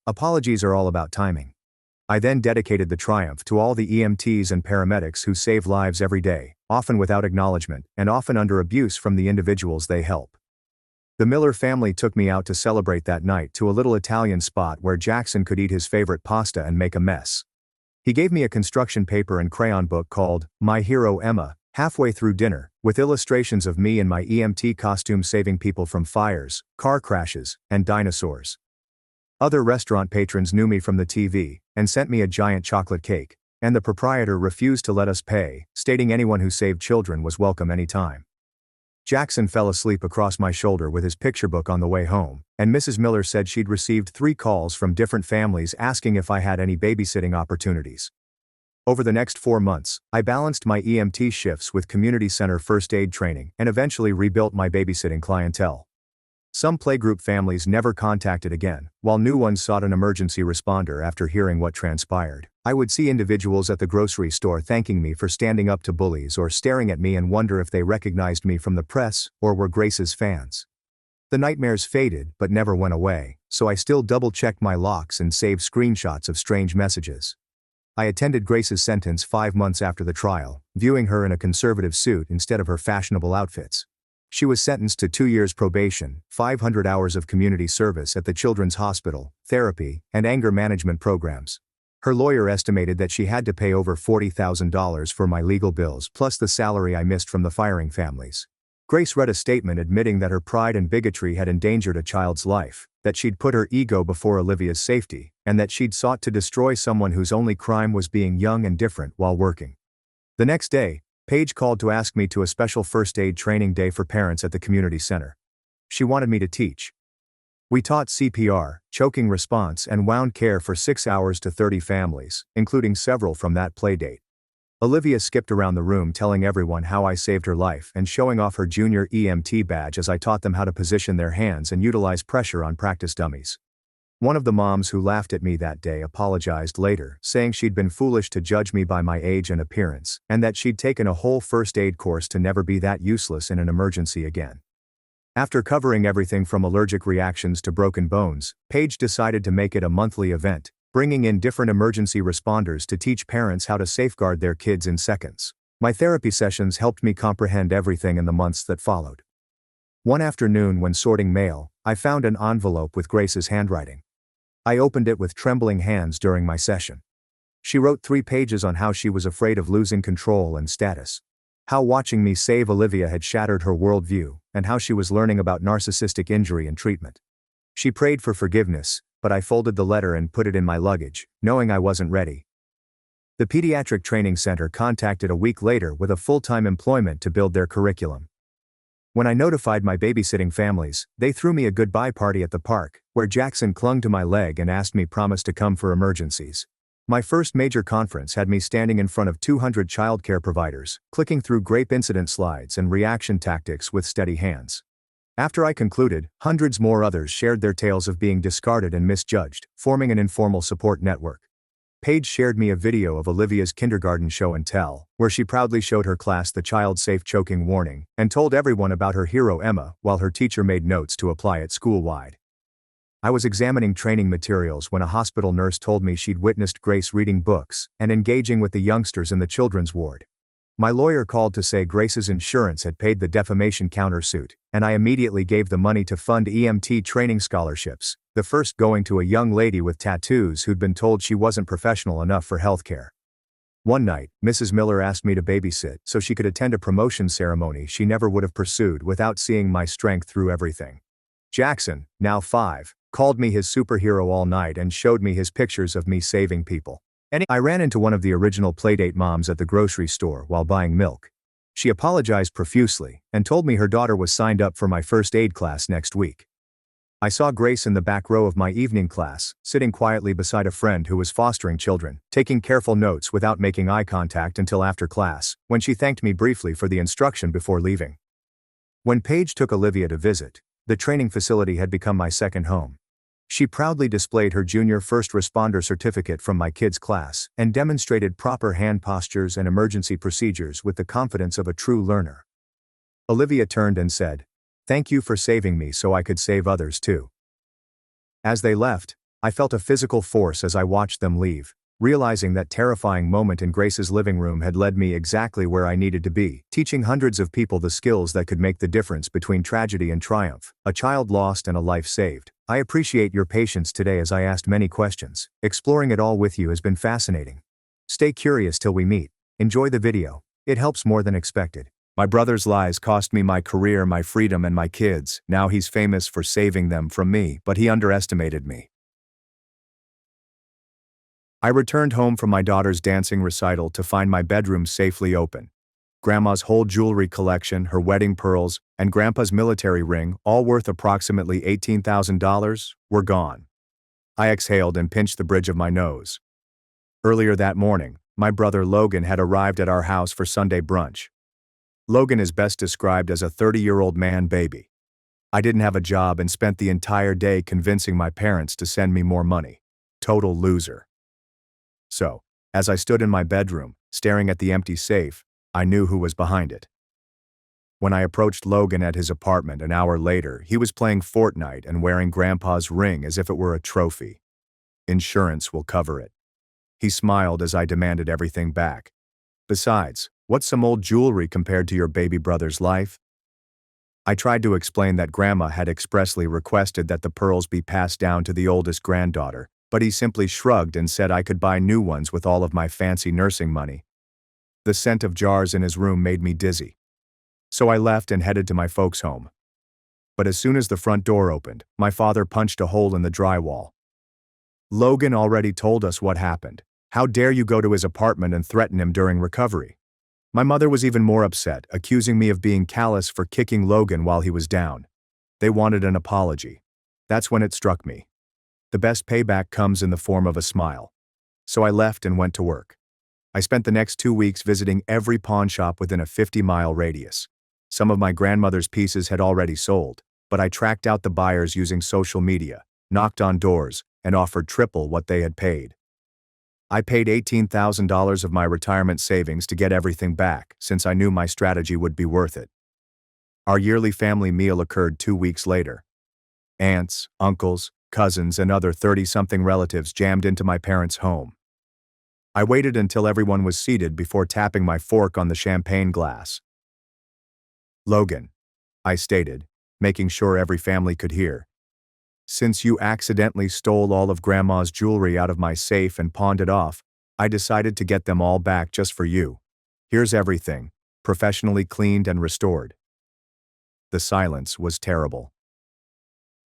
Apologies are all about timing. I then dedicated the triumph to all the EMTs and paramedics who save lives every day, often without acknowledgement, and often under abuse from the individuals they help. The Miller family took me out to celebrate that night to a little Italian spot where Jackson could eat his favorite pasta and make a mess. He gave me a construction paper and crayon book called My Hero Emma, halfway through dinner, with illustrations of me in my EMT costume saving people from fires, car crashes, and dinosaurs. Other restaurant patrons knew me from the TV, and sent me a giant chocolate cake, and the proprietor refused to let us pay, stating anyone who saved children was welcome anytime. Jackson fell asleep across my shoulder with his picture book on the way home, and Mrs. Miller said she'd received 3 calls from different families asking if I had any babysitting opportunities. Over the next 4 months, I balanced my EMT shifts with community center first aid training and eventually rebuilt my babysitting clientele. Some playgroup families never contacted again, while new ones sought an emergency responder after hearing what transpired. I would see individuals at the grocery store thanking me for standing up to bullies or staring at me and wonder if they recognized me from the press or were Grace's fans. The nightmares faded but never went away, so I still double-checked my locks and saved screenshots of strange messages. I attended Grace's sentence 5 months after the trial, viewing her in a conservative suit instead of her fashionable outfits. She was sentenced to 2 years probation, 500 hours of community service at the Children's Hospital, therapy, and anger management programs. Her lawyer estimated that she had to pay over $40,000 for my legal bills plus the salary I missed from the firing families. Grace read a statement admitting that her pride and bigotry had endangered a child's life, that she'd put her ego before Olivia's safety, and that she'd sought to destroy someone whose only crime was being young and different while working. The next day, Paige called to ask me to a special first aid training day for parents at the community center. She wanted me to teach. We taught CPR, choking response, and wound care for 6 hours to 30 families, including several from that playdate. Olivia skipped around the room telling everyone how I saved her life and showing off her junior EMT badge as I taught them how to position their hands and utilize pressure on practice dummies. One of the moms who laughed at me that day apologized later, saying she'd been foolish to judge me by my age and appearance, and that she'd taken a whole first aid course to never be that useless in an emergency again. After covering everything from allergic reactions to broken bones, Paige decided to make it a monthly event, bringing in different emergency responders to teach parents how to safeguard their kids in seconds. My therapy sessions helped me comprehend everything in the months that followed. One afternoon when sorting mail, I found an envelope with Grace's handwriting. I opened it with trembling hands during my session. She wrote 3 pages on how she was afraid of losing control and status. How watching me save Olivia had shattered her worldview, and how she was learning about narcissistic injury and treatment. She prayed for forgiveness, but I folded the letter and put it in my luggage, knowing I wasn't ready. The Pediatric Training Center contacted a week later with a full-time employment to build their curriculum. When I notified my babysitting families, they threw me a goodbye party at the park, where Jackson clung to my leg and asked me promise to come for emergencies. My first major conference had me standing in front of 200 childcare providers, clicking through GRAPE incident slides and reaction tactics with steady hands. After I concluded, hundreds more others shared their tales of being discarded and misjudged, forming an informal support network. Paige shared me a video of Olivia's kindergarten show and tell, where she proudly showed her class the child-safe choking warning, and told everyone about her hero Emma, while her teacher made notes to apply it school-wide. I was examining training materials when a hospital nurse told me she'd witnessed Grace reading books and engaging with the youngsters in the children's ward. My lawyer called to say Grace's insurance had paid the defamation countersuit, and I immediately gave the money to fund EMT training scholarships, the first going to a young lady with tattoos who'd been told she wasn't professional enough for healthcare. One night, Mrs. Miller asked me to babysit so she could attend a promotion ceremony she never would have pursued without seeing my strength through everything. Jackson, now 5, called me his superhero all night and showed me his pictures of me saving people. I ran into one of the original Playdate moms at the grocery store while buying milk. She apologized profusely and told me her daughter was signed up for my first aid class next week. I saw Grace in the back row of my evening class, sitting quietly beside a friend who was fostering children, taking careful notes without making eye contact until after class, when she thanked me briefly for the instruction before leaving. When Paige took Olivia to visit, the training facility had become my second home. She proudly displayed her junior first responder certificate from my kids' class and demonstrated proper hand postures and emergency procedures with the confidence of a true learner. Olivia turned and said, "Thank you for saving me so I could save others too." As they left, I felt a physical force as I watched them leave, realizing that terrifying moment in Grace's living room had led me exactly where I needed to be, teaching hundreds of people the skills that could make the difference between tragedy and triumph, a child lost and a life saved. I appreciate your patience today as I asked many questions. Exploring it all with you has been fascinating. Stay curious till we meet. Enjoy the video. It helps more than expected. My brother's lies cost me my career, my freedom, and my kids. Now he's famous for saving them from me, but he underestimated me. I returned home from my daughter's dancing recital to find my bedroom safely open. Grandma's whole jewelry collection, her wedding pearls, and Grandpa's military ring, all worth approximately $18,000, were gone. I exhaled and pinched the bridge of my nose. Earlier that morning, my brother Logan had arrived at our house for Sunday brunch. Logan is best described as a 30-year-old man baby. I didn't have a job and spent the entire day convincing my parents to send me more money. Total loser. So, as I stood in my bedroom, staring at the empty safe, I knew who was behind it. When I approached Logan at his apartment an hour later, he was playing Fortnite and wearing Grandpa's ring as if it were a trophy. Insurance will cover it. He smiled as I demanded everything back. Besides, what's some old jewelry compared to your baby brother's life? I tried to explain that Grandma had expressly requested that the pearls be passed down to the oldest granddaughter, but he simply shrugged and said I could buy new ones with all of my fancy nursing money. The scent of jars in his room made me dizzy. So I left and headed to my folks' home. But as soon as the front door opened, my father punched a hole in the drywall. Logan already told us what happened. How dare you go to his apartment and threaten him during recovery? My mother was even more upset, accusing me of being callous for kicking Logan while he was down. They wanted an apology. That's when it struck me. The best payback comes in the form of a smile. So I left and went to work. I spent the next 2 weeks visiting every pawn shop within a 50-mile radius. Some of my grandmother's pieces had already sold, but I tracked out the buyers using social media, knocked on doors, and offered triple what they had paid. I paid $18,000 of my retirement savings to get everything back, since I knew my strategy would be worth it. Our yearly family meal occurred 2 weeks later. Aunts, uncles, cousins, and other 30-something relatives jammed into my parents' home. I waited until everyone was seated before tapping my fork on the champagne glass. "Logan," I stated, making sure every family could hear. "Since you accidentally stole all of Grandma's jewelry out of my safe and pawned it off, I decided to get them all back just for you. Here's everything, professionally cleaned and restored." The silence was terrible.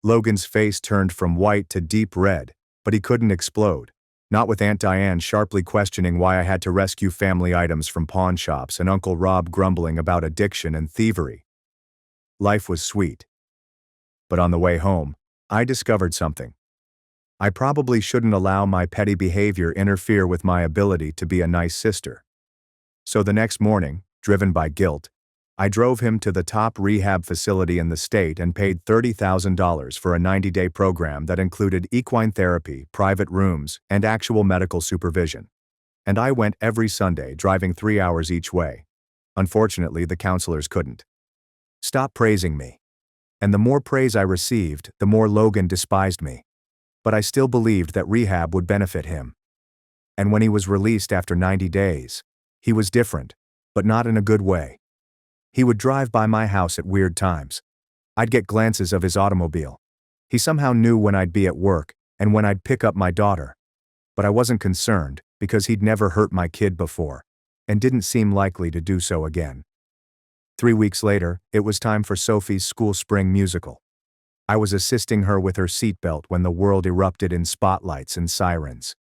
Logan's face turned from white to deep red, but he couldn't explode. Not with Aunt Diane sharply questioning why I had to rescue family items from pawn shops and Uncle Rob grumbling about addiction and thievery. Life was sweet. But on the way home, I discovered something. I probably shouldn't allow my petty behavior interfere with my ability to be a nice sister. So the next morning, driven by guilt, I drove him to the top rehab facility in the state and paid $30,000 for a 90-day program that included equine therapy, private rooms, and actual medical supervision. And I went every Sunday, driving 3 hours each way. Unfortunately, the counselors couldn't stop praising me. And the more praise I received, the more Logan despised me. But I still believed that rehab would benefit him. And when he was released after 90 days, he was different, but not in a good way. He would drive by my house at weird times. I'd get glances of his automobile. He somehow knew when I'd be at work and when I'd pick up my daughter. But I wasn't concerned because he'd never hurt my kid before and didn't seem likely to do so again. 3 weeks later, it was time for Sophie's school spring musical. I was assisting her with her seatbelt when the world erupted in spotlights and sirens.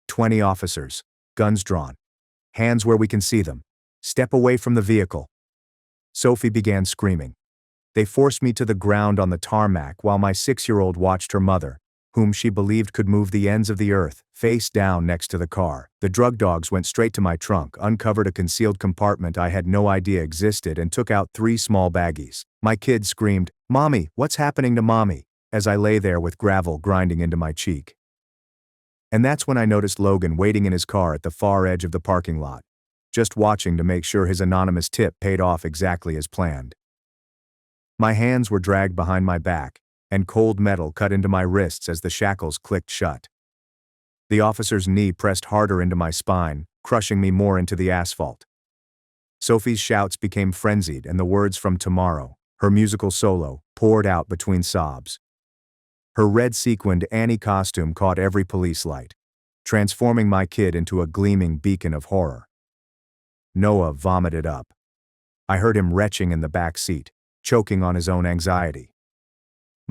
20 officers, guns drawn. Hands where we can see them. Step away from the vehicle. Sophie began screaming. They forced me to the ground on the tarmac while my 6-year-old watched her mother, whom she believed could move the ends of the earth, face down next to the car. The drug dogs went straight to my trunk, uncovered a concealed compartment I had no idea existed, and took out 3 small baggies. My kid screamed, "Mommy, what's happening to Mommy?" as I lay there with gravel grinding into my cheek. And that's when I noticed Logan waiting in his car at the far edge of the parking lot, just watching to make sure his anonymous tip paid off exactly as planned. My hands were dragged behind my back, and cold metal cut into my wrists as the shackles clicked shut. The officer's knee pressed harder into my spine, crushing me more into the asphalt. Sophie's shouts became frenzied, and the words from Tomorrow, her musical solo, poured out between sobs. Her red sequined Annie costume caught every police light, transforming my kid into a gleaming beacon of horror. Noah vomited up. I heard him retching in the back seat, choking on his own anxiety.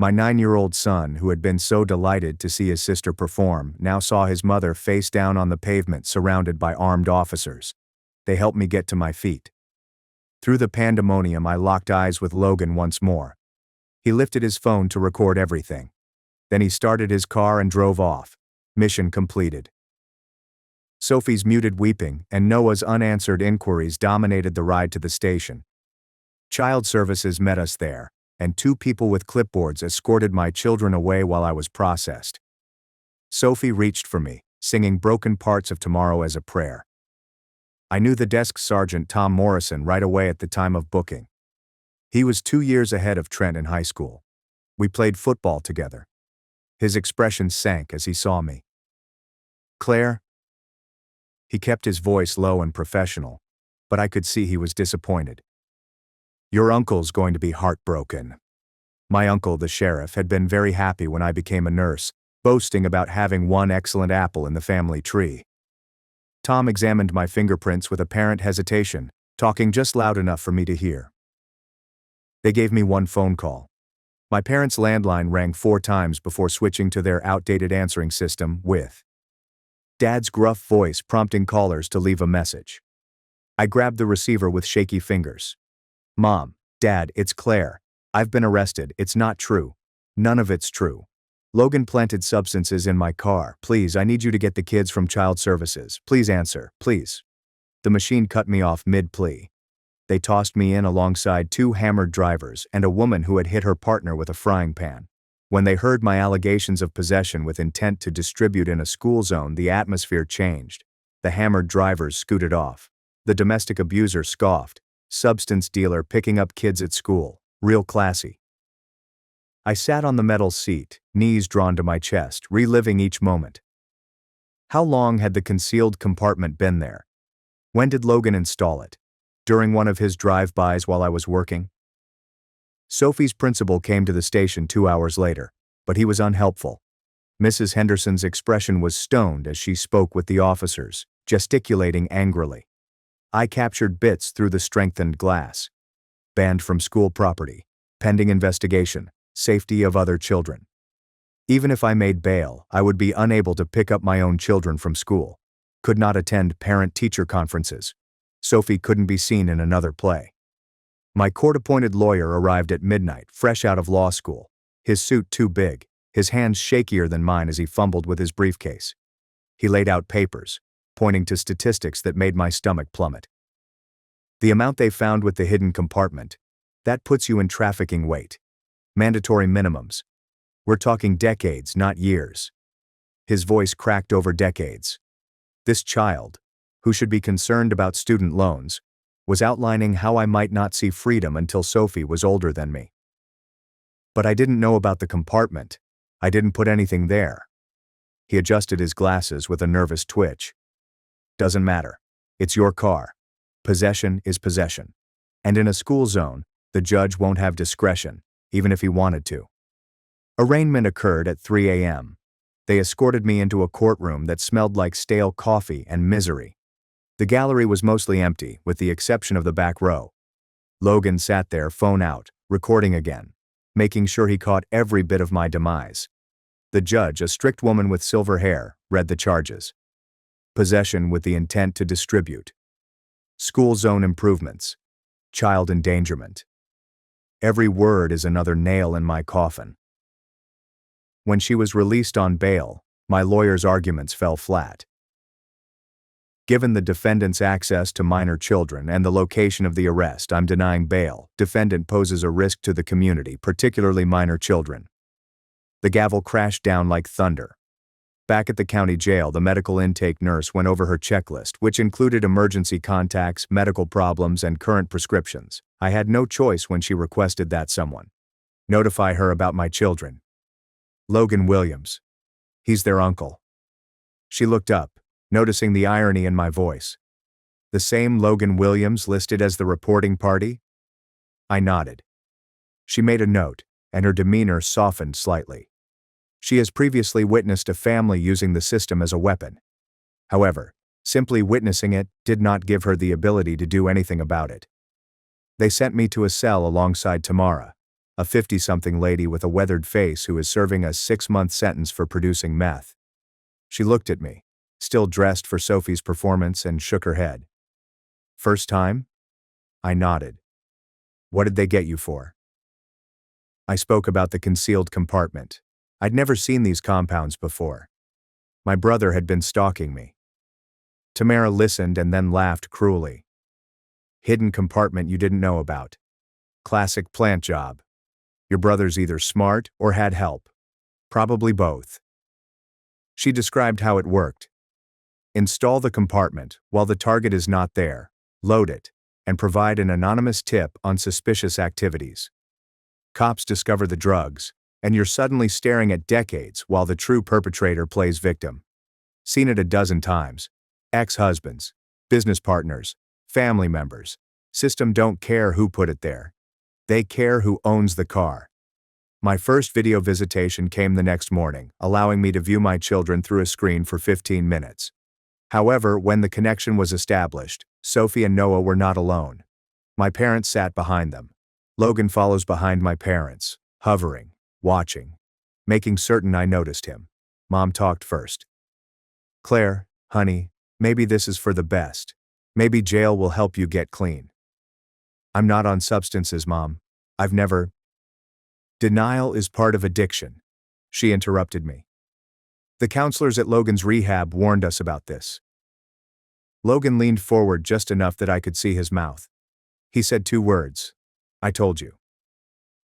My 9-year-old son, who had been so delighted to see his sister perform, now saw his mother face down on the pavement surrounded by armed officers. They helped me get to my feet. Through the pandemonium, I locked eyes with Logan once more. He lifted his phone to record everything. Then he started his car and drove off. Mission completed. Sophie's muted weeping and Noah's unanswered inquiries dominated the ride to the station. Child services met us there, and 2 people with clipboards escorted my children away while I was processed. Sophie reached for me, singing broken parts of Tomorrow as a prayer. I knew the desk sergeant Tom Morrison right away at the time of booking. He was 2 years ahead of Trent in high school. We played football together. His expression sank as he saw me. "Claire?" He kept his voice low and professional, but I could see he was disappointed. "Your uncle's going to be heartbroken." My uncle, the sheriff, had been very happy when I became a nurse, boasting about having one excellent apple in the family tree. Tom examined my fingerprints with apparent hesitation, talking just loud enough for me to hear. They gave me one phone call. My parents' landline rang 4 times before switching to their outdated answering system with Dad's gruff voice prompting callers to leave a message. I grabbed the receiver with shaky fingers. Mom, Dad, it's Claire. I've been arrested. It's not true. None of it's true. Logan planted substances in my car. Please, I need you to get the kids from child services. Please answer, please. The machine cut me off mid-plea. They tossed me in alongside 2 hammered drivers and a woman who had hit her partner with a frying pan. When they heard my allegations of possession with intent to distribute in a school zone, the atmosphere changed. The hammered drivers scooted off. The domestic abuser scoffed. Substance dealer picking up kids at school. Real classy. I sat on the metal seat, knees drawn to my chest, reliving each moment. How long had the concealed compartment been there? When did Logan install it? During one of his drive-bys while I was working? Sophie's principal came to the station 2 hours later, but he was unhelpful. Mrs. Henderson's expression was stoned as she spoke with the officers, gesticulating angrily. I captured bits through the strengthened glass. Banned from school property. Pending investigation. Safety of other children. Even if I made bail, I would be unable to pick up my own children from school. Could not attend parent-teacher conferences. Sophie couldn't be seen in another play. My court-appointed lawyer arrived at midnight, fresh out of law school. His suit too big, his hands shakier than mine as he fumbled with his briefcase. He laid out papers, pointing to statistics that made my stomach plummet. The amount they found with the hidden compartment, that puts you in trafficking weight. Mandatory minimums. We're talking decades, not years. His voice cracked over decades. This child, who should be concerned about student loans, was outlining how I might not see freedom until Sophie was older than me. But I didn't know about the compartment. I didn't put anything there. He adjusted his glasses with a nervous twitch. Doesn't matter. It's your car. Possession is possession. And in a school zone, the judge won't have discretion, even if he wanted to. Arraignment occurred at 3 a.m. They escorted me into a courtroom that smelled like stale coffee and misery. The gallery was mostly empty, with the exception of the back row. Logan sat there, phone out, recording again, making sure he caught every bit of my demise. The judge, a strict woman with silver hair, read the charges. Possession with the intent to distribute. School zone improvements. Child endangerment. Every word is another nail in my coffin. When she was released on bail, my lawyer's arguments fell flat. Given the defendant's access to minor children and the location of the arrest, I'm denying bail. Defendant poses a risk to the community, particularly minor children. The gavel crashed down like thunder. Back at the county jail, the medical intake nurse went over her checklist, which included emergency contacts, medical problems, and current prescriptions. I had no choice when she requested that someone notify her about my children. Logan Williams. He's their uncle. She looked up, noticing the irony in my voice. The same Logan Williams listed as the reporting party? I nodded. She made a note, and her demeanor softened slightly. She has previously witnessed a family using the system as a weapon. However, simply witnessing it did not give her the ability to do anything about it. They sent me to a cell alongside Tamara, a 50-something lady with a weathered face who is serving a 6-month sentence for producing meth. She looked at me, still dressed for Sophie's performance, and shook her head. First time? I nodded. What did they get you for? I spoke about the concealed compartment. I'd never seen these compounds before. My brother had been stalking me. Tamara listened and then laughed cruelly. Hidden compartment you didn't know about. Classic plant job. Your brother's either smart or had help. Probably both. She described how it worked. Install the compartment while the target is not there, load it, and provide an anonymous tip on suspicious activities. Cops discover the drugs, and you're suddenly staring at decades while the true perpetrator plays victim. Seen it a dozen times. Ex-husbands, business partners, family members. System don't care who put it there. They care who owns the car. My first video visitation came the next morning, allowing me to view my children through a screen for 15 minutes. However, when the connection was established, Sophie and Noah were not alone. My parents sat behind them. Logan follows behind my parents, hovering, watching, making certain I noticed him. Mom talked first. Claire, honey, maybe this is for the best. Maybe jail will help you get clean. I'm not on substances, Mom. I've never. Denial is part of addiction. She interrupted me. The counselors at Logan's rehab warned us about this. Logan leaned forward just enough that I could see his mouth. He said 2 words. I told you.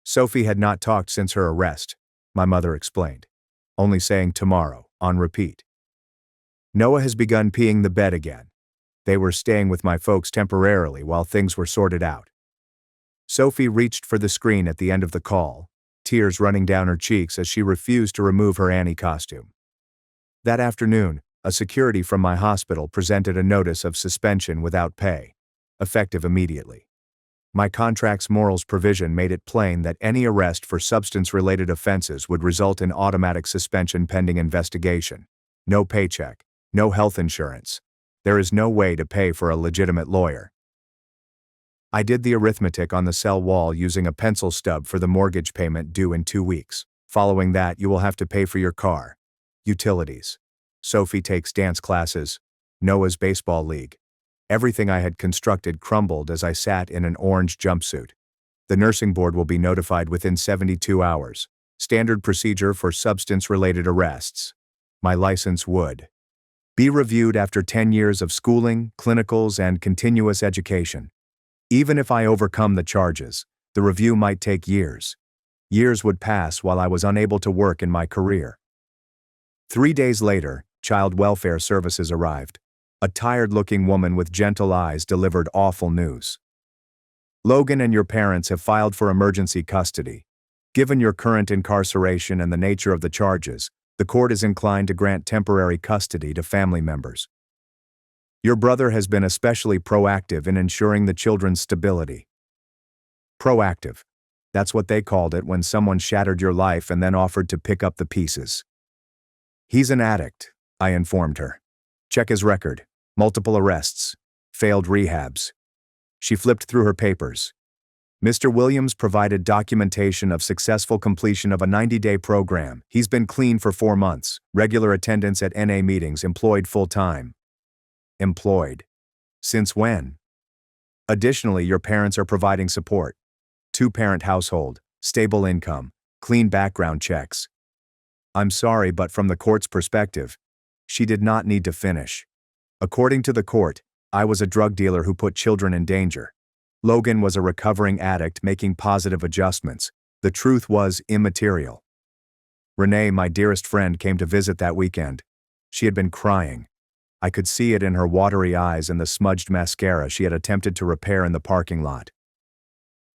Sophie had not talked since her arrest, my mother explained, only saying tomorrow, on repeat. Noah has begun peeing the bed again. They were staying with my folks temporarily while things were sorted out. Sophie reached for the screen at the end of the call, tears running down her cheeks as she refused to remove her Annie costume. That afternoon, a security from my hospital presented a notice of suspension without pay, effective immediately. My contract's morals provision made it plain that any arrest for substance-related offenses would result in automatic suspension pending investigation. No paycheck, no health insurance. There is no way to pay for a legitimate lawyer. I did the arithmetic on the cell wall using a pencil stub for the mortgage payment due in 2 weeks. Following that, you will have to pay for your car, utilities. Sophie takes dance classes, Noah's baseball league. Everything I had constructed crumbled as I sat in an orange jumpsuit. The nursing board will be notified within 72 hours. Standard procedure for substance-related arrests. My license would be reviewed after 10 years of schooling, clinicals, and continuous education. Even if I overcome the charges, the review might take years. Years would pass while I was unable to work in my career. 3 days later, Child Welfare Services arrived. A tired-looking woman with gentle eyes delivered awful news. Logan and your parents have filed for emergency custody. Given your current incarceration and the nature of the charges, the court is inclined to grant temporary custody to family members. Your brother has been especially proactive in ensuring the children's stability. Proactive. That's what they called it when someone shattered your life and then offered to pick up the pieces. He's an addict, I informed her. Check his record. Multiple arrests. Failed rehabs. She flipped through her papers. Mr. Williams provided documentation of successful completion of a 90-day program. He's been clean for 4 months. Regular attendance at NA meetings. Employed full-time. Employed. Since when? Additionally, your parents are providing support. 2-parent household. Stable income. Clean background checks. I'm sorry, but from the court's perspective, she did not need to finish. According to the court, I was a drug dealer who put children in danger. Logan was a recovering addict making positive adjustments. The truth was immaterial. Renee, my dearest friend, came to visit that weekend. She had been crying. I could see it in her watery eyes and the smudged mascara she had attempted to repair in the parking lot.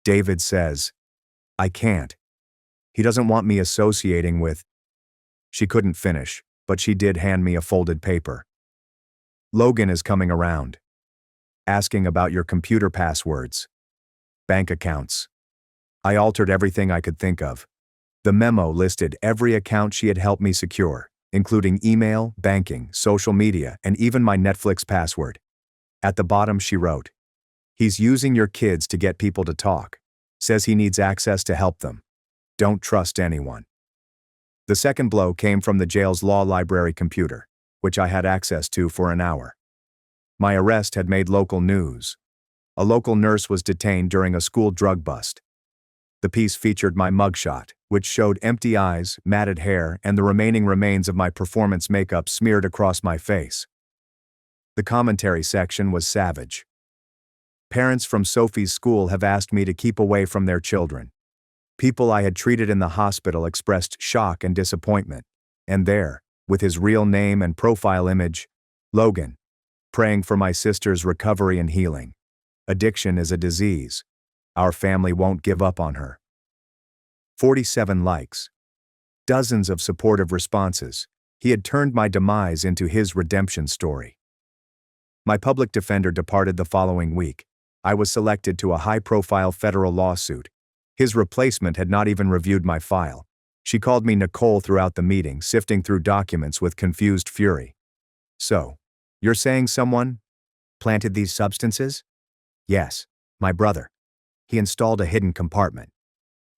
David says, I can't. He doesn't want me associating with. She couldn't finish, but she did hand me a folded paper. Logan is coming around. Asking about your computer passwords. Bank accounts. I altered everything I could think of. The memo listed every account she had helped me secure, including email, banking, social media, and even my Netflix password. At the bottom she wrote, he's using your kids to get people to talk. Says he needs access to help them. Don't trust anyone. The second blow came from the jail's law library computer, which I had access to for an hour. My arrest had made local news. A local nurse was detained during a school drug bust. The piece featured my mugshot, which showed empty eyes, matted hair, and the remaining remains of my performance makeup smeared across my face. The commentary section was savage. Parents from Sophie's school have asked me to keep away from their children. People I had treated in the hospital expressed shock and disappointment. And there, with his real name and profile image, Logan, praying for my sister's recovery and healing. Addiction is a disease. Our family won't give up on her. 47 likes. Dozens of supportive responses. He had turned my demise into his redemption story. My public defender departed the following week. I was selected to a high-profile federal lawsuit. His replacement had not even reviewed my file. She called me Nicole throughout the meeting, sifting through documents with confused fury. So, you're saying someone? Planted these substances? Yes. My brother. He installed a hidden compartment.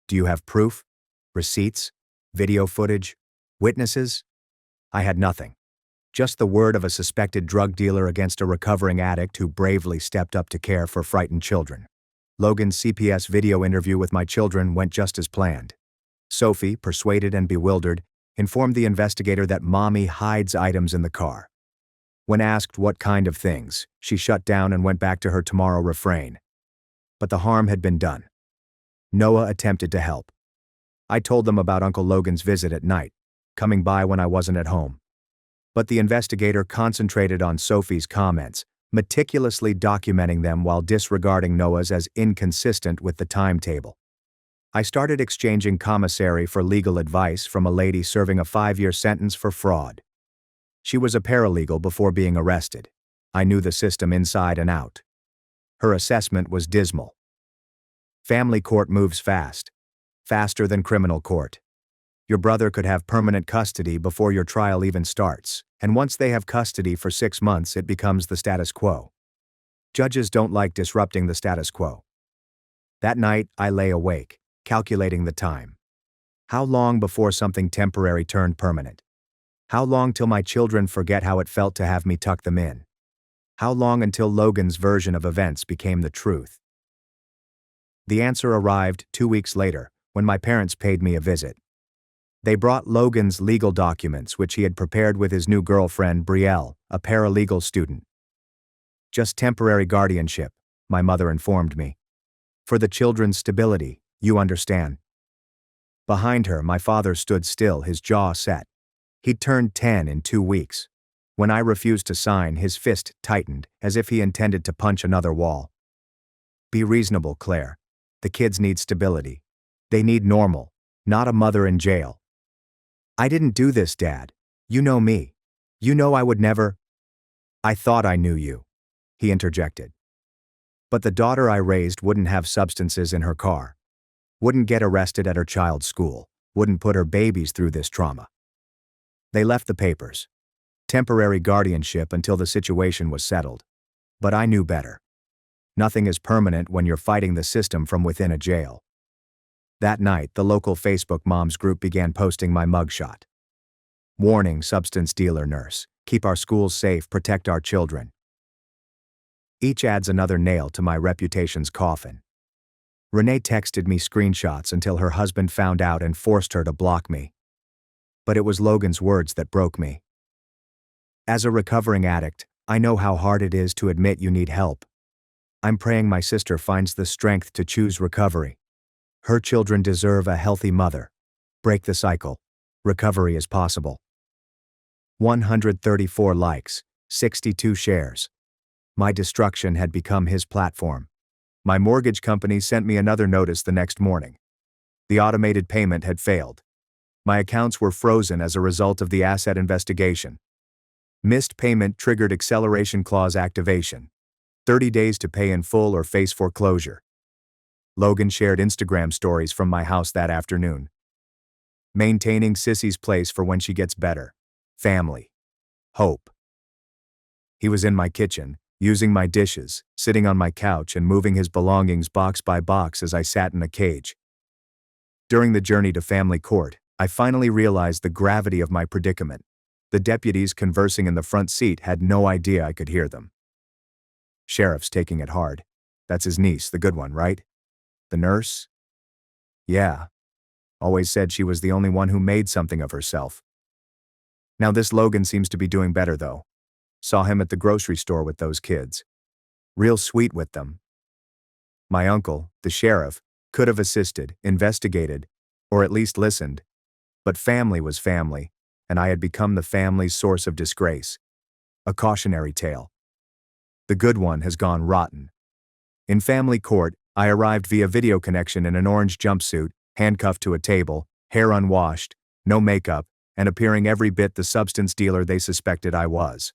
Do you have proof? Receipts? Video footage? Witnesses? I had nothing. Just the word of a suspected drug dealer against a recovering addict who bravely stepped up to care for frightened children. Logan's CPS video interview with my children went just as planned. Sophie, persuaded and bewildered, informed the investigator that Mommy hides items in the car. When asked what kind of things, she shut down and went back to her tomorrow refrain. But the harm had been done. Noah attempted to help. I told them about Uncle Logan's visit at night, coming by when I wasn't at home. But the investigator concentrated on Sophie's comments, meticulously documenting them while disregarding Noah's as inconsistent with the timetable. I started exchanging commissary for legal advice from a lady serving a 5-year sentence for fraud. She was a paralegal before being arrested. I knew the system inside and out. Her assessment was dismal. Family court moves fast, faster than criminal court. Your brother could have permanent custody before your trial even starts, and once they have custody for 6 months, it becomes the status quo. Judges don't like disrupting the status quo. That night, I lay awake, calculating the time. How long before something temporary turned permanent? How long till my children forget how it felt to have me tuck them in? How long until Logan's version of events became the truth? The answer arrived 2 weeks later, when my parents paid me a visit. They brought Logan's legal documents, which he had prepared with his new girlfriend, Brielle, a paralegal student. Just temporary guardianship, my mother informed me. For the children's stability, you understand. Behind her, my father stood still, his jaw set. He'd turned 10 in 2 weeks. When I refused to sign, his fist tightened, as if he intended to punch another wall. Be reasonable, Claire. The kids need stability. They need normal, not a mother in jail. I didn't do this, Dad. You know me. You know I would never. I thought I knew you, he interjected. But the daughter I raised wouldn't have substances in her car, wouldn't get arrested at her child's school, wouldn't put her babies through this trauma. They left the papers. Temporary guardianship until the situation was settled. But I knew better. Nothing is permanent when you're fighting the system from within a jail. That night, the local Facebook moms group began posting my mugshot. Warning, substance dealer nurse. Keep our schools safe, protect our children. Each adds another nail to my reputation's coffin. Renee texted me screenshots until her husband found out and forced her to block me. But it was Logan's words that broke me. As a recovering addict, I know how hard it is to admit you need help. I'm praying my sister finds the strength to choose recovery. Her children deserve a healthy mother. Break the cycle. Recovery is possible. 134 likes, 62 shares. My destruction had become his platform. My mortgage company sent me another notice the next morning. The automated payment had failed. My accounts were frozen as a result of the asset investigation. Missed payment triggered acceleration clause activation. 30 days to pay in full or face foreclosure. Logan shared Instagram stories from my house that afternoon. Maintaining Sissy's place for when she gets better. Family. Hope. He was in my kitchen, using my dishes, sitting on my couch and moving his belongings box by box as I sat in a cage. During the journey to family court, I finally realized the gravity of my predicament. The deputies conversing in the front seat had no idea I could hear them. Sheriff's taking it hard. That's his niece, the good one, right? The nurse? Yeah. Always said she was the only one who made something of herself. Now this Logan seems to be doing better though. Saw him at the grocery store with those kids. Real sweet with them. My uncle, the sheriff, could have assisted, investigated, or at least listened. But family was family, and I had become the family's source of disgrace. A cautionary tale. The good one has gone rotten. In family court, I arrived via video connection in an orange jumpsuit, handcuffed to a table, hair unwashed, no makeup, and appearing every bit the substance dealer they suspected I was.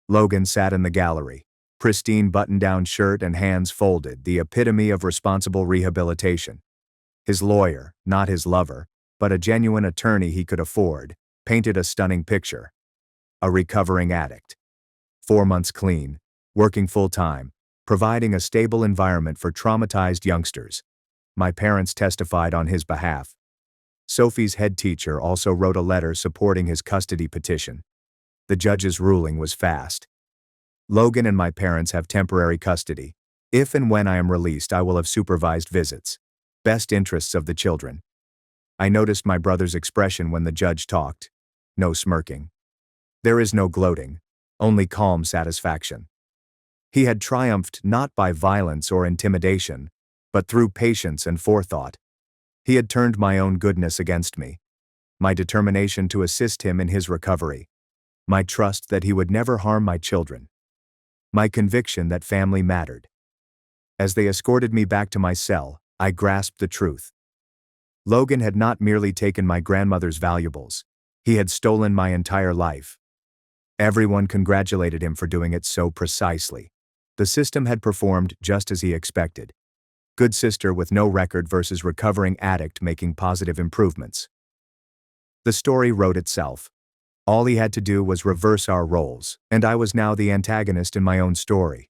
Logan sat in the gallery, pristine button-down shirt and hands folded, the epitome of responsible rehabilitation. His lawyer, not his lover, but a genuine attorney he could afford, painted a stunning picture. A recovering addict. 4 months clean, working full-time, providing a stable environment for traumatized youngsters. My parents testified on his behalf. Sophie's head teacher also wrote a letter supporting his custody petition. The judge's ruling was fast. Logan and my parents have temporary custody. If and when I am released, I will have supervised visits. Best interests of the children. I noticed my brother's expression when the judge talked. No smirking. There is no gloating, only calm satisfaction. He had triumphed not by violence or intimidation, but through patience and forethought. He had turned my own goodness against me, my determination to assist him in his recovery, my trust that he would never harm my children, my conviction that family mattered. As they escorted me back to my cell, I grasped the truth. Logan had not merely taken my grandmother's valuables, he had stolen my entire life. Everyone congratulated him for doing it so precisely. The system had performed just as he expected. Good sister with no record versus recovering addict making positive improvements. The story wrote itself. All he had to do was reverse our roles, and I was now the antagonist in my own story.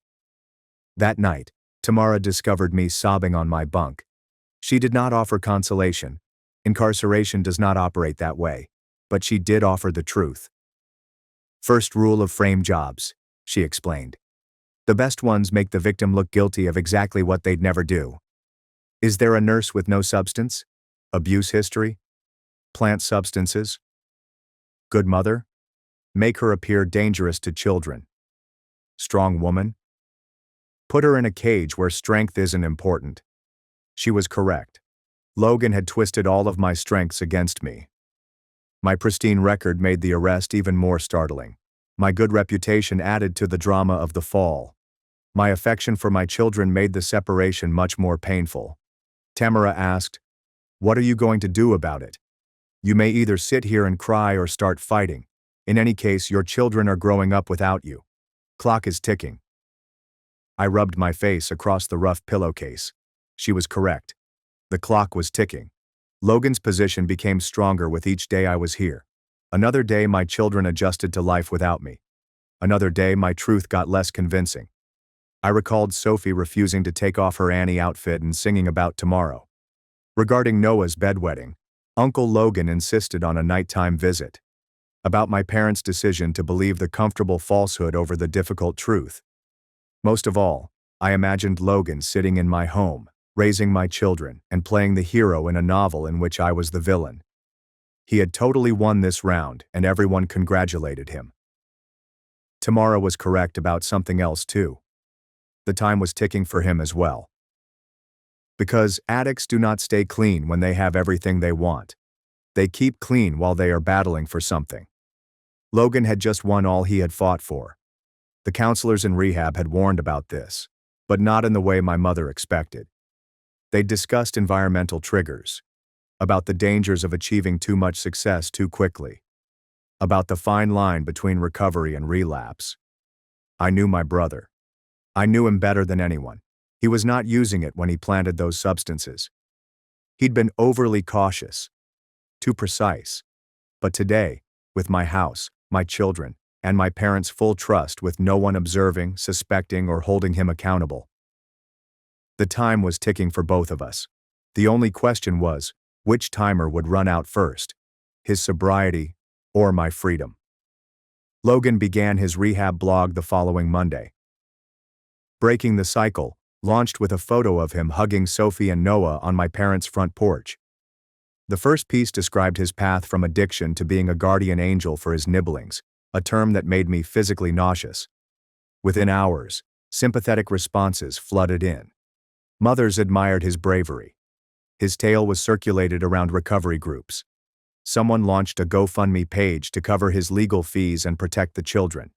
That night, Tamara discovered me sobbing on my bunk. She did not offer consolation. Incarceration does not operate that way, but she did offer the truth. First rule of frame jobs, she explained. The best ones make the victim look guilty of exactly what they'd never do. Is there a nurse with no substance? Abuse history? Plant substances? Good mother? Make her appear dangerous to children. Strong woman? Put her in a cage where strength isn't important. She was correct. Logan had twisted all of my strengths against me. My pristine record made the arrest even more startling. My good reputation added to the drama of the fall. My affection for my children made the separation much more painful. Tamara asked, "What are you going to do about it? You may either sit here and cry or start fighting. In any case, your children are growing up without you. Clock is ticking." I rubbed my face across the rough pillowcase. She was correct. The clock was ticking. Logan's position became stronger with each day I was here. Another day my children adjusted to life without me. Another day my truth got less convincing. I recalled Sophie refusing to take off her Annie outfit and singing about tomorrow. Regarding Noah's bedwetting, Uncle Logan insisted on a nighttime visit. About my parents' decision to believe the comfortable falsehood over the difficult truth. Most of all, I imagined Logan sitting in my home, raising my children, and playing the hero in a novel in which I was the villain. He had totally won this round, and everyone congratulated him. Tamara was correct about something else too. The time was ticking for him as well. Because addicts do not stay clean when they have everything they want. They keep clean while they are battling for something. Logan had just won all he had fought for. The counselors in rehab had warned about this, but not in the way my mother expected. They discussed environmental triggers, about the dangers of achieving too much success too quickly, about the fine line between recovery and relapse. I knew my brother. I knew him better than anyone. He was not using it when he planted those substances. He'd been overly cautious, too precise. But today, with my house, my children, and my parents' full trust with no one observing, suspecting, or holding him accountable, the time was ticking for both of us. The only question was, which timer would run out first? His sobriety or my freedom? Logan began his rehab blog the following Monday. Breaking the Cycle launched with a photo of him hugging Sophie and Noah on my parents' front porch. The first piece described his path from addiction to being a guardian angel for his nibblings, a term that made me physically nauseous. Within hours, sympathetic responses flooded in. Mothers admired his bravery. His tale was circulated around recovery groups. Someone launched a GoFundMe page to cover his legal fees and protect the children.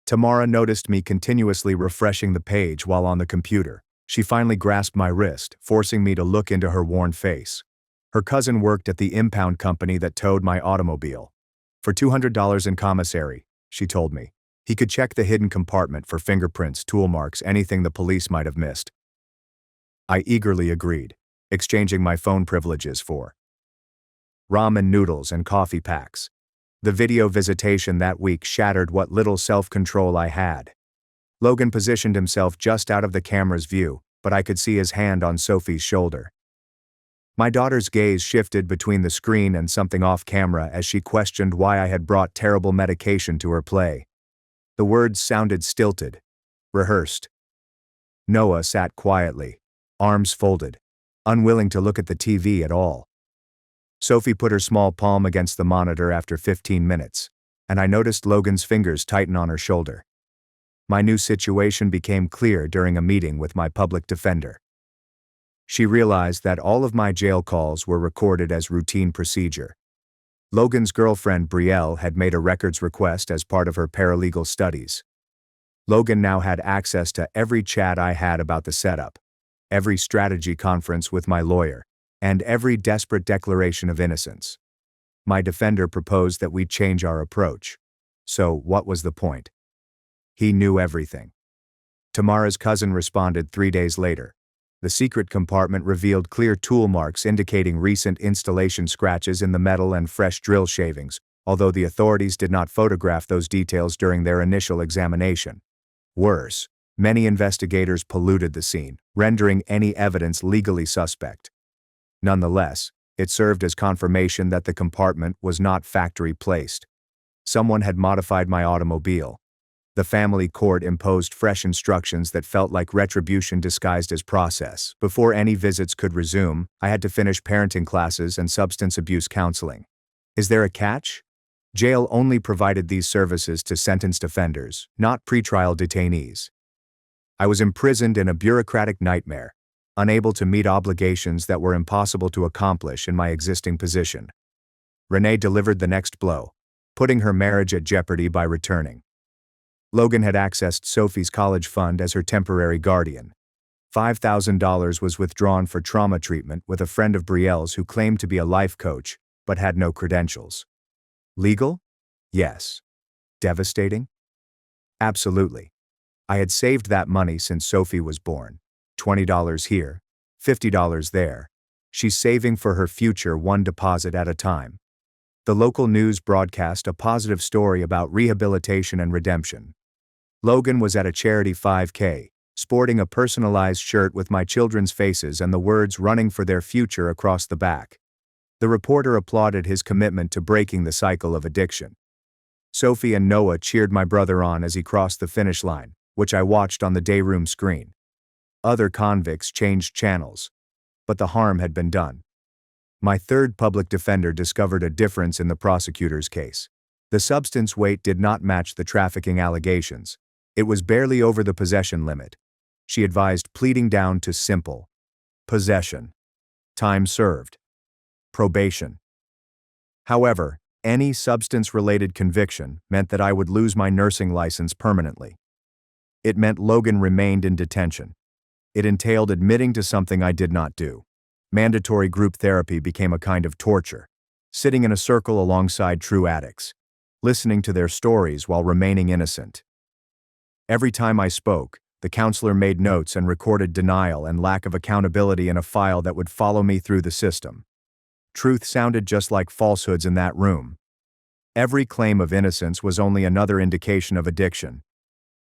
Tamara noticed me continuously refreshing the page while on the computer. She finally grasped my wrist, forcing me to look into her worn face. Her cousin worked at the impound company that towed my automobile. For $200 in commissary, she told me. He could check the hidden compartment for fingerprints, tool marks, anything the police might have missed. I eagerly agreed, exchanging my phone privileges for ramen noodles and coffee packs. The video visitation that week shattered what little self-control I had. Logan positioned himself just out of the camera's view, but I could see his hand on Sophie's shoulder. My daughter's gaze shifted between the screen and something off camera as she questioned why I had brought terrible medication to her play. The words sounded stilted, rehearsed. Noah sat quietly, arms folded, unwilling to look at the TV at all. Sophie put her small palm against the monitor after 15 minutes, and I noticed Logan's fingers tighten on her shoulder. My new situation became clear during a meeting with my public defender. She realized that all of my jail calls were recorded as routine procedure. Logan's girlfriend Brielle had made a records request as part of her paralegal studies. Logan now had access to every chat I had about the setup, every strategy conference with my lawyer, and every desperate declaration of innocence. My defender proposed that we change our approach. So what was the point? He knew everything. Tamara's cousin responded 3 days later. The secret compartment revealed clear tool marks indicating recent installation scratches in the metal and fresh drill shavings, although the authorities did not photograph those details during their initial examination. Worse, many investigators polluted the scene, rendering any evidence legally suspect. Nonetheless, it served as confirmation that the compartment was not factory placed. Someone had modified my automobile. The family court imposed fresh instructions that felt like retribution disguised as process. Before any visits could resume, I had to finish parenting classes and substance abuse counseling. Is there a catch? Jail only provided these services to sentenced offenders, not pretrial detainees. I was imprisoned in a bureaucratic nightmare, unable to meet obligations that were impossible to accomplish in my existing position. Renee delivered the next blow, putting her marriage at jeopardy by returning. Logan had accessed Sophie's college fund as her temporary guardian. $5,000 was withdrawn for trauma treatment with a friend of Brielle's who claimed to be a life coach, but had no credentials. Legal? Yes. Devastating? Absolutely. I had saved that money since Sophie was born. $20 here, $50 there. She's saving for her future one deposit at a time. The local news broadcast a positive story about rehabilitation and redemption. Logan was at a charity 5K, sporting a personalized shirt with my children's faces and the words "running for their future" across the back. The reporter applauded his commitment to breaking the cycle of addiction. Sophie and Noah cheered my brother on as he crossed the finish line, which I watched on the dayroom screen. Other convicts changed channels, but the harm had been done. My third public defender discovered a difference in the prosecutor's case. The substance weight did not match the trafficking allegations. It was barely over the possession limit. She advised pleading down to simple possession. Time served. Probation. However, any substance-related conviction meant that I would lose my nursing license permanently. It meant Logan remained in detention. It entailed admitting to something I did not do. Mandatory group therapy became a kind of torture, sitting in a circle alongside true addicts, listening to their stories while remaining innocent. Every time I spoke, the counselor made notes and recorded denial and lack of accountability in a file that would follow me through the system. Truth sounded just like falsehoods in that room. Every claim of innocence was only another indication of addiction.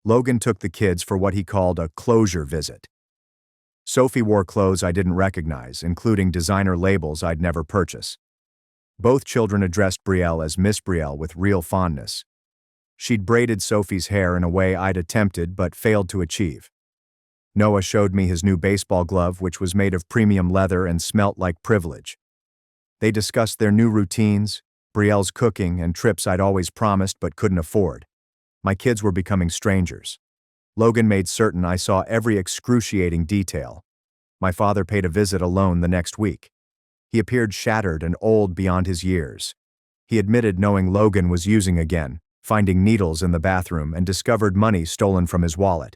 Logan took the kids for what he called a closure visit. Sophie wore clothes I didn't recognize, including designer labels I'd never purchase. Both children addressed Brielle as Miss Brielle with real fondness. She'd braided Sophie's hair in a way I'd attempted but failed to achieve. Noah showed me his new baseball glove, which was made of premium leather and smelt like privilege. They discussed their new routines, Brielle's cooking, and trips I'd always promised but couldn't afford. My kids were becoming strangers. Logan made certain I saw every excruciating detail. My father paid a visit alone the next week. He appeared shattered and old beyond his years. He admitted knowing Logan was using again, finding needles in the bathroom, and discovered money stolen from his wallet.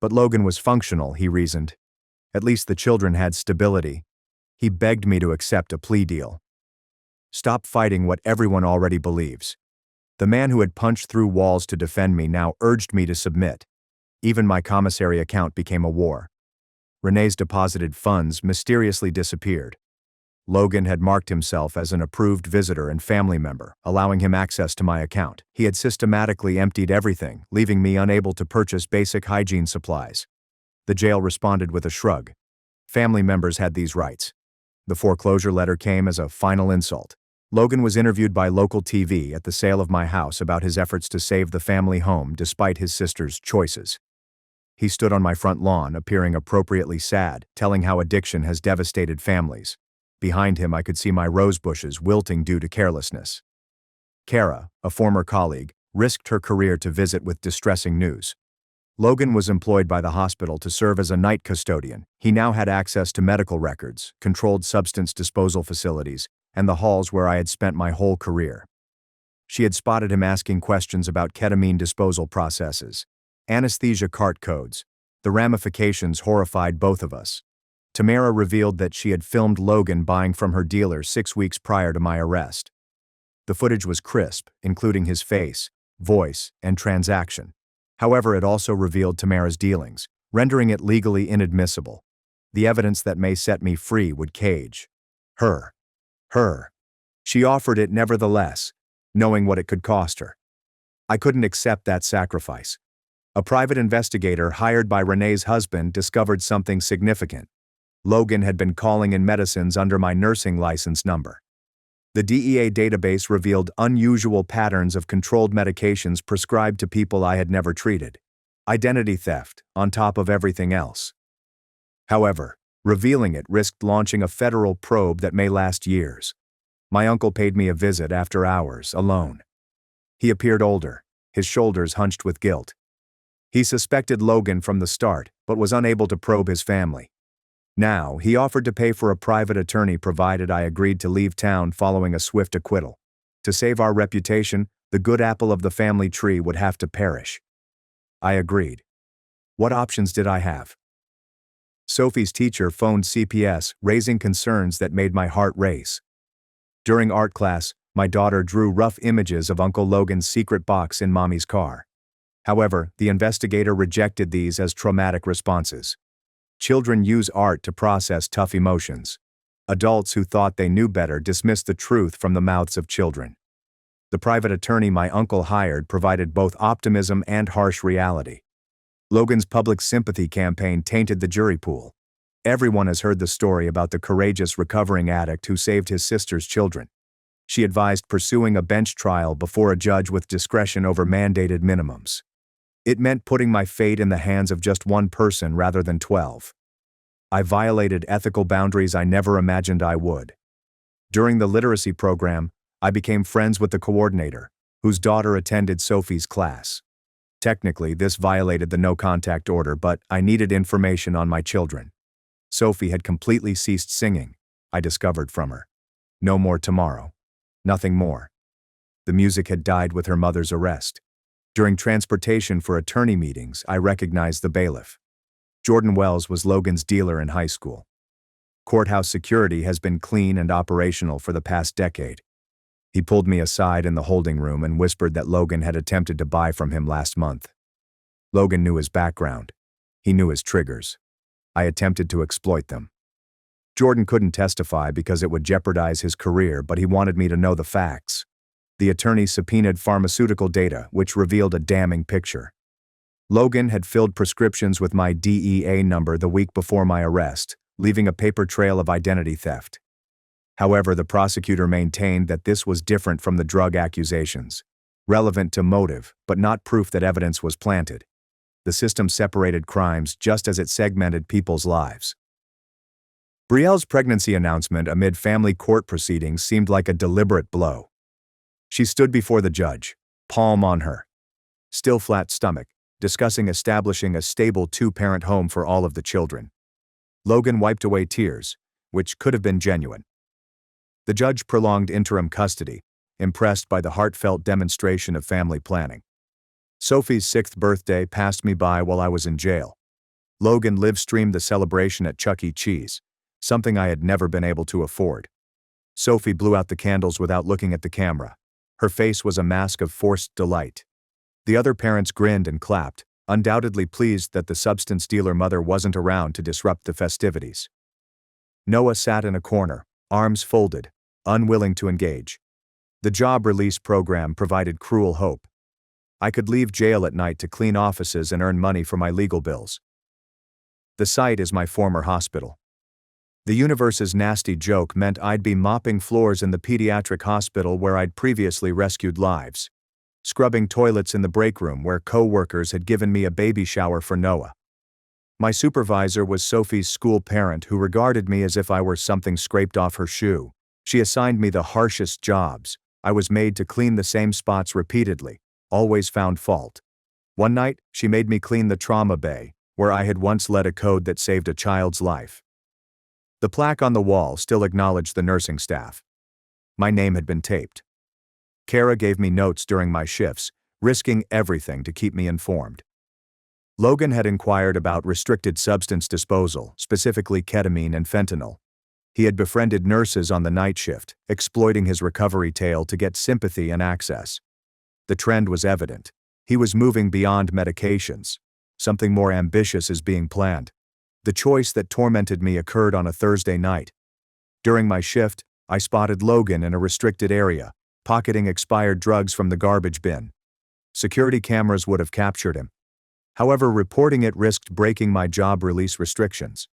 But Logan was functional, he reasoned. At least the children had stability. He begged me to accept a plea deal. Stop fighting what everyone already believes. The man who had punched through walls to defend me now urged me to submit. Even my commissary account became a war. Renee's deposited funds mysteriously disappeared. Logan had marked himself as an approved visitor and family member, allowing him access to my account. He had systematically emptied everything, leaving me unable to purchase basic hygiene supplies. The jail responded with a shrug. Family members had these rights. The foreclosure letter came as a final insult. Logan was interviewed by local TV at the sale of my house about his efforts to save the family home despite his sister's choices. He stood on my front lawn, appearing appropriately sad, telling how addiction has devastated families. Behind him, I could see my rose bushes wilting due to carelessness. Kara, a former colleague, risked her career to visit with distressing news. Logan was employed by the hospital to serve as a night custodian. He now had access to medical records, controlled substance disposal facilities, and the halls where I had spent my whole career. She had spotted him asking questions about ketamine disposal processes, anesthesia cart codes. The ramifications horrified both of us. Tamara revealed that she had filmed Logan buying from her dealer 6 weeks prior to my arrest. The footage was crisp, including his face, voice, and transaction. However, it also revealed Tamara's dealings, rendering it legally inadmissible. The evidence that may set me free would cage her. She offered it nevertheless, knowing what it could cost her. I couldn't accept that sacrifice. A private investigator hired by Renee's husband discovered something significant. Logan had been calling in medicines under my nursing license number. The DEA database revealed unusual patterns of controlled medications prescribed to people I had never treated. Identity theft, on top of everything else. However, revealing it risked launching a federal probe that may last years. My uncle paid me a visit after hours, alone. He appeared older, his shoulders hunched with guilt. He suspected Logan from the start, but was unable to probe his family. Now, he offered to pay for a private attorney provided I agreed to leave town following a swift acquittal. To save our reputation, the good apple of the family tree would have to perish. I agreed. What options did I have? Sophie's teacher phoned CPS, raising concerns that made my heart race. During art class, my daughter drew rough images of Uncle Logan's secret box in Mommy's car. However, the investigator rejected these as traumatic responses. Children use art to process tough emotions. Adults who thought they knew better dismissed the truth from the mouths of children. The private attorney my uncle hired provided both optimism and harsh reality. Logan's public sympathy campaign tainted the jury pool. Everyone has heard the story about the courageous recovering addict who saved his sister's children. She advised pursuing a bench trial before a judge with discretion over mandated minimums. It meant putting my fate in the hands of just one person rather than 12. I violated ethical boundaries I never imagined I would. During the literacy program, I became friends with the coordinator, whose daughter attended Sophie's class. Technically, this violated the no-contact order, but I needed information on my children. Sophie had completely ceased singing, I discovered from her. No more tomorrow. Nothing more. The music had died with her mother's arrest. During transportation for attorney meetings, I recognized the bailiff. Jordan Wells was Logan's dealer in high school. Courthouse security has been clean and operational for the past decade. He pulled me aside in the holding room and whispered that Logan had attempted to buy from him last month. Logan knew his background. He knew his triggers. I attempted to exploit them. Jordan couldn't testify because it would jeopardize his career, but he wanted me to know the facts. The attorney subpoenaed pharmaceutical data, which revealed a damning picture. Logan had filled prescriptions with my DEA number the week before my arrest, leaving a paper trail of identity theft. However, the prosecutor maintained that this was different from the drug accusations, relevant to motive, but not proof that evidence was planted. The system separated crimes just as it segmented people's lives. Brielle's pregnancy announcement amid family court proceedings seemed like a deliberate blow. She stood before the judge, palm on her, still flat stomach, discussing establishing a stable 2-parent home for all of the children. Logan wiped away tears, which could have been genuine. The judge prolonged interim custody, impressed by the heartfelt demonstration of family planning. Sophie's 6th birthday passed me by while I was in jail. Logan live-streamed the celebration at Chuck E. Cheese, something I had never been able to afford. Sophie blew out the candles without looking at the camera. Her face was a mask of forced delight. The other parents grinned and clapped, undoubtedly pleased that the substance dealer mother wasn't around to disrupt the festivities. Noah sat in a corner, arms folded, unwilling to engage. The job release program provided cruel hope. I could leave jail at night to clean offices and earn money for my legal bills. The site is my former hospital. The universe's nasty joke meant I'd be mopping floors in the pediatric hospital where I'd previously rescued lives, scrubbing toilets in the break room where co-workers had given me a baby shower for Noah. My supervisor was Sophie's school parent who regarded me as if I were something scraped off her shoe. She assigned me the harshest jobs. I was made to clean the same spots repeatedly, always found fault. One night, she made me clean the trauma bay, where I had once led a code that saved a child's life. The plaque on the wall still acknowledged the nursing staff. My name had been taped. Kara gave me notes during my shifts, risking everything to keep me informed. Logan had inquired about restricted substance disposal, specifically ketamine and fentanyl. He had befriended nurses on the night shift, exploiting his recovery tale to get sympathy and access. The trend was evident. He was moving beyond medications. Something more ambitious is being planned. The choice that tormented me occurred on a Thursday night. During my shift, I spotted Logan in a restricted area, pocketing expired drugs from the garbage bin. Security cameras would have captured him. However, reporting it risked breaking my job release restrictions.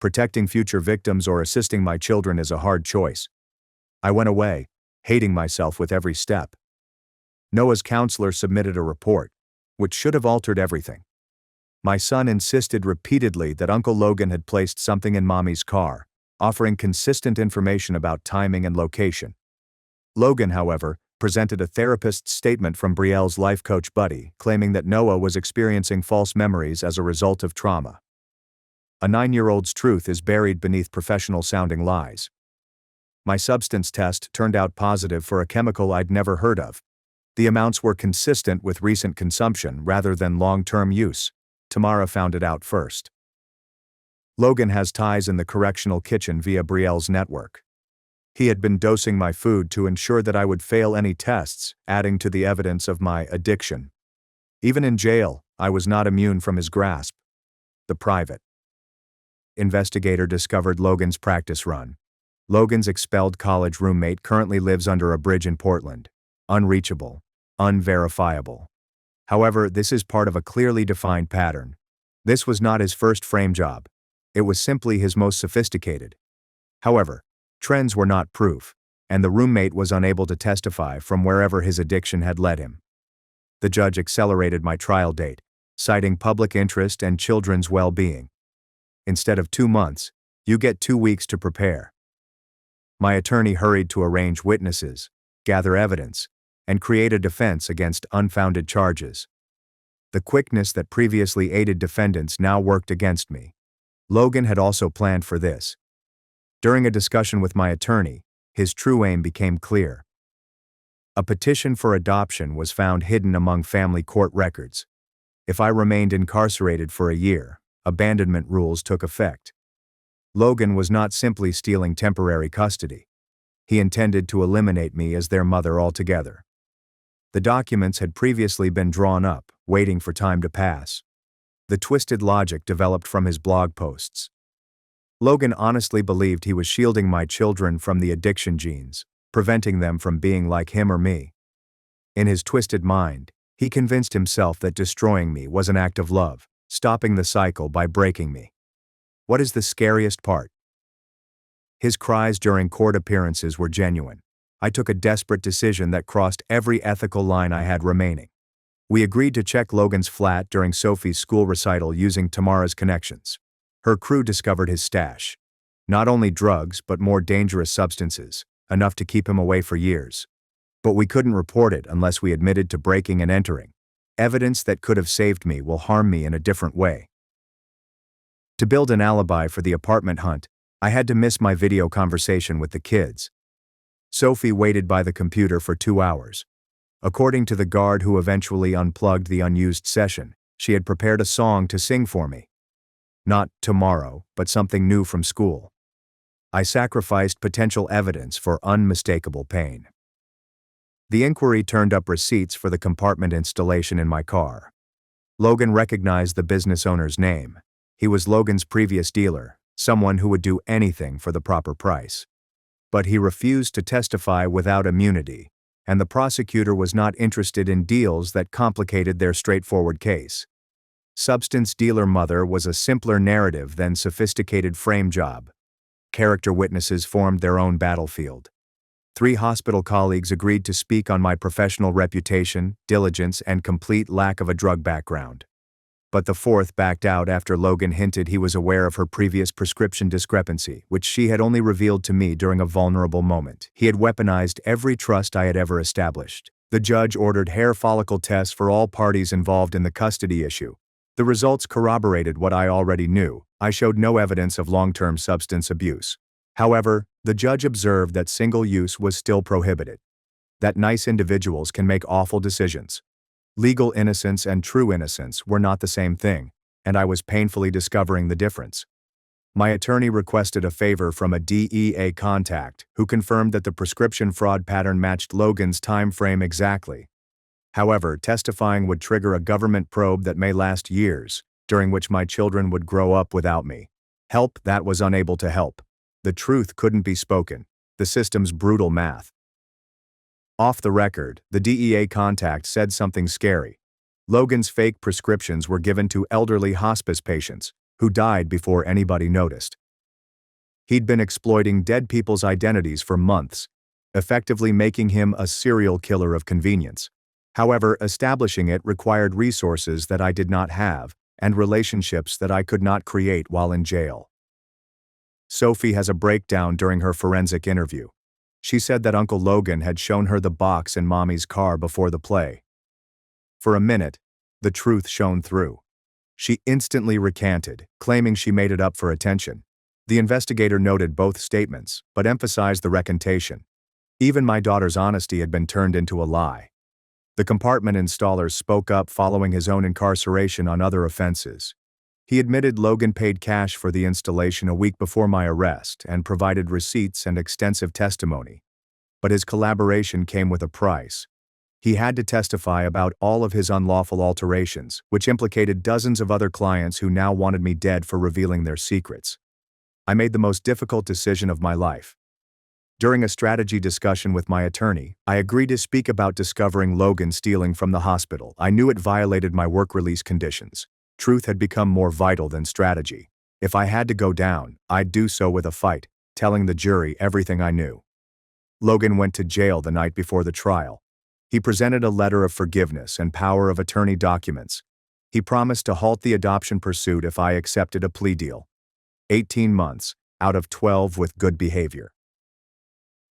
Protecting future victims or assisting my children is a hard choice. I went away, hating myself with every step. Noah's counselor submitted a report, which should have altered everything. My son insisted repeatedly that Uncle Logan had placed something in Mommy's car, offering consistent information about timing and location. Logan, however, presented a therapist's statement from Brielle's life coach buddy, claiming that Noah was experiencing false memories as a result of trauma. A 9-year-old's truth is buried beneath professional-sounding lies. My substance test turned out positive for a chemical I'd never heard of. The amounts were consistent with recent consumption rather than long-term use. Tamara found it out first. Logan has ties in the correctional kitchen via Brielle's network. He had been dosing my food to ensure that I would fail any tests, adding to the evidence of my addiction. Even in jail, I was not immune from his grasp. The private investigator discovered Logan's practice run. Logan's expelled college roommate currently lives under a bridge in Portland. Unreachable. Unverifiable. However, this is part of a clearly defined pattern. This was not his first frame job. It was simply his most sophisticated. However, trends were not proof, and the roommate was unable to testify from wherever his addiction had led him. The judge accelerated my trial date, citing public interest and children's well-being. Instead of 2 months, you get 2 weeks to prepare. My attorney hurried to arrange witnesses, gather evidence, and create a defense against unfounded charges. The quickness that previously aided defendants now worked against me. Logan had also planned for this. During a discussion with my attorney, his true aim became clear. A petition for adoption was found hidden among family court records. If I remained incarcerated for a year, abandonment rules took effect. Logan was not simply stealing temporary custody. He intended to eliminate me as their mother altogether. The documents had previously been drawn up, waiting for time to pass. The twisted logic developed from his blog posts. Logan honestly believed he was shielding my children from the addiction genes, preventing them from being like him or me. In his twisted mind, he convinced himself that destroying me was an act of love, stopping the cycle by breaking me. What is the scariest part? His cries during court appearances were genuine. I took a desperate decision that crossed every ethical line I had remaining. We agreed to check Logan's flat during Sophie's school recital using Tamara's connections. Her crew discovered his stash. Not only drugs, but more dangerous substances, enough to keep him away for years. But we couldn't report it unless we admitted to breaking and entering. Evidence that could have saved me will harm me in a different way. To build an alibi for the apartment hunt, I had to miss my video conversation with the kids. Sophie waited by the computer for 2 hours. According to the guard who eventually unplugged the unused session, she had prepared a song to sing for me. Not tomorrow, but something new from school. I sacrificed potential evidence for unmistakable pain. The inquiry turned up receipts for the compartment installation in my car. Logan recognized the business owner's name. He was Logan's previous dealer, someone who would do anything for the proper price. But he refused to testify without immunity, and the prosecutor was not interested in deals that complicated their straightforward case. Substance dealer mother was a simpler narrative than sophisticated frame job. Character witnesses formed their own battlefield. 3 hospital colleagues agreed to speak on my professional reputation, diligence, and complete lack of a drug background. But the 4th backed out after Logan hinted he was aware of her previous prescription discrepancy, which she had only revealed to me during a vulnerable moment. He had weaponized every trust I had ever established. The judge ordered hair follicle tests for all parties involved in the custody issue. The results corroborated what I already knew. I showed no evidence of long-term substance abuse. However, the judge observed that single use was still prohibited. That nice individuals can make awful decisions. Legal innocence and true innocence were not the same thing, and I was painfully discovering the difference. My attorney requested a favor from a DEA contact who confirmed that the prescription fraud pattern matched Logan's time frame exactly. However, testifying would trigger a government probe that may last years, during which my children would grow up without me. Help that was unable to help. The truth couldn't be spoken. The system's brutal math. Off the record, the DEA contact said something scary. Logan's fake prescriptions were given to elderly hospice patients, who died before anybody noticed. He'd been exploiting dead people's identities for months, effectively making him a serial killer of convenience. However, establishing it required resources that I did not have, and relationships that I could not create while in jail. Sophie has a breakdown during her forensic interview. She said that Uncle Logan had shown her the box in Mommy's car before the play. For a minute, the truth shone through. She instantly recanted, claiming she made it up for attention. The investigator noted both statements, but emphasized the recantation. Even my daughter's honesty had been turned into a lie. The compartment installer spoke up following his own incarceration on other offenses. He admitted Logan paid cash for the installation a week before my arrest and provided receipts and extensive testimony. But his collaboration came with a price. He had to testify about all of his unlawful alterations, which implicated dozens of other clients who now wanted me dead for revealing their secrets. I made the most difficult decision of my life. During a strategy discussion with my attorney, I agreed to speak about discovering Logan stealing from the hospital. I knew it violated my work release conditions. Truth had become more vital than strategy. If I had to go down, I'd do so with a fight, telling the jury everything I knew. Logan went to jail the night before the trial. He presented a letter of forgiveness and power of attorney documents. He promised to halt the adoption pursuit if I accepted a plea deal. 18 months, out of 12 with good behavior.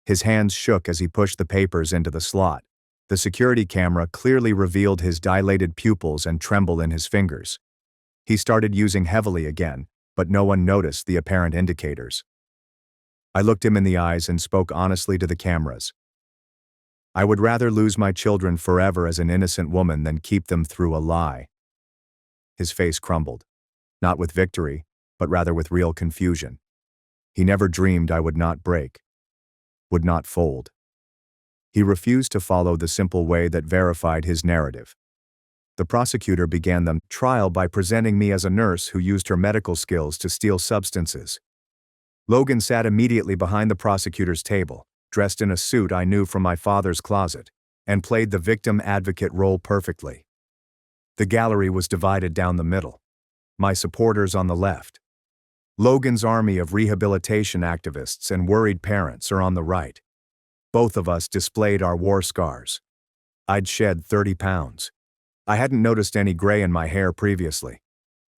His hands shook as he pushed the papers into the slot. The security camera clearly revealed his dilated pupils and tremble in his fingers. He started using heavily again, but no one noticed the apparent indicators. I looked him in the eyes and spoke honestly to the cameras. I would rather lose my children forever as an innocent woman than keep them through a lie. His face crumbled, not with victory, but rather with real confusion. He never dreamed I would not break, would not fold. He refused to follow the simple way that verified his narrative. The prosecutor began the trial by presenting me as a nurse who used her medical skills to steal substances. Logan sat immediately behind the prosecutor's table, dressed in a suit I knew from my father's closet, and played the victim advocate role perfectly. The gallery was divided down the middle. My supporters on the left. Logan's army of rehabilitation activists and worried parents are on the right. Both of us displayed our war scars. I'd shed 30 pounds. I hadn't noticed any gray in my hair previously.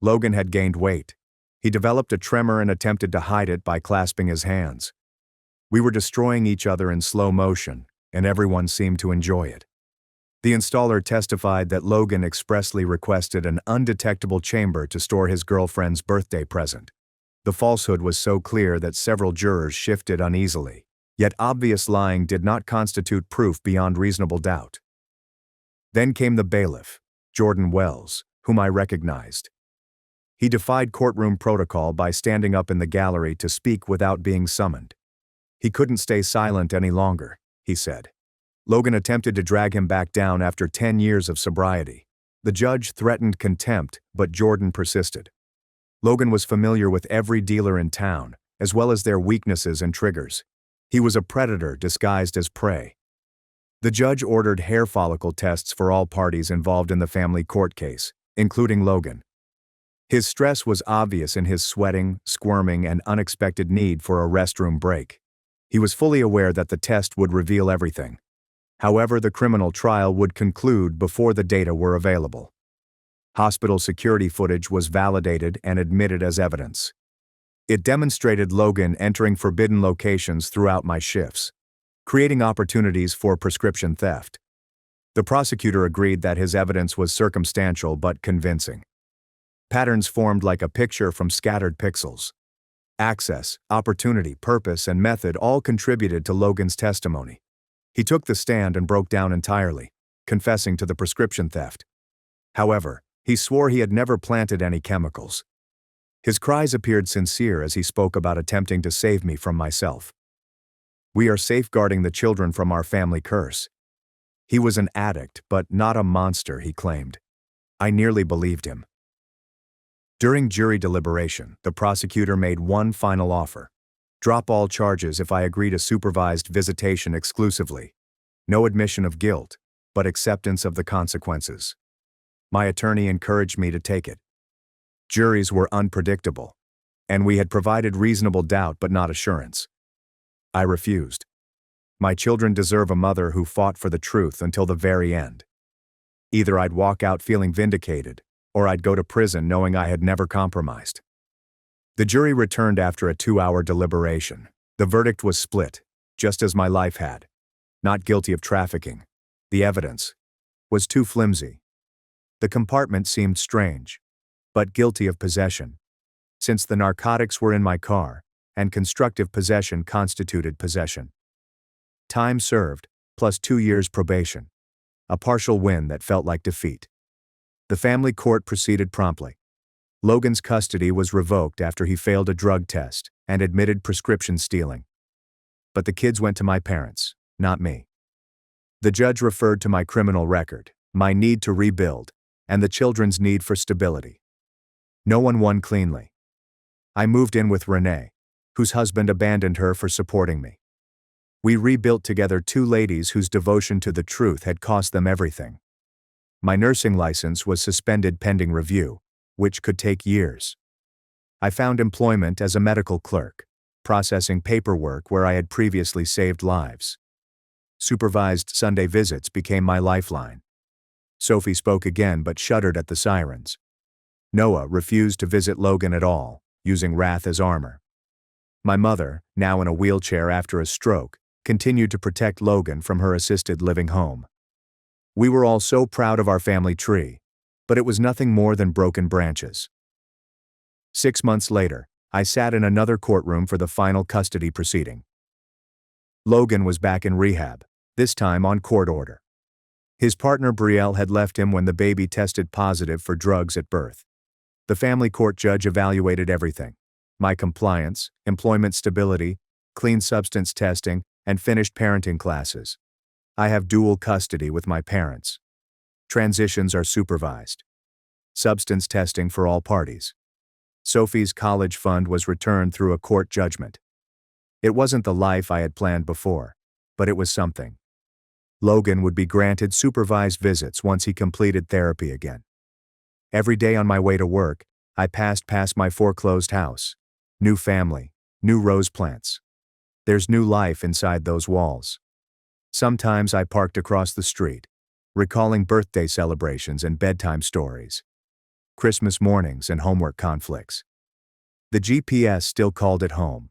Logan had gained weight. He developed a tremor and attempted to hide it by clasping his hands. We were destroying each other in slow motion, and everyone seemed to enjoy it. The installer testified that Logan expressly requested an undetectable chamber to store his girlfriend's birthday present. The falsehood was so clear that several jurors shifted uneasily. Yet obvious lying did not constitute proof beyond reasonable doubt. Then came the bailiff, Jordan Wells, whom I recognized. He defied courtroom protocol by standing up in the gallery to speak without being summoned. He couldn't stay silent any longer, he said. Logan attempted to drag him back down after 10 years of sobriety. The judge threatened contempt, but Jordan persisted. Logan was familiar with every dealer in town, as well as their weaknesses and triggers. He was a predator disguised as prey. The judge ordered hair follicle tests for all parties involved in the family court case, including Logan. His stress was obvious in his sweating, squirming, and unexpected need for a restroom break. He was fully aware that the test would reveal everything. However, the criminal trial would conclude before the data were available. Hospital security footage was validated and admitted as evidence. It demonstrated Logan entering forbidden locations throughout my shifts, creating opportunities for prescription theft. The prosecutor agreed that his evidence was circumstantial but convincing. Patterns formed like a picture from scattered pixels. Access, opportunity, purpose, and method all contributed to Logan's testimony. He took the stand and broke down entirely, confessing to the prescription theft. However, he swore he had never planted any chemicals. His cries appeared sincere as he spoke about attempting to save me from myself. "We are safeguarding the children from our family curse." He was an addict, but not a monster, he claimed. I nearly believed him. During jury deliberation, the prosecutor made one final offer. Drop all charges if I agree to supervised visitation exclusively. No admission of guilt, but acceptance of the consequences. My attorney encouraged me to take it. Juries were unpredictable, and we had provided reasonable doubt but not assurance. I refused. My children deserve a mother who fought for the truth until the very end. Either I'd walk out feeling vindicated, or I'd go to prison knowing I had never compromised. The jury returned after a 2-hour deliberation. The verdict was split, just as my life had. Not guilty of trafficking. The evidence was too flimsy. The compartment seemed strange, but guilty of possession, since the narcotics were in my car, and constructive possession constituted possession. Time served, plus 2 years probation. A partial win that felt like defeat. The family court proceeded promptly. Logan's custody was revoked after he failed a drug test and admitted prescription stealing. But the kids went to my parents, not me. The judge referred to my criminal record, my need to rebuild, and the children's need for stability. No one won cleanly. I moved in with Renee, whose husband abandoned her for supporting me. We rebuilt together 2 ladies whose devotion to the truth had cost them everything. My nursing license was suspended pending review, which could take years. I found employment as a medical clerk, processing paperwork where I had previously saved lives. Supervised Sunday visits became my lifeline. Sophie spoke again but shuddered at the sirens. Noah refused to visit Logan at all, using wrath as armor. My mother, now in a wheelchair after a stroke, continued to protect Logan from her assisted living home. We were all so proud of our family tree, but it was nothing more than broken branches. 6 months later, I sat in another courtroom for the final custody proceeding. Logan was back in rehab, this time on court order. His partner Brielle had left him when the baby tested positive for drugs at birth. The family court judge evaluated everything: my compliance, employment stability, clean substance testing, and finished parenting classes. I have dual custody with my parents. Transitions are supervised. Substance testing for all parties. Sophie's college fund was returned through a court judgment. It wasn't the life I had planned before, but it was something. Logan would be granted supervised visits once he completed therapy again. Every day on my way to work, I passed past my foreclosed house. New family, new rose plants. There's new life inside those walls. Sometimes I parked across the street, recalling birthday celebrations and bedtime stories, Christmas mornings and homework conflicts. The GPS still called it home.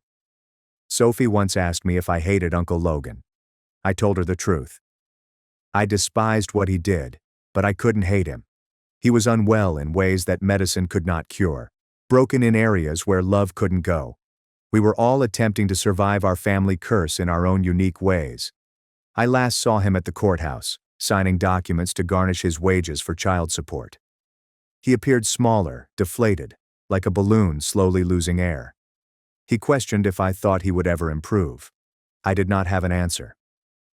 Sophie once asked me if I hated Uncle Logan. I told her the truth. I despised what he did, but I couldn't hate him. He was unwell in ways that medicine could not cure, broken in areas where love couldn't go. We were all attempting to survive our family curse in our own unique ways. I last saw him at the courthouse, signing documents to garnish his wages for child support. He appeared smaller, deflated, like a balloon slowly losing air. He questioned if I thought he would ever improve. I did not have an answer.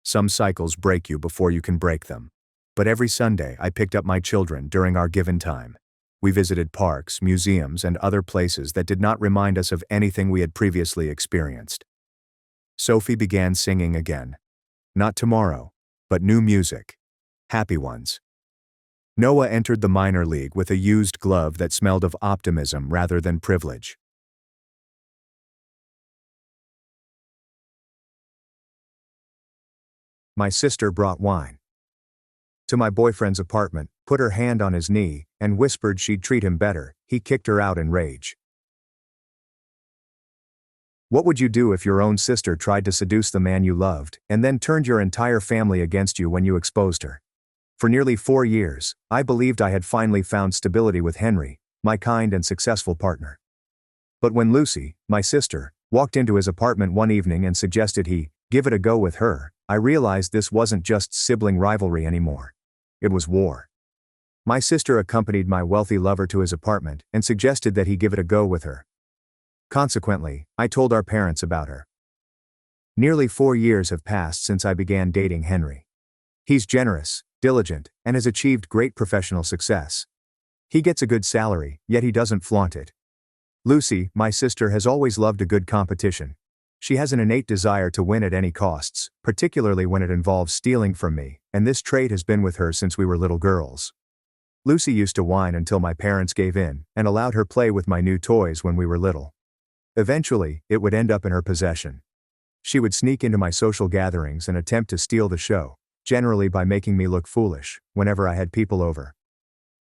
Some cycles break you before you can break them. But every Sunday I picked up my children during our given time. We visited parks, museums, and other places that did not remind us of anything we had previously experienced. Sophie began singing again. Not tomorrow, but new music. Happy ones. Noah entered the minor league with a used glove that smelled of optimism rather than privilege. My sister brought wine to my boyfriend's apartment, put her hand on his knee, and whispered she'd treat him better. He kicked her out in rage. What would you do if your own sister tried to seduce the man you loved, and then turned your entire family against you when you exposed her? For nearly 4 years, I believed I had finally found stability with Henry, my kind and successful partner. But when Lucy, my sister, walked into his apartment one evening and suggested he give it a go with her, I realized this wasn't just sibling rivalry anymore. It was war. My sister accompanied my wealthy lover to his apartment and suggested that he give it a go with her. Consequently, I told our parents about her. Nearly 4 years have passed since I began dating Henry. He's generous, diligent, and has achieved great professional success. He gets a good salary, yet he doesn't flaunt it. Lucy, my sister, has always loved a good competition. She has an innate desire to win at any costs, particularly when it involves stealing from me, and this trait has been with her since we were little girls. Lucy used to whine until my parents gave in and allowed her play with my new toys when we were little. Eventually, it would end up in her possession. She would sneak into my social gatherings and attempt to steal the show, generally by making me look foolish, whenever I had people over.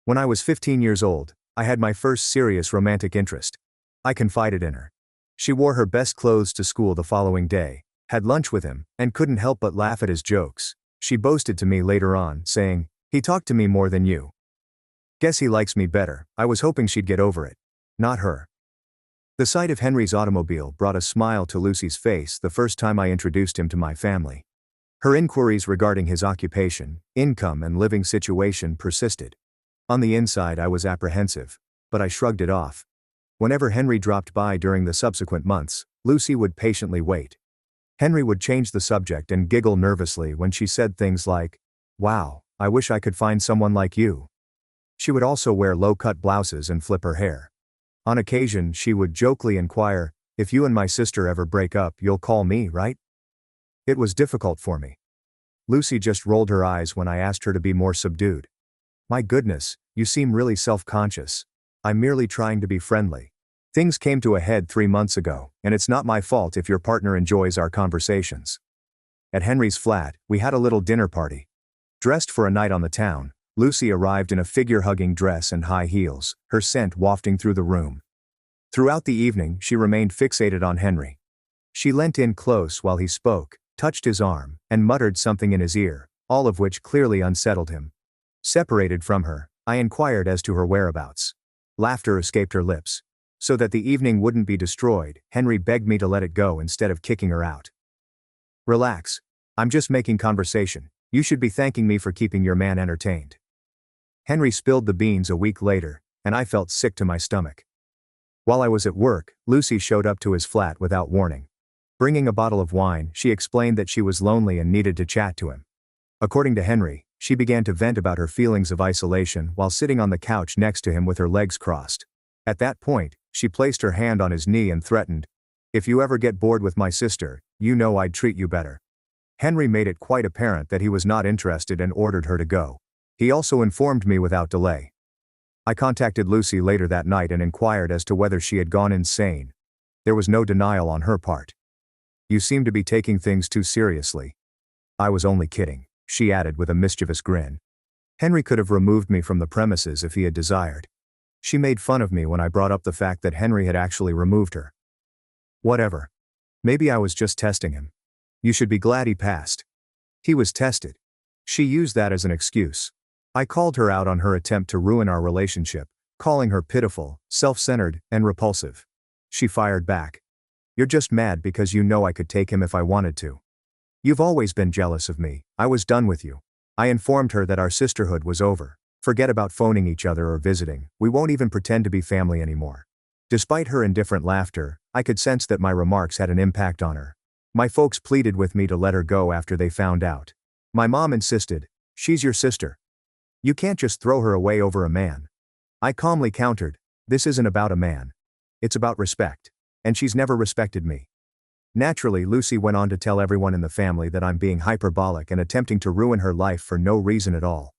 When I was 15 years old, I had my first serious romantic interest. I confided in her. She wore her best clothes to school the following day, had lunch with him, and couldn't help but laugh at his jokes. She boasted to me later on, saying, "He talked to me more than you. Guess he likes me better." I was hoping she'd get over it. Not her. The sight of Henry's automobile brought a smile to Lucy's face the first time I introduced him to my family. Her inquiries regarding his occupation, income, and living situation persisted. On the inside, I was apprehensive, but I shrugged it off. Whenever Henry dropped by during the subsequent months, Lucy would patiently wait. Henry would change the subject and giggle nervously when she said things like, "Wow, I wish I could find someone like you." She would also wear low-cut blouses and flip her hair. On occasion, she would jokingly inquire, "If you and my sister ever break up, you'll call me, right?" It was difficult for me. Lucy just rolled her eyes when I asked her to be more subdued. "My goodness, you seem really self-conscious." "I'm merely trying to be friendly. Things came to a head 3 months ago, and it's not my fault if your partner enjoys our conversations." At Henry's flat, we had a little dinner party. Dressed for a night on the town, Lucy arrived in a figure-hugging dress and high heels, her scent wafting through the room. Throughout the evening, she remained fixated on Henry. She leant in close while he spoke, touched his arm, and muttered something in his ear, all of which clearly unsettled him. Separated from her, I inquired as to her whereabouts. Laughter escaped her lips. So that the evening wouldn't be destroyed, Henry begged me to let it go instead of kicking her out. "Relax. I'm just making conversation. You should be thanking me for keeping your man entertained." Henry spilled the beans a week later, and I felt sick to my stomach. While I was at work, Lucy showed up to his flat without warning. Bringing a bottle of wine, she explained that she was lonely and needed to chat to him. According to Henry, she began to vent about her feelings of isolation while sitting on the couch next to him with her legs crossed. At that point, she placed her hand on his knee and threatened, "If you ever get bored with my sister, you know I'd treat you better." Henry made it quite apparent that he was not interested and ordered her to go. He also informed me without delay. I contacted Lucy later that night and inquired as to whether she had gone insane. There was no denial on her part. "You seem to be taking things too seriously." "I was only kidding," she added with a mischievous grin. Henry could have removed me from the premises if he had desired. She made fun of me when I brought up the fact that Henry had actually removed her. Whatever. Maybe I was just testing him. You should be glad he passed. He was tested. She used that as an excuse. I called her out on her attempt to ruin our relationship, calling her pitiful, self-centered, and repulsive. She fired back. "You're just mad because you know I could take him if I wanted to. You've always been jealous of me. I was done with you." I informed her that our sisterhood was over. Forget about phoning each other or visiting. We won't even pretend to be family anymore. Despite her indifferent laughter, I could sense that my remarks had an impact on her. My folks pleaded with me to let her go after they found out. My mom insisted, "She's your sister. You can't just throw her away over a man." I calmly countered, "This isn't about a man. It's about respect. And she's never respected me." Naturally, Lucy went on to tell everyone in the family that I'm being hyperbolic and attempting to ruin her life for no reason at all.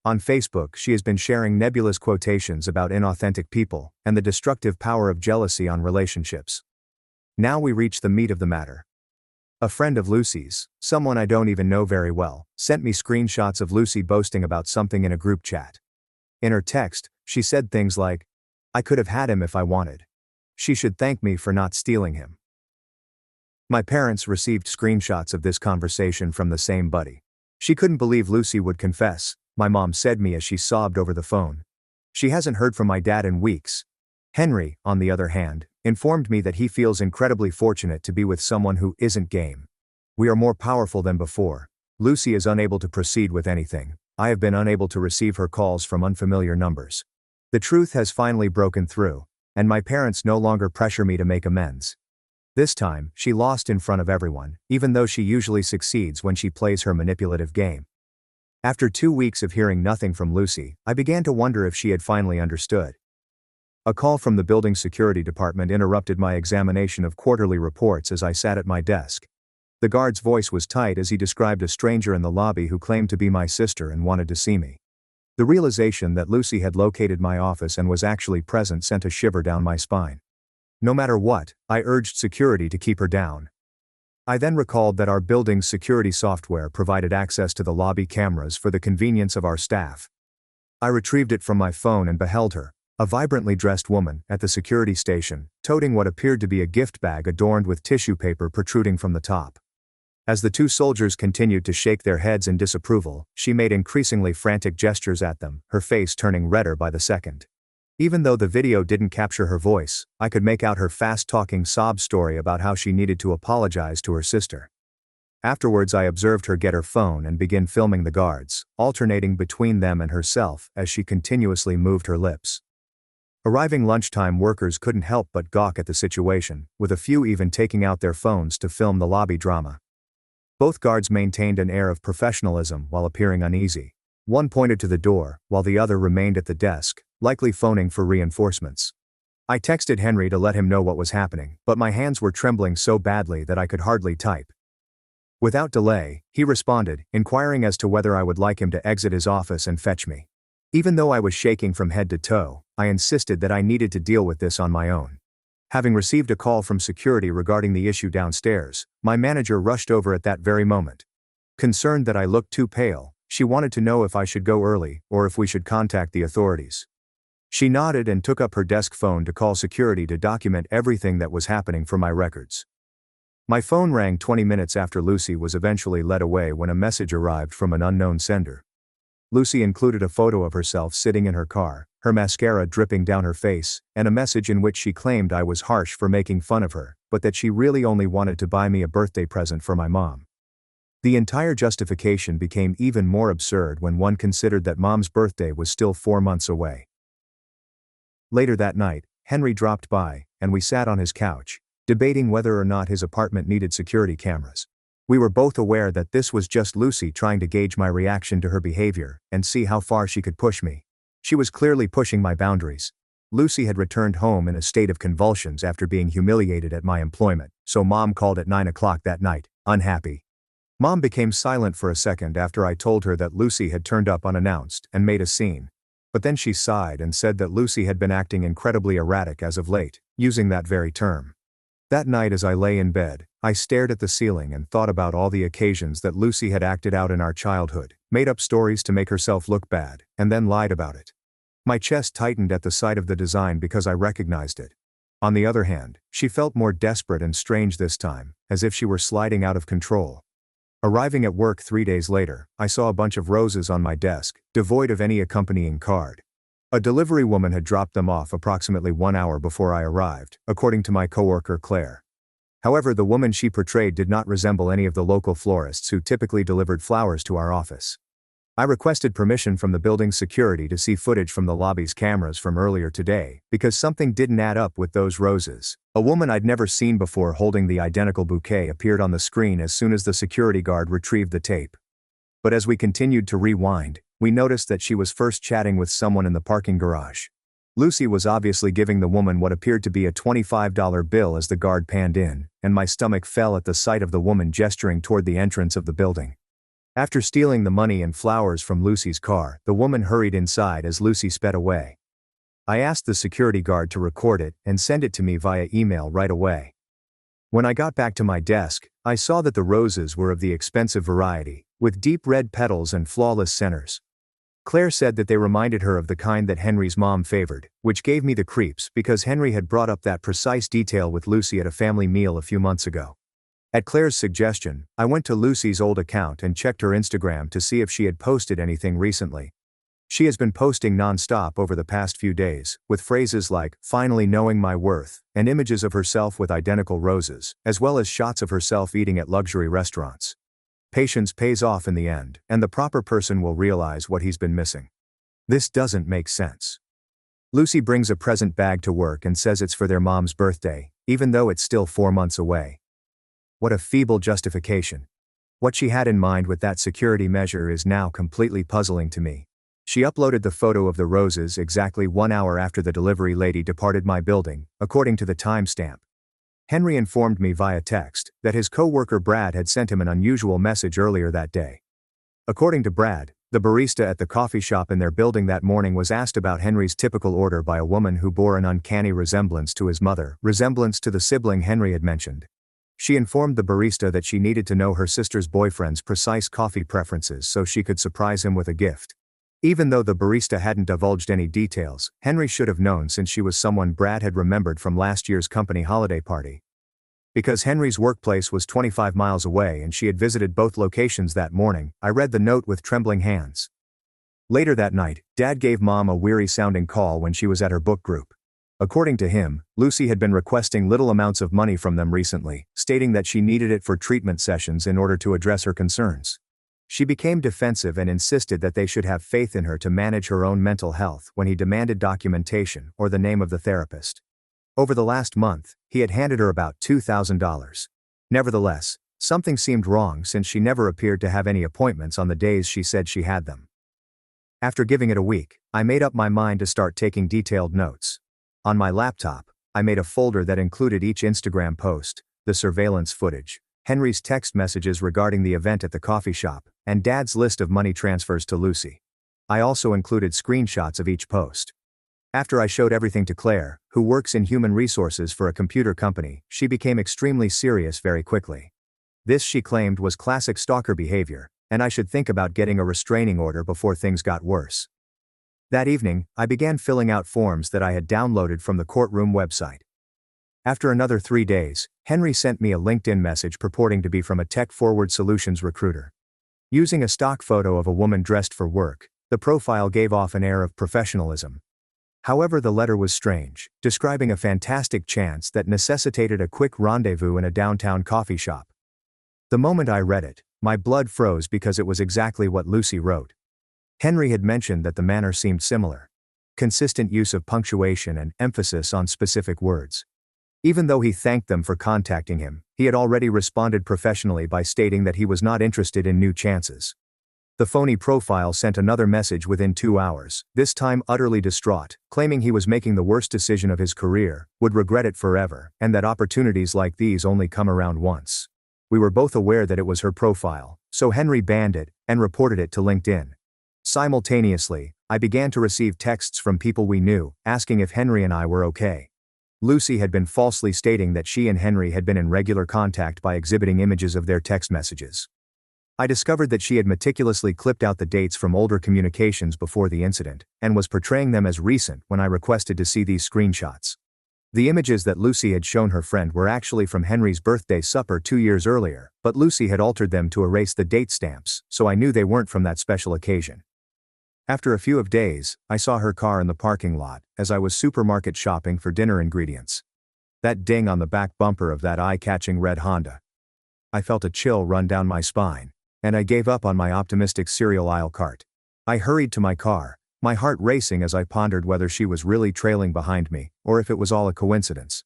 On Facebook, she has been sharing nebulous quotations about inauthentic people and the destructive power of jealousy on relationships. Now we reach the meat of the matter. A friend of Lucy's, someone I don't even know very well, sent me screenshots of Lucy boasting about something in a group chat. In her text, she said things like, "I could have had him if I wanted. She should thank me for not stealing him." My parents received screenshots of this conversation from the same buddy. She couldn't believe Lucy would confess, my mom said me as she sobbed over the phone. She hasn't heard from my dad in weeks. Henry, on the other hand, informed me that he feels incredibly fortunate to be with someone who isn't game. We are more powerful than before. Lucy is unable to proceed with anything. I have been unable to receive her calls from unfamiliar numbers. The truth has finally broken through, and my parents no longer pressure me to make amends. This time, she lost in front of everyone, even though she usually succeeds when she plays her manipulative game. After 2 weeks of hearing nothing from Lucy, I began to wonder if she had finally understood. A call from the building security department interrupted my examination of quarterly reports as I sat at my desk. The guard's voice was tight as he described a stranger in the lobby who claimed to be my sister and wanted to see me. The realization that Lucy had located my office and was actually present sent a shiver down my spine. No matter what, I urged security to keep her down. I then recalled that our building's security software provided access to the lobby cameras for the convenience of our staff. I retrieved it from my phone and beheld her, a vibrantly dressed woman, at the security station, toting what appeared to be a gift bag adorned with tissue paper protruding from the top. As the two soldiers continued to shake their heads in disapproval, she made increasingly frantic gestures at them, her face turning redder by the second. Even though the video didn't capture her voice, I could make out her fast-talking sob story about how she needed to apologize to her sister. Afterwards, I observed her get her phone and begin filming the guards, alternating between them and herself as she continuously moved her lips. Arriving lunchtime workers couldn't help but gawk at the situation, with a few even taking out their phones to film the lobby drama. Both guards maintained an air of professionalism while appearing uneasy. One pointed to the door, while the other remained at the desk, likely phoning for reinforcements. I texted Henry to let him know what was happening, but my hands were trembling so badly that I could hardly type. Without delay, he responded, inquiring as to whether I would like him to exit his office and fetch me. Even though I was shaking from head to toe, I insisted that I needed to deal with this on my own. Having received a call from security regarding the issue downstairs, my manager rushed over at that very moment. Concerned that I looked too pale, she wanted to know if I should go early or if we should contact the authorities. She nodded and took up her desk phone to call security to document everything that was happening for my records. My phone rang 20 minutes after Lucy was eventually led away when a message arrived from an unknown sender. Lucy included a photo of herself sitting in her car, her mascara dripping down her face, and a message in which she claimed I was harsh for making fun of her, but that she really only wanted to buy me a birthday present for my mom. The entire justification became even more absurd when one considered that Mom's birthday was still 4 months away. Later that night, Henry dropped by, and we sat on his couch, debating whether or not his apartment needed security cameras. We were both aware that this was just Lucy trying to gauge my reaction to her behavior and see how far she could push me. She was clearly pushing my boundaries. Lucy had returned home in a state of convulsions after being humiliated at my employment, so Mom called at 9 o'clock that night, unhappy. Mom became silent for a second after I told her that Lucy had turned up unannounced and made a scene. But then she sighed and said that Lucy had been acting incredibly erratic as of late, using that very term. That night as I lay in bed, I stared at the ceiling and thought about all the occasions that Lucy had acted out in our childhood, made up stories to make herself look bad, and then lied about it. My chest tightened at the sight of the design because I recognized it. On the other hand, she felt more desperate and strange this time, as if she were sliding out of control. Arriving at work 3 days later, I saw a bunch of roses on my desk, devoid of any accompanying card. A delivery woman had dropped them off approximately 1 hour before I arrived, according to my coworker Claire. However, the woman she portrayed did not resemble any of the local florists who typically delivered flowers to our office. I requested permission from the building's security to see footage from the lobby's cameras from earlier today, because something didn't add up with those roses. A woman I'd never seen before holding the identical bouquet appeared on the screen as soon as the security guard retrieved the tape. But as we continued to rewind, we noticed that she was first chatting with someone in the parking garage. Lucy was obviously giving the woman what appeared to be a $25 bill as the guard panned in, and my stomach fell at the sight of the woman gesturing toward the entrance of the building. After stealing the money and flowers from Lucy's car, the woman hurried inside as Lucy sped away. I asked the security guard to record it and send it to me via email right away. When I got back to my desk, I saw that the roses were of the expensive variety, with deep red petals and flawless centers. Claire said that they reminded her of the kind that Henry's mom favored, which gave me the creeps because Henry had brought up that precise detail with Lucy at a family meal a few months ago. At Claire's suggestion, I went to Lucy's old account and checked her Instagram to see if she had posted anything recently. She has been posting non-stop over the past few days, with phrases like, "finally knowing my worth," and images of herself with identical roses, as well as shots of herself eating at luxury restaurants. Patience pays off in the end, and the proper person will realize what he's been missing. This doesn't make sense. Lucy brings a present bag to work and says it's for their mom's birthday, even though it's still 4 months away. What a feeble justification. What she had in mind with that security measure is now completely puzzling to me. She uploaded the photo of the roses exactly 1 hour after the delivery lady departed my building, according to the timestamp. Henry informed me via text that his co-worker Brad had sent him an unusual message earlier that day. According to Brad, the barista at the coffee shop in their building that morning was asked about Henry's typical order by a woman who bore an uncanny resemblance to his mother, resemblance to the sibling Henry had mentioned. She informed the barista that she needed to know her sister's boyfriend's precise coffee preferences so she could surprise him with a gift. Even though the barista hadn't divulged any details, Henry should have known since she was someone Brad had remembered from last year's company holiday party. Because Henry's workplace was 25 miles away and she had visited both locations that morning, I read the note with trembling hands. Later that night, Dad gave Mom a weary-sounding call when she was at her book group. According to him, Lucy had been requesting little amounts of money from them recently, stating that she needed it for treatment sessions in order to address her concerns. She became defensive and insisted that they should have faith in her to manage her own mental health when he demanded documentation or the name of the therapist. Over the last month, he had handed her about $2,000. Nevertheless, something seemed wrong since she never appeared to have any appointments on the days she said she had them. After giving it a week, I made up my mind to start taking detailed notes. On my laptop, I made a folder that included each Instagram post, the surveillance footage, Henry's text messages regarding the event at the coffee shop, and Dad's list of money transfers to Lucy. I also included screenshots of each post. After I showed everything to Claire, who works in human resources for a computer company, she became extremely serious very quickly. This, she claimed, was classic stalker behavior, and I should think about getting a restraining order before things got worse. That evening, I began filling out forms that I had downloaded from the courtroom website. After another 3 days, Henry sent me a LinkedIn message purporting to be from a tech-forward solutions recruiter. Using a stock photo of a woman dressed for work, the profile gave off an air of professionalism. However, the letter was strange, describing a fantastic chance that necessitated a quick rendezvous in a downtown coffee shop. The moment I read it, my blood froze because it was exactly what Lucy wrote. Henry had mentioned that the manner seemed similar. Consistent use of punctuation and emphasis on specific words. Even though he thanked them for contacting him, he had already responded professionally by stating that he was not interested in new chances. The phony profile sent another message within 2 hours, this time utterly distraught, claiming he was making the worst decision of his career, would regret it forever, and that opportunities like these only come around once. We were both aware that it was her profile, so Henry banned it and reported it to LinkedIn. Simultaneously, I began to receive texts from people we knew, asking if Henry and I were okay. Lucy had been falsely stating that she and Henry had been in regular contact by exhibiting images of their text messages. I discovered that she had meticulously clipped out the dates from older communications before the incident, and was portraying them as recent when I requested to see these screenshots. The images that Lucy had shown her friend were actually from Henry's birthday supper 2 years earlier, but Lucy had altered them to erase the date stamps, so I knew they weren't from that special occasion. After a few days, I saw her car in the parking lot, as I was supermarket shopping for dinner ingredients. That ding on the back bumper of that eye-catching red Honda. I felt a chill run down my spine, and I gave up on my optimistic cereal aisle cart. I hurried to my car, my heart racing as I pondered whether she was really trailing behind me, or if it was all a coincidence.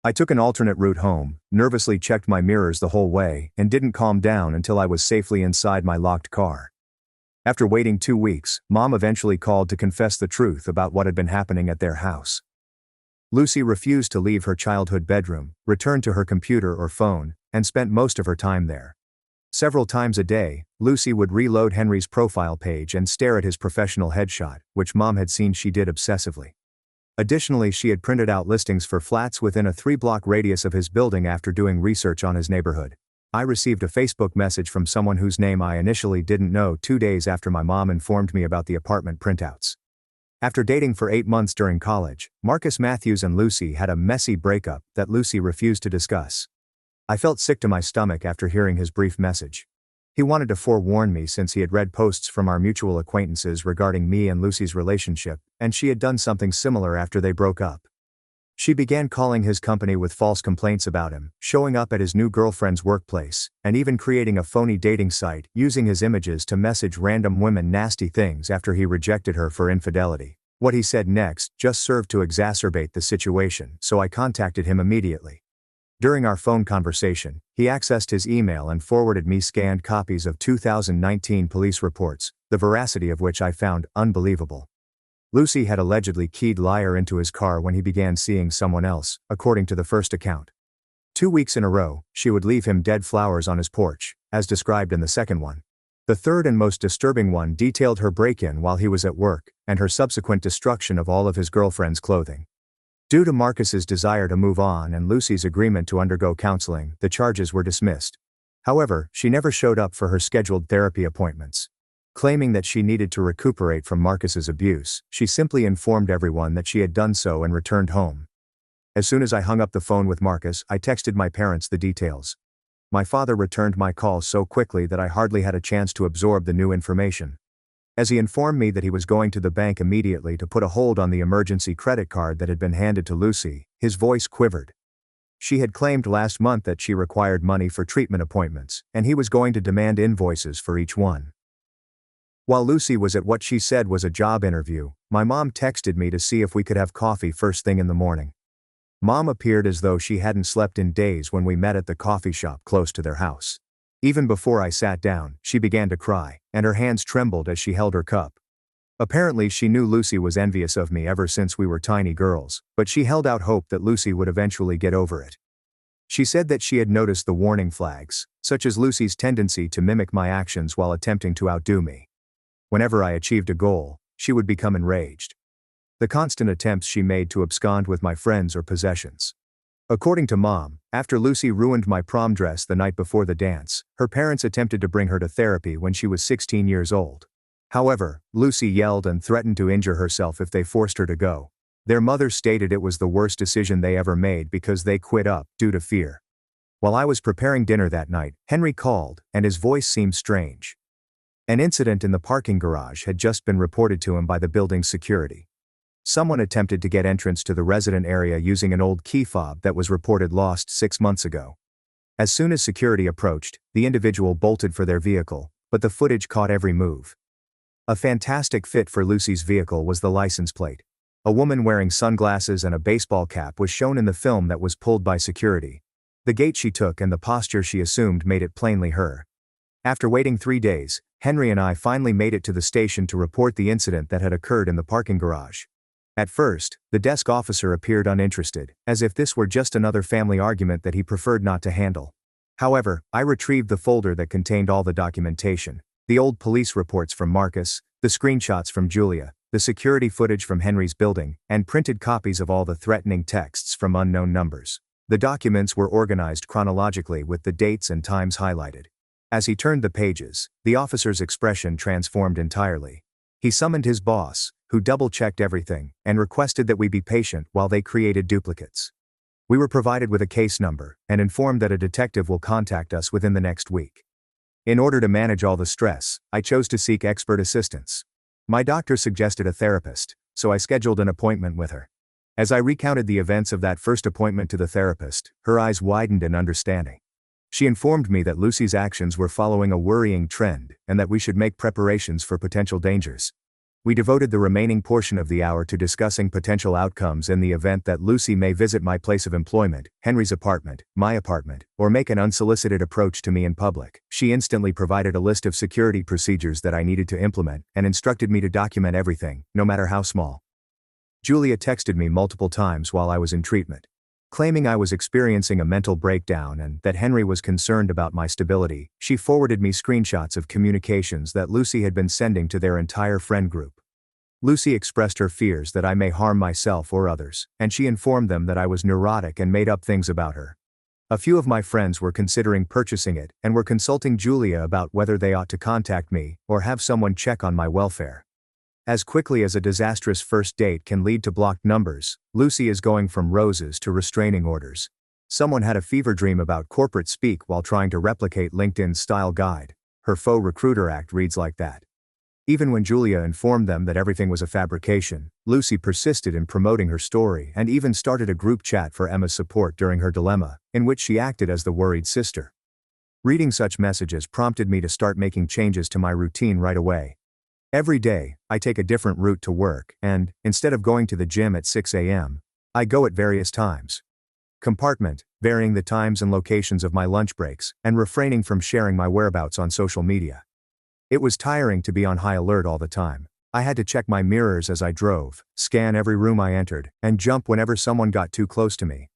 I took an alternate route home, nervously checked my mirrors the whole way, and didn't calm down until I was safely inside my locked car. After waiting 2 weeks, Mom eventually called to confess the truth about what had been happening at their house. Lucy refused to leave her childhood bedroom, returned to her computer or phone, and spent most of her time there. Several times a day, Lucy would reload Henry's profile page and stare at his professional headshot, which Mom had seen she did obsessively. Additionally, she had printed out listings for flats within a 3-block radius of his building after doing research on his neighborhood. I received a Facebook message from someone whose name I initially didn't know 2 days after my mom informed me about the apartment printouts. After dating for 8 months during college, Marcus Matthews and Lucy had a messy breakup that Lucy refused to discuss. I felt sick to my stomach after hearing his brief message. He wanted to forewarn me since he had read posts from our mutual acquaintances regarding me and Lucy's relationship, and she had done something similar after they broke up. She began calling his company with false complaints about him, showing up at his new girlfriend's workplace, and even creating a phony dating site using his images to message random women nasty things after he rejected her for infidelity. What he said next just served to exacerbate the situation, so I contacted him immediately. During our phone conversation, he accessed his email and forwarded me scanned copies of 2019 police reports, the veracity of which I found unbelievable. Lucy had allegedly keyed liar into his car when he began seeing someone else, according to the first account. 2 weeks in a row, she would leave him dead flowers on his porch, as described in the second one. The third and most disturbing one detailed her break-in while he was at work, and her subsequent destruction of all of his girlfriend's clothing. Due to Marcus's desire to move on and Lucy's agreement to undergo counseling, the charges were dismissed. However, she never showed up for her scheduled therapy appointments. Claiming that she needed to recuperate from Marcus's abuse, she simply informed everyone that she had done so and returned home. As soon as I hung up the phone with Marcus, I texted my parents the details. My father returned my call so quickly that I hardly had a chance to absorb the new information. As he informed me that he was going to the bank immediately to put a hold on the emergency credit card that had been handed to Lucy, his voice quivered. She had claimed last month that she required money for treatment appointments, and he was going to demand invoices for each one. While Lucy was at what she said was a job interview, my mom texted me to see if we could have coffee first thing in the morning. Mom appeared as though she hadn't slept in days when we met at the coffee shop close to their house. Even before I sat down, she began to cry, and her hands trembled as she held her cup. Apparently she knew Lucy was envious of me ever since we were tiny girls, but she held out hope that Lucy would eventually get over it. She said that she had noticed the warning flags, such as Lucy's tendency to mimic my actions while attempting to outdo me. Whenever I achieved a goal, she would become enraged. The constant attempts she made to abscond with my friends or possessions. According to Mom, after Lucy ruined my prom dress the night before the dance, her parents attempted to bring her to therapy when she was 16 years old. However, Lucy yelled and threatened to injure herself if they forced her to go. Their mother stated it was the worst decision they ever made because they quit up due to fear. While I was preparing dinner that night, Henry called, and his voice seemed strange. An incident in the parking garage had just been reported to him by the building's security. Someone attempted to get entrance to the resident area using an old key fob that was reported lost 6 months ago. As soon as security approached, the individual bolted for their vehicle, but the footage caught every move. A fantastic fit for Lucy's vehicle was the license plate. A woman wearing sunglasses and a baseball cap was shown in the film that was pulled by security. The gait she took and the posture she assumed made it plainly her. After waiting 3 days, Henry and I finally made it to the station to report the incident that had occurred in the parking garage. At first, the desk officer appeared uninterested, as if this were just another family argument that he preferred not to handle. However, I retrieved the folder that contained all the documentation, the old police reports from Marcus, the screenshots from Julia, the security footage from Henry's building, and printed copies of all the threatening texts from unknown numbers. The documents were organized chronologically with the dates and times highlighted. As he turned the pages, the officer's expression transformed entirely. He summoned his boss, who double-checked everything, and requested that we be patient while they created duplicates. We were provided with a case number, and informed that a detective will contact us within the next week. In order to manage all the stress, I chose to seek expert assistance. My doctor suggested a therapist, so I scheduled an appointment with her. As I recounted the events of that first appointment to the therapist, her eyes widened in understanding. She informed me that Lucy's actions were following a worrying trend, and that we should make preparations for potential dangers. We devoted the remaining portion of the hour to discussing potential outcomes in the event that Lucy may visit my place of employment, Henry's apartment, my apartment, or make an unsolicited approach to me in public. She instantly provided a list of security procedures that I needed to implement, and instructed me to document everything, no matter how small. Julia texted me multiple times while I was in treatment, claiming I was experiencing a mental breakdown and that Henry was concerned about my stability. She forwarded me screenshots of communications that Lucy had been sending to their entire friend group. Lucy expressed her fears that I may harm myself or others, and she informed them that I was neurotic and made up things about her. A few of my friends were considering purchasing it and were consulting Julia about whether they ought to contact me or have someone check on my welfare. As quickly as a disastrous first date can lead to blocked numbers, Lucy is going from roses to restraining orders. Someone had a fever dream about corporate speak while trying to replicate LinkedIn's style guide. Her faux recruiter act reads like that. Even when Julia informed them that everything was a fabrication, Lucy persisted in promoting her story and even started a group chat for Emma's support during her dilemma, in which she acted as the worried sister. Reading such messages prompted me to start making changes to my routine right away. Every day, I take a different route to work and, instead of going to the gym at 6 a.m., I go at various times. Compartment, varying the times and locations of my lunch breaks, and refraining from sharing my whereabouts on social media. It was tiring to be on high alert all the time. I had to check my mirrors as I drove, scan every room I entered, and jump whenever someone got too close to me.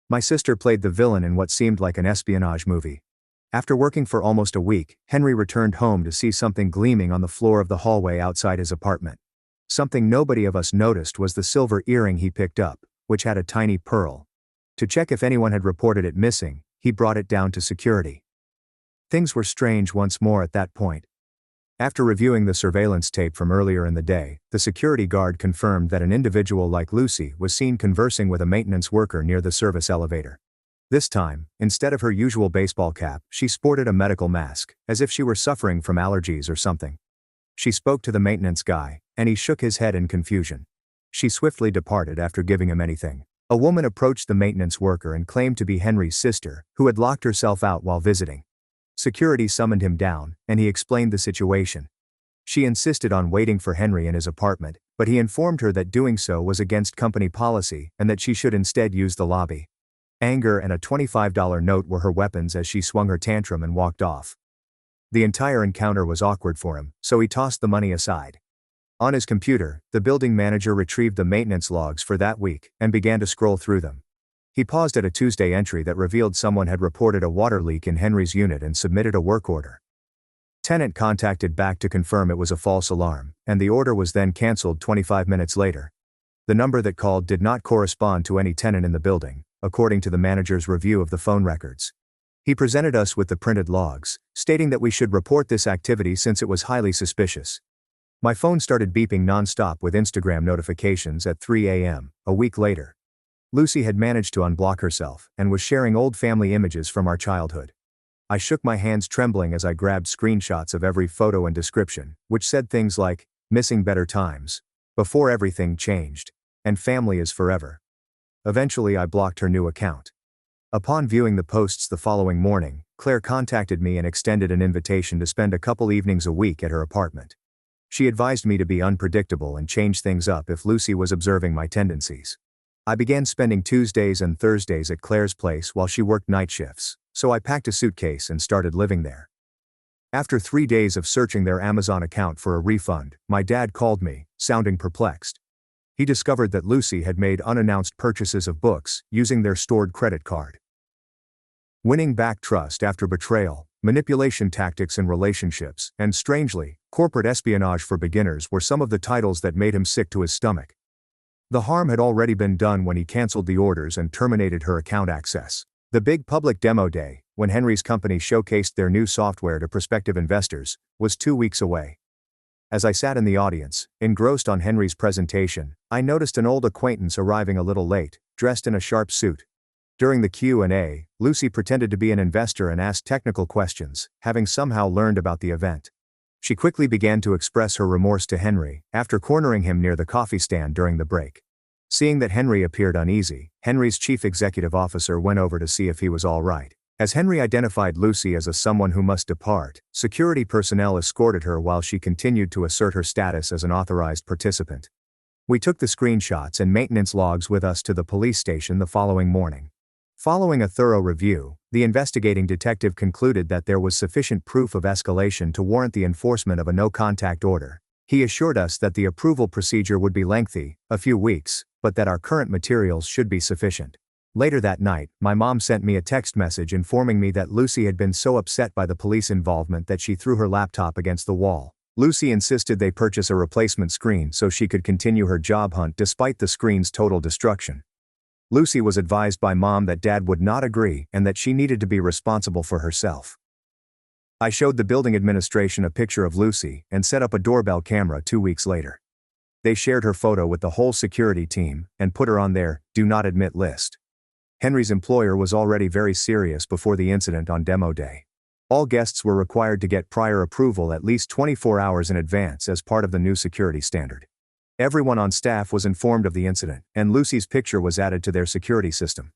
My sister played the villain in what seemed like an espionage movie. After working for almost a week, Henry returned home to see something gleaming on the floor of the hallway outside his apartment. Something nobody of us noticed was the silver earring he picked up, which had a tiny pearl. To check if anyone had reported it missing, he brought it down to security. Things were strange once more at that point. After reviewing the surveillance tape from earlier in the day, the security guard confirmed that an individual like Lucy was seen conversing with a maintenance worker near the service elevator. This time, instead of her usual baseball cap, she sported a medical mask, as if she were suffering from allergies or something. She spoke to the maintenance guy, and he shook his head in confusion. She swiftly departed after giving him anything. A woman approached the maintenance worker and claimed to be Henry's sister, who had locked herself out while visiting. Security summoned him down, and he explained the situation. She insisted on waiting for Henry in his apartment, but he informed her that doing so was against company policy and that she should instead use the lobby. Anger and a $25 note were her weapons as she swung her tantrum and walked off. The entire encounter was awkward for him, so he tossed the money aside. On his computer, the building manager retrieved the maintenance logs for that week and began to scroll through them. He paused at a Tuesday entry that revealed someone had reported a water leak in Henry's unit and submitted a work order. Tenant contacted back to confirm it was a false alarm, and the order was then cancelled 25 minutes later. The number that called did not correspond to any tenant in the building, according to the manager's review of the phone records. He presented us with the printed logs, stating that we should report this activity since it was highly suspicious. My phone started beeping non-stop with Instagram notifications at 3 a.m., a week later. Lucy had managed to unblock herself and was sharing old family images from our childhood. I shook my hands trembling as I grabbed screenshots of every photo and description, which said things like, missing better times, before everything changed, and family is forever. Eventually I blocked her new account. Upon viewing the posts the following morning, Claire contacted me and extended an invitation to spend a couple evenings a week at her apartment. She advised me to be unpredictable and change things up if Lucy was observing my tendencies. I began spending Tuesdays and Thursdays at Claire's place while she worked night shifts, so I packed a suitcase and started living there. After 3 days of searching their Amazon account for a refund, my dad called me, sounding perplexed. He discovered that Lucy had made unannounced purchases of books using their stored credit card. Winning back trust after betrayal, manipulation tactics in relationships, and strangely, corporate espionage for beginners were some of the titles that made him sick to his stomach. The harm had already been done when he canceled the orders and terminated her account access. The big public demo day, when Henry's company showcased their new software to prospective investors, was 2 weeks away. As I sat in the audience, engrossed on Henry's presentation, I noticed an old acquaintance arriving a little late, dressed in a sharp suit. During the Q&A, Lucy pretended to be an investor and asked technical questions, having somehow learned about the event. She quickly began to express her remorse to Henry, after cornering him near the coffee stand during the break. Seeing that Henry appeared uneasy, Henry's chief executive officer went over to see if he was all right. As Henry identified Lucy as someone who must depart, security personnel escorted her while she continued to assert her status as an authorized participant. We took the screenshots and maintenance logs with us to the police station the following morning. Following a thorough review, the investigating detective concluded that there was sufficient proof of escalation to warrant the enforcement of a no-contact order. He assured us that the approval procedure would be lengthy, a few weeks, but that our current materials should be sufficient. Later that night, my mom sent me a text message informing me that Lucy had been so upset by the police involvement that she threw her laptop against the wall. Lucy insisted they purchase a replacement screen so she could continue her job hunt despite the screen's total destruction. Lucy was advised by Mom that Dad would not agree and that she needed to be responsible for herself. I showed the building administration a picture of Lucy and set up a doorbell camera 2 weeks later. They shared her photo with the whole security team and put her on their "Do Not Admit" list. Henry's employer was already very serious before the incident on demo day. All guests were required to get prior approval at least 24 hours in advance as part of the new security standard. Everyone on staff was informed of the incident, and Lucy's picture was added to their security system.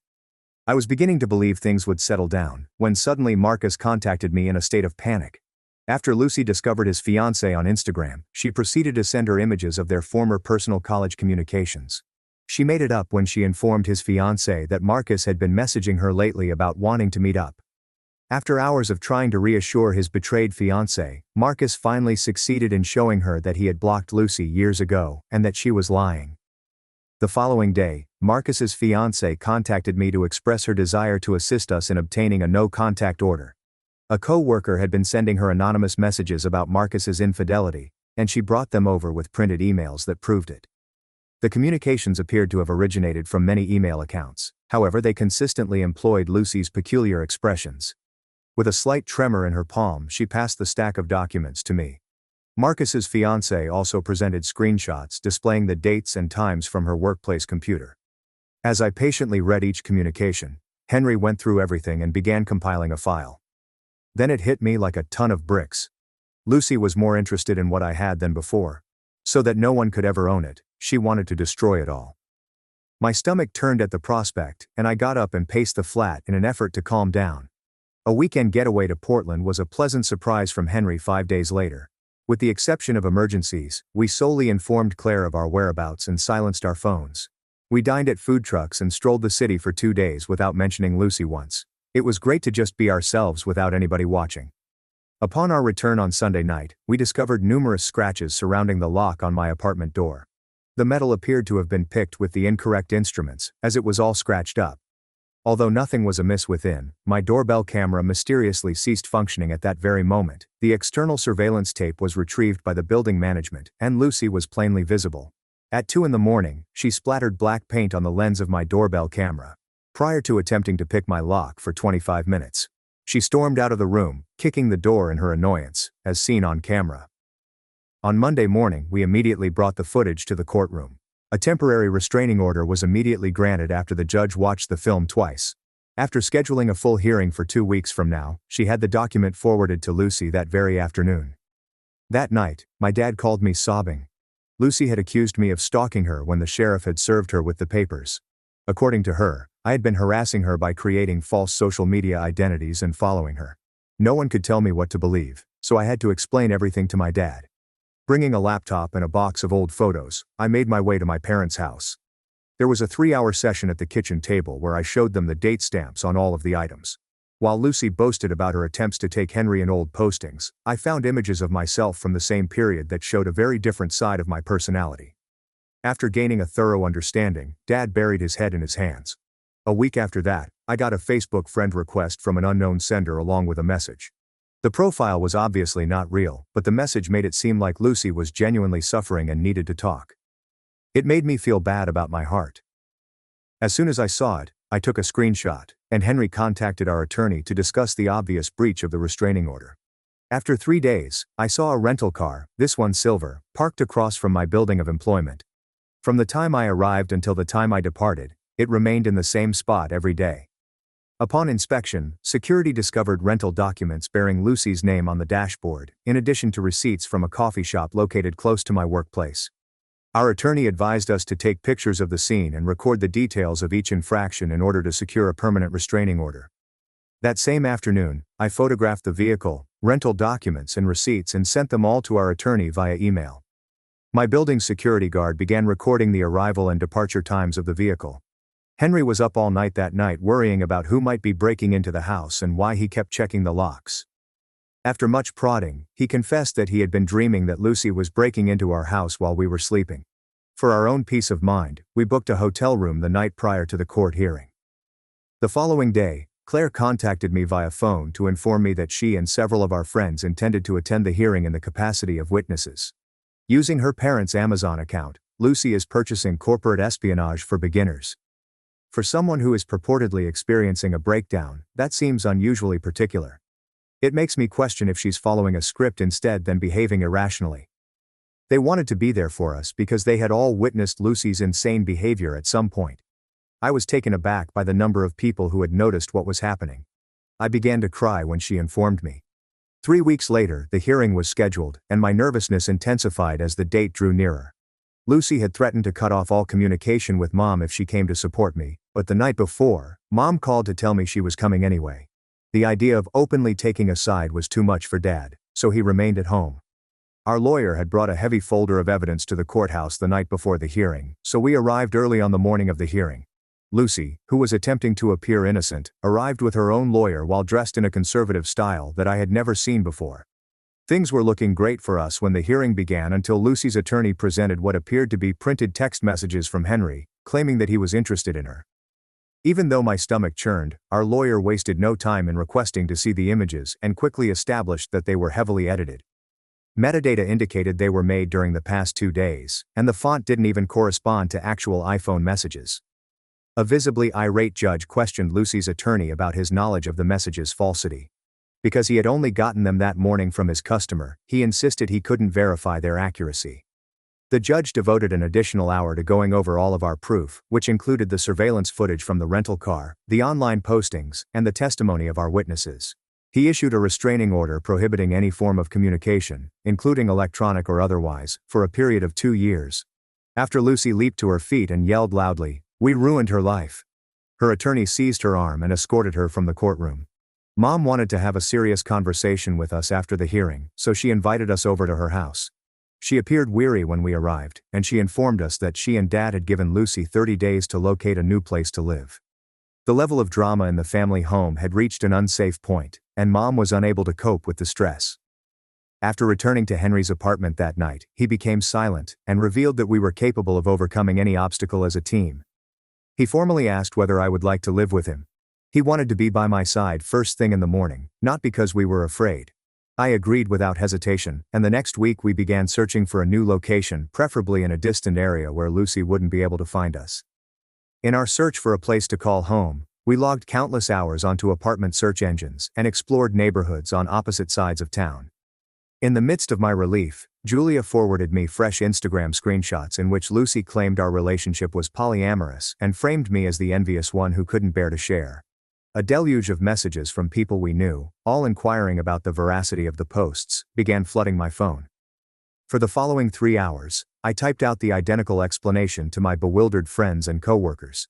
I was beginning to believe things would settle down, when suddenly Marcus contacted me in a state of panic. After Lucy discovered his fiancée on Instagram, she proceeded to send her images of their former personal college communications. She made it up when she informed his fiancée that Marcus had been messaging her lately about wanting to meet up. After hours of trying to reassure his betrayed fiancée, Marcus finally succeeded in showing her that he had blocked Lucy years ago and that she was lying. The following day, Marcus's fiancée contacted me to express her desire to assist us in obtaining a no-contact order. A co-worker had been sending her anonymous messages about Marcus's infidelity, and she brought them over with printed emails that proved it. The communications appeared to have originated from many email accounts, however they consistently employed Lucy's peculiar expressions. With a slight tremor in her palm, she passed the stack of documents to me. Marcus's fiancée also presented screenshots displaying the dates and times from her workplace computer. As I patiently read each communication, Henry went through everything and began compiling a file. Then it hit me like a ton of bricks. Lucy was more interested in what I had than before. So that no one could ever own it, she wanted to destroy it all. My stomach turned at the prospect, and I got up and paced the flat in an effort to calm down. A weekend getaway to Portland was a pleasant surprise from Henry 5 days later. With the exception of emergencies, we solely informed Claire of our whereabouts and silenced our phones. We dined at food trucks and strolled the city for 2 days without mentioning Lucy once. It was great to just be ourselves without anybody watching. Upon our return on Sunday night, we discovered numerous scratches surrounding the lock on my apartment door. The metal appeared to have been picked with the incorrect instruments, as it was all scratched up. Although nothing was amiss within, my doorbell camera mysteriously ceased functioning at that very moment. The external surveillance tape was retrieved by the building management, and Lucy was plainly visible. At 2 a.m, she splattered black paint on the lens of my doorbell camera. Prior to attempting to pick my lock for 25 minutes, she stormed out of the room, kicking the door in her annoyance, as seen on camera. On Monday morning, we immediately brought the footage to the courtroom. A temporary restraining order was immediately granted after the judge watched the film twice. After scheduling a full hearing for 2 weeks from now, she had the document forwarded to Lucy that very afternoon. That night, my dad called me sobbing. Lucy had accused me of stalking her when the sheriff had served her with the papers. According to her, I had been harassing her by creating false social media identities and following her. No one could tell me what to believe, so I had to explain everything to my dad. Bringing a laptop and a box of old photos, I made my way to my parents' house. There was a 3-hour session at the kitchen table where I showed them the date stamps on all of the items. While Lucy boasted about her attempts to take Henry in old postings, I found images of myself from the same period that showed a very different side of my personality. After gaining a thorough understanding, Dad buried his head in his hands. A week after that, I got a Facebook friend request from an unknown sender along with a message. The profile was obviously not real, but the message made it seem like Lucy was genuinely suffering and needed to talk. It made me feel bad about my heart. As soon as I saw it, I took a screenshot, and Henry contacted our attorney to discuss the obvious breach of the restraining order. After 3 days, I saw a rental car, this one silver, parked across from my building of employment. From the time I arrived until the time I departed, it remained in the same spot every day. Upon inspection, security discovered rental documents bearing Lucy's name on the dashboard, in addition to receipts from a coffee shop located close to my workplace. Our attorney advised us to take pictures of the scene and record the details of each infraction in order to secure a permanent restraining order. That same afternoon, I photographed the vehicle, rental documents and receipts and sent them all to our attorney via email. My building's security guard began recording the arrival and departure times of the vehicle. Henry was up all night that night worrying about who might be breaking into the house and why he kept checking the locks. After much prodding, he confessed that he had been dreaming that Lucy was breaking into our house while we were sleeping. For our own peace of mind, we booked a hotel room the night prior to the court hearing. The following day, Claire contacted me via phone to inform me that she and several of our friends intended to attend the hearing in the capacity of witnesses. Using her parents' Amazon account, Lucy is purchasing corporate espionage for beginners. For someone who is purportedly experiencing a breakdown, that seems unusually particular. It makes me question if she's following a script instead than behaving irrationally. They wanted to be there for us because they had all witnessed Lucy's insane behavior at some point. I was taken aback by the number of people who had noticed what was happening. I began to cry when she informed me. 3 weeks later, the hearing was scheduled, and my nervousness intensified as the date drew nearer. Lucy had threatened to cut off all communication with Mom if she came to support me, but the night before, Mom called to tell me she was coming anyway. The idea of openly taking a side was too much for Dad, so he remained at home. Our lawyer had brought a heavy folder of evidence to the courthouse the night before the hearing, so we arrived early on the morning of the hearing. Lucy, who was attempting to appear innocent, arrived with her own lawyer while dressed in a conservative style that I had never seen before. Things were looking great for us when the hearing began until Lucy's attorney presented what appeared to be printed text messages from Henry, claiming that he was interested in her. Even though my stomach churned, our lawyer wasted no time in requesting to see the images and quickly established that they were heavily edited. Metadata indicated they were made during the past 2 days, and the font didn't even correspond to actual iPhone messages. A visibly irate judge questioned Lucy's attorney about his knowledge of the messages' falsity. Because he had only gotten them that morning from his customer, he insisted he couldn't verify their accuracy. The judge devoted an additional hour to going over all of our proof, which included the surveillance footage from the rental car, the online postings, and the testimony of our witnesses. He issued a restraining order prohibiting any form of communication, including electronic or otherwise, for a period of 2 years. After Lucy leaped to her feet and yelled loudly, "We ruined her life!" Her attorney seized her arm and escorted her from the courtroom. Mom wanted to have a serious conversation with us after the hearing, so she invited us over to her house. She appeared weary when we arrived, and she informed us that she and Dad had given Lucy 30 days to locate a new place to live. The level of drama in the family home had reached an unsafe point, and Mom was unable to cope with the stress. After returning to Henry's apartment that night, he became silent and revealed that we were capable of overcoming any obstacle as a team. He formally asked whether I would like to live with him. He wanted to be by my side first thing in the morning, not because we were afraid. I agreed without hesitation, and the next week we began searching for a new location, preferably in a distant area where Lucy wouldn't be able to find us. In our search for a place to call home, we logged countless hours onto apartment search engines and explored neighborhoods on opposite sides of town. In the midst of my relief, Julia forwarded me fresh Instagram screenshots in which Lucy claimed our relationship was polyamorous and framed me as the envious one who couldn't bear to share. A deluge of messages from people we knew, all inquiring about the veracity of the posts, began flooding my phone. For the following 3 hours, I typed out the identical explanation to my bewildered friends and coworkers.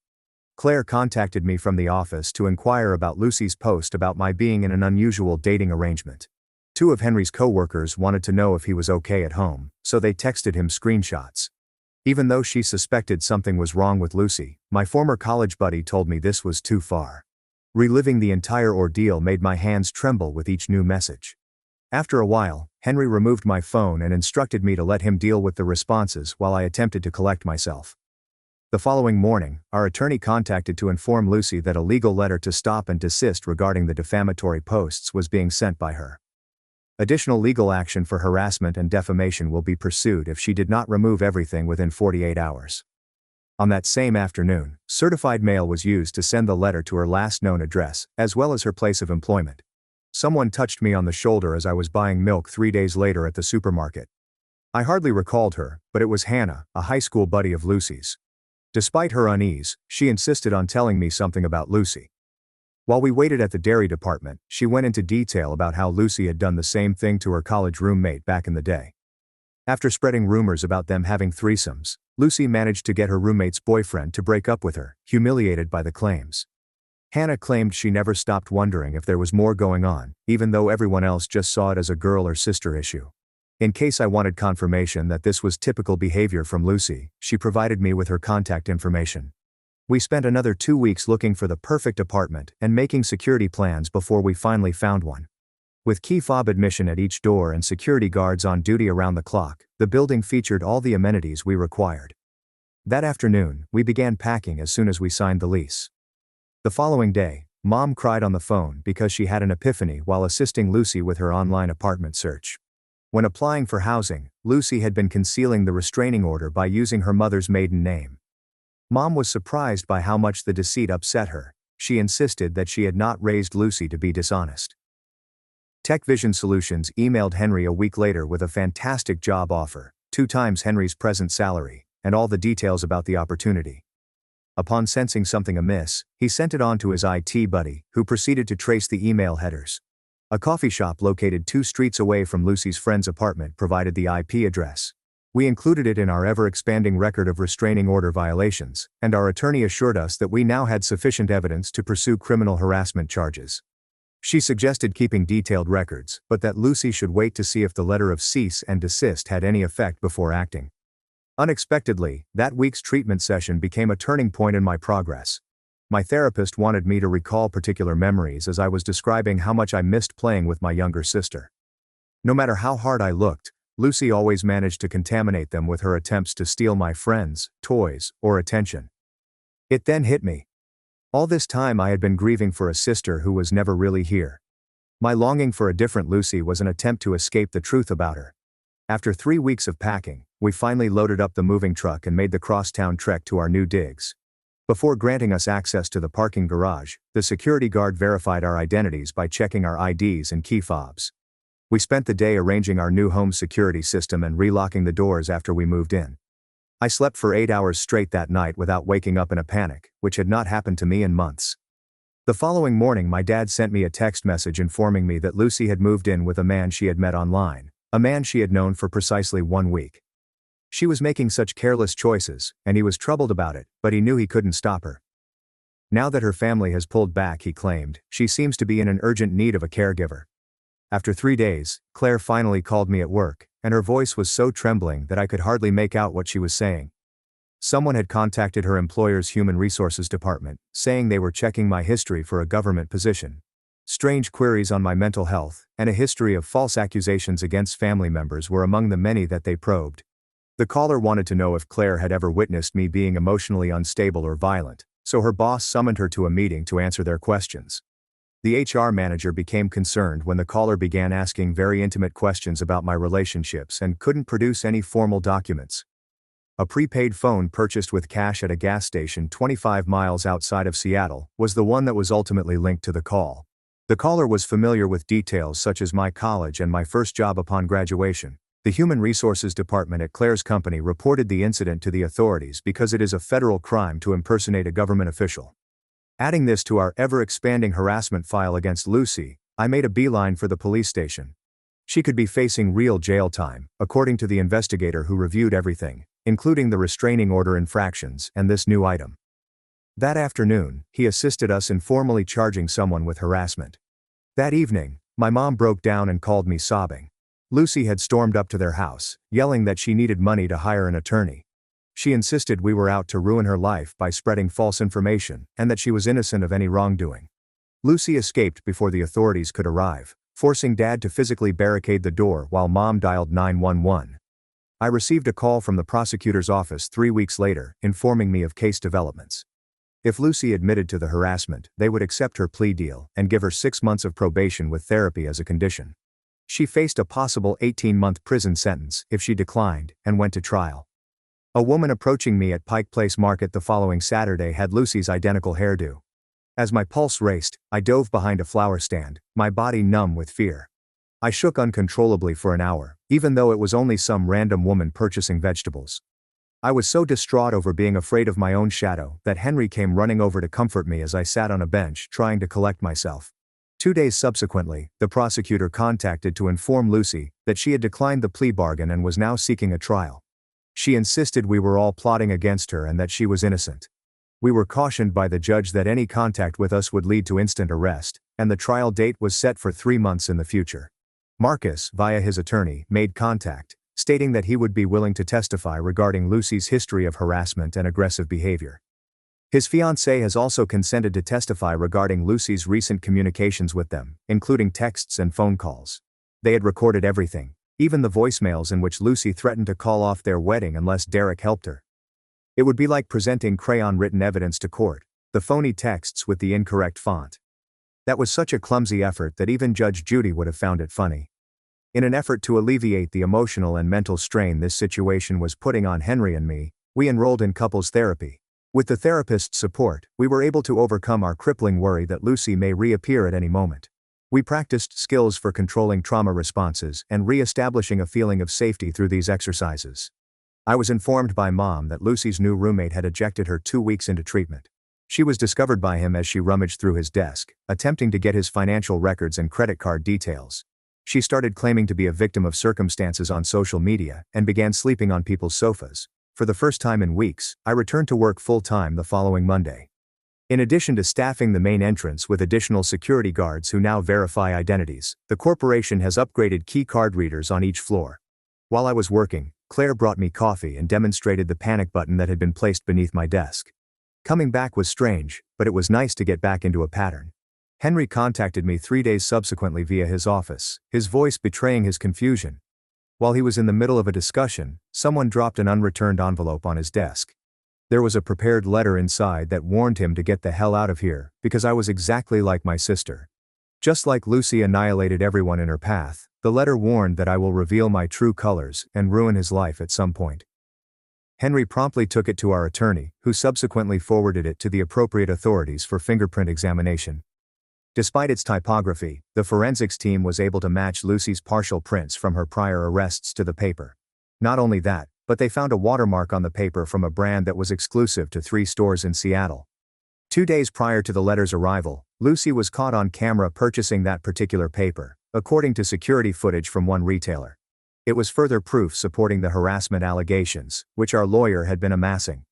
Claire contacted me from the office to inquire about Lucy's post about my being in an unusual dating arrangement. 2 of Henry's coworkers wanted to know if he was okay at home, so they texted him screenshots. Even though she suspected something was wrong with Lucy, my former college buddy told me this was too far. Reliving the entire ordeal made my hands tremble with each new message. After a while, Henry removed my phone and instructed me to let him deal with the responses while I attempted to collect myself. The following morning, our attorney contacted to inform Lucy that a legal letter to stop and desist regarding the defamatory posts was being sent by her. Additional legal action for harassment and defamation will be pursued if she did not remove everything within 48 hours. On that same afternoon, certified mail was used to send the letter to her last known address, as well as her place of employment. Someone touched me on the shoulder as I was buying milk 3 days later at the supermarket. I hardly recalled her, but it was Hannah, a high school buddy of Lucy's. Despite her unease, she insisted on telling me something about Lucy. While we waited at the dairy department, she went into detail about how Lucy had done the same thing to her college roommate back in the day. After spreading rumors about them having threesomes, Lucy managed to get her roommate's boyfriend to break up with her, humiliated by the claims. Hannah claimed she never stopped wondering if there was more going on, even though everyone else just saw it as a girl or sister issue. In case I wanted confirmation that this was typical behavior from Lucy, she provided me with her contact information. We spent another 2 weeks looking for the perfect apartment and making security plans before we finally found one. With key fob admission at each door and security guards on duty around the clock, the building featured all the amenities we required. That afternoon, we began packing as soon as we signed the lease. The following day, Mom cried on the phone because she had an epiphany while assisting Lucy with her online apartment search. When applying for housing, Lucy had been concealing the restraining order by using her mother's maiden name. Mom was surprised by how much the deceit upset her. She insisted that she had not raised Lucy to be dishonest. Tech Vision Solutions emailed Henry a week later with a fantastic job offer, 2 times Henry's present salary, and all the details about the opportunity. Upon sensing something amiss, he sent it on to his IT buddy, who proceeded to trace the email headers. A coffee shop located 2 streets away from Lucy's friend's apartment provided the IP address. We included it in our ever-expanding record of restraining order violations, and our attorney assured us that we now had sufficient evidence to pursue criminal harassment charges. She suggested keeping detailed records, but that Lucy should wait to see if the letter of cease and desist had any effect before acting. Unexpectedly, that week's treatment session became a turning point in my progress. My therapist wanted me to recall particular memories as I was describing how much I missed playing with my younger sister. No matter how hard I looked, Lucy always managed to contaminate them with her attempts to steal my friends, toys, or attention. It then hit me. All this time I had been grieving for a sister who was never really here. My longing for a different Lucy was an attempt to escape the truth about her. After 3 weeks of packing, we finally loaded up the moving truck and made the crosstown trek to our new digs. Before granting us access to the parking garage, the security guard verified our identities by checking our IDs and key fobs. We spent the day arranging our new home security system and relocking the doors after we moved in. I slept for 8 hours straight that night without waking up in a panic, which had not happened to me in months. The following morning my dad sent me a text message informing me that Lucy had moved in with a man she had met online, a man she had known for precisely 1 week. She was making such careless choices, and he was troubled about it, but he knew he couldn't stop her. Now that her family has pulled back, he claimed, she seems to be in an urgent need of a caregiver. After 3 days, Claire finally called me at work, and her voice was so trembling that I could hardly make out what she was saying. Someone had contacted her employer's human resources department, saying they were checking my history for a government position. Strange queries on my mental health, and a history of false accusations against family members were among the many that they probed. The caller wanted to know if Claire had ever witnessed me being emotionally unstable or violent, so her boss summoned her to a meeting to answer their questions. The HR manager became concerned when the caller began asking very intimate questions about my relationships and couldn't produce any formal documents. A prepaid phone purchased with cash at a gas station 25 miles outside of Seattle was the one that was ultimately linked to the call. The caller was familiar with details such as my college and my first job upon graduation. The Human Resources Department at Claire's company reported the incident to the authorities because it is a federal crime to impersonate a government official. Adding this to our ever-expanding harassment file against Lucy, I made a beeline for the police station. She could be facing real jail time, according to the investigator who reviewed everything, including the restraining order infractions and this new item. That afternoon, he assisted us in formally charging someone with harassment. That evening, my mom broke down and called me sobbing. Lucy had stormed up to their house, yelling that she needed money to hire an attorney. She insisted we were out to ruin her life by spreading false information, and that she was innocent of any wrongdoing. Lucy escaped before the authorities could arrive, forcing Dad to physically barricade the door while Mom dialed 911. I received a call from the prosecutor's office 3 weeks later, informing me of case developments. If Lucy admitted to the harassment, they would accept her plea deal and give her 6 months of probation with therapy as a condition. She faced a possible 18-month prison sentence if she declined and went to trial. A woman approaching me at Pike Place Market the following Saturday had Lucy's identical hairdo. As my pulse raced, I dove behind a flower stand, my body numb with fear. I shook uncontrollably for an hour, even though it was only some random woman purchasing vegetables. I was so distraught over being afraid of my own shadow that Henry came running over to comfort me as I sat on a bench trying to collect myself. 2 days subsequently, the prosecutor contacted to inform Lucy that she had declined the plea bargain and was now seeking a trial. She insisted we were all plotting against her and that she was innocent. We were cautioned by the judge that any contact with us would lead to instant arrest, and the trial date was set for 3 months in the future. Marcus, via his attorney, made contact, stating that he would be willing to testify regarding Lucy's history of harassment and aggressive behavior. His fiancée has also consented to testify regarding Lucy's recent communications with them, including texts and phone calls. They had recorded everything, even the voicemails in which Lucy threatened to call off their wedding unless Derek helped her. It would be like presenting crayon-written evidence to court, the phony texts with the incorrect font. That was such a clumsy effort that even Judge Judy would have found it funny. In an effort to alleviate the emotional and mental strain this situation was putting on Henry and me, we enrolled in couples therapy. With the therapist's support, we were able to overcome our crippling worry that Lucy may reappear at any moment. We practiced skills for controlling trauma responses and re-establishing a feeling of safety through these exercises. I was informed by Mom that Lucy's new roommate had ejected her 2 weeks into treatment. She was discovered by him as she rummaged through his desk, attempting to get his financial records and credit card details. She started claiming to be a victim of circumstances on social media and began sleeping on people's sofas. For the first time in weeks, I returned to work full-time the following Monday. In addition to staffing the main entrance with additional security guards who now verify identities, the corporation has upgraded key card readers on each floor. While I was working, Claire brought me coffee and demonstrated the panic button that had been placed beneath my desk. Coming back was strange, but it was nice to get back into a pattern. Henry contacted me 3 days subsequently via his office, his voice betraying his confusion. While he was in the middle of a discussion, someone dropped an unreturned envelope on his desk. There was a prepared letter inside that warned him to get the hell out of here, because I was exactly like my sister. Just like Lucy annihilated everyone in her path, the letter warned that I will reveal my true colors and ruin his life at some point. Henry promptly took it to our attorney, who subsequently forwarded it to the appropriate authorities for fingerprint examination. Despite its typography, the forensics team was able to match Lucy's partial prints from her prior arrests to the paper. Not only that, but they found a watermark on the paper from a brand that was exclusive to 3 stores in Seattle. 2 days prior to the letter's arrival, Lucy was caught on camera purchasing that particular paper, according to security footage from one retailer. It was further proof supporting the harassment allegations, which our lawyer had been amassing.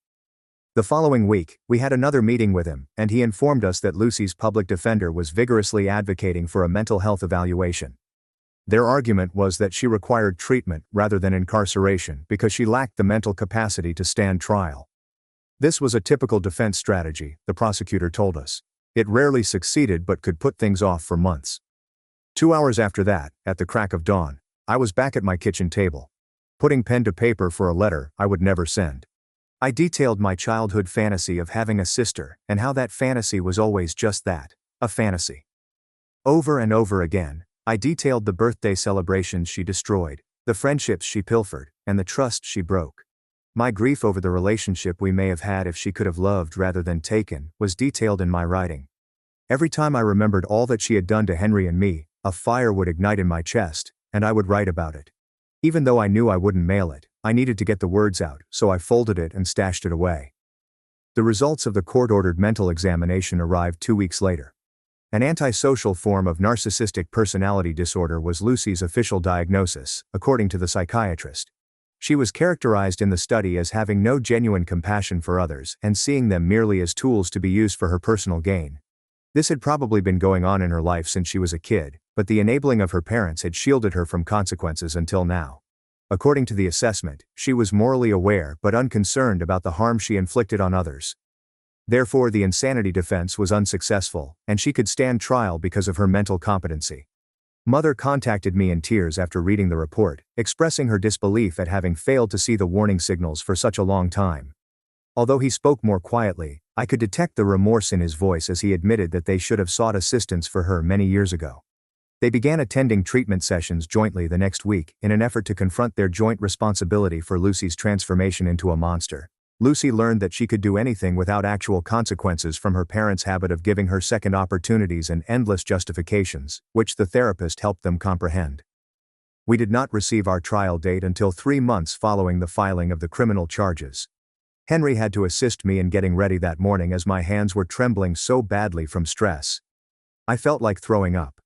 The following week, we had another meeting with him, and he informed us that Lucy's public defender was vigorously advocating for a mental health evaluation. Their argument was that she required treatment rather than incarceration because she lacked the mental capacity to stand trial. This was a typical defense strategy, the prosecutor told us. It rarely succeeded but could put things off for months. 2 hours after that, at the crack of dawn, I was back at my kitchen table, putting pen to paper for a letter I would never send. I detailed my childhood fantasy of having a sister and how that fantasy was always just that, a fantasy. Over and over again, I detailed the birthday celebrations she destroyed, the friendships she pilfered, and the trust she broke. My grief over the relationship we may have had if she could have loved rather than taken was detailed in my writing. Every time I remembered all that she had done to Henry and me, a fire would ignite in my chest, and I would write about it. Even though I knew I wouldn't mail it, I needed to get the words out, so I folded it and stashed it away. The results of the court-ordered mental examination arrived 2 weeks later. An antisocial form of narcissistic personality disorder was Lucy's official diagnosis, according to the psychiatrist. She was characterized in the study as having no genuine compassion for others and seeing them merely as tools to be used for her personal gain. This had probably been going on in her life since she was a kid, but the enabling of her parents had shielded her from consequences until now. According to the assessment, she was morally aware but unconcerned about the harm she inflicted on others. Therefore, the insanity defense was unsuccessful, and she could stand trial because of her mental competency. Mother contacted me in tears after reading the report, expressing her disbelief at having failed to see the warning signals for such a long time. Although he spoke more quietly, I could detect the remorse in his voice as he admitted that they should have sought assistance for her many years ago. They began attending treatment sessions jointly the next week in an effort to confront their joint responsibility for Lucy's transformation into a monster. Lucy learned that she could do anything without actual consequences from her parents' habit of giving her second opportunities and endless justifications, which the therapist helped them comprehend. We did not receive our trial date until 3 months following the filing of the criminal charges. Henry had to assist me in getting ready that morning as my hands were trembling so badly from stress. I felt like throwing up.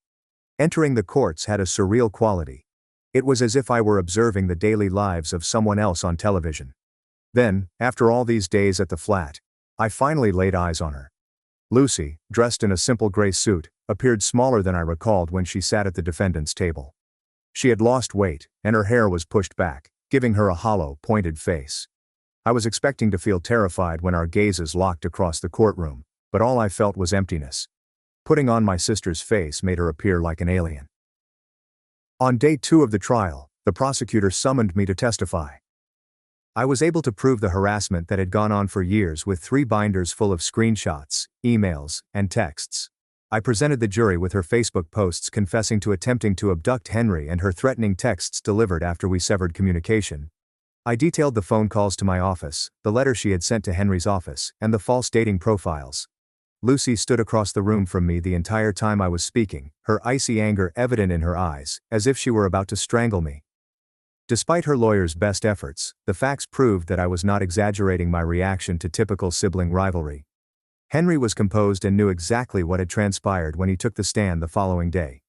Entering the courts had a surreal quality. It was as if I were observing the daily lives of someone else on television. Then, after all these days at the flat, I finally laid eyes on her. Lucy, dressed in a simple gray suit, appeared smaller than I recalled when she sat at the defendant's table. She had lost weight, and her hair was pushed back, giving her a hollow, pointed face. I was expecting to feel terrified when our gazes locked across the courtroom, but all I felt was emptiness. Putting on my sister's face made her appear like an alien. On day 2 of the trial, the prosecutor summoned me to testify. I was able to prove the harassment that had gone on for years with 3 binders full of screenshots, emails, and texts. I presented the jury with her Facebook posts confessing to attempting to abduct Henry and her threatening texts delivered after we severed communication. I detailed the phone calls to my office, the letter she had sent to Henry's office, and the false dating profiles. Lucy stood across the room from me the entire time I was speaking, her icy anger evident in her eyes, as if she were about to strangle me. Despite her lawyer's best efforts, the facts proved that I was not exaggerating my reaction to typical sibling rivalry. Henry was composed and knew exactly what had transpired when he took the stand the following day.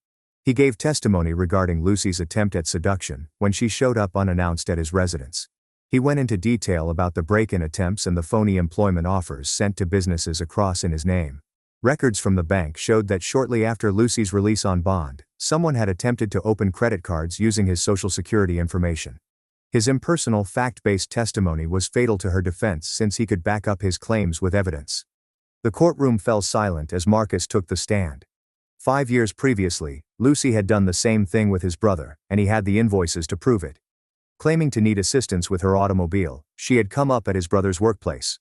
He gave testimony regarding Lucy's attempt at seduction when she showed up unannounced at his residence. He went into detail about the break-in attempts and the phony employment offers sent to businesses across in his name. Records from the bank showed that shortly after Lucy's release on bond, someone had attempted to open credit cards using his Social Security information. His impersonal, fact-based testimony was fatal to her defense since he could back up his claims with evidence. The courtroom fell silent as Marcus took the stand. 5 years previously, Lucy had done the same thing with his brother, and he had the invoices to prove it. Claiming to need assistance with her automobile, she had come up at his brother's workplace.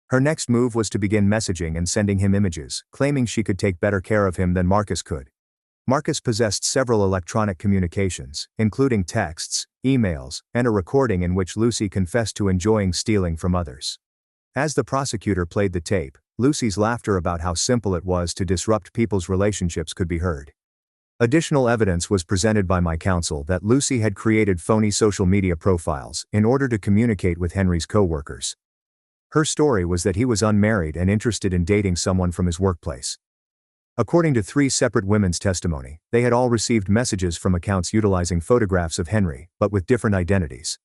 Her next move was to begin messaging and sending him images, claiming she could take better care of him than Marcus could. Marcus possessed several electronic communications, including texts, emails, and a recording in which Lucy confessed to enjoying stealing from others. As the prosecutor played the tape, Lucy's laughter about how simple it was to disrupt people's relationships could be heard. Additional evidence was presented by my counsel that Lucy had created phony social media profiles in order to communicate with Henry's co-workers. Her story was that he was unmarried and interested in dating someone from his workplace. According to 3 separate women's testimony, they had all received messages from accounts utilizing photographs of Henry, but with different identities.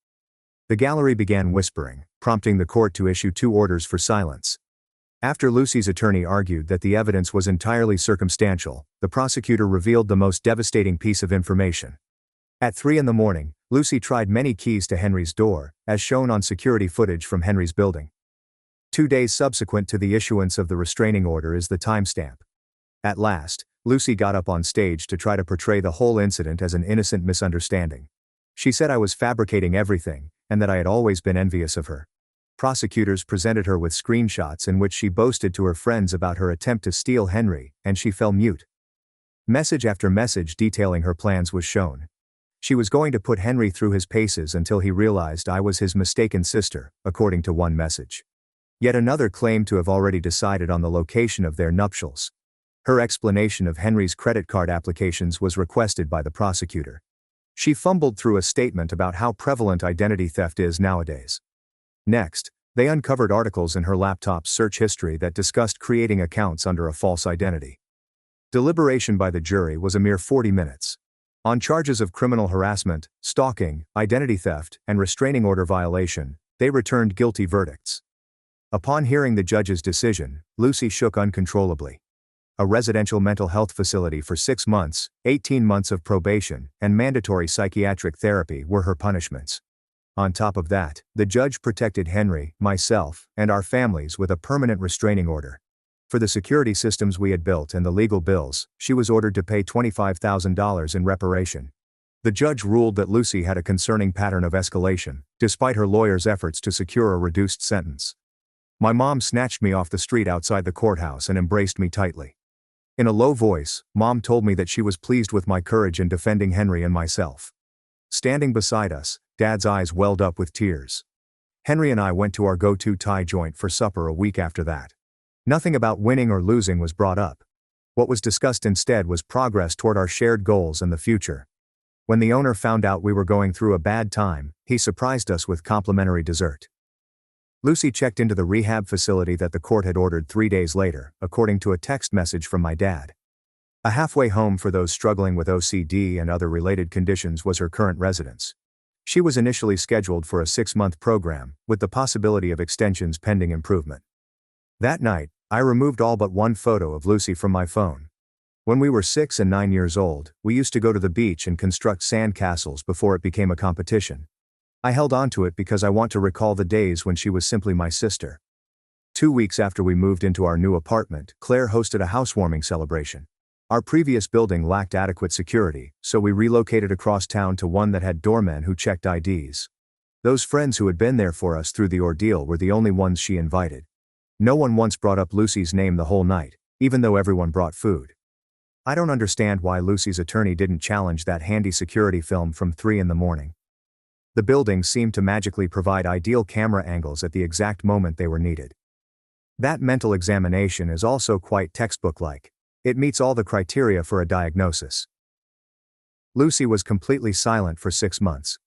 The gallery began whispering, prompting the court to issue 2 orders for silence. After Lucy's attorney argued that the evidence was entirely circumstantial, the prosecutor revealed the most devastating piece of information. At 3 a.m, Lucy tried many keys to Henry's door, as shown on security footage from Henry's building. 2 days subsequent to the issuance of the restraining order is the timestamp. At last, Lucy got up on stage to try to portray the whole incident as an innocent misunderstanding. She said I was fabricating everything, and that I had always been envious of her. Prosecutors presented her with screenshots in which she boasted to her friends about her attempt to steal Henry, and she fell mute. Message after message detailing her plans was shown. She was going to put Henry through his paces until he realized I was his mistaken sister, according to one message. Yet another claimed to have already decided on the location of their nuptials. Her explanation of Henry's credit card applications was requested by the prosecutor. She fumbled through a statement about how prevalent identity theft is nowadays. Next, they uncovered articles in her laptop's search history that discussed creating accounts under a false identity. Deliberation by the jury was a mere 40 minutes. On charges of criminal harassment, stalking, identity theft, and restraining order violation, they returned guilty verdicts. Upon hearing the judge's decision, Lucy shook uncontrollably. A residential mental health facility for 6 months, 18 months of probation, and mandatory psychiatric therapy were her punishments. On top of that, the judge protected Henry, myself, and our families with a permanent restraining order. For the security systems we had built and the legal bills, she was ordered to pay $25,000 in reparation. The judge ruled that Lucy had a concerning pattern of escalation, despite her lawyer's efforts to secure a reduced sentence. My mom snatched me off the street outside the courthouse and embraced me tightly. In a low voice, Mom told me that she was pleased with my courage in defending Henry and myself. Standing beside us, Dad's eyes welled up with tears. Henry and I went to our go-to Thai joint for supper a week after that. Nothing about winning or losing was brought up. What was discussed instead was progress toward our shared goals and the future. When the owner found out we were going through a bad time, he surprised us with complimentary dessert. Lucy checked into the rehab facility that the court had ordered 3 days later, according to a text message from my dad. A halfway home for those struggling with OCD and other related conditions was her current residence. She was initially scheduled for a 6-month program, with the possibility of extensions pending improvement. That night, I removed all but one photo of Lucy from my phone. When we were 6 and 9 years old, we used to go to the beach and construct sand castles before it became a competition. I held on to it because I want to recall the days when she was simply my sister. 2 weeks after we moved into our new apartment, Claire hosted a housewarming celebration. Our previous building lacked adequate security, so we relocated across town to one that had doormen who checked IDs. Those friends who had been there for us through the ordeal were the only ones she invited. No one once brought up Lucy's name the whole night, even though everyone brought food. I don't understand why Lucy's attorney didn't challenge that handy security film from 3 in the morning. The building seemed to magically provide ideal camera angles at the exact moment they were needed. That mental examination is also quite textbook-like. It meets all the criteria for a diagnosis. Lucy was completely silent for 6 months.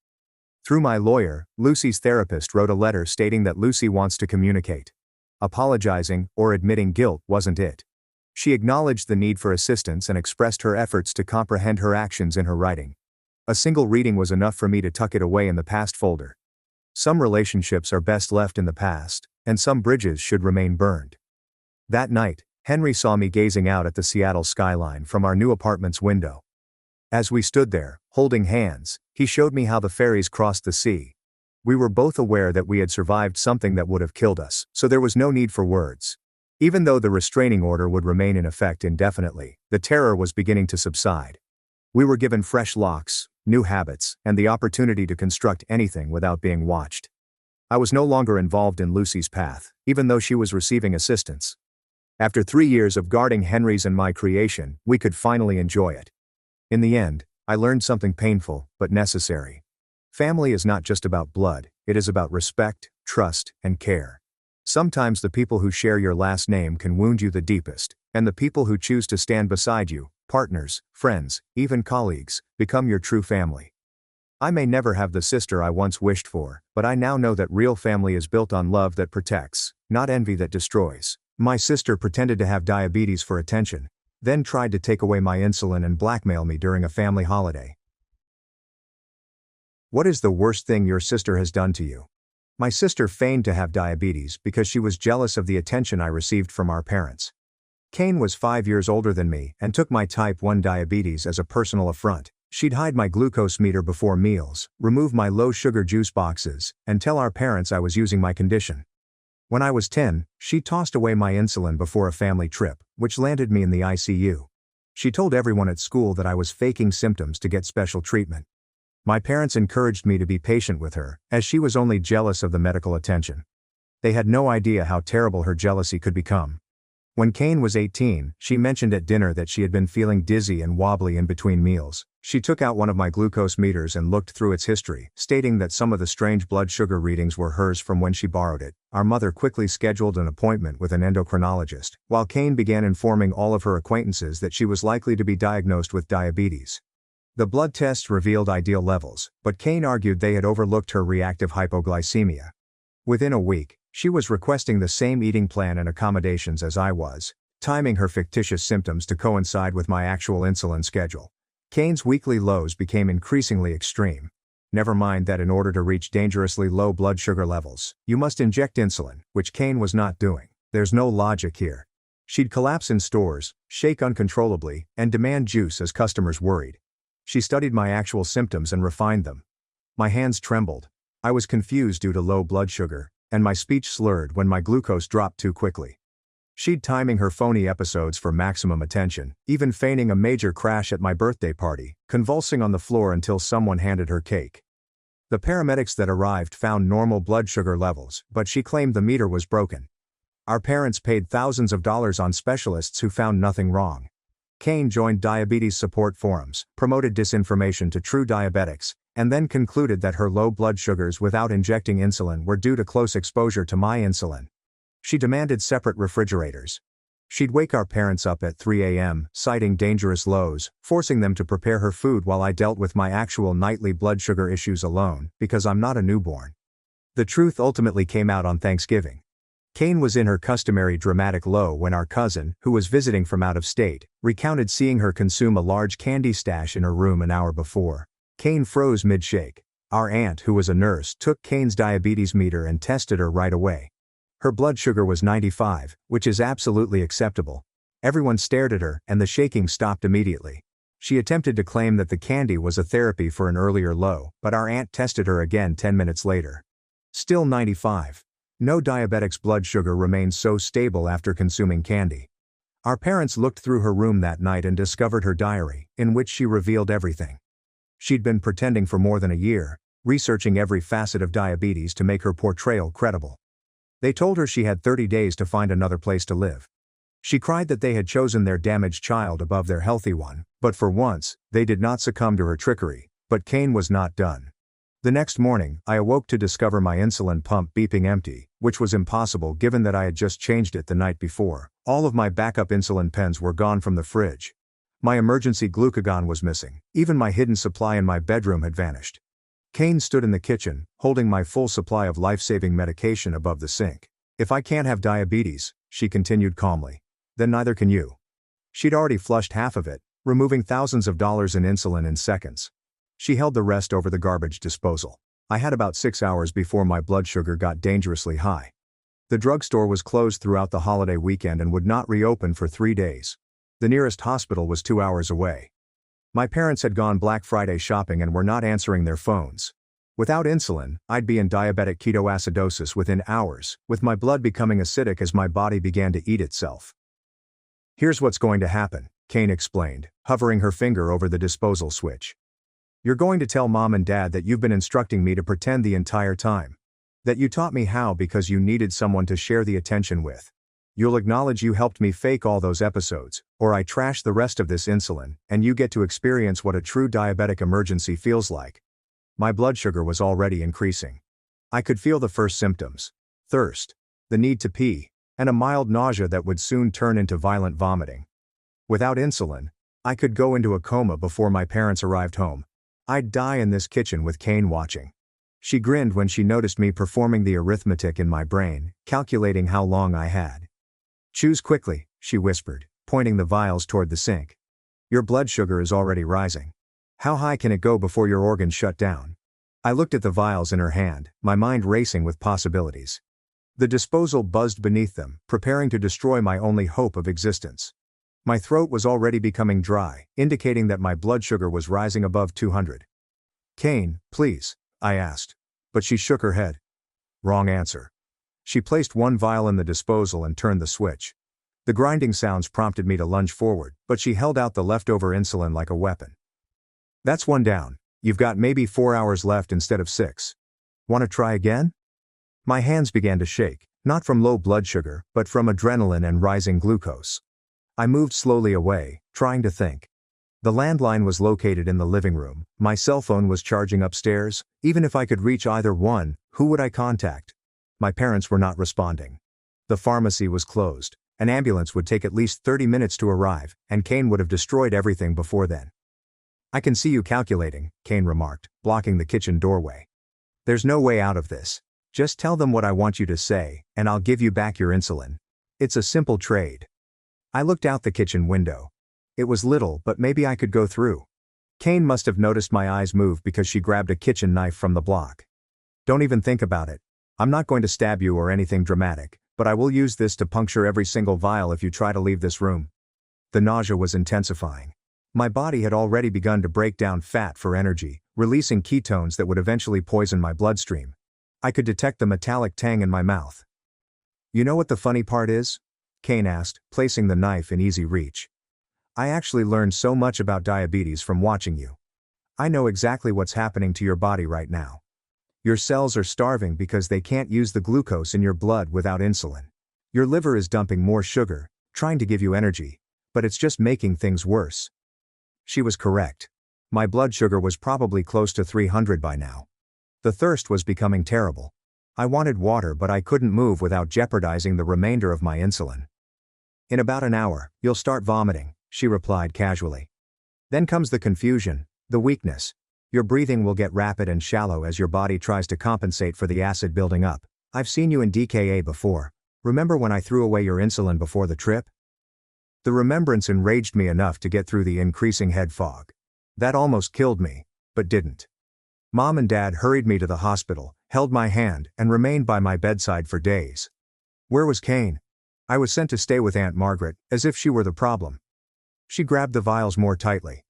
Through my lawyer, Lucy's therapist wrote a letter stating that Lucy wants to communicate. Apologizing or admitting guilt wasn't it. She acknowledged the need for assistance and expressed her efforts to comprehend her actions in her writing. A single reading was enough for me to tuck it away in the past folder. Some relationships are best left in the past, and some bridges should remain burned. That night, Henry saw me gazing out at the Seattle skyline from our new apartment's window. As we stood there, holding hands, he showed me how the ferries crossed the sea. We were both aware that we had survived something that would have killed us, so there was no need for words. Even though the restraining order would remain in effect indefinitely, the terror was beginning to subside. We were given fresh locks, new habits, and the opportunity to construct anything without being watched. I was no longer involved in Lucy's path, even though she was receiving assistance. After 3 years of guarding Henry's and my creation, we could finally enjoy it. In the end, I learned something painful, but necessary. Family is not just about blood, it is about respect, trust, and care. Sometimes the people who share your last name can wound you the deepest, and the people who choose to stand beside you, partners, friends, even colleagues, become your true family. I may never have the sister I once wished for, but I now know that real family is built on love that protects, not envy that destroys. My sister pretended to have diabetes for attention, then tried to take away my insulin and blackmail me during a family holiday. What is the worst thing your sister has done to you? My sister feigned to have diabetes because she was jealous of the attention I received from our parents. Kane was 5 years older than me and took my type 1 diabetes as a personal affront. She'd hide my glucose meter before meals, remove my low-sugar juice boxes, and tell our parents I was using my condition. When I was 10, she tossed away my insulin before a family trip, which landed me in the ICU. She told everyone at school that I was faking symptoms to get special treatment. My parents encouraged me to be patient with her, as she was only jealous of the medical attention. They had no idea how terrible her jealousy could become. When Kane was 18, she mentioned at dinner that she had been feeling dizzy and wobbly in between meals. She took out one of my glucose meters and looked through its history, stating that some of the strange blood sugar readings were hers from when she borrowed it. Our mother quickly scheduled an appointment with an endocrinologist, while Kane began informing all of her acquaintances that she was likely to be diagnosed with diabetes. The blood tests revealed ideal levels, but Kane argued they had overlooked her reactive hypoglycemia. Within a week, she was requesting the same eating plan and accommodations as I was, timing her fictitious symptoms to coincide with my actual insulin schedule. Kane's weekly lows became increasingly extreme. Never mind that in order to reach dangerously low blood sugar levels, you must inject insulin, which Kane was not doing. There's no logic here. She'd collapse in stores, shake uncontrollably, and demand juice as customers worried. She studied my actual symptoms and refined them. My hands trembled. I was confused due to low blood sugar, and my speech slurred when my glucose dropped too quickly. She'd timing her phony episodes for maximum attention, even feigning a major crash at my birthday party, convulsing on the floor until someone handed her cake. The paramedics that arrived found normal blood sugar levels, but she claimed the meter was broken. Our parents paid thousands of dollars on specialists who found nothing wrong. Kane joined diabetes support forums, promoted disinformation to true diabetics, and then concluded that her low blood sugars without injecting insulin were due to close exposure to my insulin. She demanded separate refrigerators. She'd wake our parents up at 3 a.m., citing dangerous lows, forcing them to prepare her food while I dealt with my actual nightly blood sugar issues alone, because I'm not a newborn. The truth ultimately came out on Thanksgiving. Kane was in her customary dramatic low when our cousin, who was visiting from out of state, recounted seeing her consume a large candy stash in her room an hour before. Kane froze mid-shake. Our aunt, who was a nurse, took Kane's diabetes meter and tested her right away. Her blood sugar was 95, which is absolutely acceptable. Everyone stared at her, and the shaking stopped immediately. She attempted to claim that the candy was a therapy for an earlier low, but our aunt tested her again 10 minutes later. Still 95. No diabetic's blood sugar remains so stable after consuming candy. Our parents looked through her room that night and discovered her diary, in which she revealed everything. She'd been pretending for more than a year, researching every facet of diabetes to make her portrayal credible. They told her she had 30 days to find another place to live. She cried that they had chosen their damaged child above their healthy one, but for once, they did not succumb to her trickery. But Kane was not done. The next morning, I awoke to discover my insulin pump beeping empty, which was impossible given that I had just changed it the night before. All of my backup insulin pens were gone from the fridge. My emergency glucagon was missing. Even my hidden supply in my bedroom had vanished. Kane stood in the kitchen, holding my full supply of life-saving medication above the sink. "If I can't have diabetes," she continued calmly, "then neither can you." She'd already flushed half of it, removing thousands of dollars in insulin in seconds. She held the rest over the garbage disposal. I had about 6 hours before my blood sugar got dangerously high. The drugstore was closed throughout the holiday weekend and would not reopen for 3 days. The nearest hospital was 2 hours away. My parents had gone Black Friday shopping and were not answering their phones. Without insulin, I'd be in diabetic ketoacidosis within hours, with my blood becoming acidic as my body began to eat itself. "Here's what's going to happen," Kane explained, hovering her finger over the disposal switch. "You're going to tell Mom and Dad that you've been instructing me to pretend the entire time. That you taught me how because you needed someone to share the attention with. You'll acknowledge you helped me fake all those episodes, or I trash the rest of this insulin, and you get to experience what a true diabetic emergency feels like." My blood sugar was already increasing. I could feel the first symptoms: thirst, the need to pee, and a mild nausea that would soon turn into violent vomiting. Without insulin, I could go into a coma before my parents arrived home. I'd die in this kitchen with Kane watching. She grinned when she noticed me performing the arithmetic in my brain, calculating how long I had. "Choose quickly," she whispered, pointing the vials toward the sink. "Your blood sugar is already rising. How high can it go before your organs shut down?" I looked at the vials in her hand, my mind racing with possibilities. The disposal buzzed beneath them, preparing to destroy my only hope of existence. My throat was already becoming dry, indicating that my blood sugar was rising above 200. "Kane, please," I asked. But she shook her head. Wrong answer. She placed one vial in the disposal and turned the switch. The grinding sounds prompted me to lunge forward, but she held out the leftover insulin like a weapon. "That's one down. You've got maybe 4 hours left instead of 6. Want to try again?" My hands began to shake, not from low blood sugar, but from adrenaline and rising glucose. I moved slowly away, trying to think. The landline was located in the living room, my cell phone was charging upstairs. Even if I could reach either one, who would I contact? My parents were not responding. The pharmacy was closed. An ambulance would take at least 30 minutes to arrive, and Kane would have destroyed everything before then. "I can see you calculating," Kane remarked, blocking the kitchen doorway. "There's no way out of this. Just tell them what I want you to say, and I'll give you back your insulin. It's a simple trade." I looked out the kitchen window. It was little, but maybe I could go through. Kane must have noticed my eyes move because she grabbed a kitchen knife from the block. "Don't even think about it. I'm not going to stab you or anything dramatic, but I will use this to puncture every single vial if you try to leave this room." The nausea was intensifying. My body had already begun to break down fat for energy, releasing ketones that would eventually poison my bloodstream. I could detect the metallic tang in my mouth. "You know what the funny part is?" Kane asked, placing the knife in easy reach. "I actually learned so much about diabetes from watching you. I know exactly what's happening to your body right now. Your cells are starving because they can't use the glucose in your blood without insulin. Your liver is dumping more sugar, trying to give you energy, but it's just making things worse." She was correct. My blood sugar was probably close to 300 by now. The thirst was becoming terrible. I wanted water, but I couldn't move without jeopardizing the remainder of my insulin. "In about an hour, you'll start vomiting," she replied casually. "Then comes the confusion, the weakness. Your breathing will get rapid and shallow as your body tries to compensate for the acid building up. I've seen you in DKA before. Remember when I threw away your insulin before the trip?" The remembrance enraged me enough to get through the increasing head fog. That almost killed me, but didn't. Mom and Dad hurried me to the hospital, held my hand, and remained by my bedside for days. Where was Kane? I was sent to stay with Aunt Margaret, as if she were the problem. She grabbed the vials more tightly.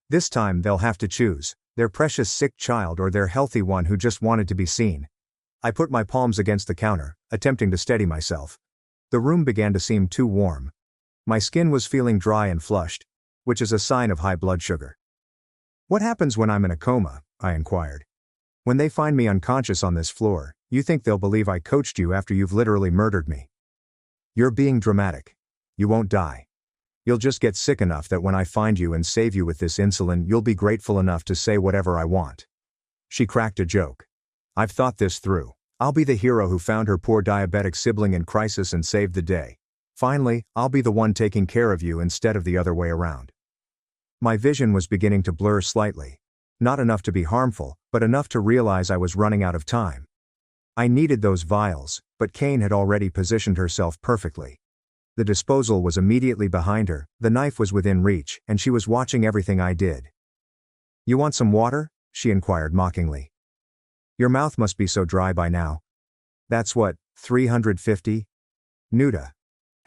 This time they'll have to choose, their precious sick child or their healthy one who just wanted to be seen. I put my palms against the counter, attempting to steady myself. The room began to seem too warm. My skin was feeling dry and flushed, which is a sign of high blood sugar. What happens when I'm in a coma? I inquired. When they find me unconscious on this floor, you think they'll believe I coached you after you've literally murdered me. You're being dramatic. You won't die. You'll just get sick enough that when I find you and save you with this insulin, you'll be grateful enough to say whatever I want. She cracked a joke. I've thought this through. I'll be the hero who found her poor diabetic sibling in crisis and saved the day. Finally, I'll be the one taking care of you instead of the other way around. My vision was beginning to blur slightly. Not enough to be harmful, but enough to realize I was running out of time. I needed those vials, but Kane had already positioned herself perfectly. The disposal was immediately behind her, the knife was within reach, and she was watching everything I did. You want some water? She inquired mockingly. Your mouth must be so dry by now. That's what, 350? Nuda.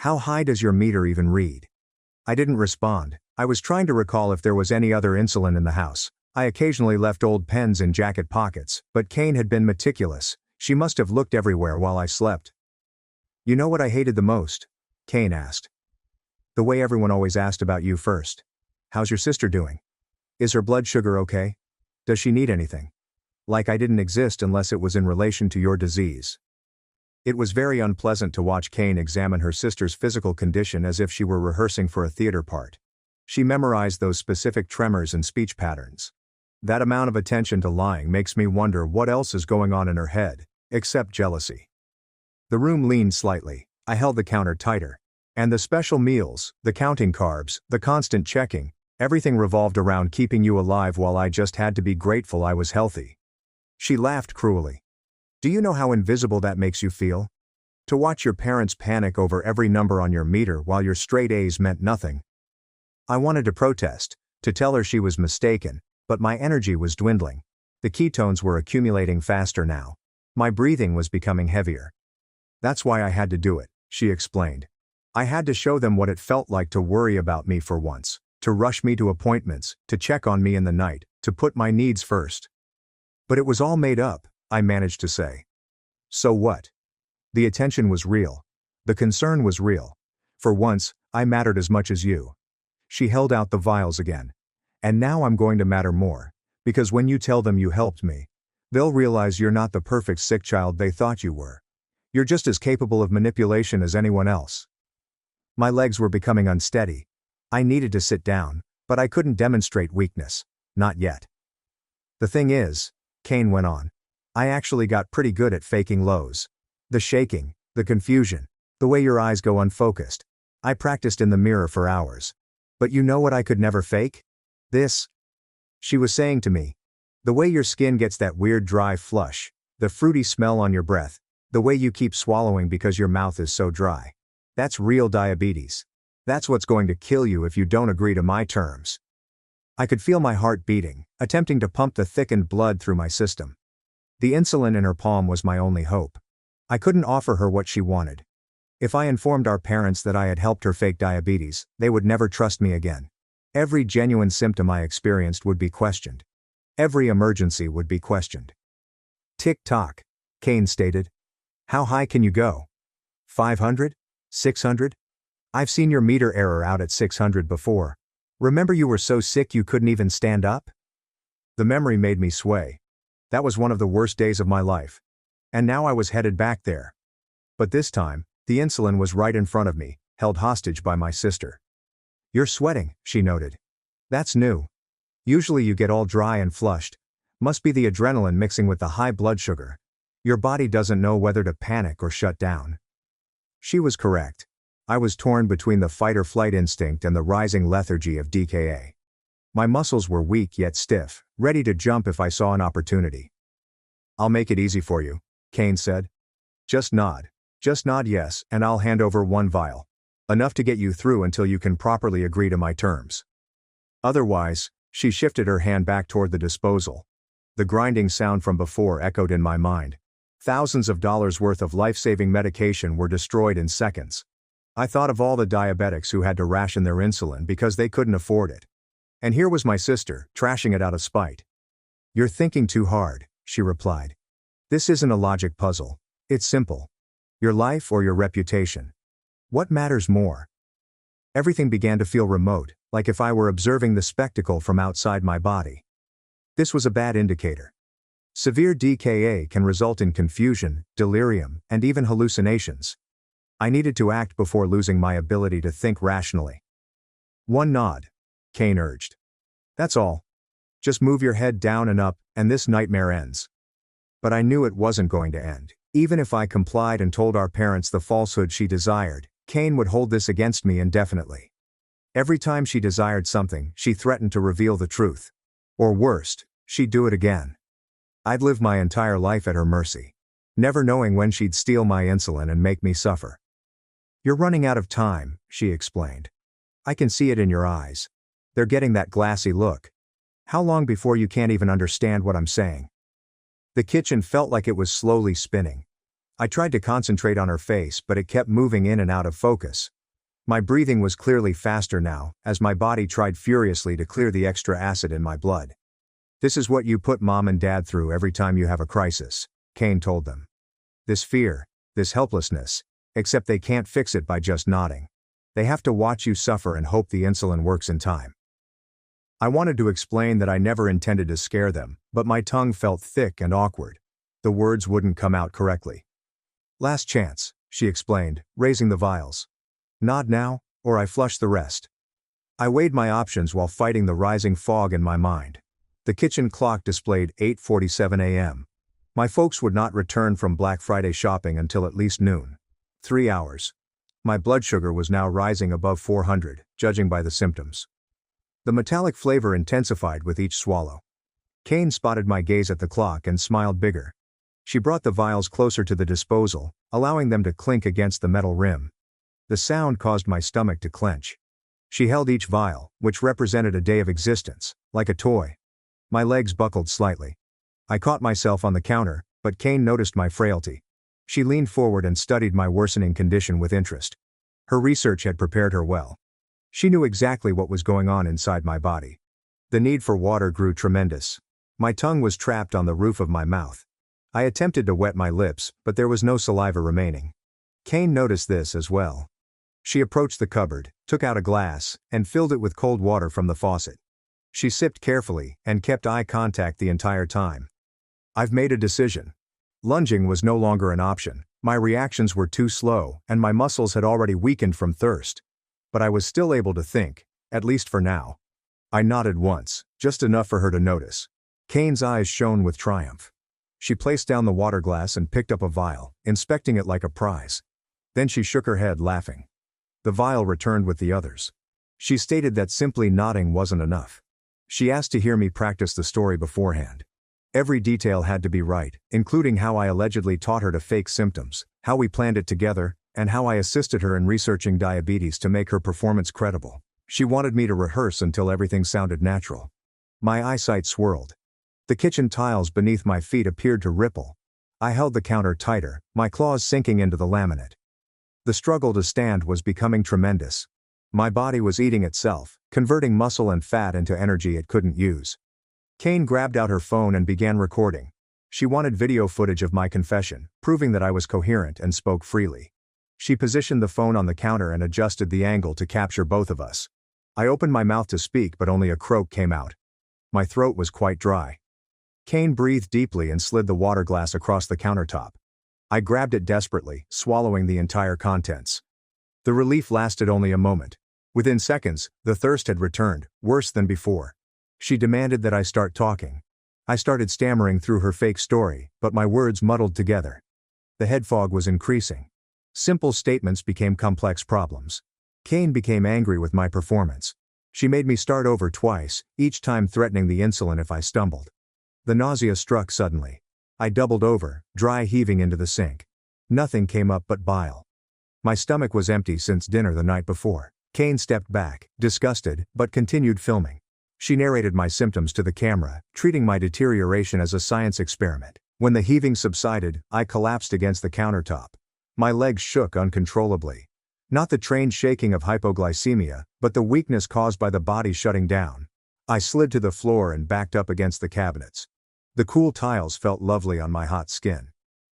How high does your meter even read? I didn't respond. I was trying to recall if there was any other insulin in the house. I occasionally left old pens in jacket pockets, but Kane had been meticulous. She must have looked everywhere while I slept. You know what I hated the most? Kane asked. The way everyone always asked about you first. How's your sister doing? Is her blood sugar okay? Does she need anything? Like I didn't exist unless it was in relation to your disease. It was very unpleasant to watch Kane examine her sister's physical condition as if she were rehearsing for a theater part. She memorized those specific tremors and speech patterns. That amount of attention to lying makes me wonder what else is going on in her head, except jealousy. The room leaned slightly. I held the counter tighter. And the special meals, the counting carbs, the constant checking, everything revolved around keeping you alive while I just had to be grateful I was healthy. She laughed cruelly. Do you know how invisible that makes you feel? To watch your parents panic over every number on your meter while your straight A's meant nothing. I wanted to protest, to tell her she was mistaken, but my energy was dwindling. The ketones were accumulating faster now. My breathing was becoming heavier. That's why I had to do it, she explained. I had to show them what it felt like to worry about me for once, to rush me to appointments, to check on me in the night, to put my needs first. But it was all made up, I managed to say. So what? The attention was real. The concern was real. For once, I mattered as much as you. She held out the vials again. And now I'm going to matter more, because when you tell them you helped me, they'll realize you're not the perfect sick child they thought you were. You're just as capable of manipulation as anyone else. My legs were becoming unsteady. I needed to sit down, but I couldn't demonstrate weakness. Not yet. The thing is, Kane went on, I actually got pretty good at faking lows. The shaking, the confusion, the way your eyes go unfocused. I practiced in the mirror for hours. But you know what I could never fake? This. She was saying to me. The way your skin gets that weird dry flush, the fruity smell on your breath, the way you keep swallowing because your mouth is so dry. That's real diabetes. That's what's going to kill you if you don't agree to my terms. I could feel my heart beating, attempting to pump the thickened blood through my system. The insulin in her palm was my only hope. I couldn't offer her what she wanted. If I informed our parents that I had helped her fake diabetes, they would never trust me again. Every genuine symptom I experienced would be questioned. Every emergency would be questioned. Tick-tock, Kane stated. How high can you go? 500? 600? I've seen your meter error out at 600 before. Remember you were so sick you couldn't even stand up? The memory made me sway. That was one of the worst days of my life. And now I was headed back there. But this time, the insulin was right in front of me, held hostage by my sister. You're sweating, she noted. That's new. Usually you get all dry and flushed. Must be the adrenaline mixing with the high blood sugar. Your body doesn't know whether to panic or shut down. She was correct. I was torn between the fight-or-flight instinct and the rising lethargy of DKA. My muscles were weak yet stiff, ready to jump if I saw an opportunity. I'll make it easy for you, Kane said. Just nod yes, and I'll hand over one vial. Enough to get you through until you can properly agree to my terms. Otherwise, she shifted her hand back toward the disposal. The grinding sound from before echoed in my mind. Thousands of dollars worth of life-saving medication were destroyed in seconds. I thought of all the diabetics who had to ration their insulin because they couldn't afford it. And here was my sister, trashing it out of spite. "You're thinking too hard," she replied. "This isn't a logic puzzle. It's simple. Your life or your reputation? What matters more?" Everything began to feel remote, like if I were observing the spectacle from outside my body. This was a bad indicator. Severe DKA can result in confusion, delirium, and even hallucinations. I needed to act before losing my ability to think rationally. "One nod," Kane urged. "That's all. Just move your head down and up, and this nightmare ends." But I knew it wasn't going to end. Even if I complied and told our parents the falsehood she desired, Kane would hold this against me indefinitely. Every time she desired something, she threatened to reveal the truth. Or worst, she'd do it again. I'd live my entire life at her mercy, never knowing when she'd steal my insulin and make me suffer. "You're running out of time," she explained. "I can see it in your eyes. They're getting that glassy look. How long before you can't even understand what I'm saying?" The kitchen felt like it was slowly spinning. I tried to concentrate on her face, but it kept moving in and out of focus. My breathing was clearly faster now, as my body tried furiously to clear the extra acid in my blood. "This is what you put Mom and Dad through every time you have a crisis," Kane told them. "This fear, this helplessness, except they can't fix it by just nodding. They have to watch you suffer and hope the insulin works in time." I wanted to explain that I never intended to scare them, but my tongue felt thick and awkward. The words wouldn't come out correctly. "Last chance," she explained, raising the vials. "Nod now, or I flush the rest." I weighed my options while fighting the rising fog in my mind. The kitchen clock displayed 8:47 a.m. My folks would not return from Black Friday shopping until at least noon. 3 hours. My blood sugar was now rising above 400, judging by the symptoms. The metallic flavor intensified with each swallow. Kane spotted my gaze at the clock and smiled bigger. She brought the vials closer to the disposal, allowing them to clink against the metal rim. The sound caused my stomach to clench. She held each vial, which represented a day of existence, like a toy. My legs buckled slightly. I caught myself on the counter, but Kane noticed my frailty. She leaned forward and studied my worsening condition with interest. Her research had prepared her well. She knew exactly what was going on inside my body. The need for water grew tremendous. My tongue was trapped on the roof of my mouth. I attempted to wet my lips, but there was no saliva remaining. Kane noticed this as well. She approached the cupboard, took out a glass, and filled it with cold water from the faucet. She sipped carefully, and kept eye contact the entire time. "I've made a decision." Lunging was no longer an option. My reactions were too slow, and my muscles had already weakened from thirst. But I was still able to think, at least for now. I nodded once, just enough for her to notice. Kane's eyes shone with triumph. She placed down the water glass and picked up a vial, inspecting it like a prize. Then she shook her head, laughing. The vial returned with the others. She stated that simply nodding wasn't enough. She asked to hear me practice the story beforehand. Every detail had to be right, including how I allegedly taught her to fake symptoms, how we planned it together, and how I assisted her in researching diabetes to make her performance credible. She wanted me to rehearse until everything sounded natural. My eyesight swirled. The kitchen tiles beneath my feet appeared to ripple. I held the counter tighter, my claws sinking into the laminate. The struggle to stand was becoming tremendous. My body was eating itself, converting muscle and fat into energy it couldn't use. Kane grabbed out her phone and began recording. She wanted video footage of my confession, proving that I was coherent and spoke freely. She positioned the phone on the counter and adjusted the angle to capture both of us. I opened my mouth to speak, but only a croak came out. My throat was quite dry. Kane breathed deeply and slid the water glass across the countertop. I grabbed it desperately, swallowing the entire contents. The relief lasted only a moment. Within seconds, the thirst had returned, worse than before. She demanded that I start talking. I started stammering through her fake story, but my words muddled together. The head fog was increasing. Simple statements became complex problems. Kane became angry with my performance. She made me start over twice, each time threatening the insulin if I stumbled. The nausea struck suddenly. I doubled over, dry heaving into the sink. Nothing came up but bile. My stomach was empty since dinner the night before. Kane stepped back, disgusted, but continued filming. She narrated my symptoms to the camera, treating my deterioration as a science experiment. When the heaving subsided, I collapsed against the countertop. My legs shook uncontrollably. Not the trained shaking of hypoglycemia, but the weakness caused by the body shutting down. I slid to the floor and backed up against the cabinets. The cool tiles felt lovely on my hot skin.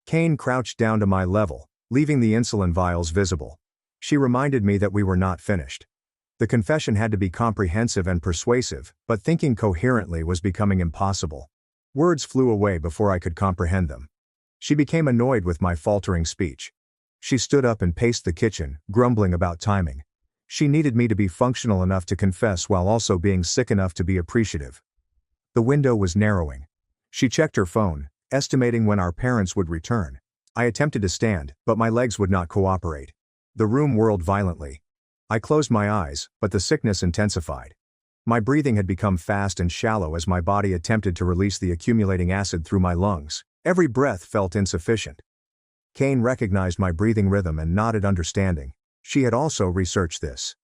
Kane crouched down to my level, leaving the insulin vials visible. She reminded me that we were not finished. The confession had to be comprehensive and persuasive, but thinking coherently was becoming impossible. Words flew away before I could comprehend them. She became annoyed with my faltering speech. She stood up and paced the kitchen, grumbling about timing. She needed me to be functional enough to confess while also being sick enough to be appreciative. The window was narrowing. She checked her phone, estimating when our parents would return. I attempted to stand, but my legs would not cooperate. The room whirled violently. I closed my eyes, but the sickness intensified. My breathing had become fast and shallow as my body attempted to release the accumulating acid through my lungs. Every breath felt insufficient. Kane recognized my breathing rhythm and nodded understanding. She had also researched this.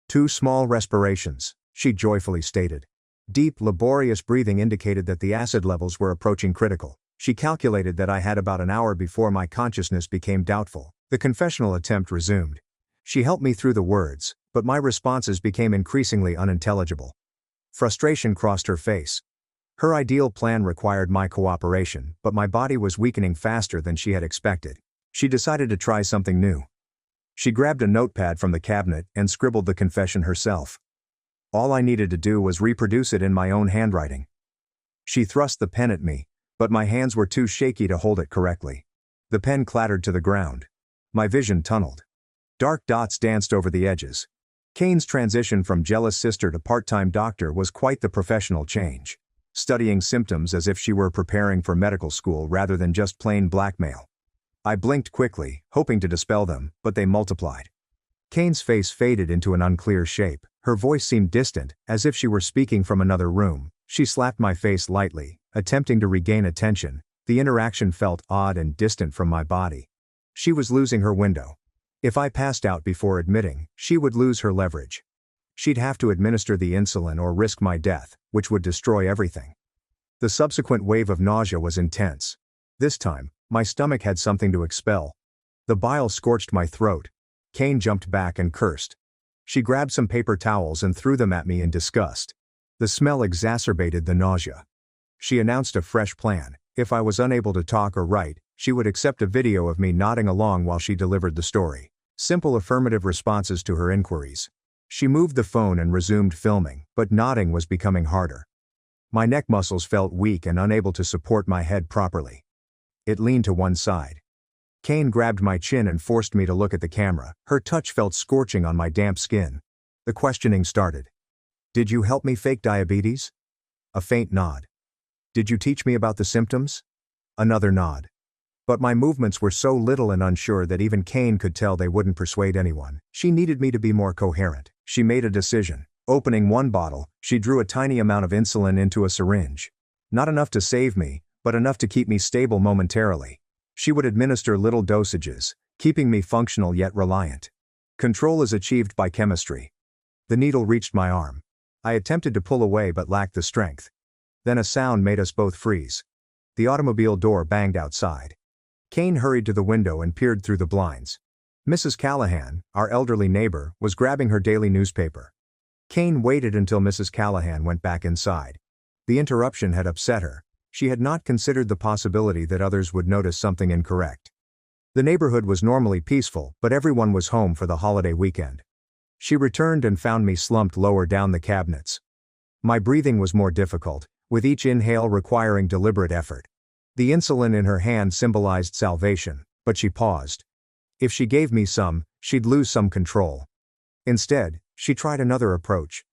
2 small respirations, she joyfully stated. Deep, laborious breathing indicated that the acid levels were approaching critical. She calculated that I had about an hour before my consciousness became doubtful. The confessional attempt resumed. She helped me through the words, but my responses became increasingly unintelligible. Frustration crossed her face. Her ideal plan required my cooperation, but my body was weakening faster than she had expected. She decided to try something new. She grabbed a notepad from the cabinet and scribbled the confession herself. All I needed to do was reproduce it in my own handwriting. She thrust the pen at me, but my hands were too shaky to hold it correctly. The pen clattered to the ground. My vision tunneled. Dark dots danced over the edges. Kane's transition from jealous sister to part-time doctor was quite the professional change. Studying symptoms as if she were preparing for medical school rather than just plain blackmail. I blinked quickly, hoping to dispel them, but they multiplied. Kane's face faded into an unclear shape. Her voice seemed distant, as if she were speaking from another room. She slapped my face lightly, attempting to regain attention. The interaction felt odd and distant from my body. She was losing her window. If I passed out before admitting, she would lose her leverage. She'd have to administer the insulin or risk my death, which would destroy everything. The subsequent wave of nausea was intense. This time, my stomach had something to expel. The bile scorched my throat. Kane jumped back and cursed. She grabbed some paper towels and threw them at me in disgust. The smell exacerbated the nausea. She announced a fresh plan. If I was unable to talk or write, she would accept a video of me nodding along while she delivered the story. Simple affirmative responses to her inquiries. She moved the phone and resumed filming, but nodding was becoming harder. My neck muscles felt weak and unable to support my head properly. It leaned to one side. Kane grabbed my chin and forced me to look at the camera. Her touch felt scorching on my damp skin. The questioning started. Did you help me fake diabetes? A faint nod. Did you teach me about the symptoms? Another nod. But my movements were so little and unsure that even Kane could tell they wouldn't persuade anyone. She needed me to be more coherent. She made a decision. Opening one bottle, she drew a tiny amount of insulin into a syringe. Not enough to save me, but enough to keep me stable momentarily. She would administer little dosages, keeping me functional yet reliant. Control is achieved by chemistry. The needle reached my arm. I attempted to pull away but lacked the strength. Then a sound made us both freeze. The automobile door banged outside. Kane hurried to the window and peered through the blinds. Mrs. Callahan, our elderly neighbor, was grabbing her daily newspaper. Kane waited until Mrs. Callahan went back inside. The interruption had upset her. She had not considered the possibility that others would notice something incorrect. The neighborhood was normally peaceful, but everyone was home for the holiday weekend. She returned and found me slumped lower down the cabinets. My breathing was more difficult, with each inhale requiring deliberate effort. The insulin in her hand symbolized salvation, but she paused. If she gave me some, she'd lose some control. Instead, she tried another approach.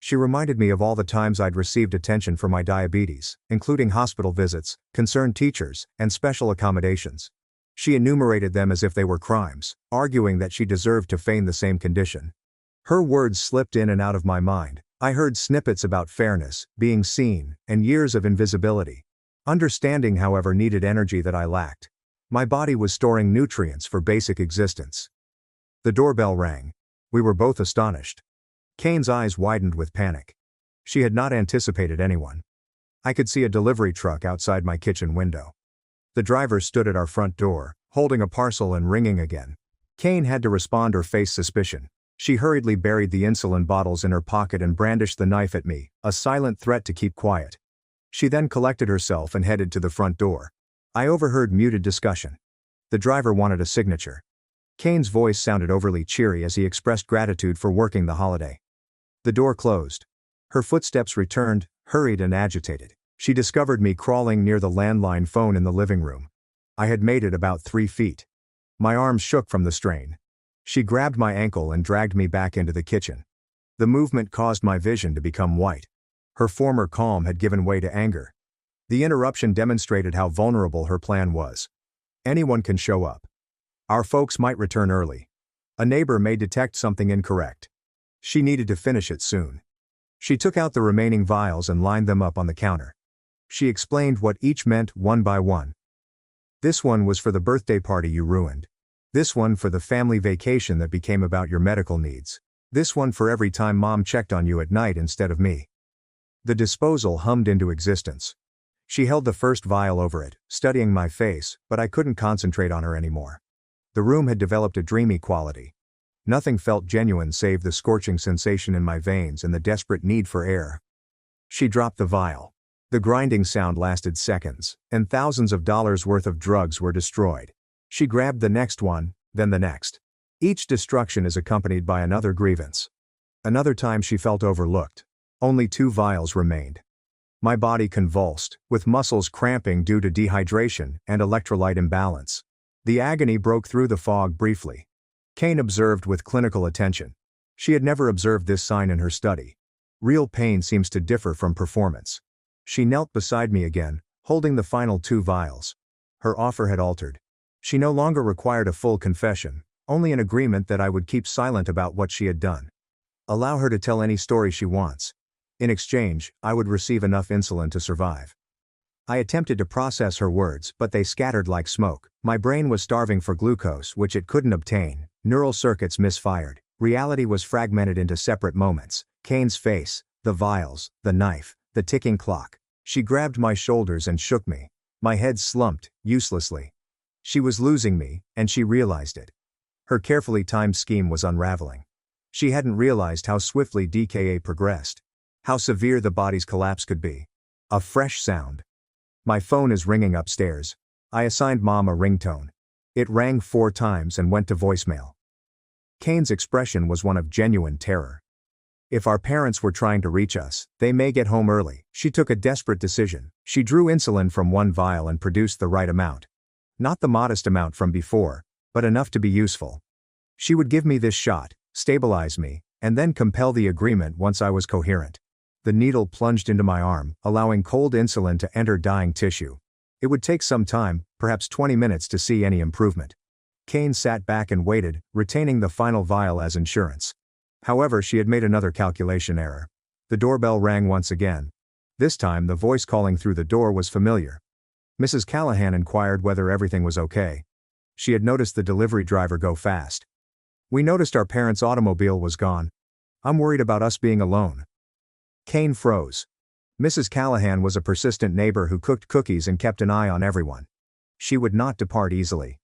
She reminded me of all the times I'd received attention for my diabetes, including hospital visits, concerned teachers, and special accommodations. She enumerated them as if they were crimes, arguing that she deserved to feign the same condition. Her words slipped in and out of my mind. I heard snippets about fairness, being seen, and years of invisibility. Understanding, however, needed energy that I lacked. My body was storing nutrients for basic existence. The doorbell rang. We were both astonished. Kane's eyes widened with panic. She had not anticipated anyone. I could see a delivery truck outside my kitchen window. The driver stood at our front door, holding a parcel and ringing again. Kane had to respond or face suspicion. She hurriedly buried the insulin bottles in her pocket and brandished the knife at me, a silent threat to keep quiet. She then collected herself and headed to the front door. I overheard muted discussion. The driver wanted a signature. Kane's voice sounded overly cheery as he expressed gratitude for working the holiday. The door closed. Her footsteps returned, hurried and agitated. She discovered me crawling near the landline phone in the living room. I had made it about 3 feet. My arms shook from the strain. She grabbed my ankle and dragged me back into the kitchen. The movement caused my vision to become white. Her former calm had given way to anger. The interruption demonstrated how vulnerable her plan was. Anyone can show up. Our folks might return early. A neighbor may detect something incorrect. She needed to finish it soon. She took out the remaining vials and lined them up on the counter. She explained what each meant one by one. This one was for the birthday party you ruined. This one for the family vacation that became about your medical needs. This one for every time mom checked on you at night instead of me. The disposal hummed into existence. She held the first vial over it, studying my face, but I couldn't concentrate on her anymore. The room had developed a dreamy quality. Nothing felt genuine save the scorching sensation in my veins and the desperate need for air. She dropped the vial. The grinding sound lasted seconds, and thousands of dollars worth of drugs were destroyed. She grabbed the next one, then the next. Each destruction is accompanied by another grievance. Another time she felt overlooked. Only 2 vials remained. My body convulsed, with muscles cramping due to dehydration and electrolyte imbalance. The agony broke through the fog briefly. Kane observed with clinical attention. She had never observed this sign in her study. Real pain seems to differ from performance. She knelt beside me again, holding the final 2 vials. Her offer had altered. She no longer required a full confession, only an agreement that I would keep silent about what she had done. Allow her to tell any story she wants. In exchange, I would receive enough insulin to survive. I attempted to process her words, but they scattered like smoke. My brain was starving for glucose, which it couldn't obtain. Neural circuits misfired. Reality was fragmented into separate moments. Kane's face, the vials, the knife, the ticking clock. She grabbed my shoulders and shook me. My head slumped, uselessly. She was losing me, and she realized it. Her carefully timed scheme was unraveling. She hadn't realized how swiftly DKA progressed. How severe the body's collapse could be. A fresh sound. My phone is ringing upstairs. I assigned Mom a ringtone. It rang 4 times and went to voicemail. Kane's expression was one of genuine terror. If our parents were trying to reach us, they may get home early. She took a desperate decision. She drew insulin from 1 vial and produced the right amount. Not the modest amount from before, but enough to be useful. She would give me this shot, stabilize me, and then compel the agreement once I was coherent. The needle plunged into my arm, allowing cold insulin to enter dying tissue. It would take some time, perhaps 20 minutes to see any improvement. Kane sat back and waited, retaining the final vial as insurance. However, she had made another calculation error. The doorbell rang once again. This time the voice calling through the door was familiar. Mrs. Callahan inquired whether everything was okay. She had noticed the delivery driver go fast. We noticed our parents' automobile was gone. I'm worried about us being alone. Kane froze. Mrs. Callahan was a persistent neighbor who cooked cookies and kept an eye on everyone. She would not depart easily.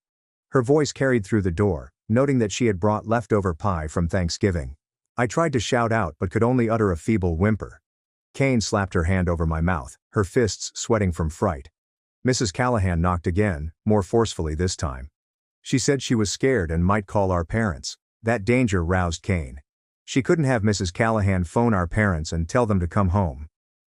Her voice carried through the door, noting that she had brought leftover pie from Thanksgiving. I tried to shout out but could only utter a feeble whimper. Kane slapped her hand over my mouth, her fists sweating from fright. Mrs. Callahan knocked again, more forcefully this time. She said she was scared and might call our parents. That danger roused Kane. She couldn't have Mrs. Callahan phone our parents and tell them to come home.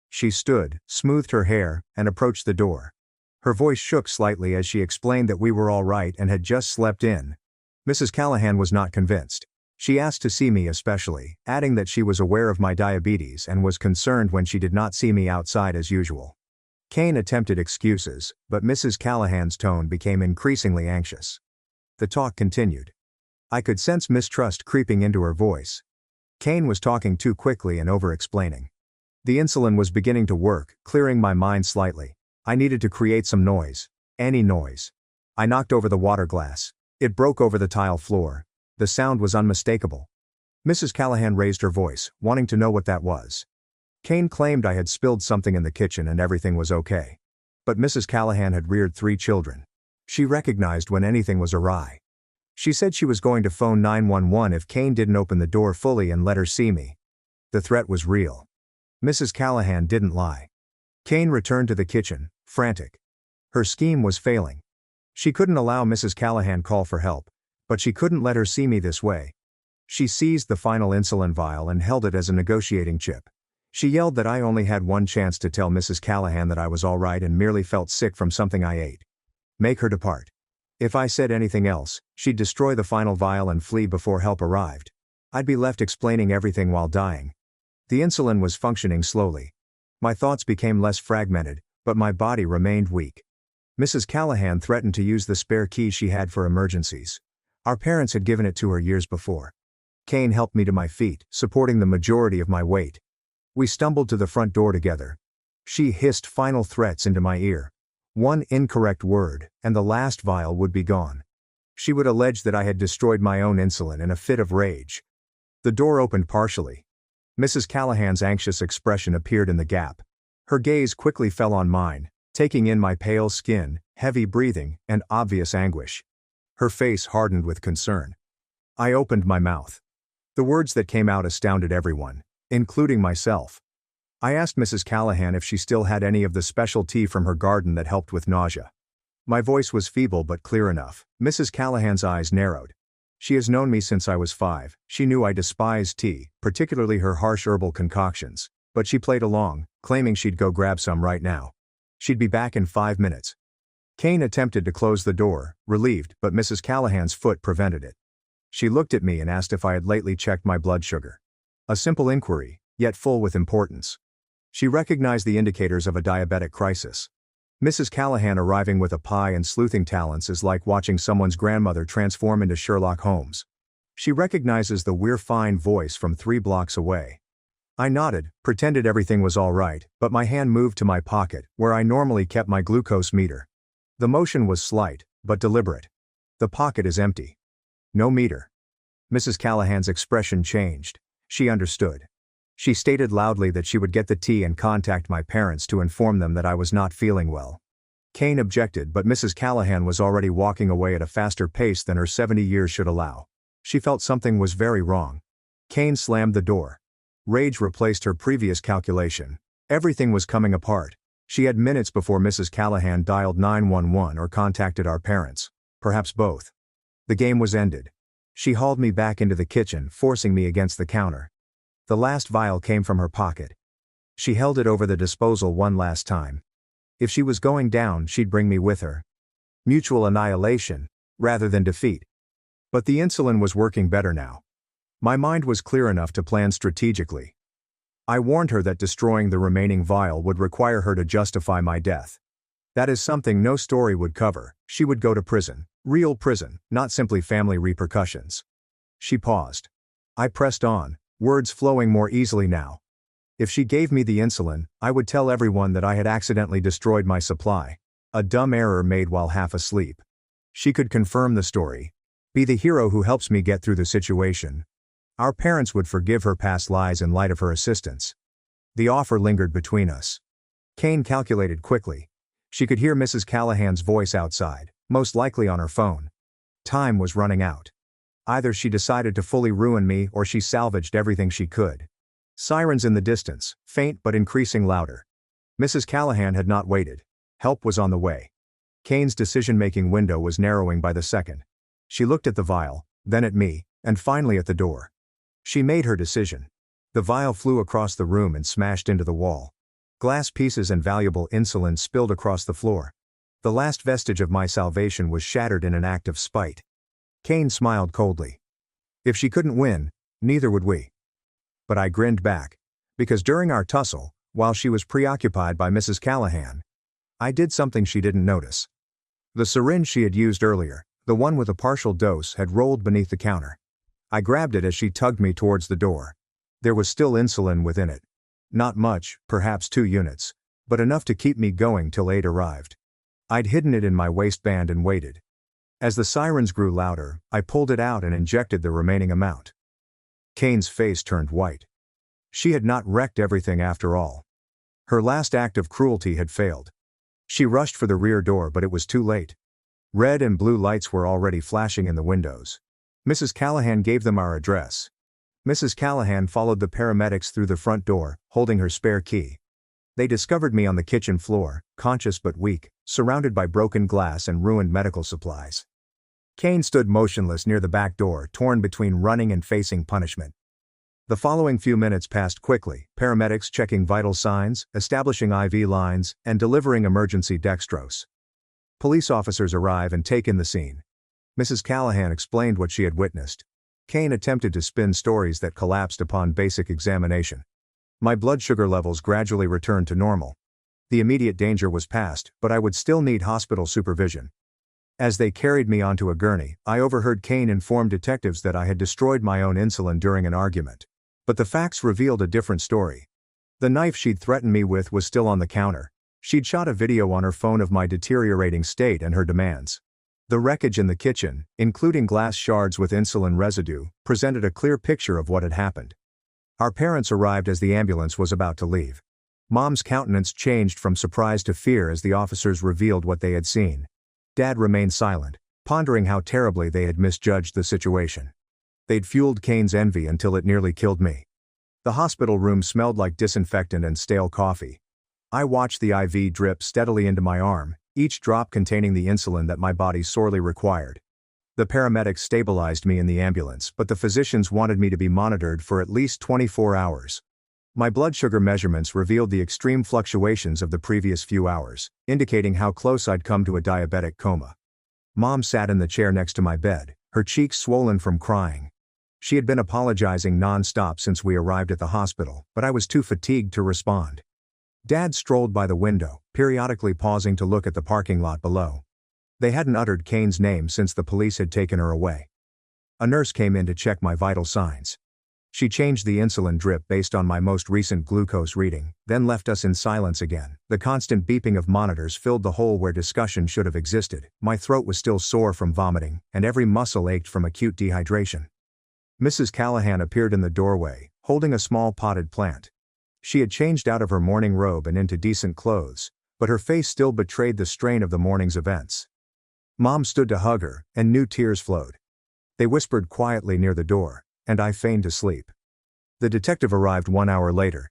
She stood, smoothed her hair, and approached the door. Her voice shook slightly as she explained that we were all right and had just slept in. Mrs. Callahan was not convinced. She asked to see me especially, adding that she was aware of my diabetes and was concerned when she did not see me outside as usual. Kane attempted excuses, but Mrs. Callahan's tone became increasingly anxious. The talk continued. I could sense mistrust creeping into her voice. Kane was talking too quickly and over-explaining. The insulin was beginning to work, clearing my mind slightly. I needed to create some noise. Any noise. I knocked over the water glass. It broke over the tile floor. The sound was unmistakable. Mrs. Callahan raised her voice, wanting to know what that was. Kane claimed I had spilled something in the kitchen and everything was okay. But Mrs. Callahan had reared 3 children. She recognized when anything was awry. She said she was going to phone 911 if Kane didn't open the door fully and let her see me. The threat was real. Mrs. Callahan didn't lie. Kane returned to the kitchen, frantic. Her scheme was failing. She couldn't allow Mrs. Callahan call for help, but she couldn't let her see me this way. She seized the final insulin vial and held it as a negotiating chip. She yelled that I only had one chance to tell Mrs. Callahan that I was all right and merely felt sick from something I ate. Make her depart. If I said anything else, she'd destroy the final vial and flee before help arrived. I'd be left explaining everything while dying. The insulin was functioning slowly. My thoughts became less fragmented, but my body remained weak. Mrs. Callahan threatened to use the spare key she had for emergencies. Our parents had given it to her years before. Kane helped me to my feet, supporting the majority of my weight. We stumbled to the front door together. She hissed final threats into my ear. One incorrect word, and the last vial would be gone. She would allege that I had destroyed my own insulin in a fit of rage. The door opened partially. Mrs. Callahan's anxious expression appeared in the gap. Her gaze quickly fell on mine, taking in my pale skin, heavy breathing, and obvious anguish. Her face hardened with concern. I opened my mouth. The words that came out astounded everyone, including myself. I asked Mrs. Callahan if she still had any of the special tea from her garden that helped with nausea. My voice was feeble but clear enough. Mrs. Callahan's eyes narrowed. She has known me since I was 5. She knew I despised tea, particularly her harsh herbal concoctions, but she played along, claiming she'd go grab some right now. She'd be back in 5 minutes. Kane attempted to close the door, relieved, but Mrs. Callahan's foot prevented it. She looked at me and asked if I had lately checked my blood sugar. A simple inquiry, yet full with importance. She recognized the indicators of a diabetic crisis. Mrs. Callahan arriving with a pie and sleuthing talents is like watching someone's grandmother transform into Sherlock Holmes. She recognizes the "we're fine" voice from 3 blocks away. I nodded, pretended everything was all right, but my hand moved to my pocket, where I normally kept my glucose meter. The motion was slight, but deliberate. The pocket is empty. No meter. Mrs. Callahan's expression changed. She understood. She stated loudly that she would get the tea and contact my parents to inform them that I was not feeling well. Kane objected, but Mrs. Callahan was already walking away at a faster pace than her 70 years should allow. She felt something was very wrong. Kane slammed the door. Rage replaced her previous calculation. Everything was coming apart. She had minutes before Mrs. Callahan dialed 911 or contacted our parents. Perhaps both. The game was ended. She hauled me back into the kitchen, forcing me against the counter. The last vial came from her pocket. She held it over the disposal one last time. If she was going down, she'd bring me with her. Mutual annihilation, rather than defeat. But the insulin was working better now. My mind was clear enough to plan strategically. I warned her that destroying the remaining vial would require her to justify my death. That is something no story would cover. She would go to prison. Real prison, not simply family repercussions. She paused. I pressed on, words flowing more easily now. If she gave me the insulin, I would tell everyone that I had accidentally destroyed my supply. A dumb error made while half asleep. She could confirm the story. Be the hero who helps me get through the situation. Our parents would forgive her past lies in light of her assistance. The offer lingered between us. Kane calculated quickly. She could hear Mrs. Callahan's voice outside, most likely on her phone. Time was running out. Either she decided to fully ruin me or she salvaged everything she could. Sirens in the distance, faint but increasing louder. Mrs. Callahan had not waited. Help was on the way. Kane's decision-making window was narrowing by the second. She looked at the vial, then at me, and finally at the door. She made her decision. The vial flew across the room and smashed into the wall. Glass pieces and valuable insulin spilled across the floor. The last vestige of my salvation was shattered in an act of spite. Kane smiled coldly. If she couldn't win, neither would we. But I grinned back. Because during our tussle, while she was preoccupied by Mrs. Callahan, I did something she didn't notice. The syringe she had used earlier, the one with a partial dose, had rolled beneath the counter. I grabbed it as she tugged me towards the door. There was still insulin within it. Not much, perhaps 2 units, but enough to keep me going till aid arrived. I'd hidden it in my waistband and waited. As the sirens grew louder, I pulled it out and injected the remaining amount. Kane's face turned white. She had not wrecked everything after all. Her last act of cruelty had failed. She rushed for the rear door, but it was too late. Red and blue lights were already flashing in the windows. Mrs. Callahan gave them our address. Mrs. Callahan followed the paramedics through the front door, holding her spare key. They discovered me on the kitchen floor, conscious but weak, surrounded by broken glass and ruined medical supplies. Kane stood motionless near the back door, torn between running and facing punishment. The following few minutes passed quickly, paramedics checking vital signs, establishing IV lines, and delivering emergency dextrose. Police officers arrive and take in the scene. Mrs. Callahan explained what she had witnessed. Kane attempted to spin stories that collapsed upon basic examination. My blood sugar levels gradually returned to normal. The immediate danger was past, but I would still need hospital supervision. As they carried me onto a gurney, I overheard Kane inform detectives that I had destroyed my own insulin during an argument. But the facts revealed a different story. The knife she'd threatened me with was still on the counter. She'd shot a video on her phone of my deteriorating state and her demands. The wreckage in the kitchen, including glass shards with insulin residue, presented a clear picture of what had happened. Our parents arrived as the ambulance was about to leave. Mom's countenance changed from surprise to fear as the officers revealed what they had seen. Dad remained silent, pondering how terribly they had misjudged the situation. They'd fueled Kane's envy until it nearly killed me. The hospital room smelled like disinfectant and stale coffee. I watched the IV drip steadily into my arm, each drop containing the insulin that my body sorely required. The paramedics stabilized me in the ambulance, but the physicians wanted me to be monitored for at least 24 hours. My blood sugar measurements revealed the extreme fluctuations of the previous few hours, indicating how close I'd come to a diabetic coma. Mom sat in the chair next to my bed, her cheeks swollen from crying. She had been apologizing non-stop since we arrived at the hospital, but I was too fatigued to respond. Dad strolled by the window, periodically pausing to look at the parking lot below. They hadn't uttered Kane's name since the police had taken her away. A nurse came in to check my vital signs. She changed the insulin drip based on my most recent glucose reading, then left us in silence again. The constant beeping of monitors filled the hole where discussion should have existed. My throat was still sore from vomiting, and every muscle ached from acute dehydration. Mrs. Callahan appeared in the doorway, holding a small potted plant. She had changed out of her morning robe and into decent clothes, but her face still betrayed the strain of the morning's events. Mom stood to hug her, and new tears flowed. They whispered quietly near the door, and I feigned to sleep. The detective arrived 1 hour later.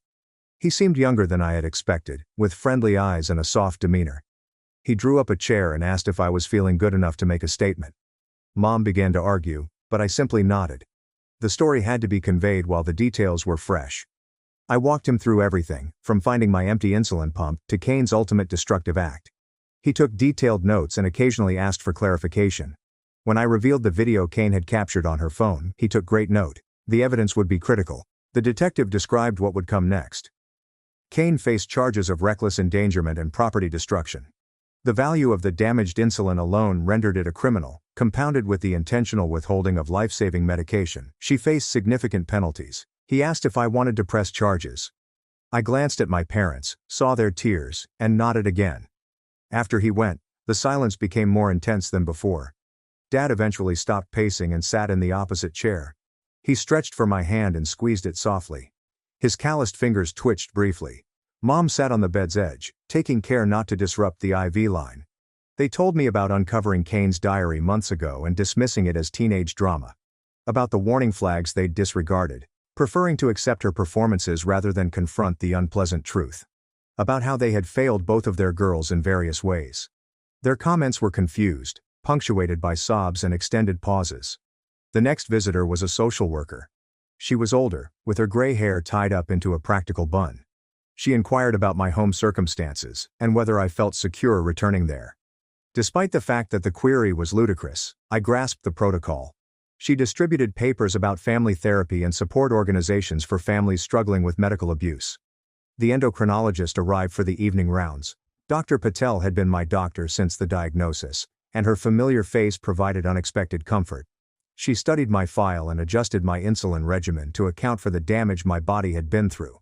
He seemed younger than I had expected, with friendly eyes and a soft demeanor. He drew up a chair and asked if I was feeling good enough to make a statement. Mom began to argue, but I simply nodded. The story had to be conveyed while the details were fresh. I walked him through everything, from finding my empty insulin pump to Kane's ultimate destructive act. He took detailed notes and occasionally asked for clarification. When I revealed the video Kane had captured on her phone, he took great note. The evidence would be critical. The detective described what would come next. Kane faced charges of reckless endangerment and property destruction. The value of the damaged insulin alone rendered it a criminal, compounded with the intentional withholding of life-saving medication. She faced significant penalties. He asked if I wanted to press charges. I glanced at my parents, saw their tears, and nodded again. After he went, the silence became more intense than before. Dad eventually stopped pacing and sat in the opposite chair. He stretched for my hand and squeezed it softly. His calloused fingers twitched briefly. Mom sat on the bed's edge, taking care not to disrupt the IV line. They told me about uncovering Kane's diary months ago and dismissing it as teenage drama. About the warning flags they'd disregarded, preferring to accept her performances rather than confront the unpleasant truth. About how they had failed both of their girls in various ways. Their comments were confused, punctuated by sobs and extended pauses. The next visitor was a social worker. She was older, with her gray hair tied up into a practical bun. She inquired about my home circumstances, and whether I felt secure returning there. Despite the fact that the query was ludicrous, I grasped the protocol. She distributed papers about family therapy and support organizations for families struggling with medical abuse. The endocrinologist arrived for the evening rounds. Dr. Patel had been my doctor since the diagnosis, and her familiar face provided unexpected comfort. She studied my file and adjusted my insulin regimen to account for the damage my body had been through.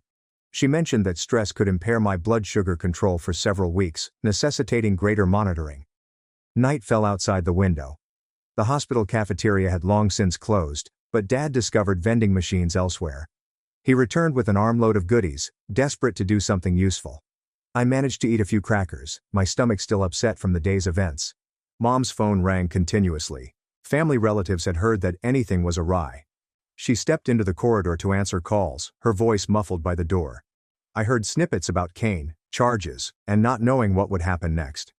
She mentioned that stress could impair my blood sugar control for several weeks, necessitating greater monitoring. Night fell outside the window. The hospital cafeteria had long since closed, but Dad discovered vending machines elsewhere. He returned with an armload of goodies, desperate to do something useful. I managed to eat a few crackers, my stomach still upset from the day's events. Mom's phone rang continuously. Family relatives had heard that anything was awry. She stepped into the corridor to answer calls, her voice muffled by the door. I heard snippets about Kane, charges, and not knowing what would happen next.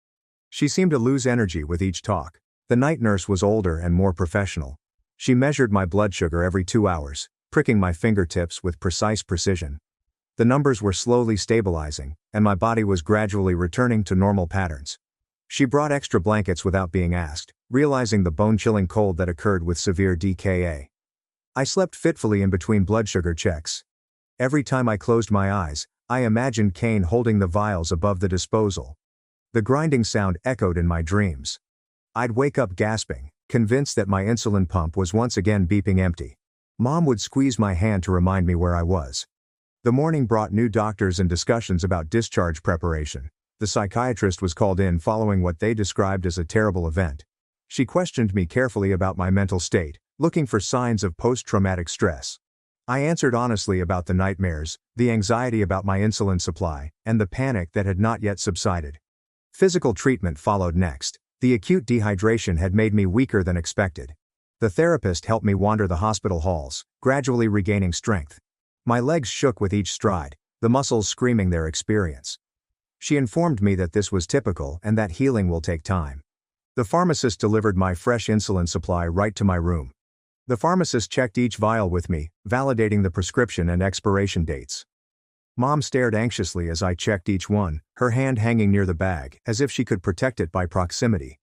She seemed to lose energy with each talk. The night nurse was older and more professional. She measured my blood sugar every 2 hours, pricking my fingertips with precise precision. The numbers were slowly stabilizing, and my body was gradually returning to normal patterns. She brought extra blankets without being asked, realizing the bone-chilling cold that occurred with severe DKA. I slept fitfully in between blood sugar checks. Every time I closed my eyes, I imagined Kane holding the vials above the disposal. The grinding sound echoed in my dreams. I'd wake up gasping, convinced that my insulin pump was once again beeping empty. Mom would squeeze my hand to remind me where I was. The morning brought new doctors and discussions about discharge preparation. The psychiatrist was called in following what they described as a terrible event. She questioned me carefully about my mental state, looking for signs of post-traumatic stress. I answered honestly about the nightmares, the anxiety about my insulin supply, and the panic that had not yet subsided. Physical treatment followed next. The acute dehydration had made me weaker than expected. The therapist helped me wander the hospital halls, gradually regaining strength. My legs shook with each stride, the muscles screaming their experience. She informed me that this was typical and that healing will take time. The pharmacist delivered my fresh insulin supply right to my room. The pharmacist checked each vial with me, validating the prescription and expiration dates. Mom stared anxiously as I checked each one, her hand hanging near the bag, as if she could protect it by proximity.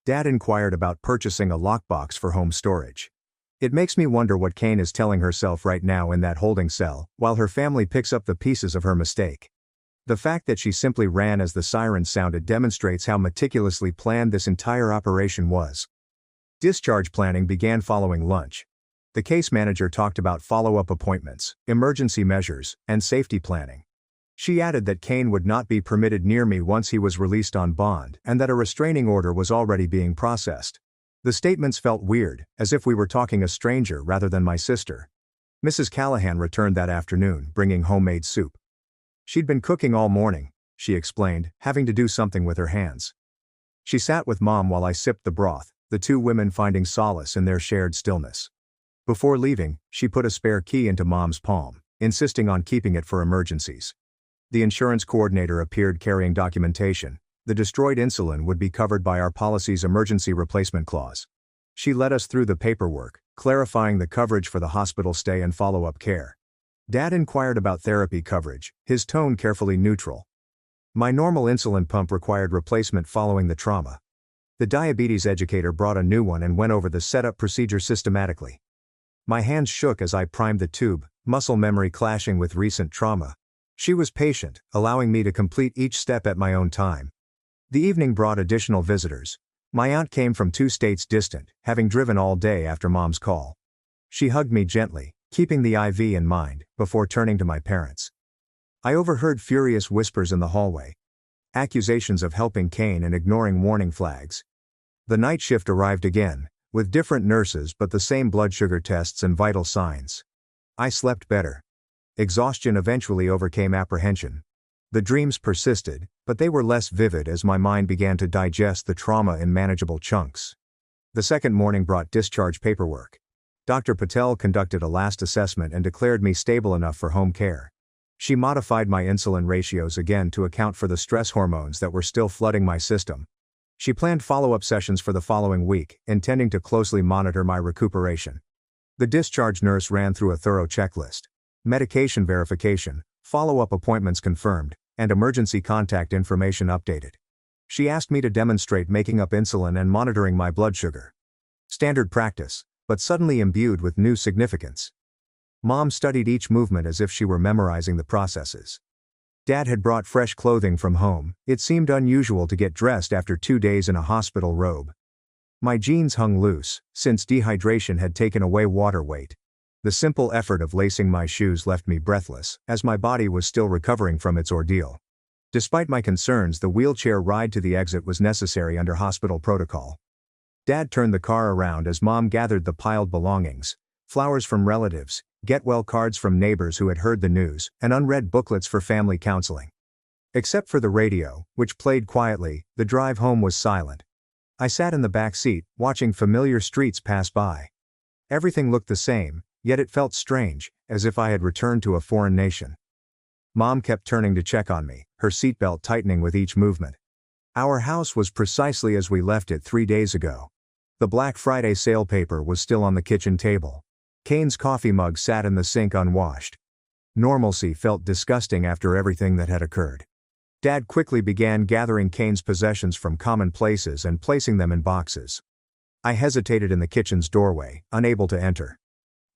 Dad inquired about purchasing a lockbox for home storage. It makes me wonder what Kane is telling herself right now in that holding cell, while her family picks up the pieces of her mistake. The fact that she simply ran as the siren sounded demonstrates how meticulously planned this entire operation was. Discharge planning began following lunch. The case manager talked about follow-up appointments, emergency measures, and safety planning. She added that Kane would not be permitted near me once he was released on bond and that a restraining order was already being processed. The statements felt weird, as if we were talking a stranger rather than my sister. Mrs. Callahan returned that afternoon, bringing homemade soup. She'd been cooking all morning, she explained, having to do something with her hands. She sat with Mom while I sipped the broth, the two women finding solace in their shared stillness. Before leaving, she put a spare key into Mom's palm, insisting on keeping it for emergencies. The insurance coordinator appeared carrying documentation. The destroyed insulin would be covered by our policy's emergency replacement clause. She led us through the paperwork, clarifying the coverage for the hospital stay and follow-up care. Dad inquired about therapy coverage, his tone carefully neutral. My normal insulin pump required replacement following the trauma. The diabetes educator brought a new one and went over the setup procedure systematically. My hands shook as I primed the tube, muscle memory clashing with recent trauma. She was patient, allowing me to complete each step at my own time. The evening brought additional visitors. My aunt came from 2 states distant, having driven all day after Mom's call. She hugged me gently, keeping the IV in mind, before turning to my parents. I overheard furious whispers in the hallway. Accusations of helping Kane and ignoring warning flags. The night shift arrived again, with different nurses but the same blood sugar tests and vital signs. I slept better. Exhaustion eventually overcame apprehension. The dreams persisted, but they were less vivid as my mind began to digest the trauma in manageable chunks. The second morning brought discharge paperwork. Dr. Patel conducted a last assessment and declared me stable enough for home care. She modified my insulin ratios again to account for the stress hormones that were still flooding my system. She planned follow-up sessions for the following week, intending to closely monitor my recuperation. The discharge nurse ran through a thorough checklist. Medication verification, follow-up appointments confirmed, and emergency contact information updated. She asked me to demonstrate making up insulin and monitoring my blood sugar. Standard practice, but suddenly imbued with new significance. Mom studied each movement as if she were memorizing the processes. Dad had brought fresh clothing from home. It seemed unusual to get dressed after 2 days in a hospital robe. My jeans hung loose, since dehydration had taken away water weight. The simple effort of lacing my shoes left me breathless, as my body was still recovering from its ordeal. Despite my concerns, the wheelchair ride to the exit was necessary under hospital protocol. Dad turned the car around as Mom gathered the piled belongings: flowers from relatives, get-well cards from neighbors who had heard the news, and unread booklets for family counseling. Except for the radio, which played quietly, the drive home was silent. I sat in the back seat, watching familiar streets pass by. Everything looked the same, yet it felt strange, as if I had returned to a foreign nation. Mom kept turning to check on me, her seatbelt tightening with each movement. Our house was precisely as we left it 3 days ago. The Black Friday sale paper was still on the kitchen table. Kane's coffee mug sat in the sink unwashed. Normalcy felt disgusting after everything that had occurred. Dad quickly began gathering Kane's possessions from common places and placing them in boxes. I hesitated in the kitchen's doorway, unable to enter.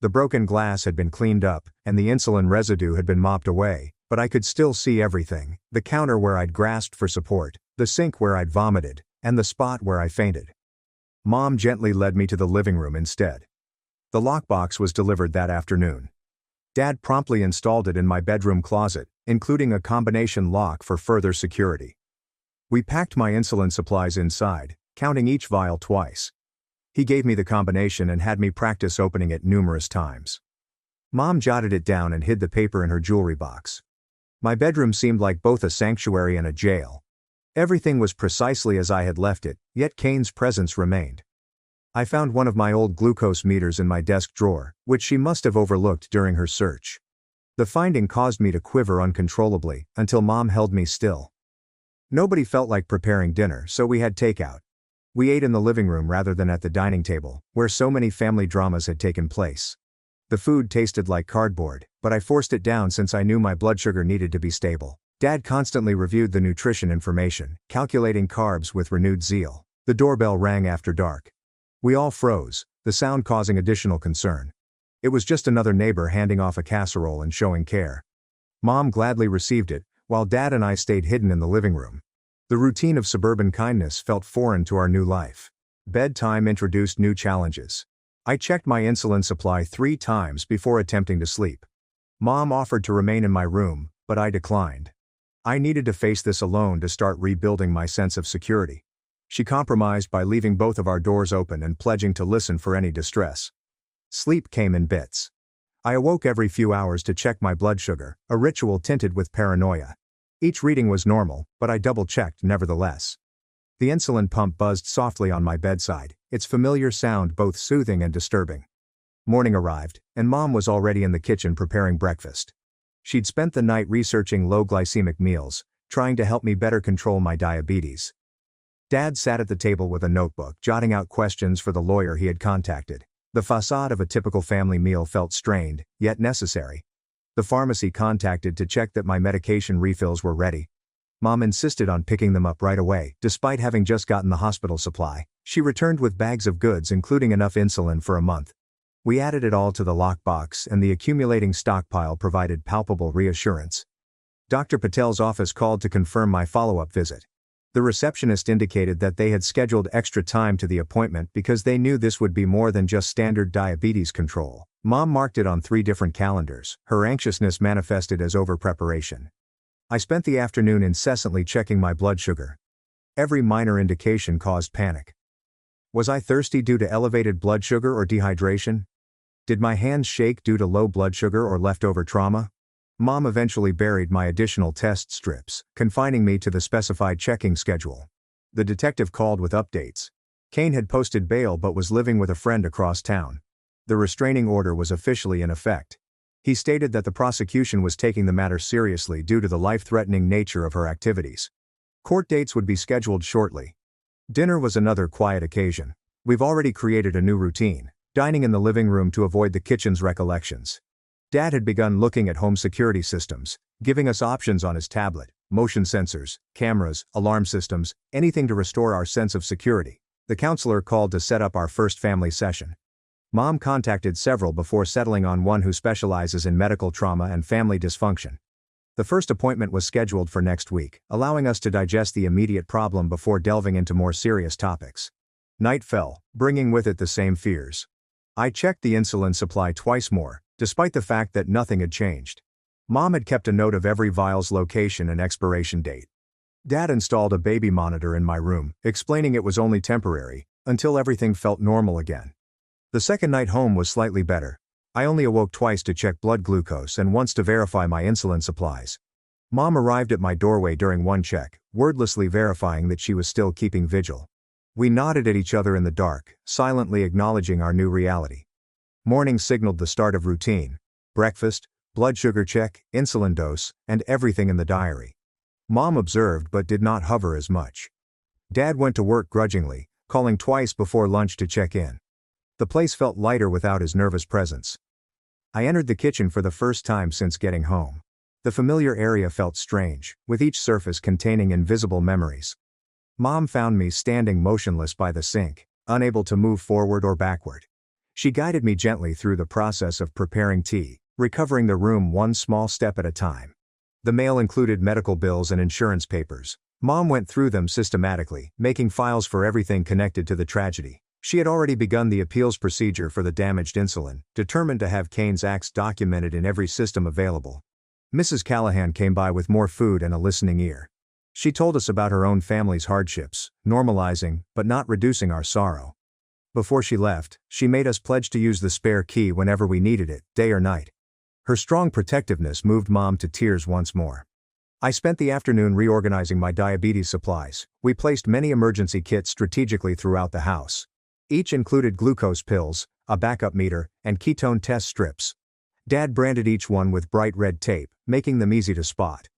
The broken glass had been cleaned up, and the insulin residue had been mopped away, but I could still see everything: the counter where I'd grasped for support, the sink where I'd vomited, and the spot where I fainted. Mom gently led me to the living room instead. The lockbox was delivered that afternoon. Dad promptly installed it in my bedroom closet, including a combination lock for further security. We packed my insulin supplies inside, counting each vial twice. He gave me the combination and had me practice opening it numerous times. Mom jotted it down and hid the paper in her jewelry box. My bedroom seemed like both a sanctuary and a jail. Everything was precisely as I had left it, yet Kane's presence remained. I found one of my old glucose meters in my desk drawer, which she must have overlooked during her search. The finding caused me to quiver uncontrollably, until Mom held me still. Nobody felt like preparing dinner, so we had takeout. We ate in the living room rather than at the dining table, where so many family dramas had taken place. The food tasted like cardboard, but I forced it down since I knew my blood sugar needed to be stable. Dad constantly reviewed the nutrition information, calculating carbs with renewed zeal. The doorbell rang after dark. We all froze, the sound causing additional concern. It was just another neighbor handing off a casserole and showing care. Mom gladly received it, while Dad and I stayed hidden in the living room. The routine of suburban kindness felt foreign to our new life. Bedtime introduced new challenges. I checked my insulin supply 3 times before attempting to sleep. Mom offered to remain in my room, but I declined. I needed to face this alone to start rebuilding my sense of security. She compromised by leaving both of our doors open and pledging to listen for any distress. Sleep came in bits. I awoke every few hours to check my blood sugar, a ritual tinted with paranoia. Each reading was normal, but I double-checked nevertheless. The insulin pump buzzed softly on my bedside, its familiar sound both soothing and disturbing. Morning arrived, and Mom was already in the kitchen preparing breakfast. She'd spent the night researching low-glycemic meals, trying to help me better control my diabetes. Dad sat at the table with a notebook, jotting out questions for the lawyer he had contacted. The facade of a typical family meal felt strained, yet necessary. The pharmacy contacted to check that my medication refills were ready. Mom insisted on picking them up right away, despite having just gotten the hospital supply. She returned with bags of goods including enough insulin for a month. We added it all to the lockbox, and the accumulating stockpile provided palpable reassurance. Dr. Patel's office called to confirm my follow-up visit. The receptionist indicated that they had scheduled extra time to the appointment because they knew this would be more than just standard diabetes control. Mom marked it on 3 different calendars, her anxiousness manifested as over-preparation. I spent the afternoon incessantly checking my blood sugar. Every minor indication caused panic. Was I thirsty due to elevated blood sugar or dehydration? Did my hands shake due to low blood sugar or leftover trauma? Mom eventually buried my additional test strips, confining me to the specified checking schedule. The detective called with updates. Kane had posted bail but was living with a friend across town. The restraining order was officially in effect. He stated that the prosecution was taking the matter seriously due to the life-threatening nature of her activities. Court dates would be scheduled shortly. Dinner was another quiet occasion. We've already created a new routine, dining in the living room to avoid the kitchen's recollections. Dad had begun looking at home security systems, giving us options on his tablet: motion sensors, cameras, alarm systems, anything to restore our sense of security. The counselor called to set up our first family session. Mom contacted several before settling on one who specializes in medical trauma and family dysfunction. The first appointment was scheduled for next week, allowing us to digest the immediate problem before delving into more serious topics. Night fell, bringing with it the same fears. I checked the insulin supply twice more, despite the fact that nothing had changed. Mom had kept a note of every vial's location and expiration date. Dad installed a baby monitor in my room, explaining it was only temporary, until everything felt normal again. The second night home was slightly better. I only awoke twice to check blood glucose and once to verify my insulin supplies. Mom arrived at my doorway during one check, wordlessly verifying that she was still keeping vigil. We nodded at each other in the dark, silently acknowledging our new reality. Morning signaled the start of routine. Breakfast, blood sugar check, insulin dose, and everything in the diary. Mom observed but did not hover as much. Dad went to work grudgingly, calling twice before lunch to check in. The place felt lighter without his nervous presence. I entered the kitchen for the first time since getting home. The familiar area felt strange, with each surface containing invisible memories. Mom found me standing motionless by the sink, unable to move forward or backward. She guided me gently through the process of preparing tea, recovering the room one small step at a time. The mail included medical bills and insurance papers. Mom went through them systematically, making files for everything connected to the tragedy. She had already begun the appeals procedure for the damaged insulin, determined to have Kane's acts documented in every system available. Mrs. Callahan came by with more food and a listening ear. She told us about her own family's hardships, normalizing, but not reducing our sorrow. Before she left, she made us pledge to use the spare key whenever we needed it, day or night. Her strong protectiveness moved Mom to tears once more. I spent the afternoon reorganizing my diabetes supplies. We placed many emergency kits strategically throughout the house. Each included glucose pills, a backup meter, and ketone test strips. Dad branded each one with bright red tape, making them easy to spot.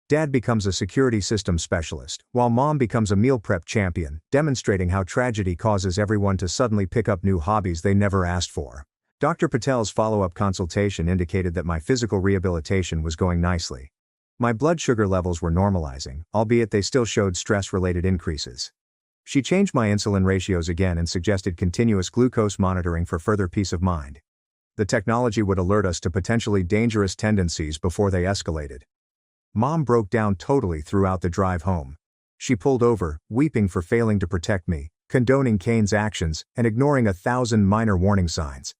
Dad becomes a security system specialist, while Mom becomes a meal prep champion, demonstrating how tragedy causes everyone to suddenly pick up new hobbies they never asked for. Dr. Patel's follow-up consultation indicated that my physical rehabilitation was going nicely. My blood sugar levels were normalizing, albeit they still showed stress-related increases. She changed my insulin ratios again and suggested continuous glucose monitoring for further peace of mind. The technology would alert us to potentially dangerous tendencies before they escalated. Mom broke down totally throughout the drive home. She pulled over, weeping for failing to protect me, condoning Kane's actions, and ignoring 1,000 minor warning signs.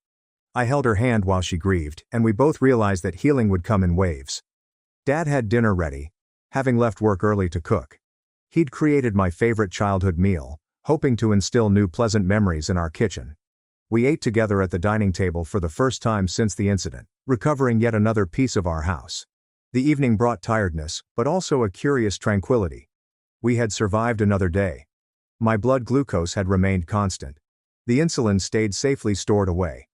I held her hand while she grieved, and we both realized that healing would come in waves. Dad had dinner ready, having left work early to cook. He'd created my favorite childhood meal, hoping to instill new pleasant memories in our kitchen. We ate together at the dining table for the first time since the incident, recovering yet another piece of our house. The evening brought tiredness, but also a curious tranquility. We had survived another day. My blood glucose had remained constant. The insulin stayed safely stored away.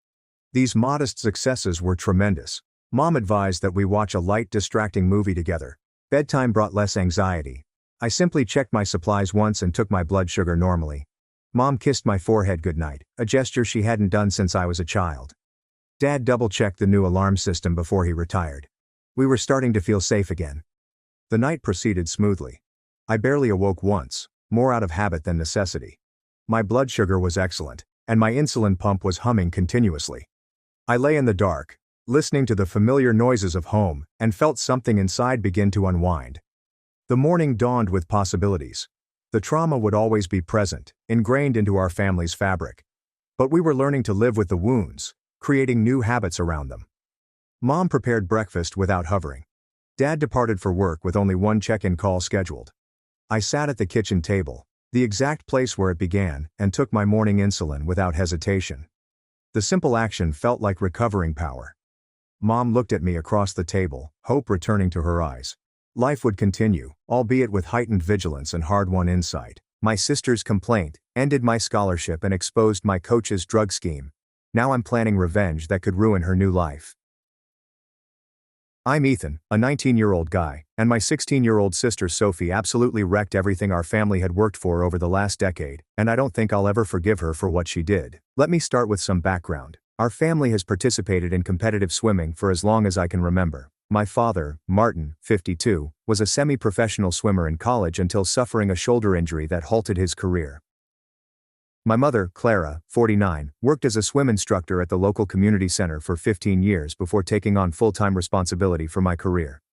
These modest successes were tremendous. Mom advised that we watch a light, distracting movie together. Bedtime brought less anxiety. I simply checked my supplies once and took my blood sugar normally. Mom kissed my forehead goodnight, a gesture she hadn't done since I was a child. Dad double-checked the new alarm system before he retired. We were starting to feel safe again. The night proceeded smoothly. I barely awoke once, more out of habit than necessity. My blood sugar was excellent, and my insulin pump was humming continuously. I lay in the dark, listening to the familiar noises of home, and felt something inside begin to unwind. The morning dawned with possibilities. The trauma would always be present, ingrained into our family's fabric. But we were learning to live with the wounds, creating new habits around them. Mom prepared breakfast without hovering. Dad departed for work with only one check-in call scheduled. I sat at the kitchen table, the exact place where it began, and took my morning insulin without hesitation. The simple action felt like recovering power. Mom looked at me across the table, hope returning to her eyes. Life would continue, albeit with heightened vigilance and hard-won insight. My sister's complaint ended my scholarship and exposed my coach's drug scheme. Now I'm planning revenge that could ruin her new life. I'm Ethan, a 19-year-old guy, and my 16-year-old sister Sophie absolutely wrecked everything our family had worked for over the last decade, and I don't think I'll ever forgive her for what she did. Let me start with some background. Our family has participated in competitive swimming for as long as I can remember. My father, Martin, 52, was a semi-professional swimmer in college until suffering a shoulder injury that halted his career. My mother, Clara, 49, worked as a swim instructor at the local community center for 15 years before taking on full-time responsibility for my career.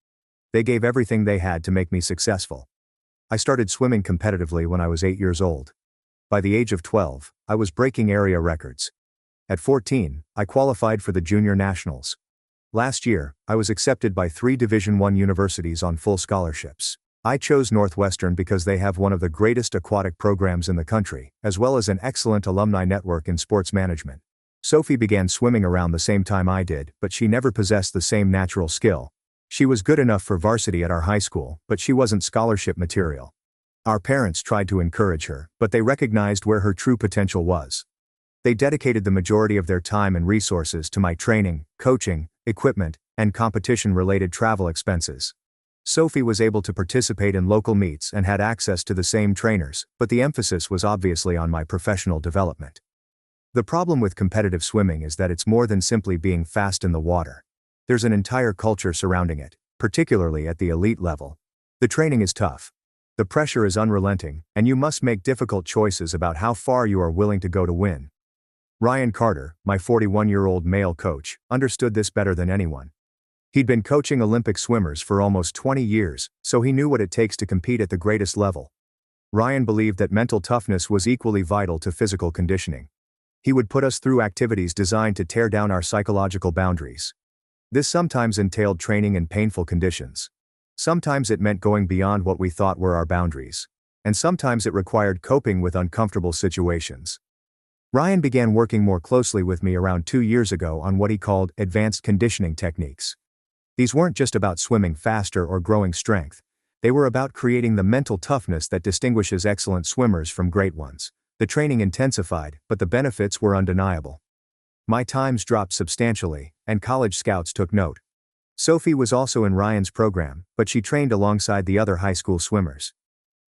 They gave everything they had to make me successful. I started swimming competitively when I was 8 years old. By the age of 12, I was breaking area records. At 14, I qualified for the Junior Nationals. Last year, I was accepted by 3 Division I universities on full scholarships. I chose Northwestern because they have one of the greatest aquatic programs in the country, as well as an excellent alumni network in sports management. Sophie began swimming around the same time I did, but she never possessed the same natural skill. She was good enough for varsity at our high school, but she wasn't scholarship material. Our parents tried to encourage her, but they recognized where her true potential was. They dedicated the majority of their time and resources to my training, coaching, equipment, and competition-related travel expenses. Sophie was able to participate in local meets and had access to the same trainers, but the emphasis was obviously on my professional development. The problem with competitive swimming is that it's more than simply being fast in the water. There's an entire culture surrounding it, particularly at the elite level. The training is tough. The pressure is unrelenting, and you must make difficult choices about how far you are willing to go to win. Ryan Carter, my 41-year-old male coach, understood this better than anyone. He'd been coaching Olympic swimmers for almost 20 years, so he knew what it takes to compete at the greatest level. Ryan believed that mental toughness was equally vital to physical conditioning. He would put us through activities designed to tear down our psychological boundaries. This sometimes entailed training in painful conditions. Sometimes it meant going beyond what we thought were our boundaries. And sometimes it required coping with uncomfortable situations. Ryan began working more closely with me around 2 years ago on what he called advanced conditioning techniques. These weren't just about swimming faster or growing strength. They were about creating the mental toughness that distinguishes excellent swimmers from great ones. The training intensified, but the benefits were undeniable. My times dropped substantially, and college scouts took note. Sophie was also in Ryan's program, but she trained alongside the other high school swimmers.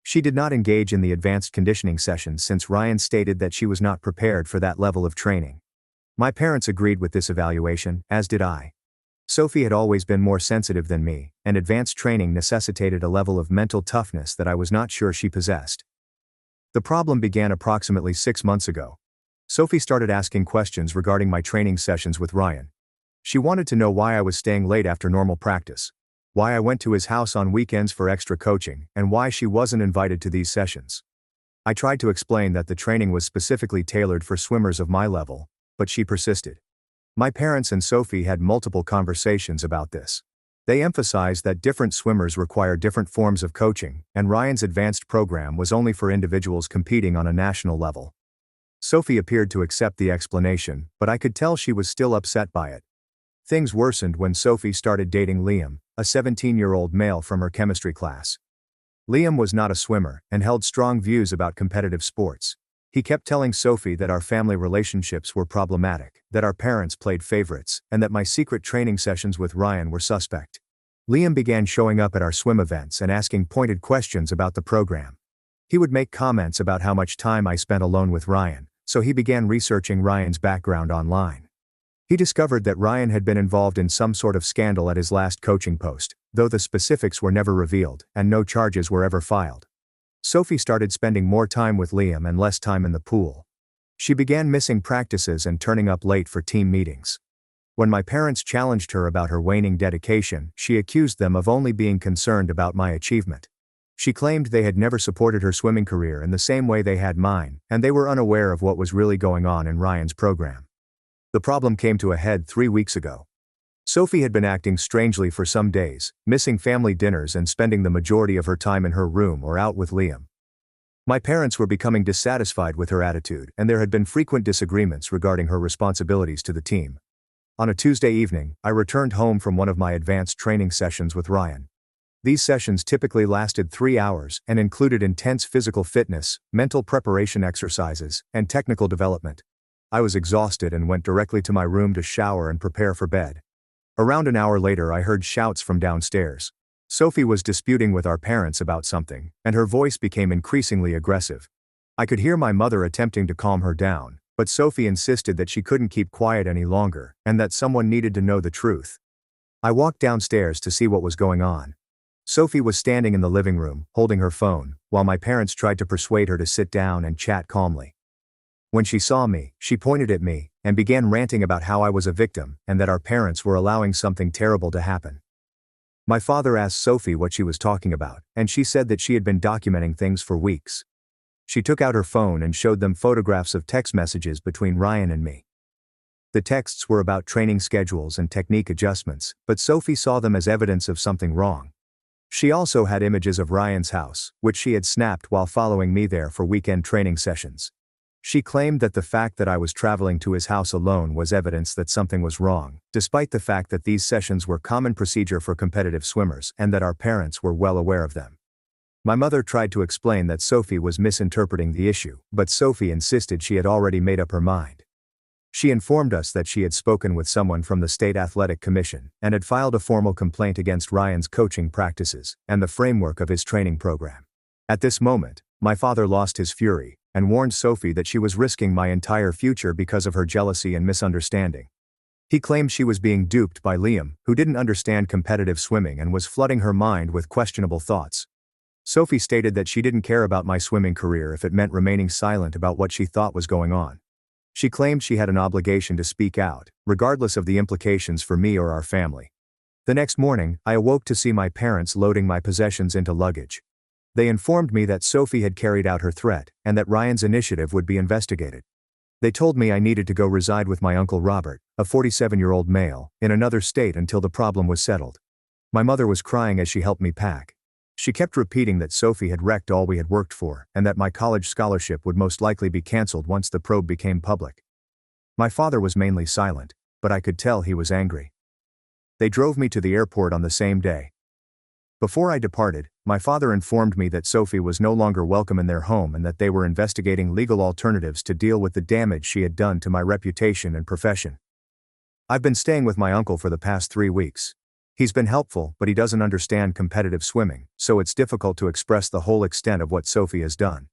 She did not engage in the advanced conditioning sessions since Ryan stated that she was not prepared for that level of training. My parents agreed with this evaluation, as did I. Sophie had always been more sensitive than me, and advanced training necessitated a level of mental toughness that I was not sure she possessed. The problem began approximately 6 months ago. Sophie started asking questions regarding my training sessions with Ryan. She wanted to know why I was staying late after normal practice, why I went to his house on weekends for extra coaching, and why she wasn't invited to these sessions. I tried to explain that the training was specifically tailored for swimmers of my level, but she persisted. My parents and Sophie had multiple conversations about this. They emphasized that different swimmers require different forms of coaching, and Ryan's advanced program was only for individuals competing on a national level. Sophie appeared to accept the explanation, but I could tell she was still upset by it. Things worsened when Sophie started dating Liam, a 17-year-old male from her chemistry class. Liam was not a swimmer and held strong views about competitive sports. He kept telling Sophie that our family relationships were problematic, that our parents played favorites, and that my secret training sessions with Ryan were suspect. Liam began showing up at our swim events and asking pointed questions about the program. He would make comments about how much time I spent alone with Ryan, so he began researching Ryan's background online. He discovered that Ryan had been involved in some sort of scandal at his last coaching post, though the specifics were never revealed and no charges were ever filed. Sophie started spending more time with Liam and less time in the pool. She began missing practices and turning up late for team meetings. When my parents challenged her about her waning dedication, she accused them of only being concerned about my achievement. She claimed they had never supported her swimming career in the same way they had mine, and they were unaware of what was really going on in Ryan's program. The problem came to a head 3 weeks ago. Sophie had been acting strangely for some days, missing family dinners and spending the majority of her time in her room or out with Liam. My parents were becoming dissatisfied with her attitude, and there had been frequent disagreements regarding her responsibilities to the team. On a Tuesday evening, I returned home from one of my advanced training sessions with Ryan. These sessions typically lasted 3 hours and included intense physical fitness, mental preparation exercises, and technical development. I was exhausted and went directly to my room to shower and prepare for bed. Around an hour later, I heard shouts from downstairs. Sophie was disputing with our parents about something, and her voice became increasingly aggressive. I could hear my mother attempting to calm her down, but Sophie insisted that she couldn't keep quiet any longer, and that someone needed to know the truth. I walked downstairs to see what was going on. Sophie was standing in the living room, holding her phone, while my parents tried to persuade her to sit down and chat calmly. When she saw me, she pointed at me and began ranting about how I was a victim and that our parents were allowing something terrible to happen. My father asked Sophie what she was talking about, and she said that she had been documenting things for weeks. She took out her phone and showed them photographs of text messages between Ryan and me. The texts were about training schedules and technique adjustments, but Sophie saw them as evidence of something wrong. She also had images of Ryan's house, which she had snapped while following me there for weekend training sessions. She claimed that the fact that I was traveling to his house alone was evidence that something was wrong, despite the fact that these sessions were common procedure for competitive swimmers and that our parents were well aware of them. My mother tried to explain that Sophie was misinterpreting the issue, but Sophie insisted she had already made up her mind. She informed us that she had spoken with someone from the State Athletic Commission and had filed a formal complaint against Ryan's coaching practices and the framework of his training program. At this moment, my father lost his fury and warned Sophie that she was risking my entire future because of her jealousy and misunderstanding. He claimed she was being duped by Liam, who didn't understand competitive swimming and was flooding her mind with questionable thoughts. Sophie stated that she didn't care about my swimming career if it meant remaining silent about what she thought was going on. She claimed she had an obligation to speak out, regardless of the implications for me or our family. The next morning, I awoke to see my parents loading my possessions into luggage. They informed me that Sophie had carried out her threat and that Ryan's initiative would be investigated. They told me I needed to go reside with my uncle Robert, a 47-year-old male, in another state until the problem was settled. My mother was crying as she helped me pack. She kept repeating that Sophie had wrecked all we had worked for and that my college scholarship would most likely be cancelled once the probe became public. My father was mainly silent, but I could tell he was angry. They drove me to the airport on the same day. Before I departed, my father informed me that Sophie was no longer welcome in their home and that they were investigating legal alternatives to deal with the damage she had done to my reputation and profession. I've been staying with my uncle for the past 3 weeks. He's been helpful, but he doesn't understand competitive swimming, so it's difficult to express the whole extent of what Sophie has done.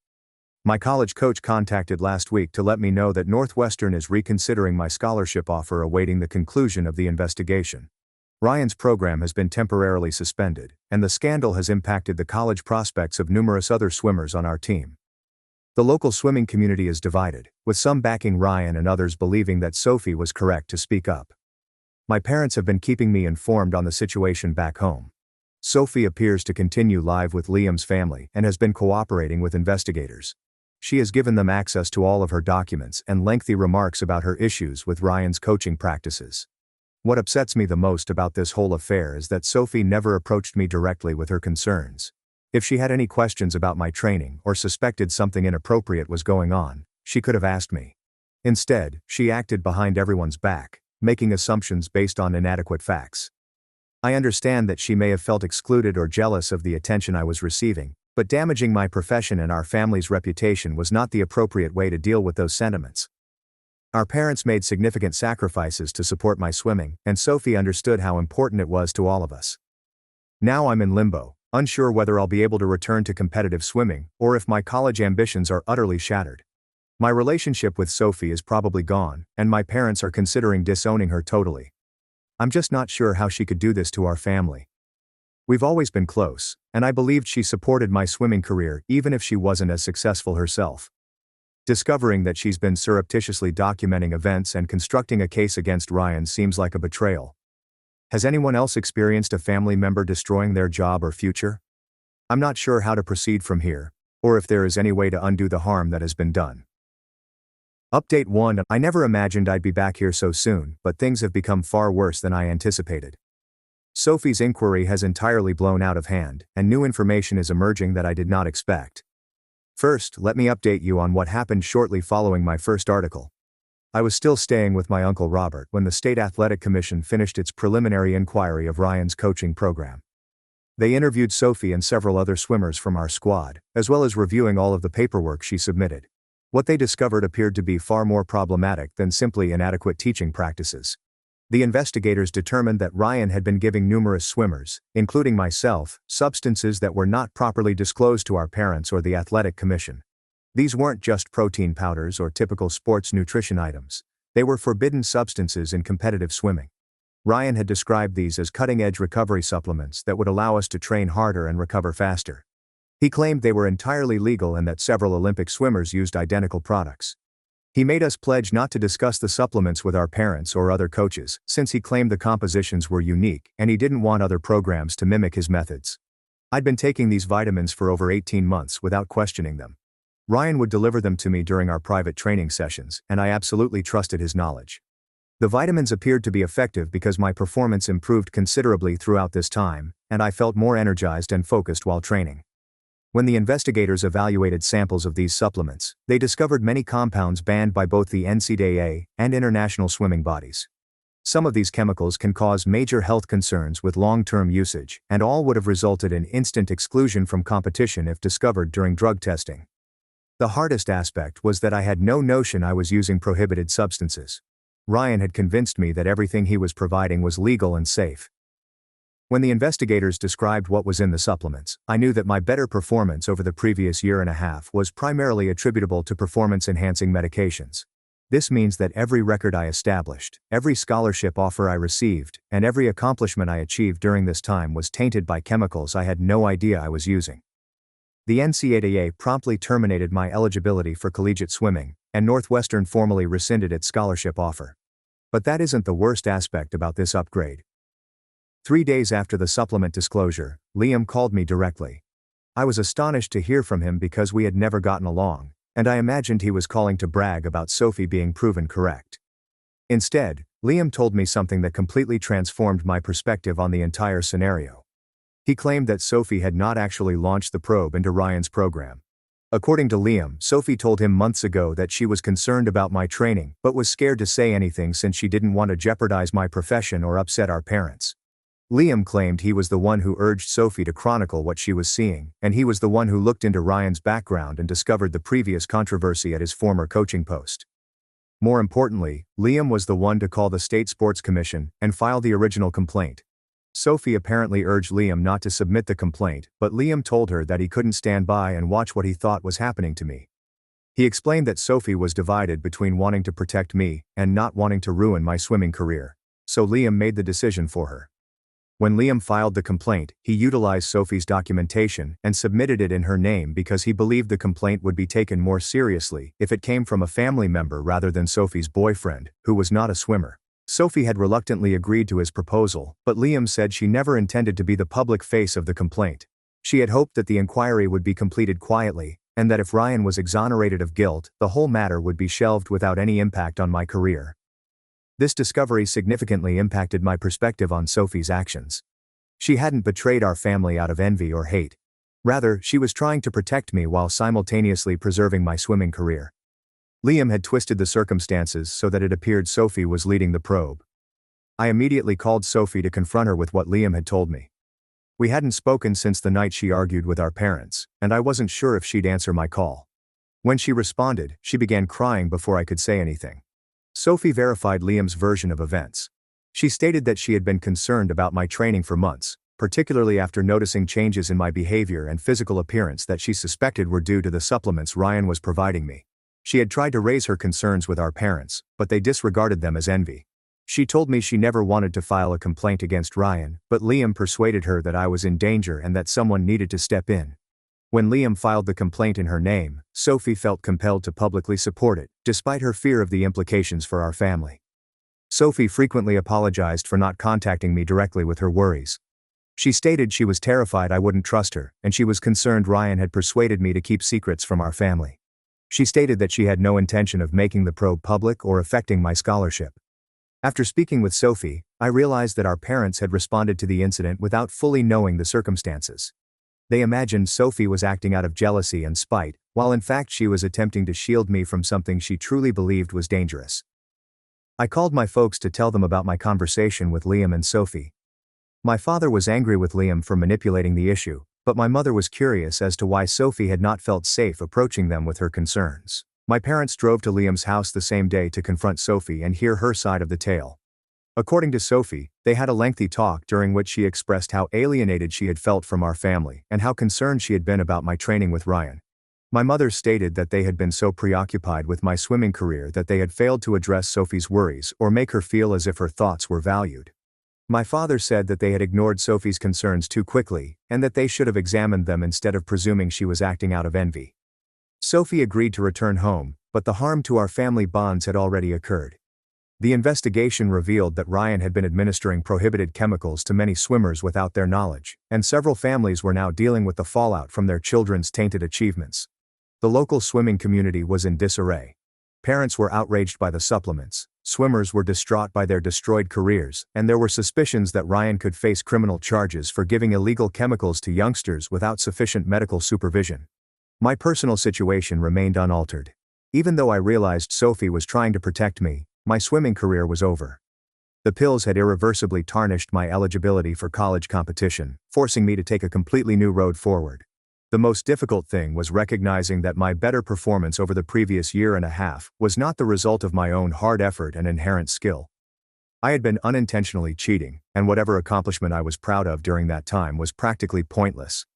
My college coach contacted last week to let me know that Northwestern is reconsidering my scholarship offer awaiting the conclusion of the investigation. Ryan's program has been temporarily suspended, and the scandal has impacted the college prospects of numerous other swimmers on our team. The local swimming community is divided, with some backing Ryan and others believing that Sophie was correct to speak up. My parents have been keeping me informed on the situation back home. Sophie appears to continue live with Liam's family and has been cooperating with investigators. She has given them access to all of her documents and lengthy remarks about her issues with Ryan's coaching practices. What upsets me the most about this whole affair is that Sophie never approached me directly with her concerns. If she had any questions about my training or suspected something inappropriate was going on, she could have asked me. Instead, she acted behind everyone's back, making assumptions based on inadequate facts. I understand that she may have felt excluded or jealous of the attention I was receiving, but damaging my profession and our family's reputation was not the appropriate way to deal with those sentiments. Our parents made significant sacrifices to support my swimming, and Sophie understood how important it was to all of us. Now I'm in limbo, unsure whether I'll be able to return to competitive swimming or if my college ambitions are utterly shattered. My relationship with Sophie is probably gone, and my parents are considering disowning her totally. I'm just not sure how she could do this to our family. We've always been close, and I believed she supported my swimming career even if she wasn't as successful herself. Discovering that she's been surreptitiously documenting events and constructing a case against Ryan seems like a betrayal. Has anyone else experienced a family member destroying their job or future? I'm not sure how to proceed from here, or if there is any way to undo the harm that has been done. Update 1. I never imagined I'd be back here so soon, but things have become far worse than I anticipated. Sophie's inquiry has entirely blown out of hand, and new information is emerging that I did not expect. First, let me update you on what happened shortly following my first article. I was still staying with my uncle Robert when the State Athletic Commission finished its preliminary inquiry of Ryan's coaching program. They interviewed Sophie and several other swimmers from our squad, as well as reviewing all of the paperwork she submitted. What they discovered appeared to be far more problematic than simply inadequate teaching practices. The investigators determined that Ryan had been giving numerous swimmers, including myself, substances that were not properly disclosed to our parents or the athletic commission. These weren't just protein powders or typical sports nutrition items. They were forbidden substances in competitive swimming. Ryan had described these as cutting-edge recovery supplements that would allow us to train harder and recover faster. He claimed they were entirely legal and that several Olympic swimmers used identical products. He made us pledge not to discuss the supplements with our parents or other coaches, since he claimed the compositions were unique and he didn't want other programs to mimic his methods. I'd been taking these vitamins for over 18 months without questioning them. Ryan would deliver them to me during our private training sessions, and I absolutely trusted his knowledge. The vitamins appeared to be effective because my performance improved considerably throughout this time, and I felt more energized and focused while training. When the investigators evaluated samples of these supplements, they discovered many compounds banned by both the NCAA and international swimming bodies. Some of these chemicals can cause major health concerns with long-term usage, and all would have resulted in instant exclusion from competition if discovered during drug testing. The hardest aspect was that I had no notion I was using prohibited substances. Ryan had convinced me that everything he was providing was legal and safe. When the investigators described what was in the supplements, I knew that my better performance over the previous year and a half was primarily attributable to performance-enhancing medications. This means that every record I established, every scholarship offer I received, and every accomplishment I achieved during this time was tainted by chemicals I had no idea I was using. The NCAA promptly terminated my eligibility for collegiate swimming, and Northwestern formally rescinded its scholarship offer. But that isn't the worst aspect about this upgrade. 3 days after the supplement disclosure, Liam called me directly. I was astonished to hear from him because we had never gotten along, and I imagined he was calling to brag about Sophie being proven correct. Instead, Liam told me something that completely transformed my perspective on the entire scenario. He claimed that Sophie had not actually launched the probe into Ryan's program. According to Liam, Sophie told him months ago that she was concerned about my training but was scared to say anything since she didn't want to jeopardize my profession or upset our parents. Liam claimed he was the one who urged Sophie to chronicle what she was seeing, and he was the one who looked into Ryan's background and discovered the previous controversy at his former coaching post. More importantly, Liam was the one to call the State Sports Commission and file the original complaint. Sophie apparently urged Liam not to submit the complaint, but Liam told her that he couldn't stand by and watch what he thought was happening to me. He explained that Sophie was divided between wanting to protect me and not wanting to ruin my swimming career, so Liam made the decision for her. When Liam filed the complaint, he utilized Sophie's documentation and submitted it in her name because he believed the complaint would be taken more seriously if it came from a family member rather than Sophie's boyfriend, who was not a swimmer. Sophie had reluctantly agreed to his proposal, but Liam said she never intended to be the public face of the complaint. She had hoped that the inquiry would be completed quietly, and that if Ryan was exonerated of guilt, the whole matter would be shelved without any impact on my career. This discovery significantly impacted my perspective on Sophie's actions. She hadn't betrayed our family out of envy or hate. Rather, she was trying to protect me while simultaneously preserving my swimming career. Liam had twisted the circumstances so that it appeared Sophie was leading the probe. I immediately called Sophie to confront her with what Liam had told me. We hadn't spoken since the night she argued with our parents, and I wasn't sure if she'd answer my call. When she responded, she began crying before I could say anything. Sophie verified Liam's version of events. She stated that she had been concerned about my training for months, particularly after noticing changes in my behavior and physical appearance that she suspected were due to the supplements Ryan was providing me. She had tried to raise her concerns with our parents, but they disregarded them as envy. She told me she never wanted to file a complaint against Ryan, but Liam persuaded her that I was in danger and that someone needed to step in. When Liam filed the complaint in her name, Sophie felt compelled to publicly support it, despite her fear of the implications for our family. Sophie frequently apologized for not contacting me directly with her worries. She stated she was terrified I wouldn't trust her, and she was concerned Ryan had persuaded me to keep secrets from our family. She stated that she had no intention of making the probe public or affecting my scholarship. After speaking with Sophie, I realized that our parents had responded to the incident without fully knowing the circumstances. They imagined Sophie was acting out of jealousy and spite, while in fact she was attempting to shield me from something she truly believed was dangerous. I called my folks to tell them about my conversation with Liam and Sophie. My father was angry with Liam for manipulating the issue, but my mother was curious as to why Sophie had not felt safe approaching them with her concerns. My parents drove to Liam's house the same day to confront Sophie and hear her side of the tale. According to Sophie, they had a lengthy talk during which she expressed how alienated she had felt from our family and how concerned she had been about my training with Ryan. My mother stated that they had been so preoccupied with my swimming career that they had failed to address Sophie's worries or make her feel as if her thoughts were valued. My father said that they had ignored Sophie's concerns too quickly and that they should have examined them instead of presuming she was acting out of envy. Sophie agreed to return home, but the harm to our family bonds had already occurred. The investigation revealed that Ryan had been administering prohibited chemicals to many swimmers without their knowledge, and several families were now dealing with the fallout from their children's tainted achievements. The local swimming community was in disarray. Parents were outraged by the supplements, swimmers were distraught by their destroyed careers, and there were suspicions that Ryan could face criminal charges for giving illegal chemicals to youngsters without sufficient medical supervision. My personal situation remained unaltered. Even though I realized Sophie was trying to protect me, my swimming career was over. The pills had irreversibly tarnished my eligibility for college competition, forcing me to take a completely new road forward. The most difficult thing was recognizing that my better performance over the previous year and a half was not the result of my own hard effort and inherent skill. I had been unintentionally cheating, and whatever accomplishment I was proud of during that time was practically pointless.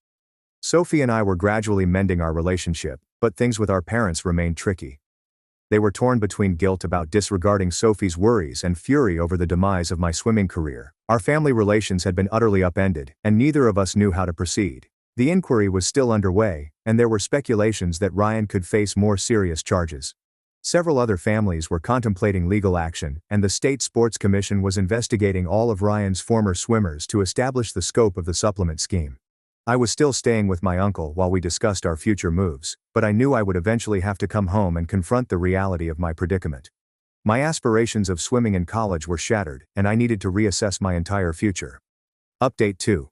Sophie and I were gradually mending our relationship, but things with our parents remained tricky. They were torn between guilt about disregarding Sophie's worries and fury over the demise of my swimming career. Our family relations had been utterly upended, and neither of us knew how to proceed. The inquiry was still underway, and there were speculations that Ryan could face more serious charges. Several other families were contemplating legal action, and the State Sports Commission was investigating all of Ryan's former swimmers to establish the scope of the supplement scheme. I was still staying with my uncle while we discussed our future moves, but I knew I would eventually have to come home and confront the reality of my predicament. My aspirations of swimming in college were shattered, and I needed to reassess my entire future. Update 2.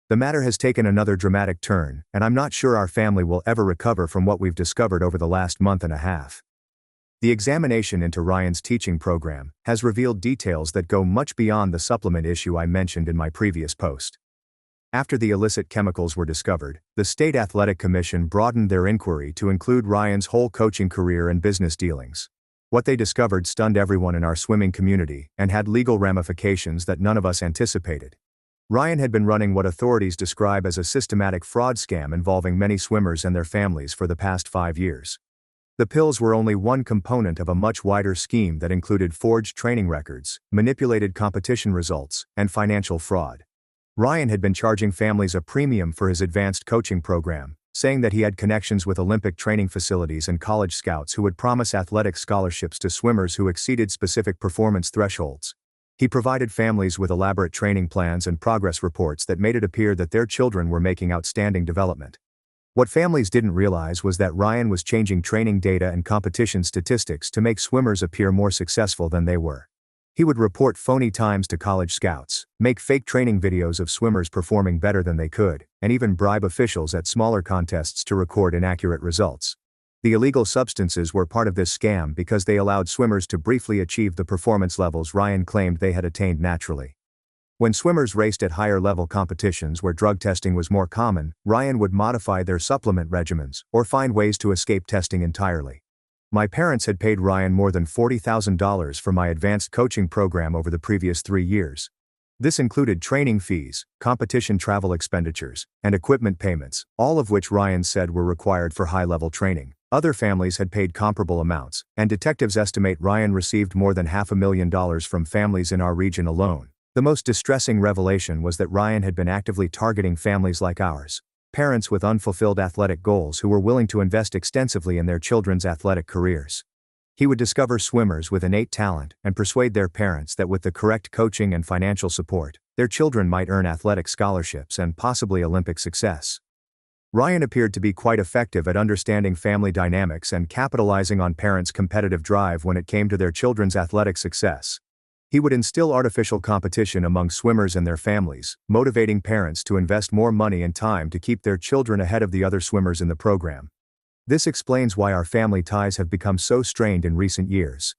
The matter has taken another dramatic turn, and I'm not sure our family will ever recover from what we've discovered over the last month and a half. The examination into Ryan's teaching program has revealed details that go much beyond the supplement issue I mentioned in my previous post. After the illicit chemicals were discovered, the State Athletic Commission broadened their inquiry to include Ryan's whole coaching career and business dealings. What they discovered stunned everyone in our swimming community and had legal ramifications that none of us anticipated. Ryan had been running what authorities describe as a systematic fraud scam involving many swimmers and their families for the past 5 years. The pills were only one component of a much wider scheme that included forged training records, manipulated competition results, and financial fraud. Ryan had been charging families a premium for his advanced coaching program, saying that he had connections with Olympic training facilities and college scouts who would promise athletic scholarships to swimmers who exceeded specific performance thresholds. He provided families with elaborate training plans and progress reports that made it appear that their children were making outstanding development. What families didn't realize was that Ryan was changing training data and competition statistics to make swimmers appear more successful than they were. He would report phony times to college scouts, make fake training videos of swimmers performing better than they could, and even bribe officials at smaller contests to record inaccurate results. The illegal substances were part of this scam because they allowed swimmers to briefly achieve the performance levels Ryan claimed they had attained naturally. When swimmers raced at higher-level competitions where drug testing was more common, Ryan would modify their supplement regimens or find ways to escape testing entirely. My parents had paid Ryan more than $40,000 for my advanced coaching program over the previous 3 years. This included training fees, competition travel expenditures, and equipment payments, all of which Ryan said were required for high-level training. Other families had paid comparable amounts, and detectives estimate Ryan received more than $500,000 from families in our region alone. The most distressing revelation was that Ryan had been actively targeting families like ours, parents with unfulfilled athletic goals who were willing to invest extensively in their children's athletic careers. He would discover swimmers with innate talent and persuade their parents that with the correct coaching and financial support, their children might earn athletic scholarships and possibly Olympic success. Ryan appeared to be quite effective at understanding family dynamics and capitalizing on parents' competitive drive when it came to their children's athletic success. He would instill artificial competition among swimmers and their families, motivating parents to invest more money and time to keep their children ahead of the other swimmers in the program. This explains why our family ties have become so strained in recent years.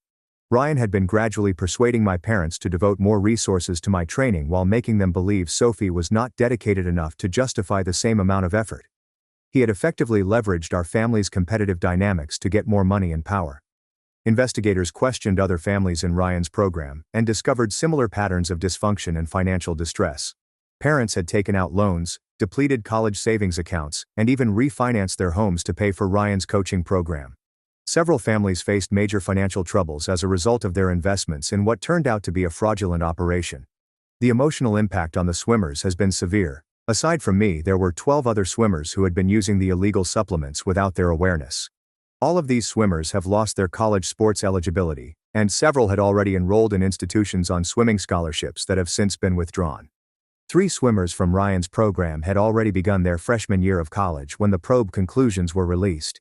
Ryan had been gradually persuading my parents to devote more resources to my training while making them believe Sophie was not dedicated enough to justify the same amount of effort. He had effectively leveraged our family's competitive dynamics to get more money and power. Investigators questioned other families in Ryan's program and discovered similar patterns of dysfunction and financial distress. Parents had taken out loans, depleted college savings accounts, and even refinanced their homes to pay for Ryan's coaching program. Several families faced major financial troubles as a result of their investments in what turned out to be a fraudulent operation. The emotional impact on the swimmers has been severe. Aside from me, there were 12 other swimmers who had been using the illegal supplements without their awareness. All of these swimmers have lost their college sports eligibility, and several had already enrolled in institutions on swimming scholarships that have since been withdrawn. 3 swimmers from Ryan's program had already begun their freshman year of college when the probe conclusions were released.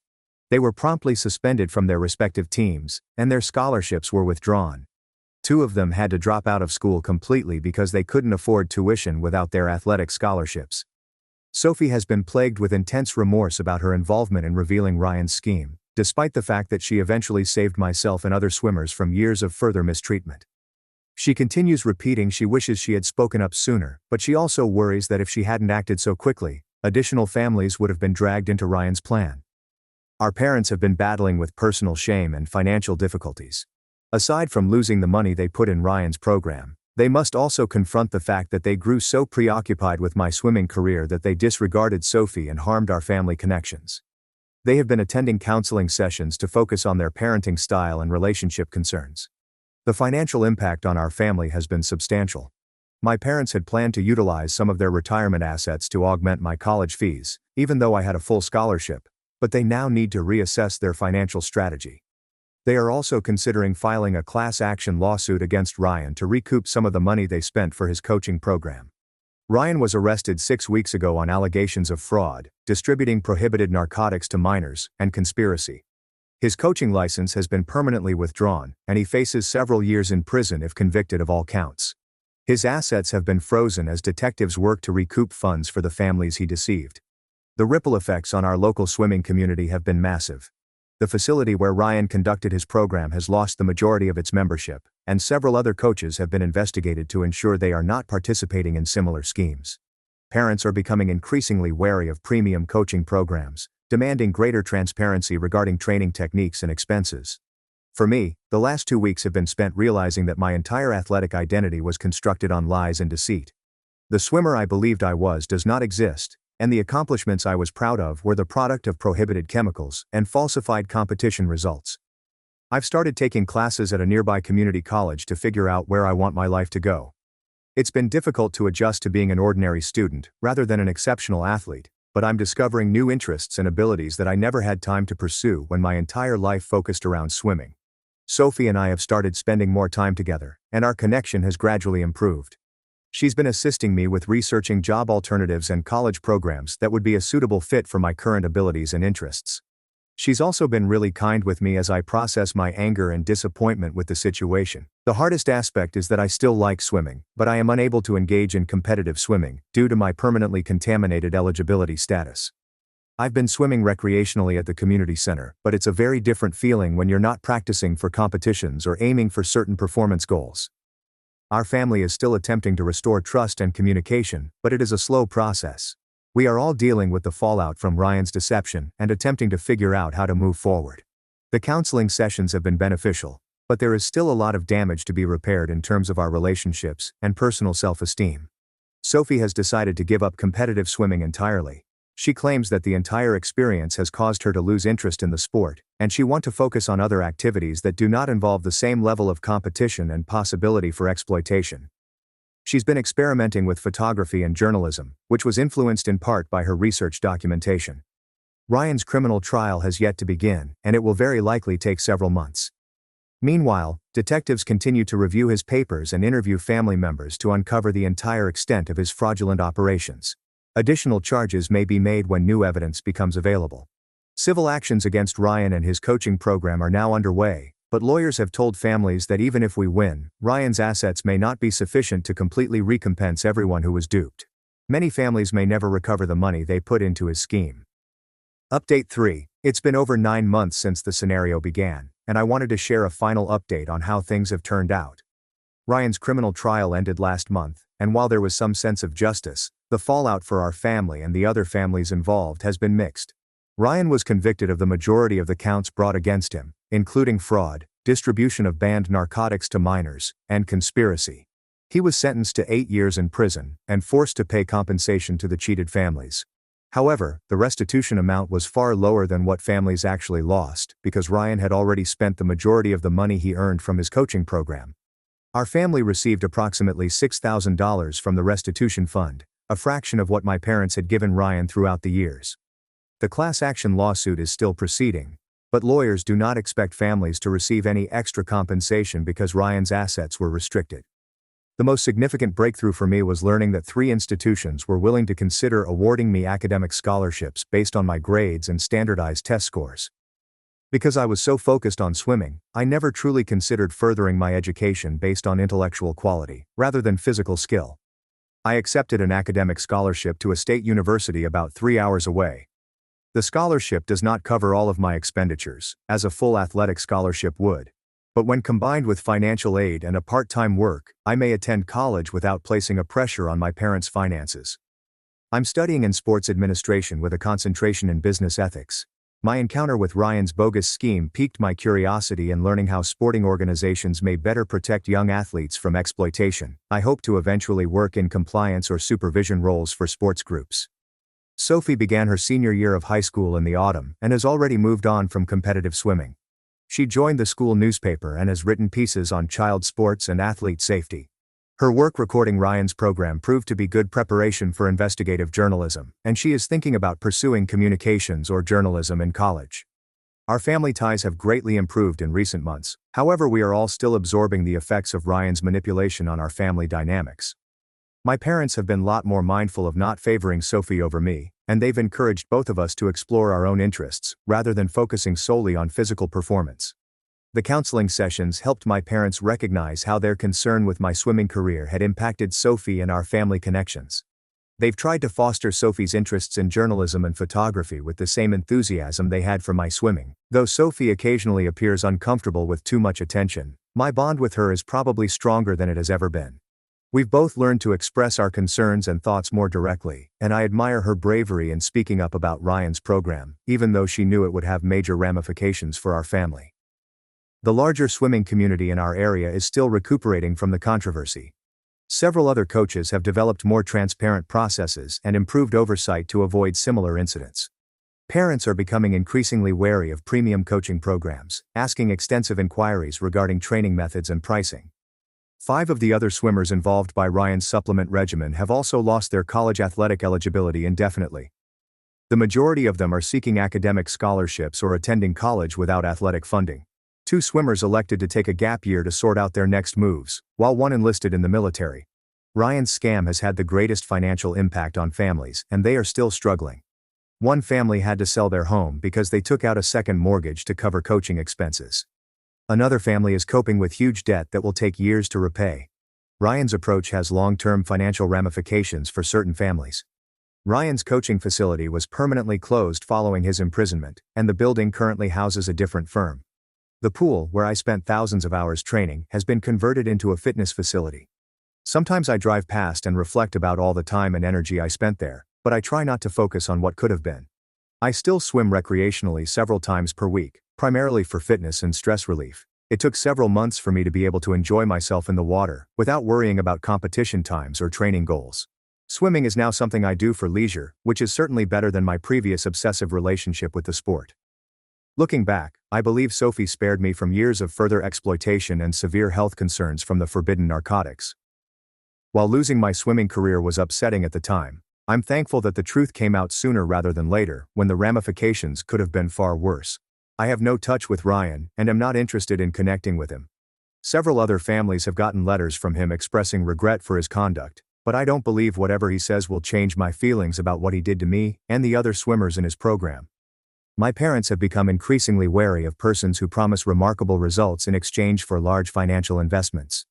They were promptly suspended from their respective teams, and their scholarships were withdrawn. 2 of them had to drop out of school completely because they couldn't afford tuition without their athletic scholarships. Sophie has been plagued with intense remorse about her involvement in revealing Ryan's scheme, despite the fact that she eventually saved myself and other swimmers from years of further mistreatment. She continues repeating she wishes she had spoken up sooner, but she also worries that if she hadn't acted so quickly, additional families would have been dragged into Ryan's plan. Our parents have been battling with personal shame and financial difficulties. Aside from losing the money they put in Ryan's program, they must also confront the fact that they grew so preoccupied with my swimming career that they disregarded Sophie and harmed our family connections. They have been attending counseling sessions to focus on their parenting style and relationship concerns. The financial impact on our family has been substantial. My parents had planned to utilize some of their retirement assets to augment my college fees, even though I had a full scholarship, but they now need to reassess their financial strategy. They are also considering filing a class action lawsuit against Ryan to recoup some of the money they spent for his coaching program. Ryan was arrested 6 weeks ago on allegations of fraud, distributing prohibited narcotics to minors, and conspiracy. His coaching license has been permanently withdrawn, and he faces several years in prison if convicted of all counts. His assets have been frozen as detectives work to recoup funds for the families he deceived. The ripple effects on our local swimming community have been massive. The facility where Ryan conducted his program has lost the majority of its membership, and several other coaches have been investigated to ensure they are not participating in similar schemes. Parents are becoming increasingly wary of premium coaching programs, demanding greater transparency regarding training techniques and expenses. For me, the last 2 weeks have been spent realizing that my entire athletic identity was constructed on lies and deceit. The swimmer I believed I was does not exist, and the accomplishments I was proud of were the product of prohibited chemicals and falsified competition results. I've started taking classes at a nearby community college to figure out where I want my life to go. It's been difficult to adjust to being an ordinary student, rather than an exceptional athlete, but I'm discovering new interests and abilities that I never had time to pursue when my entire life focused around swimming. Sophie and I have started spending more time together, and our connection has gradually improved. She's been assisting me with researching job alternatives and college programs that would be a suitable fit for my current abilities and interests. She's also been really kind with me as I process my anger and disappointment with the situation. The hardest aspect is that I still like swimming, but I am unable to engage in competitive swimming due to my permanently contaminated eligibility status. I've been swimming recreationally at the community center, but it's a very different feeling when you're not practicing for competitions or aiming for certain performance goals. Our family is still attempting to restore trust and communication, but it is a slow process. We are all dealing with the fallout from Ryan's deception and attempting to figure out how to move forward. The counseling sessions have been beneficial, but there is still a lot of damage to be repaired in terms of our relationships and personal self-esteem. Sophie has decided to give up competitive swimming entirely. She claims that the entire experience has caused her to lose interest in the sport, and she wants to focus on other activities that do not involve the same level of competition and possibility for exploitation. She's been experimenting with photography and journalism, which was influenced in part by her research documentation. Ryan's criminal trial has yet to begin, and it will very likely take several months. Meanwhile, detectives continue to review his papers and interview family members to uncover the entire extent of his fraudulent operations. Additional charges may be made when new evidence becomes available. Civil actions against Ryan and his coaching program are now underway, but lawyers have told families that even if we win, Ryan's assets may not be sufficient to completely recompense everyone who was duped. Many families may never recover the money they put into his scheme. Update 3. It's been over 9 months since the scenario began, and I wanted to share a final update on how things have turned out. Ryan's criminal trial ended last month, and while there was some sense of justice, the fallout for our family and the other families involved has been mixed. Ryan was convicted of the majority of the counts brought against him, including fraud, distribution of banned narcotics to minors, and conspiracy. He was sentenced to 8 years in prison and forced to pay compensation to the cheated families. However, the restitution amount was far lower than what families actually lost because Ryan had already spent the majority of the money he earned from his coaching program. Our family received approximately $6,000 from the restitution fund, a fraction of what my parents had given Ryan throughout the years. The class action lawsuit is still proceeding, but lawyers do not expect families to receive any extra compensation because Ryan's assets were restricted. The most significant breakthrough for me was learning that 3 institutions were willing to consider awarding me academic scholarships based on my grades and standardized test scores. Because I was so focused on swimming, I never truly considered furthering my education based on intellectual quality, rather than physical skill. I accepted an academic scholarship to a state university about 3 hours away. The scholarship does not cover all of my expenditures, as a full athletic scholarship would. But when combined with financial aid and a part-time work, I may attend college without placing a pressure on my parents' finances. I'm studying in sports administration with a concentration in business ethics. My encounter with Ryan's bogus scheme piqued my curiosity in learning how sporting organizations may better protect young athletes from exploitation. I hope to eventually work in compliance or supervision roles for sports groups. Sophie began her senior year of high school in the autumn and has already moved on from competitive swimming. She joined the school newspaper and has written pieces on child sports and athlete safety. Her work recording Ryan's program proved to be good preparation for investigative journalism, and she is thinking about pursuing communications or journalism in college. Our family ties have greatly improved in recent months, however we are all still absorbing the effects of Ryan's manipulation on our family dynamics. My parents have been a lot more mindful of not favoring Sophie over me, and they've encouraged both of us to explore our own interests, rather than focusing solely on physical performance. The counseling sessions helped my parents recognize how their concern with my swimming career had impacted Sophie and our family connections. They've tried to foster Sophie's interests in journalism and photography with the same enthusiasm they had for my swimming. Though Sophie occasionally appears uncomfortable with too much attention, my bond with her is probably stronger than it has ever been. We've both learned to express our concerns and thoughts more directly, and I admire her bravery in speaking up about Ryan's program, even though she knew it would have major ramifications for our family. The larger swimming community in our area is still recuperating from the controversy. Several other coaches have developed more transparent processes and improved oversight to avoid similar incidents. Parents are becoming increasingly wary of premium coaching programs, asking extensive inquiries regarding training methods and pricing. 5 of the other swimmers involved by Ryan's supplement regimen have also lost their college athletic eligibility indefinitely. The majority of them are seeking academic scholarships or attending college without athletic funding. 2 swimmers elected to take a gap year to sort out their next moves, while 1 enlisted in the military. Ryan's scam has had the greatest financial impact on families, and they are still struggling. One family had to sell their home because they took out a second mortgage to cover coaching expenses. Another family is coping with huge debt that will take years to repay. Ryan's approach has long-term financial ramifications for certain families. Ryan's coaching facility was permanently closed following his imprisonment, and the building currently houses a different firm. The pool, where I spent thousands of hours training, has been converted into a fitness facility. Sometimes I drive past and reflect about all the time and energy I spent there, but I try not to focus on what could have been. I still swim recreationally several times per week, primarily for fitness and stress relief. It took several months for me to be able to enjoy myself in the water, without worrying about competition times or training goals. Swimming is now something I do for leisure, which is certainly better than my previous obsessive relationship with the sport. Looking back, I believe Sophie spared me from years of further exploitation and severe health concerns from the forbidden narcotics. While losing my swimming career was upsetting at the time, I'm thankful that the truth came out sooner rather than later, when the ramifications could have been far worse. I have no touch with Ryan, and am not interested in connecting with him. Several other families have gotten letters from him expressing regret for his conduct, but I don't believe whatever he says will change my feelings about what he did to me and the other swimmers in his program. My parents have become increasingly wary of persons who promise remarkable results in exchange for large financial investments.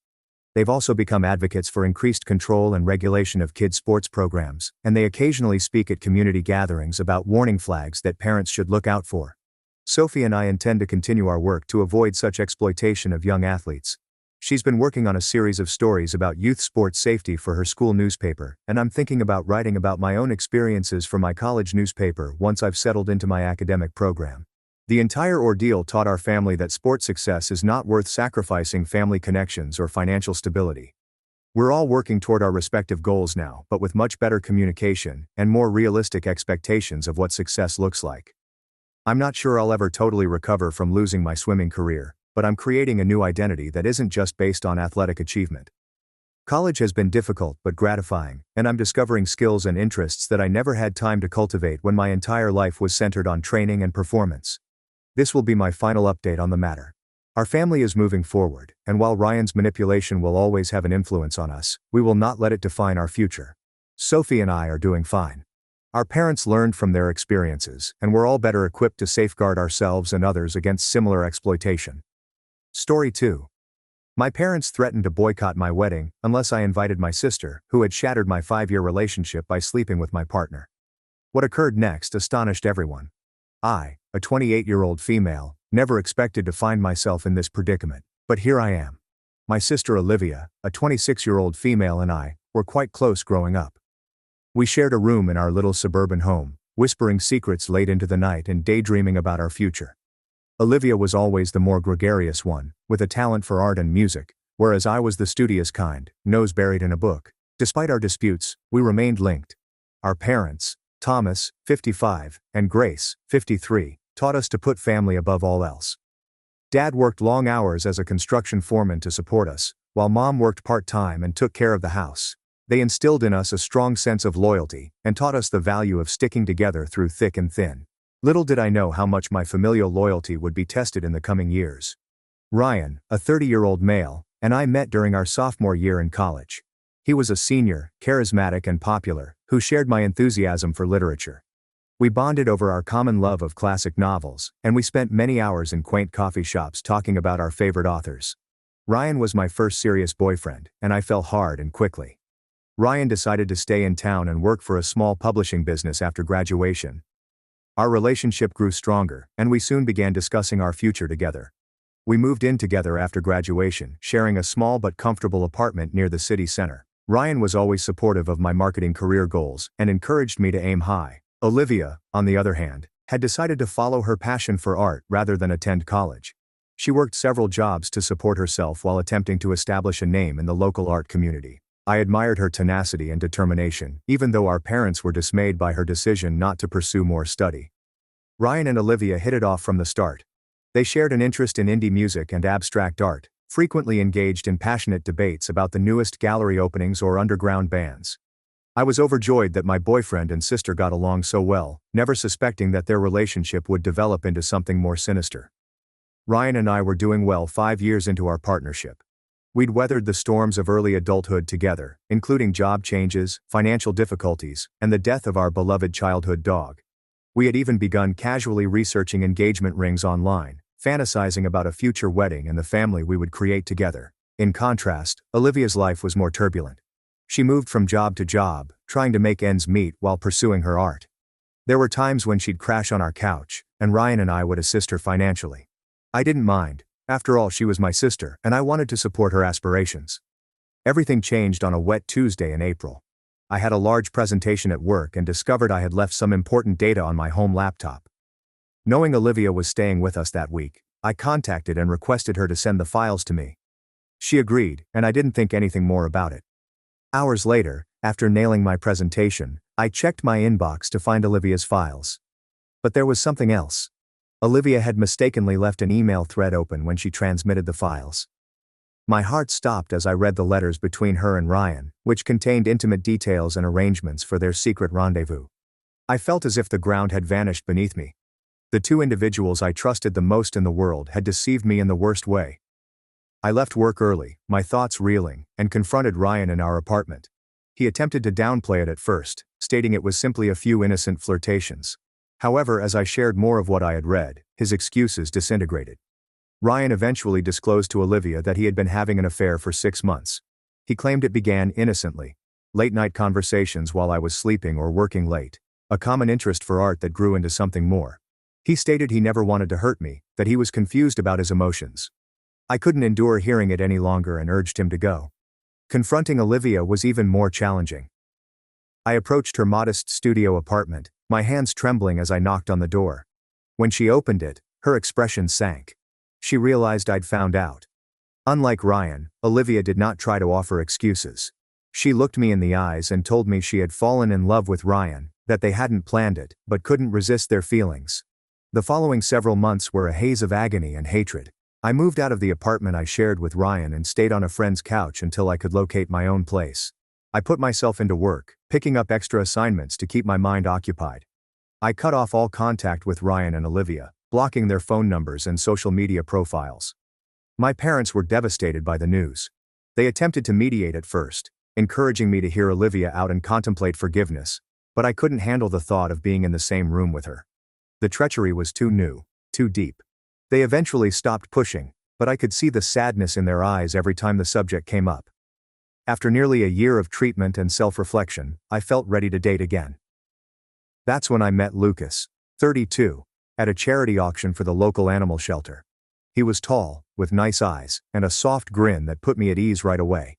They've also become advocates for increased control and regulation of kids' sports programs, and they occasionally speak at community gatherings about warning flags that parents should look out for. Sophie and I intend to continue our work to avoid such exploitation of young athletes. She's been working on a series of stories about youth sports safety for her school newspaper, and I'm thinking about writing about my own experiences for my college newspaper once I've settled into my academic program. The entire ordeal taught our family that sports success is not worth sacrificing family connections or financial stability. We're all working toward our respective goals now, but with much better communication and more realistic expectations of what success looks like. I'm not sure I'll ever totally recover from losing my swimming career, but I'm creating a new identity that isn't just based on athletic achievement. College has been difficult but gratifying, and I'm discovering skills and interests that I never had time to cultivate when my entire life was centered on training and performance. This will be my final update on the matter. Our family is moving forward, and while Ryan's manipulation will always have an influence on us, we will not let it define our future. Sophie and I are doing fine. Our parents learned from their experiences, and we're all better equipped to safeguard ourselves and others against similar exploitation. Story 2. My parents threatened to boycott my wedding unless I invited my sister, who had shattered my 5-year relationship by sleeping with my partner. What occurred next astonished everyone. I, a 28-year-old female, never expected to find myself in this predicament. But here I am. My sister Olivia, a 26-year-old female, and I were quite close growing up. We shared a room in our little suburban home, whispering secrets late into the night and daydreaming about our future. Olivia was always the more gregarious one, with a talent for art and music, whereas I was the studious kind, nose buried in a book. Despite our disputes, we remained linked. Our parents, Thomas, 55, and Grace, 53, taught us to put family above all else. Dad worked long hours as a construction foreman to support us, while Mom worked part-time and took care of the house. They instilled in us a strong sense of loyalty and taught us the value of sticking together through thick and thin. Little did I know how much my familial loyalty would be tested in the coming years. Ryan, a 30-year-old male, and I met during our sophomore year in college. He was a senior, charismatic and popular, who shared my enthusiasm for literature. We bonded over our common love of classic novels, and we spent many hours in quaint coffee shops talking about our favorite authors. Ryan was my first serious boyfriend, and I fell hard and quickly. Ryan decided to stay in town and work for a small publishing business after graduation. Our relationship grew stronger, and we soon began discussing our future together. We moved in together after graduation, sharing a small but comfortable apartment near the city center. Ryan was always supportive of my marketing career goals and encouraged me to aim high. Olivia, on the other hand, had decided to follow her passion for art rather than attend college. She worked several jobs to support herself while attempting to establish a name in the local art community. I admired her tenacity and determination, even though our parents were dismayed by her decision not to pursue more study. Ryan and Olivia hit it off from the start. They shared an interest in indie music and abstract art, frequently engaged in passionate debates about the newest gallery openings or underground bands. I was overjoyed that my boyfriend and sister got along so well, never suspecting that their relationship would develop into something more sinister. Ryan and I were doing well 5 years into our partnership. We'd weathered the storms of early adulthood together, including job changes, financial difficulties, and the death of our beloved childhood dog. We had even begun casually researching engagement rings online, fantasizing about a future wedding and the family we would create together. In contrast, Olivia's life was more turbulent. She moved from job to job, trying to make ends meet while pursuing her art. There were times when she'd crash on our couch, and Ryan and I would assist her financially. I didn't mind. After all, she was my sister, and I wanted to support her aspirations. Everything changed on a wet Tuesday in April. I had a large presentation at work and discovered I had left some important data on my home laptop. Knowing Olivia was staying with us that week, I contacted and requested her to send the files to me. She agreed, and I didn't think anything more about it. Hours later, after nailing my presentation, I checked my inbox to find Olivia's files. But there was something else. Olivia had mistakenly left an email thread open when she transmitted the files. My heart stopped as I read the letters between her and Ryan, which contained intimate details and arrangements for their secret rendezvous. I felt as if the ground had vanished beneath me. The two individuals I trusted the most in the world had deceived me in the worst way. I left work early, my thoughts reeling, and confronted Ryan in our apartment. He attempted to downplay it at first, stating it was simply a few innocent flirtations. However, as I shared more of what I had read, his excuses disintegrated. Ryan eventually disclosed to Olivia that he had been having an affair for 6 months. He claimed it began innocently. Late-night conversations while I was sleeping or working late. A common interest for art that grew into something more. He stated he never wanted to hurt me, that he was confused about his emotions. I couldn't endure hearing it any longer and urged him to go. Confronting Olivia was even more challenging. I approached her modest studio apartment, my hands trembling as I knocked on the door. When she opened it, her expression sank. She realized I'd found out. Unlike Ryan, Olivia did not try to offer excuses. She looked me in the eyes and told me she had fallen in love with Ryan, that they hadn't planned it, but couldn't resist their feelings. The following several months were a haze of agony and hatred. I moved out of the apartment I shared with Ryan and stayed on a friend's couch until I could locate my own place. I put myself into work, picking up extra assignments to keep my mind occupied. I cut off all contact with Ryan and Olivia, blocking their phone numbers and social media profiles. My parents were devastated by the news. They attempted to mediate at first, encouraging me to hear Olivia out and contemplate forgiveness, but I couldn't handle the thought of being in the same room with her. The treachery was too new, too deep. They eventually stopped pushing, but I could see the sadness in their eyes every time the subject came up. After nearly a year of treatment and self-reflection, I felt ready to date again. That's when I met Lucas, 32, at a charity auction for the local animal shelter. He was tall, with nice eyes, and a soft grin that put me at ease right away.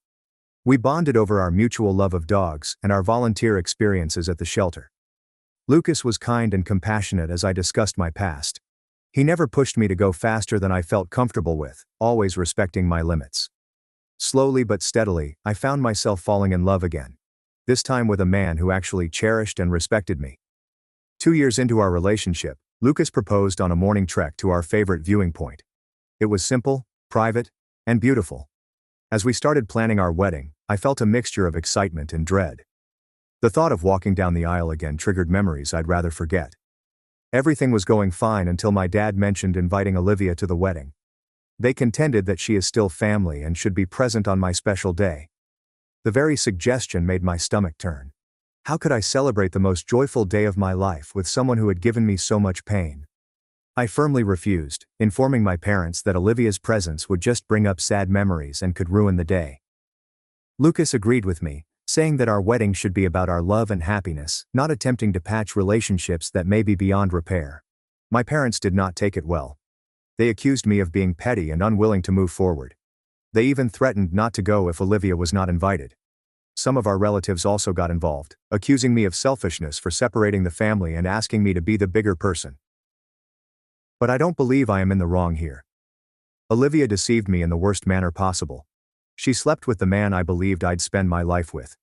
We bonded over our mutual love of dogs and our volunteer experiences at the shelter. Lucas was kind and compassionate as I discussed my past. He never pushed me to go faster than I felt comfortable with, always respecting my limits. Slowly but steadily, I found myself falling in love again. This time with a man who actually cherished and respected me. 2 years into our relationship, Lucas proposed on a morning trek to our favorite viewing point. It was simple, private, and beautiful. As we started planning our wedding, I felt a mixture of excitement and dread. The thought of walking down the aisle again triggered memories I'd rather forget. Everything was going fine until my dad mentioned inviting Olivia to the wedding. They contended that she is still family and should be present on my special day. The very suggestion made my stomach turn. How could I celebrate the most joyful day of my life with someone who had given me so much pain? I firmly refused, informing my parents that Olivia's presence would just bring up sad memories and could ruin the day. Lucas agreed with me, saying that our wedding should be about our love and happiness, not attempting to patch relationships that may be beyond repair. My parents did not take it well. They accused me of being petty and unwilling to move forward. They even threatened not to go if Olivia was not invited. Some of our relatives also got involved, accusing me of selfishness for separating the family and asking me to be the bigger person. But I don't believe I am in the wrong here. Olivia deceived me in the worst manner possible. She slept with the man I believed I'd spend my life with.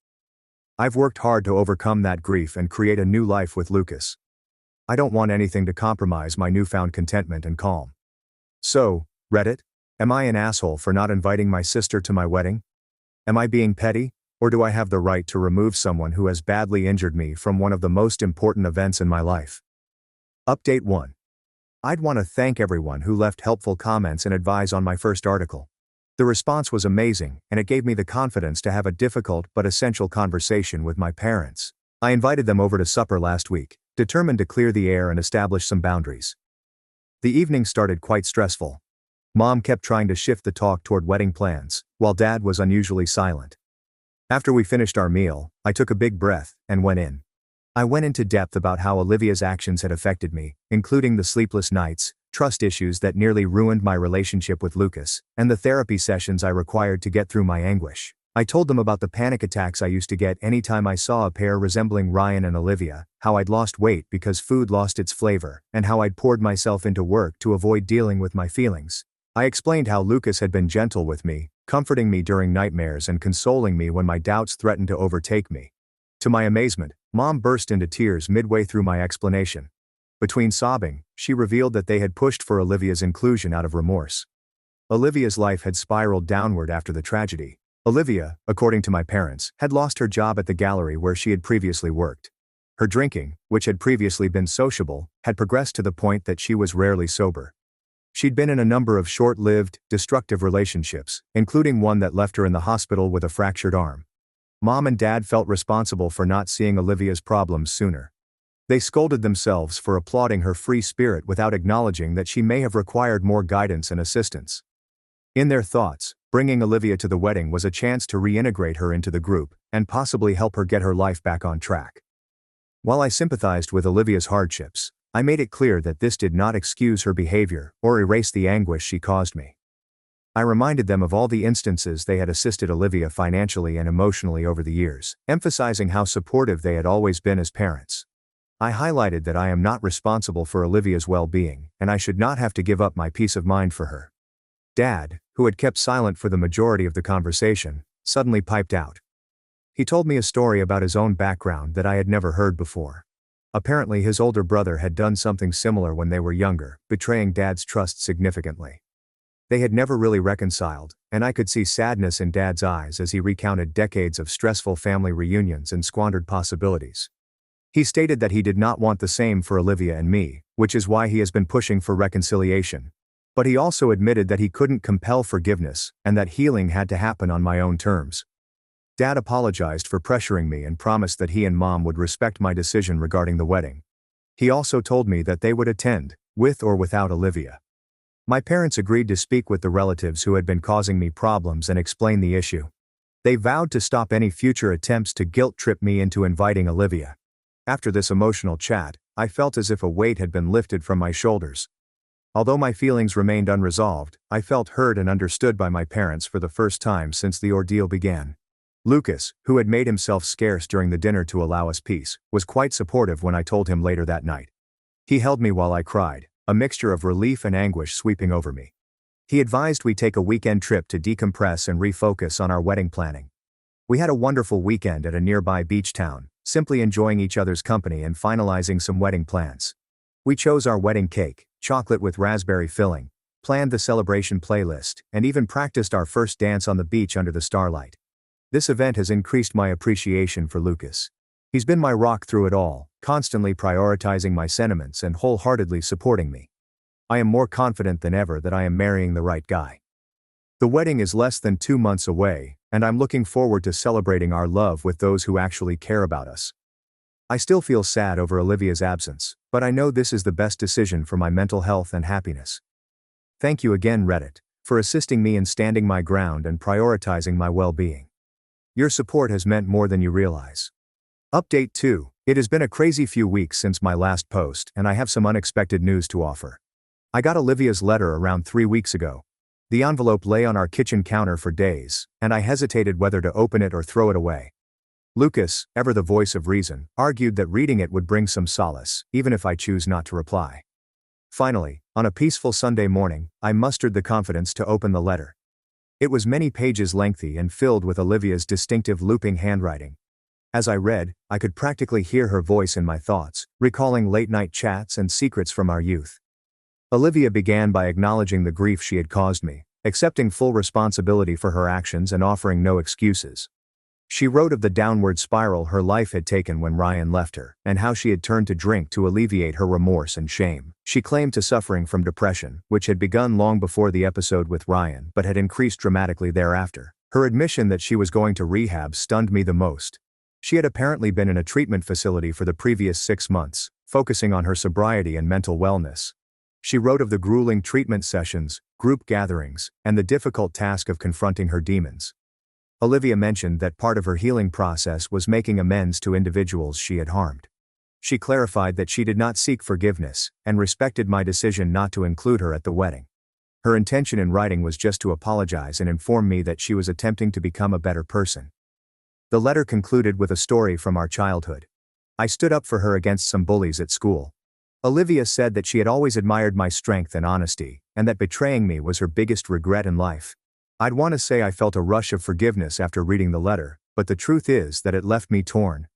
I've worked hard to overcome that grief and create a new life with Lucas. I don't want anything to compromise my newfound contentment and calm. So, Reddit, am I an asshole for not inviting my sister to my wedding? Am I being petty, or do I have the right to remove someone who has badly injured me from one of the most important events in my life? Update 1. I'd want to thank everyone who left helpful comments and advice on my first article. The response was amazing, and it gave me the confidence to have a difficult but essential conversation with my parents. I invited them over to supper last week, determined to clear the air and establish some boundaries. The evening started quite stressful. Mom kept trying to shift the talk toward wedding plans, while Dad was unusually silent. After we finished our meal, I took a big breath and went in. I went into depth about how Olivia's actions had affected me, including the sleepless nights, trust issues that nearly ruined my relationship with Lucas, and the therapy sessions I required to get through my anguish. I told them about the panic attacks I used to get anytime I saw a pair resembling Ryan and Olivia, how I'd lost weight because food lost its flavor, and how I'd poured myself into work to avoid dealing with my feelings. I explained how Lucas had been gentle with me, comforting me during nightmares and consoling me when my doubts threatened to overtake me. To my amazement, Mom burst into tears midway through my explanation. Between sobbing, she revealed that they had pushed for Olivia's inclusion out of remorse. Olivia's life had spiraled downward after the tragedy. Olivia, according to my parents, had lost her job at the gallery where she had previously worked. Her drinking, which had previously been sociable, had progressed to the point that she was rarely sober. She'd been in a number of short-lived, destructive relationships, including one that left her in the hospital with a fractured arm. Mom and Dad felt responsible for not seeing Olivia's problems sooner. They scolded themselves for applauding her free spirit without acknowledging that she may have required more guidance and assistance. In their thoughts, bringing Olivia to the wedding was a chance to reintegrate her into the group and possibly help her get her life back on track. While I sympathized with Olivia's hardships, I made it clear that this did not excuse her behavior or erase the anguish she caused me. I reminded them of all the instances they had assisted Olivia financially and emotionally over the years, emphasizing how supportive they had always been as parents. I highlighted that I am not responsible for Olivia's well-being, and I should not have to give up my peace of mind for her. Dad, who had kept silent for the majority of the conversation, suddenly piped out. He told me a story about his own background that I had never heard before. Apparently his older brother had done something similar when they were younger, betraying Dad's trust significantly. They had never really reconciled, and I could see sadness in Dad's eyes as he recounted decades of stressful family reunions and squandered possibilities. He stated that he did not want the same for Olivia and me, which is why he has been pushing for reconciliation. But he also admitted that he couldn't compel forgiveness, and that healing had to happen on my own terms. Dad apologized for pressuring me and promised that he and Mom would respect my decision regarding the wedding. He also told me that they would attend, with or without Olivia. My parents agreed to speak with the relatives who had been causing me problems and explain the issue. They vowed to stop any future attempts to guilt-trip me into inviting Olivia. After this emotional chat, I felt as if a weight had been lifted from my shoulders. Although my feelings remained unresolved, I felt heard and understood by my parents for the first time since the ordeal began. Lucas, who had made himself scarce during the dinner to allow us peace, was quite supportive when I told him later that night. He held me while I cried, a mixture of relief and anguish sweeping over me. He advised we take a weekend trip to decompress and refocus on our wedding planning. We had a wonderful weekend at a nearby beach town, simply enjoying each other's company and finalizing some wedding plans. We chose our wedding cake, chocolate with raspberry filling, planned the celebration playlist, and even practiced our first dance on the beach under the starlight. This event has increased my appreciation for Lucas. He's been my rock through it all, constantly prioritizing my sentiments and wholeheartedly supporting me. I am more confident than ever that I am marrying the right guy. The wedding is less than 2 months away, and I'm looking forward to celebrating our love with those who actually care about us. I still feel sad over Olivia's absence, but I know this is the best decision for my mental health and happiness. Thank you again, Reddit, for assisting me in standing my ground and prioritizing my well-being. Your support has meant more than you realize. Update 2. It has been a crazy few weeks since my last post, and I have some unexpected news to offer. I got Olivia's letter around 3 weeks ago. The envelope lay on our kitchen counter for days, and I hesitated whether to open it or throw it away. Lucas, ever the voice of reason, argued that reading it would bring some solace, even if I choose not to reply. Finally, on a peaceful Sunday morning, I mustered the confidence to open the letter. It was many pages lengthy and filled with Olivia's distinctive looping handwriting. As I read, I could practically hear her voice in my thoughts, recalling late-night chats and secrets from our youth. Olivia began by acknowledging the grief she had caused me, accepting full responsibility for her actions and offering no excuses. She wrote of the downward spiral her life had taken when Ryan left her, and how she had turned to drink to alleviate her remorse and shame. She claimed to suffering from depression, which had begun long before the episode with Ryan but had increased dramatically thereafter. Her admission that she was going to rehab stunned me the most. She had apparently been in a treatment facility for the previous 6 months, focusing on her sobriety and mental wellness. She wrote of the grueling treatment sessions, group gatherings, and the difficult task of confronting her demons. Olivia mentioned that part of her healing process was making amends to individuals she had harmed. She clarified that she did not seek forgiveness, and respected my decision not to include her at the wedding. Her intention in writing was just to apologize and inform me that she was attempting to become a better person. The letter concluded with a story from our childhood. I stood up for her against some bullies at school. Olivia said that she had always admired my strength and honesty, and that betraying me was her biggest regret in life. I'd want to say I felt a rush of forgiveness after reading the letter, but the truth is that it left me torn.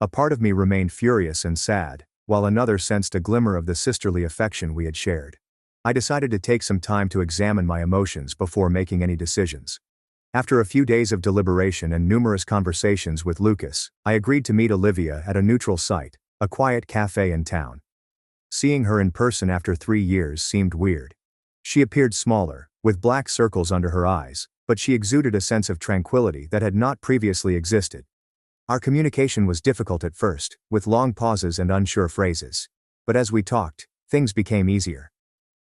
A part of me remained furious and sad, while another sensed a glimmer of the sisterly affection we had shared. I decided to take some time to examine my emotions before making any decisions. After a few days of deliberation and numerous conversations with Lucas, I agreed to meet Olivia at a neutral site, a quiet cafe in town. Seeing her in person after 3 years seemed weird. She appeared smaller, with black circles under her eyes, but she exuded a sense of tranquility that had not previously existed. Our communication was difficult at first, with long pauses and unsure phrases. But as we talked, things became easier.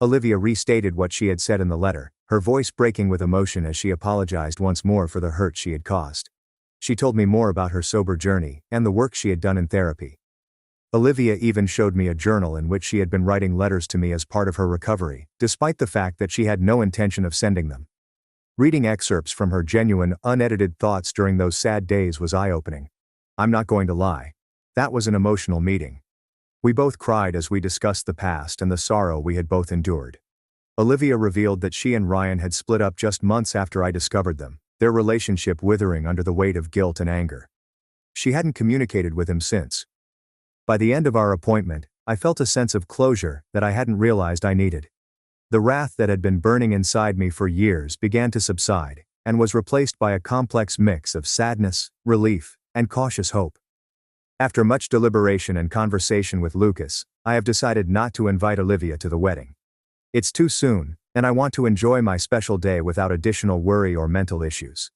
Olivia restated what she had said in the letter, her voice breaking with emotion as she apologized once more for the hurt she had caused. She told me more about her sober journey and the work she had done in therapy. Olivia even showed me a journal in which she had been writing letters to me as part of her recovery, despite the fact that she had no intention of sending them. Reading excerpts from her genuine, unedited thoughts during those sad days was eye-opening. I'm not going to lie. That was an emotional meeting. We both cried as we discussed the past and the sorrow we had both endured. Olivia revealed that she and Ryan had split up just months after I discovered them, their relationship withering under the weight of guilt and anger. She hadn't communicated with him since. By the end of our appointment, I felt a sense of closure that I hadn't realized I needed. The wrath that had been burning inside me for years began to subside, and was replaced by a complex mix of sadness, relief, and cautious hope. After much deliberation and conversation with Lucas, I have decided not to invite Olivia to the wedding. It's too soon, and I want to enjoy my special day without additional worry or mental issues.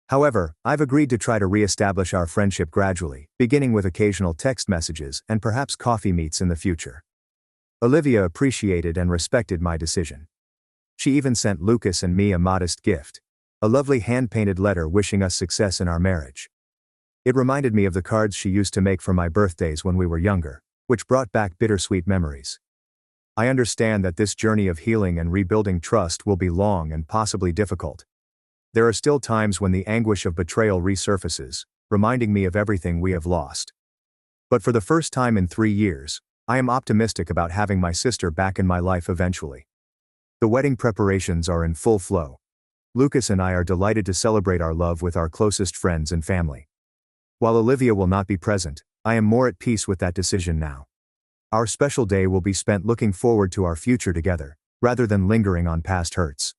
However, I've agreed to try to re-establish our friendship gradually, beginning with occasional text messages and perhaps coffee meets in the future. Olivia appreciated and respected my decision. She even sent Lucas and me a modest gift, a lovely hand-painted letter wishing us success in our marriage. It reminded me of the cards she used to make for my birthdays when we were younger, which brought back bittersweet memories. I understand that this journey of healing and rebuilding trust will be long and possibly difficult. There are still times when the anguish of betrayal resurfaces, reminding me of everything we have lost. But for the first time in 3 years, I am optimistic about having my sister back in my life eventually. The wedding preparations are in full flow. Lucas and I are delighted to celebrate our love with our closest friends and family. While Olivia will not be present, I am more at peace with that decision now. Our special day will be spent looking forward to our future together, rather than lingering on past hurts.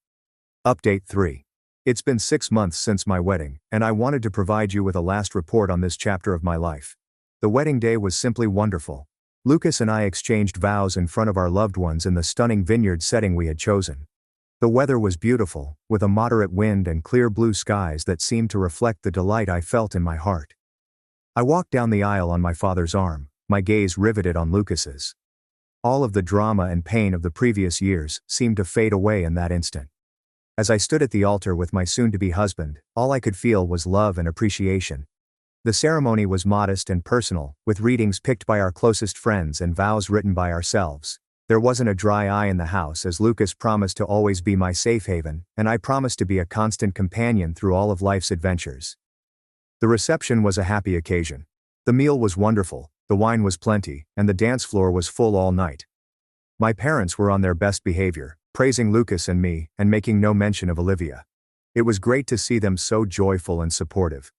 Update 3. It's been 6 months since my wedding, and I wanted to provide you with a last report on this chapter of my life. The wedding day was simply wonderful. Lucas and I exchanged vows in front of our loved ones in the stunning vineyard setting we had chosen. The weather was beautiful, with a moderate wind and clear blue skies that seemed to reflect the delight I felt in my heart. I walked down the aisle on my father's arm, my gaze riveted on Lucas's. All of the drama and pain of the previous years seemed to fade away in that instant. As I stood at the altar with my soon-to-be husband, all I could feel was love and appreciation. The ceremony was modest and personal, with readings picked by our closest friends and vows written by ourselves. There wasn't a dry eye in the house as Lucas promised to always be my safe haven, and I promised to be a constant companion through all of life's adventures. The reception was a happy occasion. The meal was wonderful, the wine was plenty, and the dance floor was full all night. My parents were on their best behavior, praising Lucas and me, and making no mention of Olivia. It was great to see them so joyful and supportive.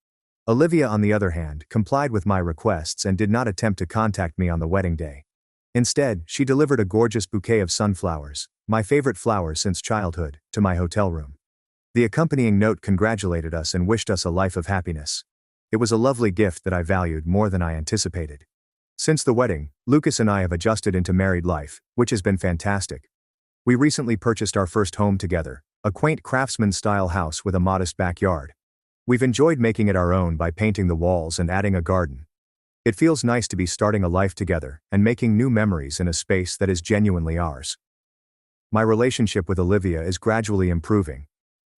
Olivia, on the other hand, complied with my requests and did not attempt to contact me on the wedding day. Instead, she delivered a gorgeous bouquet of sunflowers, my favorite flowers since childhood, to my hotel room. The accompanying note congratulated us and wished us a life of happiness. It was a lovely gift that I valued more than I anticipated. Since the wedding, Lucas and I have adjusted into married life, which has been fantastic. We recently purchased our first home together, a quaint craftsman-style house with a modest backyard. We've enjoyed making it our own by painting the walls and adding a garden. It feels nice to be starting a life together and making new memories in a space that is genuinely ours. My relationship with Olivia is gradually improving.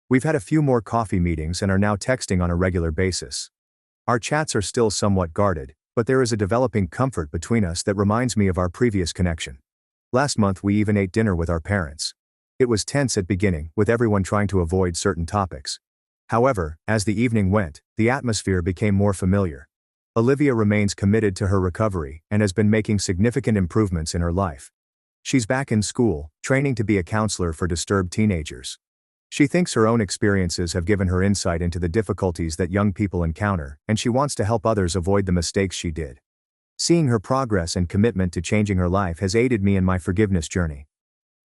We've had a few more coffee meetings and are now texting on a regular basis. Our chats are still somewhat guarded, but there is a developing comfort between us that reminds me of our previous connection. Last month we even ate dinner with our parents. It was tense at beginning, with everyone trying to avoid certain topics. However, as the evening went, the atmosphere became more familiar. Olivia remains committed to her recovery and has been making significant improvements in her life. She's back in school, training to be a counselor for disturbed teenagers. She thinks her own experiences have given her insight into the difficulties that young people encounter, and she wants to help others avoid the mistakes she did. Seeing her progress and commitment to changing her life has aided me in my forgiveness journey.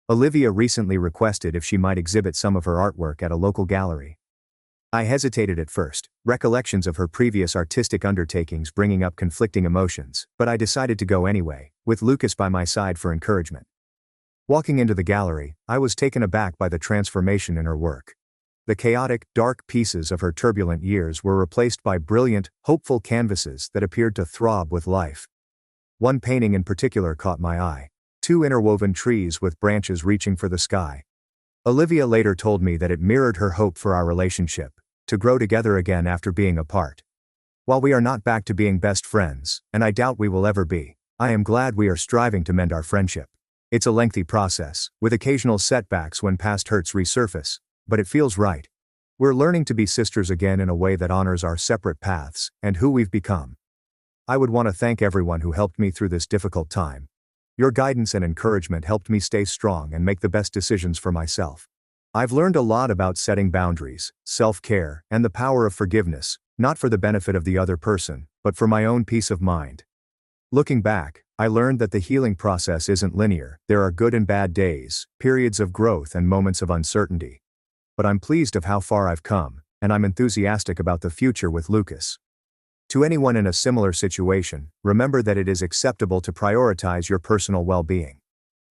Olivia recently requested if she might exhibit some of her artwork at a local gallery. I hesitated at first, recollections of her previous artistic undertakings bringing up conflicting emotions, but I decided to go anyway, with Lucas by my side for encouragement. Walking into the gallery, I was taken aback by the transformation in her work. The chaotic, dark pieces of her turbulent years were replaced by brilliant, hopeful canvases that appeared to throb with life. One painting in particular caught my eye: 2 interwoven trees with branches reaching for the sky. Olivia later told me that it mirrored her hope for our relationship, to grow together again after being apart. While we are not back to being best friends, and I doubt we will ever be, I am glad we are striving to mend our friendship. It's a lengthy process, with occasional setbacks when past hurts resurface, but it feels right. We're learning to be sisters again in a way that honors our separate paths and who we've become. I would want to thank everyone who helped me through this difficult time. Your guidance and encouragement helped me stay strong and make the best decisions for myself. I've learned a lot about setting boundaries, self-care, and the power of forgiveness, not for the benefit of the other person, but for my own peace of mind. Looking back, I learned that the healing process isn't linear. There are good and bad days, periods of growth and moments of uncertainty. But I'm pleased of how far I've come, and I'm enthusiastic about the future with Lucas. To anyone in a similar situation, remember that it is acceptable to prioritize your personal well-being.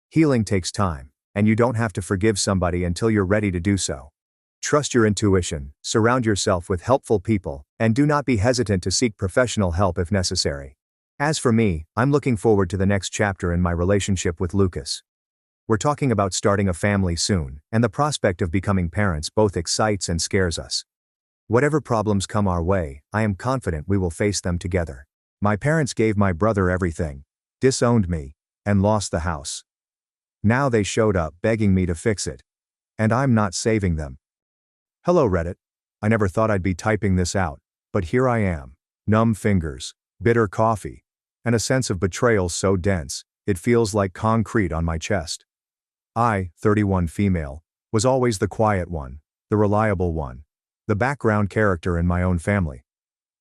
Healing takes time, and you don't have to forgive somebody until you're ready to do so. Trust your intuition, surround yourself with helpful people, and do not be hesitant to seek professional help if necessary. As for me, I'm looking forward to the next chapter in my relationship with Lucas. We're talking about starting a family soon, and the prospect of becoming parents both excites and scares us. Whatever problems come our way, I am confident we will face them together. My parents gave my brother everything, disowned me, and lost the house. Now they showed up begging me to fix it. And I'm not saving them. Hello Reddit. I never thought I'd be typing this out, but here I am. Numb fingers, bitter coffee, and a sense of betrayal so dense, it feels like concrete on my chest. I, 31 female, was always the quiet one, the reliable one, the background character in my own family.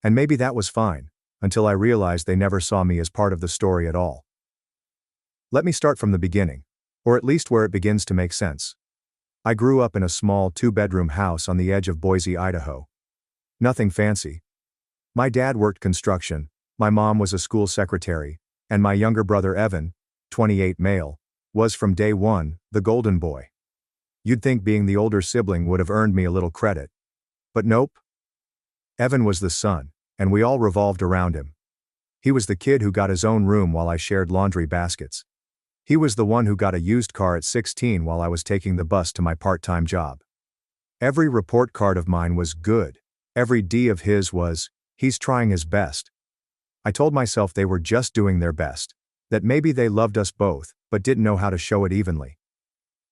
And maybe that was fine, until I realized they never saw me as part of the story at all. Let me start from the beginning, or at least where it begins to make sense. I grew up in a small 2-bedroom house on the edge of Boise, Idaho. Nothing fancy. My dad worked construction, my mom was a school secretary, and my younger brother Evan, 28 male, was from day one, the golden boy. You'd think being the older sibling would have earned me a little credit. But nope. Evan was the son, and we all revolved around him. He was the kid who got his own room while I shared laundry baskets. He was the one who got a used car at 16 while I was taking the bus to my part-time job. Every report card of mine was good. Every D of his was, he's trying his best. I told myself they were just doing their best, that maybe they loved us both, but didn't know how to show it evenly.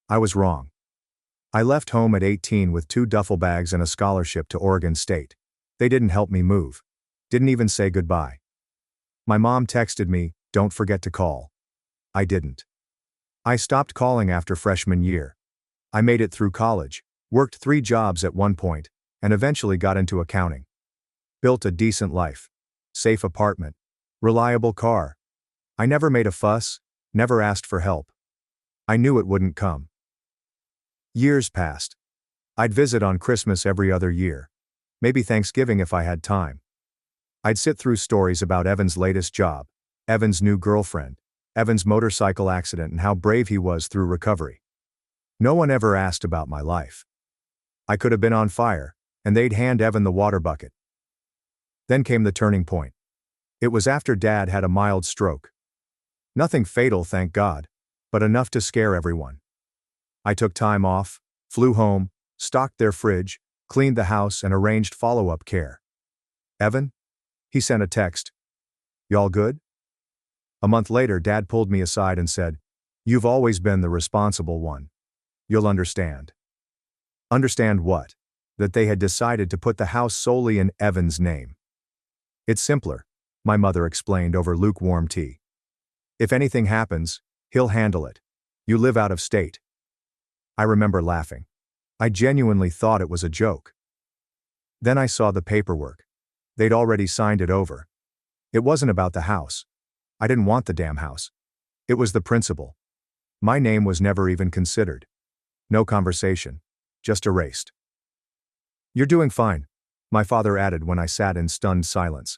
I was wrong. I left home at 18 with 2 duffel bags and a scholarship to Oregon State. They didn't help me move. Didn't even say goodbye. My mom texted me, "Don't forget to call." I didn't. I stopped calling after freshman year. I made it through college, worked 3 jobs at one point, and eventually got into accounting. Built a decent life. Safe apartment. Reliable car. I never made a fuss, never asked for help. I knew it wouldn't come. Years passed. I'd visit on Christmas every other year. Maybe Thanksgiving if I had time. I'd sit through stories about Evan's latest job, Evan's new girlfriend, Evan's motorcycle accident and how brave he was through recovery. No one ever asked about my life. I could have been on fire, and they'd hand Evan the water bucket. Then came the turning point. It was after Dad had a mild stroke. Nothing fatal, thank God, but enough to scare everyone. I took time off, flew home, stocked their fridge, cleaned the house and arranged follow-up care. Evan? He sent a text. "Y'all good?" A month later, Dad pulled me aside and said, "You've always been the responsible one. You'll understand." Understand what? That they had decided to put the house solely in Evan's name. "It's simpler," my mother explained over lukewarm tea. "If anything happens, he'll handle it. You live out of state." I remember laughing. I genuinely thought it was a joke. Then I saw the paperwork. They'd already signed it over. It wasn't about the house. I didn't want the damn house. It was the principal. My name was never even considered. No conversation. Just erased. "You're doing fine," my father added when I sat in stunned silence.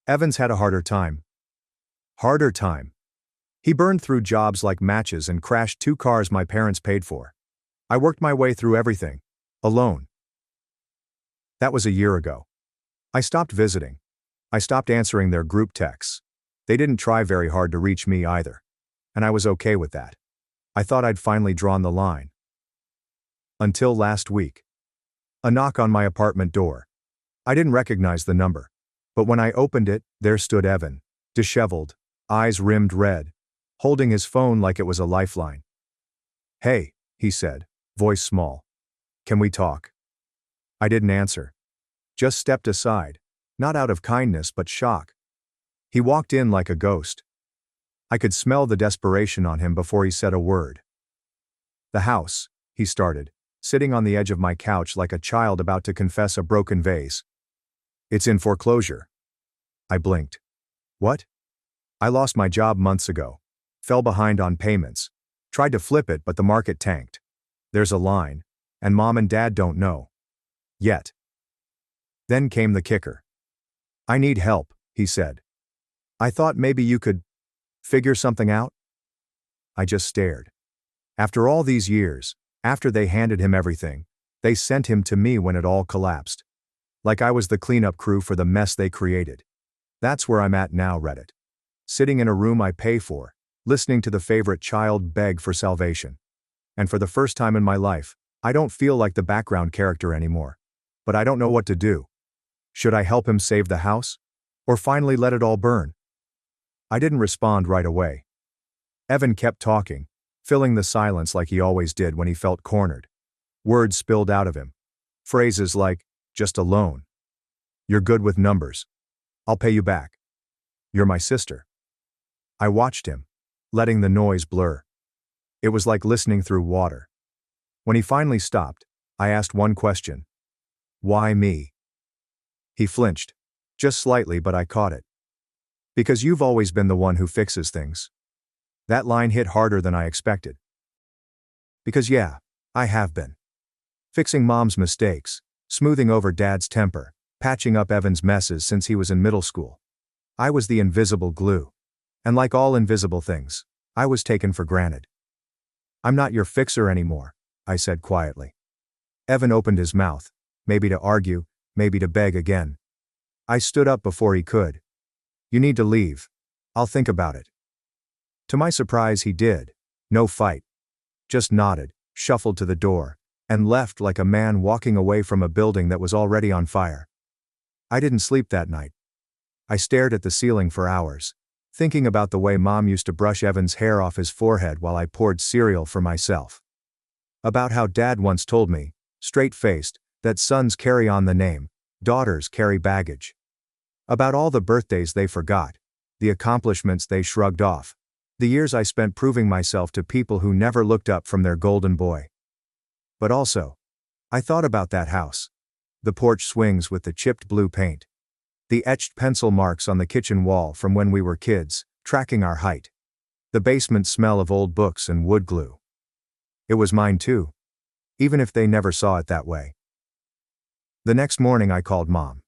"Evans had a harder time." Harder time. He burned through jobs like matches and crashed 2 cars my parents paid for. I worked my way through everything. Alone. That was a year ago. I stopped visiting. I stopped answering their group texts. They didn't try very hard to reach me either. And I was okay with that. I thought I'd finally drawn the line. Until last week. A knock on my apartment door. I didn't recognize the number. But when I opened it, there stood Evan, disheveled, eyes rimmed red, holding his phone like it was a lifeline. "Hey," he said, voice small. "Can we talk?" I didn't answer. Just stepped aside, not out of kindness but shock. He walked in like a ghost. I could smell the desperation on him before he said a word. "The house," he started, sitting on the edge of my couch like a child about to confess a broken vase. "It's in foreclosure." I blinked. "What?" "I lost my job months ago. Fell behind on payments. Tried to flip it but the market tanked. There's a line, and Mom and Dad don't know. Yet." Then came the kicker. "I need help," he said. "I thought maybe you could figure something out." I just stared. After all these years, after they handed him everything, they sent him to me when it all collapsed. Like I was the cleanup crew for the mess they created. That's where I'm at now, Reddit. Sitting in a room I pay for, listening to the favorite child beg for salvation. And for the first time in my life, I don't feel like the background character anymore. But I don't know what to do. Should I help him save the house? Or finally let it all burn? I didn't respond right away. Evan kept talking, filling the silence like he always did when he felt cornered. Words spilled out of him. Phrases like, just a loan. You're good with numbers. I'll pay you back. You're my sister. I watched him, letting the noise blur. It was like listening through water. When he finally stopped, I asked one question. Why me? He flinched. Just slightly, but I caught it. Because you've always been the one who fixes things. That line hit harder than I expected. Because yeah, I have been. Fixing Mom's mistakes, smoothing over Dad's temper, patching up Evan's messes since he was in middle school. I was the invisible glue. And like all invisible things, I was taken for granted. I'm not your fixer anymore, I said quietly. Evan opened his mouth, maybe to argue, maybe to beg again. I stood up before he could. You need to leave. I'll think about it. To my surprise, he did. No fight. Just nodded, shuffled to the door, and left like a man walking away from a building that was already on fire. I didn't sleep that night. I stared at the ceiling for hours, thinking about the way Mom used to brush Evan's hair off his forehead while I poured cereal for myself. About how Dad once told me, straight-faced, that sons carry on the name, daughters carry baggage. About all the birthdays they forgot, the accomplishments they shrugged off, the years I spent proving myself to people who never looked up from their golden boy. But also, I thought about that house. The porch swings with the chipped blue paint. The etched pencil marks on the kitchen wall from when we were kids, tracking our height. The basement smell of old books and wood glue. It was mine too. Even if they never saw it that way. The next morning I called Mom.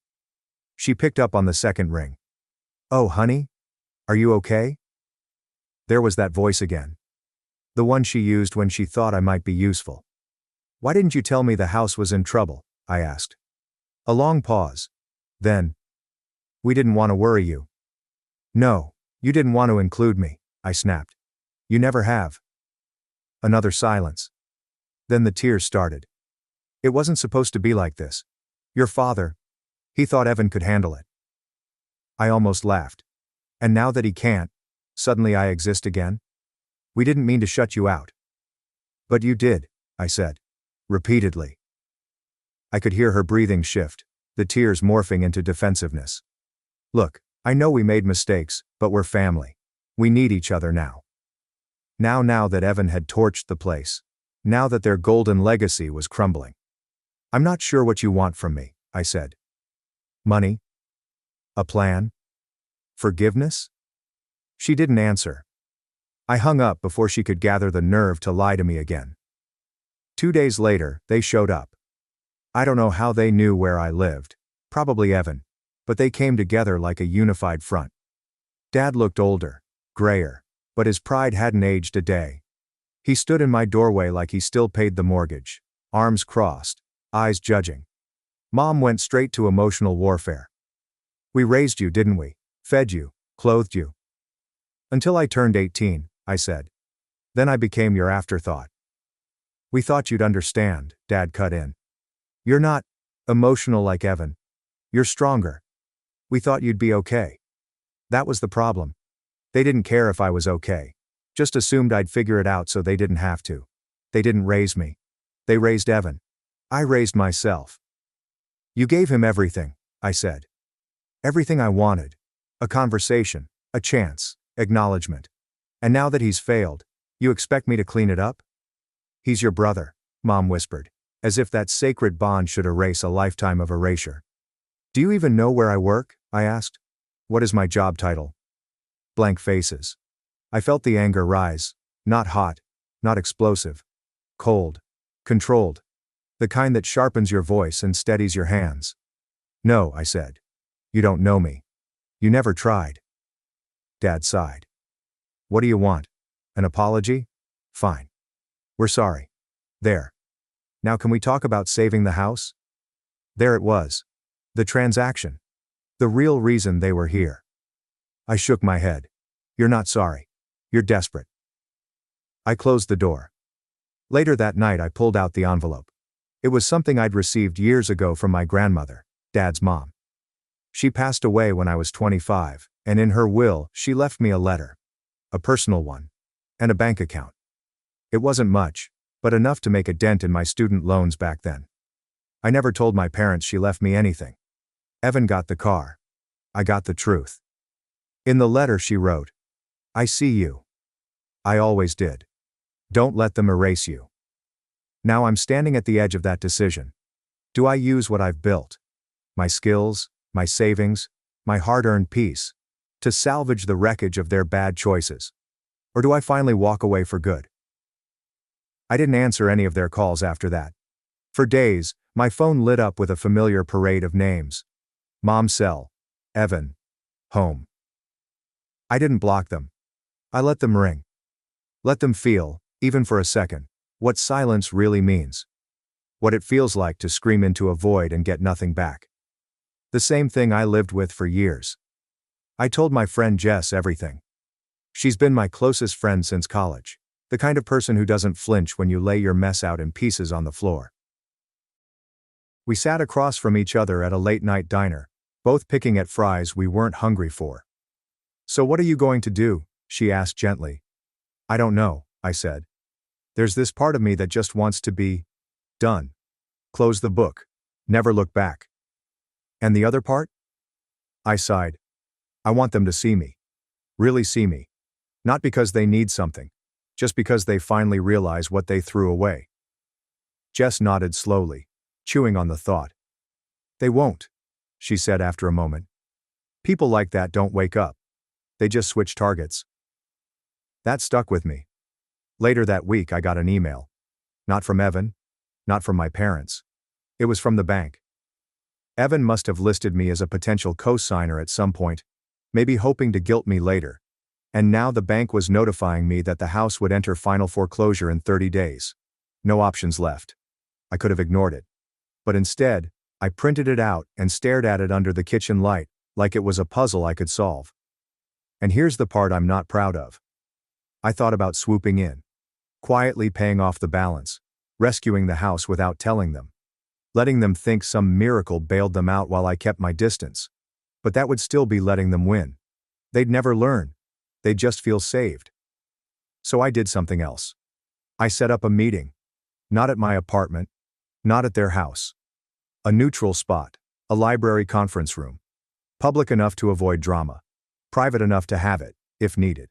She picked up on the second ring. Oh, honey? Are you okay? There was that voice again. The one she used when she thought I might be useful. Why didn't you tell me the house was in trouble? I asked. A long pause. Then, we didn't want to worry you. No, you didn't want to include me, I snapped. You never have. Another silence. Then the tears started. It wasn't supposed to be like this. Your father, he thought Evan could handle it. I almost laughed. And now that he can't, suddenly I exist again? We didn't mean to shut you out. But you did, I said. Repeatedly. I could hear her breathing shift, the tears morphing into defensiveness. Look, I know we made mistakes, but we're family. We need each other now. Now that Evan had torched the place. Now that their golden legacy was crumbling. I'm not sure what you want from me, I said. Money? A plan? Forgiveness? She didn't answer. I hung up before she could gather the nerve to lie to me again. 2 days later, they showed up. I don't know how they knew where I lived, probably Evan, but they came together like a unified front. Dad looked older, grayer, but his pride hadn't aged a day. He stood in my doorway like he still paid the mortgage, arms crossed, eyes judging. Mom went straight to emotional warfare. We raised you, didn't we? Fed you, clothed you. Until I turned 18, I said. Then I became your afterthought. We thought you'd understand, Dad cut in. You're not emotional like Evan. You're stronger. We thought you'd be okay. That was the problem. They didn't care if I was okay. Just assumed I'd figure it out so they didn't have to. They didn't raise me. They raised Evan. I raised myself. You gave him everything, I said. Everything I wanted. A conversation, a chance, acknowledgement. And now that he's failed, you expect me to clean it up? He's your brother, Mom whispered, as if that sacred bond should erase a lifetime of erasure. Do you even know where I work? I asked. What is my job title? Blank faces. I felt the anger rise, not hot, not explosive. Cold. Controlled. The kind that sharpens your voice and steadies your hands. No, I said. You don't know me. You never tried. Dad sighed. What do you want? An apology? Fine. We're sorry. There. Now can we talk about saving the house? There it was. The transaction. The real reason they were here. I shook my head. You're not sorry. You're desperate. I closed the door. Later that night I pulled out the envelope. It was something I'd received years ago from my grandmother, Dad's mom. She passed away when I was 25, and in her will, she left me a letter. A personal one. And a bank account. It wasn't much, but enough to make a dent in my student loans back then. I never told my parents she left me anything. Evan got the car. I got the truth. In the letter she wrote, "I see you. I always did. Don't let them erase you." Now I'm standing at the edge of that decision. Do I use what I've built, my skills, my savings, my hard-earned peace, to salvage the wreckage of their bad choices? Or do I finally walk away for good? I didn't answer any of their calls after that. For days, my phone lit up with a familiar parade of names. Mom's cell, Evan, home. I didn't block them. I let them ring. Let them feel, even for a second, what silence really means. What it feels like to scream into a void and get nothing back. The same thing I lived with for years. I told my friend Jess everything. She's been my closest friend since college, the kind of person who doesn't flinch when you lay your mess out in pieces on the floor. We sat across from each other at a late-night diner, both picking at fries we weren't hungry for. "So what are you going to do?" she asked gently. "I don't know," I said. "There's this part of me that just wants to be done. Close the book. Never look back." "And the other part?" I sighed. "I want them to see me. Really see me. Not because they need something. Just because they finally realize what they threw away." Jess nodded slowly, chewing on the thought. "They won't," she said after a moment. "People like that don't wake up. They just switch targets." That stuck with me. Later that week I got an email. Not from Evan. Not from my parents. It was from the bank. Evan must have listed me as a potential co-signer at some point, maybe hoping to guilt me later. And now the bank was notifying me that the house would enter final foreclosure in 30 days. No options left. I could have ignored it. But instead, I printed it out and stared at it under the kitchen light, like it was a puzzle I could solve. And here's the part I'm not proud of. I thought about swooping in, quietly paying off the balance, rescuing the house without telling them, letting them think some miracle bailed them out while I kept my distance. But that would still be letting them win. They'd never learn. They'd just feel saved. So I did something else. I set up a meeting. Not at my apartment. Not at their house. A neutral spot. A library conference room. Public enough to avoid drama. Private enough to have it, if needed.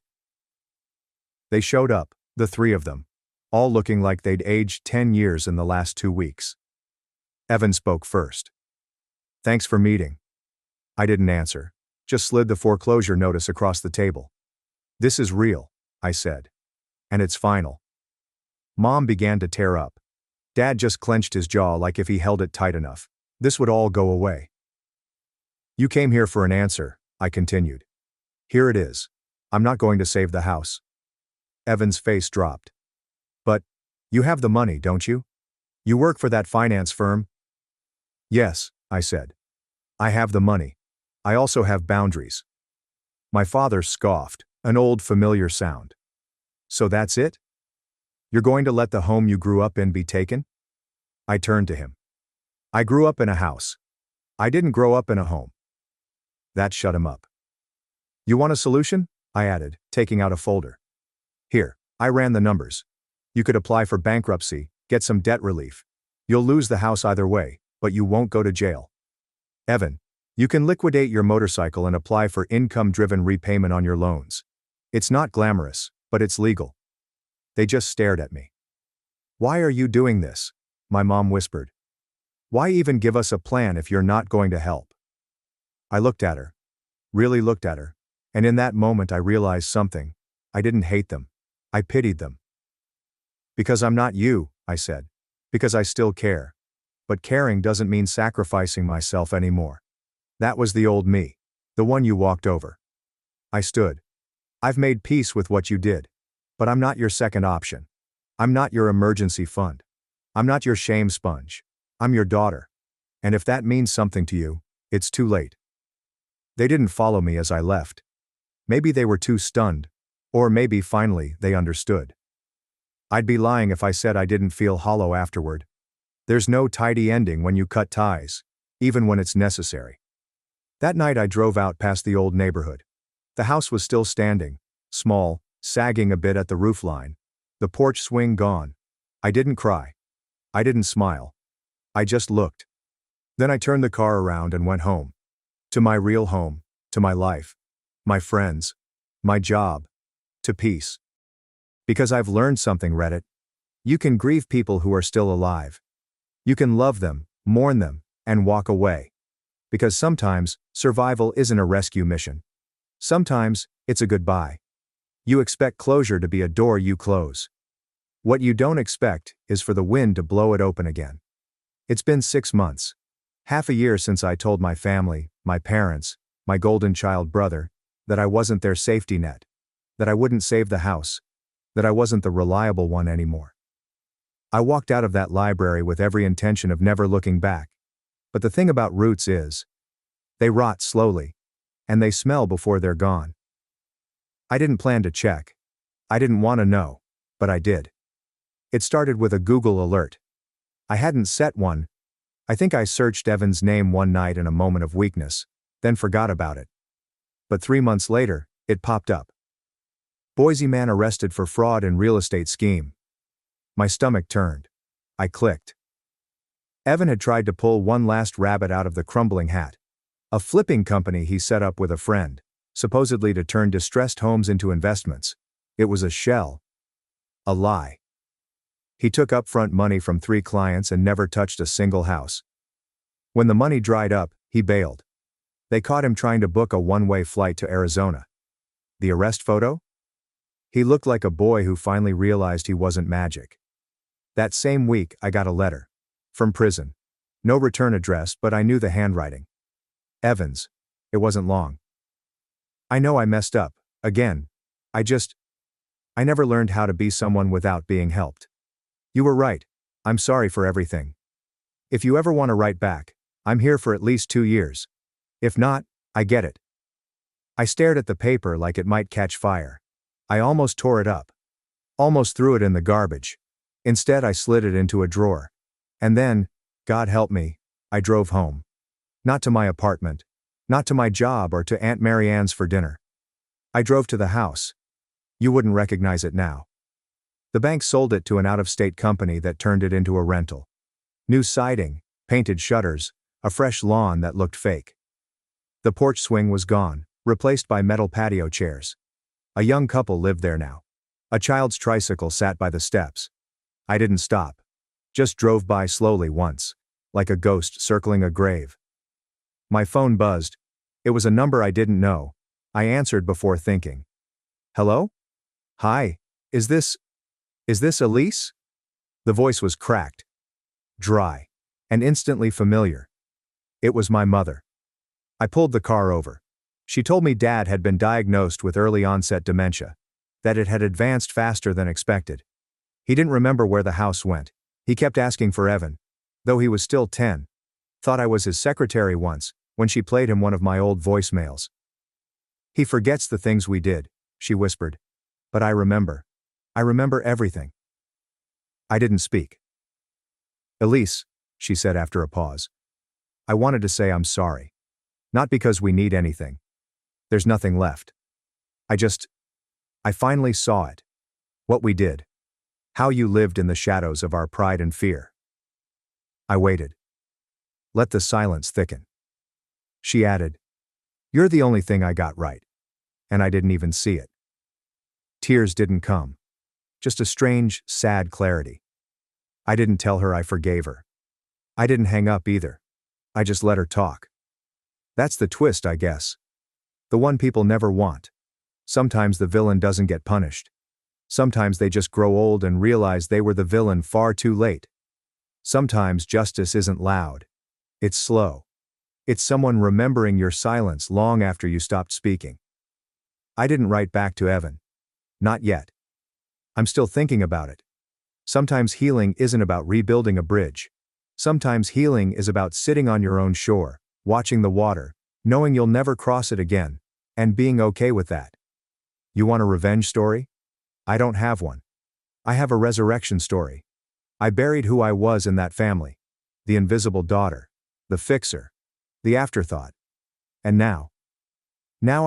They showed up, the three of them, all looking like they'd aged 10 years in the last 2 weeks. Evan spoke first. "Thanks for meeting." I didn't answer, just slid the foreclosure notice across the table. "This is real," I said. "And it's final." Mom began to tear up. Dad just clenched his jaw like if he held it tight enough. This would all go away. "You came here for an answer," I continued. "Here it is. I'm not going to save the house." Evan's face dropped. "But, you have the money, don't you? You work for that finance firm?" "Yes," I said. "I have the money. I also have boundaries." My father scoffed, an old familiar sound. "So that's it? You're going to let the home you grew up in be taken?" I turned to him. "I grew up in a house. I didn't grow up in a home." That shut him up. "You want a solution?" I added, taking out a folder. "Here, I ran the numbers. You could apply for bankruptcy, get some debt relief. You'll lose the house either way, but you won't go to jail. Evan, you can liquidate your motorcycle and apply for income-driven repayment on your loans. It's not glamorous, but it's legal." They just stared at me. "Why are you doing this?" my mom whispered. "Why even give us a plan if you're not going to help?" I looked at her. Really looked at her. And in that moment I realized something. I didn't hate them. I pitied them. "Because I'm not you," I said. "Because I still care. But caring doesn't mean sacrificing myself anymore. That was the old me. The one you walked over." I stood. "I've made peace with what you did. But I'm not your second option. I'm not your emergency fund. I'm not your shame sponge. I'm your daughter. And if that means something to you, it's too late." They didn't follow me as I left. Maybe they were too stunned. Or maybe finally they understood. I'd be lying if I said I didn't feel hollow afterward. There's no tidy ending when you cut ties, even when it's necessary. That night I drove out past the old neighborhood. The house was still standing, small, sagging a bit at the roofline, The porch swing gone. I didn't cry. I didn't smile. I just looked. Then I turned the car around and went home. To my real home, to my life, my friends, my job, to peace. Because I've learned something, Reddit. You can grieve people who are still alive. You can love them, mourn them, and walk away. Because sometimes, survival isn't a rescue mission. Sometimes, it's a goodbye. You expect closure to be a door you close. What you don't expect is for the wind to blow it open again. It's been 6 months. Half a year since I told my family, my parents, my golden child brother, that I wasn't their safety net, that I wouldn't save the house, that I wasn't the reliable one anymore. I walked out of that library with every intention of never looking back. But the thing about roots is, they rot slowly, and they smell before they're gone. I didn't plan to check. I didn't want to know, but I did. It started with a Google alert. I hadn't set one. I think I searched Evan's name one night in a moment of weakness, then forgot about it. But 3 months later, it popped up. Boise man arrested for fraud in real estate scheme. My stomach turned. I clicked. Evan had tried to pull one last rabbit out of the crumbling hat. A flipping company he set up with a friend, supposedly to turn distressed homes into investments. It was a shell. A lie. He took upfront money from 3 clients and never touched a single house. When the money dried up, he bailed. They caught him trying to book a one-way flight to Arizona. The arrest photo? He looked like a boy who finally realized he wasn't magic. That same week, I got a letter. From prison. No return address, but I knew the handwriting. Evans. It wasn't long. I know I messed up. Again. I never learned how to be someone without being helped. You were right. I'm sorry for everything. If you ever want to write back, I'm here for at least 2 years. If not, I get it. I stared at the paper like it might catch fire. I almost tore it up. Almost threw it in the garbage. Instead, I slid it into a drawer. And then, God help me, I drove home. Not to my apartment. Not to my job or to Aunt Marianne's for dinner. I drove to the house. You wouldn't recognize it now. The bank sold it to an out-of-state company that turned it into a rental. New siding, painted shutters, a fresh lawn that looked fake. The porch swing was gone, replaced by metal patio chairs. A young couple lived there now. A child's tricycle sat by the steps. I didn't stop. Just drove by slowly once, like a ghost circling a grave. My phone buzzed. It was a number I didn't know. I answered before thinking. Hello? Hi, is this Elise? The voice was cracked, dry, and instantly familiar. It was my mother. I pulled the car over. She told me Dad had been diagnosed with early onset dementia, that it had advanced faster than expected. He didn't remember where the house went. He kept asking for Evan, though he was still 10. Thought I was his secretary once, when she played him one of my old voicemails. He forgets the things we did, she whispered. But I remember. I remember everything. I didn't speak. Elise, she said after a pause. I wanted to say I'm sorry. Not because we need anything. There's nothing left. I finally saw it. What we did. How you lived in the shadows of our pride and fear. I waited. Let the silence thicken. She added, you're the only thing I got right. And I didn't even see it. Tears didn't come. Just a strange, sad clarity. I didn't tell her I forgave her. I didn't hang up either. I just let her talk. That's the twist, I guess. The one people never want. Sometimes the villain doesn't get punished. Sometimes they just grow old and realize they were the villain far too late. Sometimes justice isn't loud. It's slow. It's someone remembering your silence long after you stopped speaking. I didn't write back to Evan. Not yet. I'm still thinking about it. Sometimes healing isn't about rebuilding a bridge. Sometimes healing is about sitting on your own shore, watching the water, knowing you'll never cross it again, and being okay with that. You want a revenge story? I don't have one. I have a resurrection story. I buried who I was in that family. The invisible daughter. The fixer. The afterthought. And now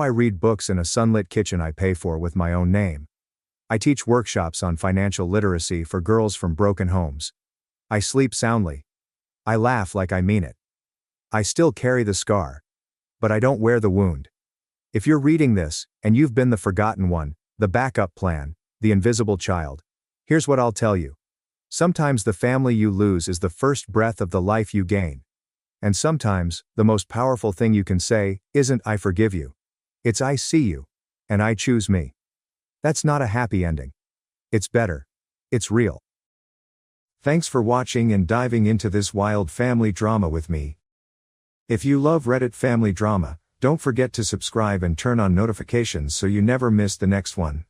I read books in a sunlit kitchen I pay for with my own name. I teach workshops on financial literacy for girls from broken homes. I sleep soundly. I laugh like I mean it. I still carry the scar. But I don't wear the wound. If you're reading this, and you've been the forgotten one, the backup plan, the invisible child, here's what I'll tell you. Sometimes the family you lose is the first breath of the life you gain. And sometimes, the most powerful thing you can say, isn't "I forgive you." It's "I see you. And I choose me." That's not a happy ending. It's better. It's real. Thanks for watching and diving into this wild family drama with me. If you love Reddit family drama, don't forget to subscribe and turn on notifications so you never miss the next one.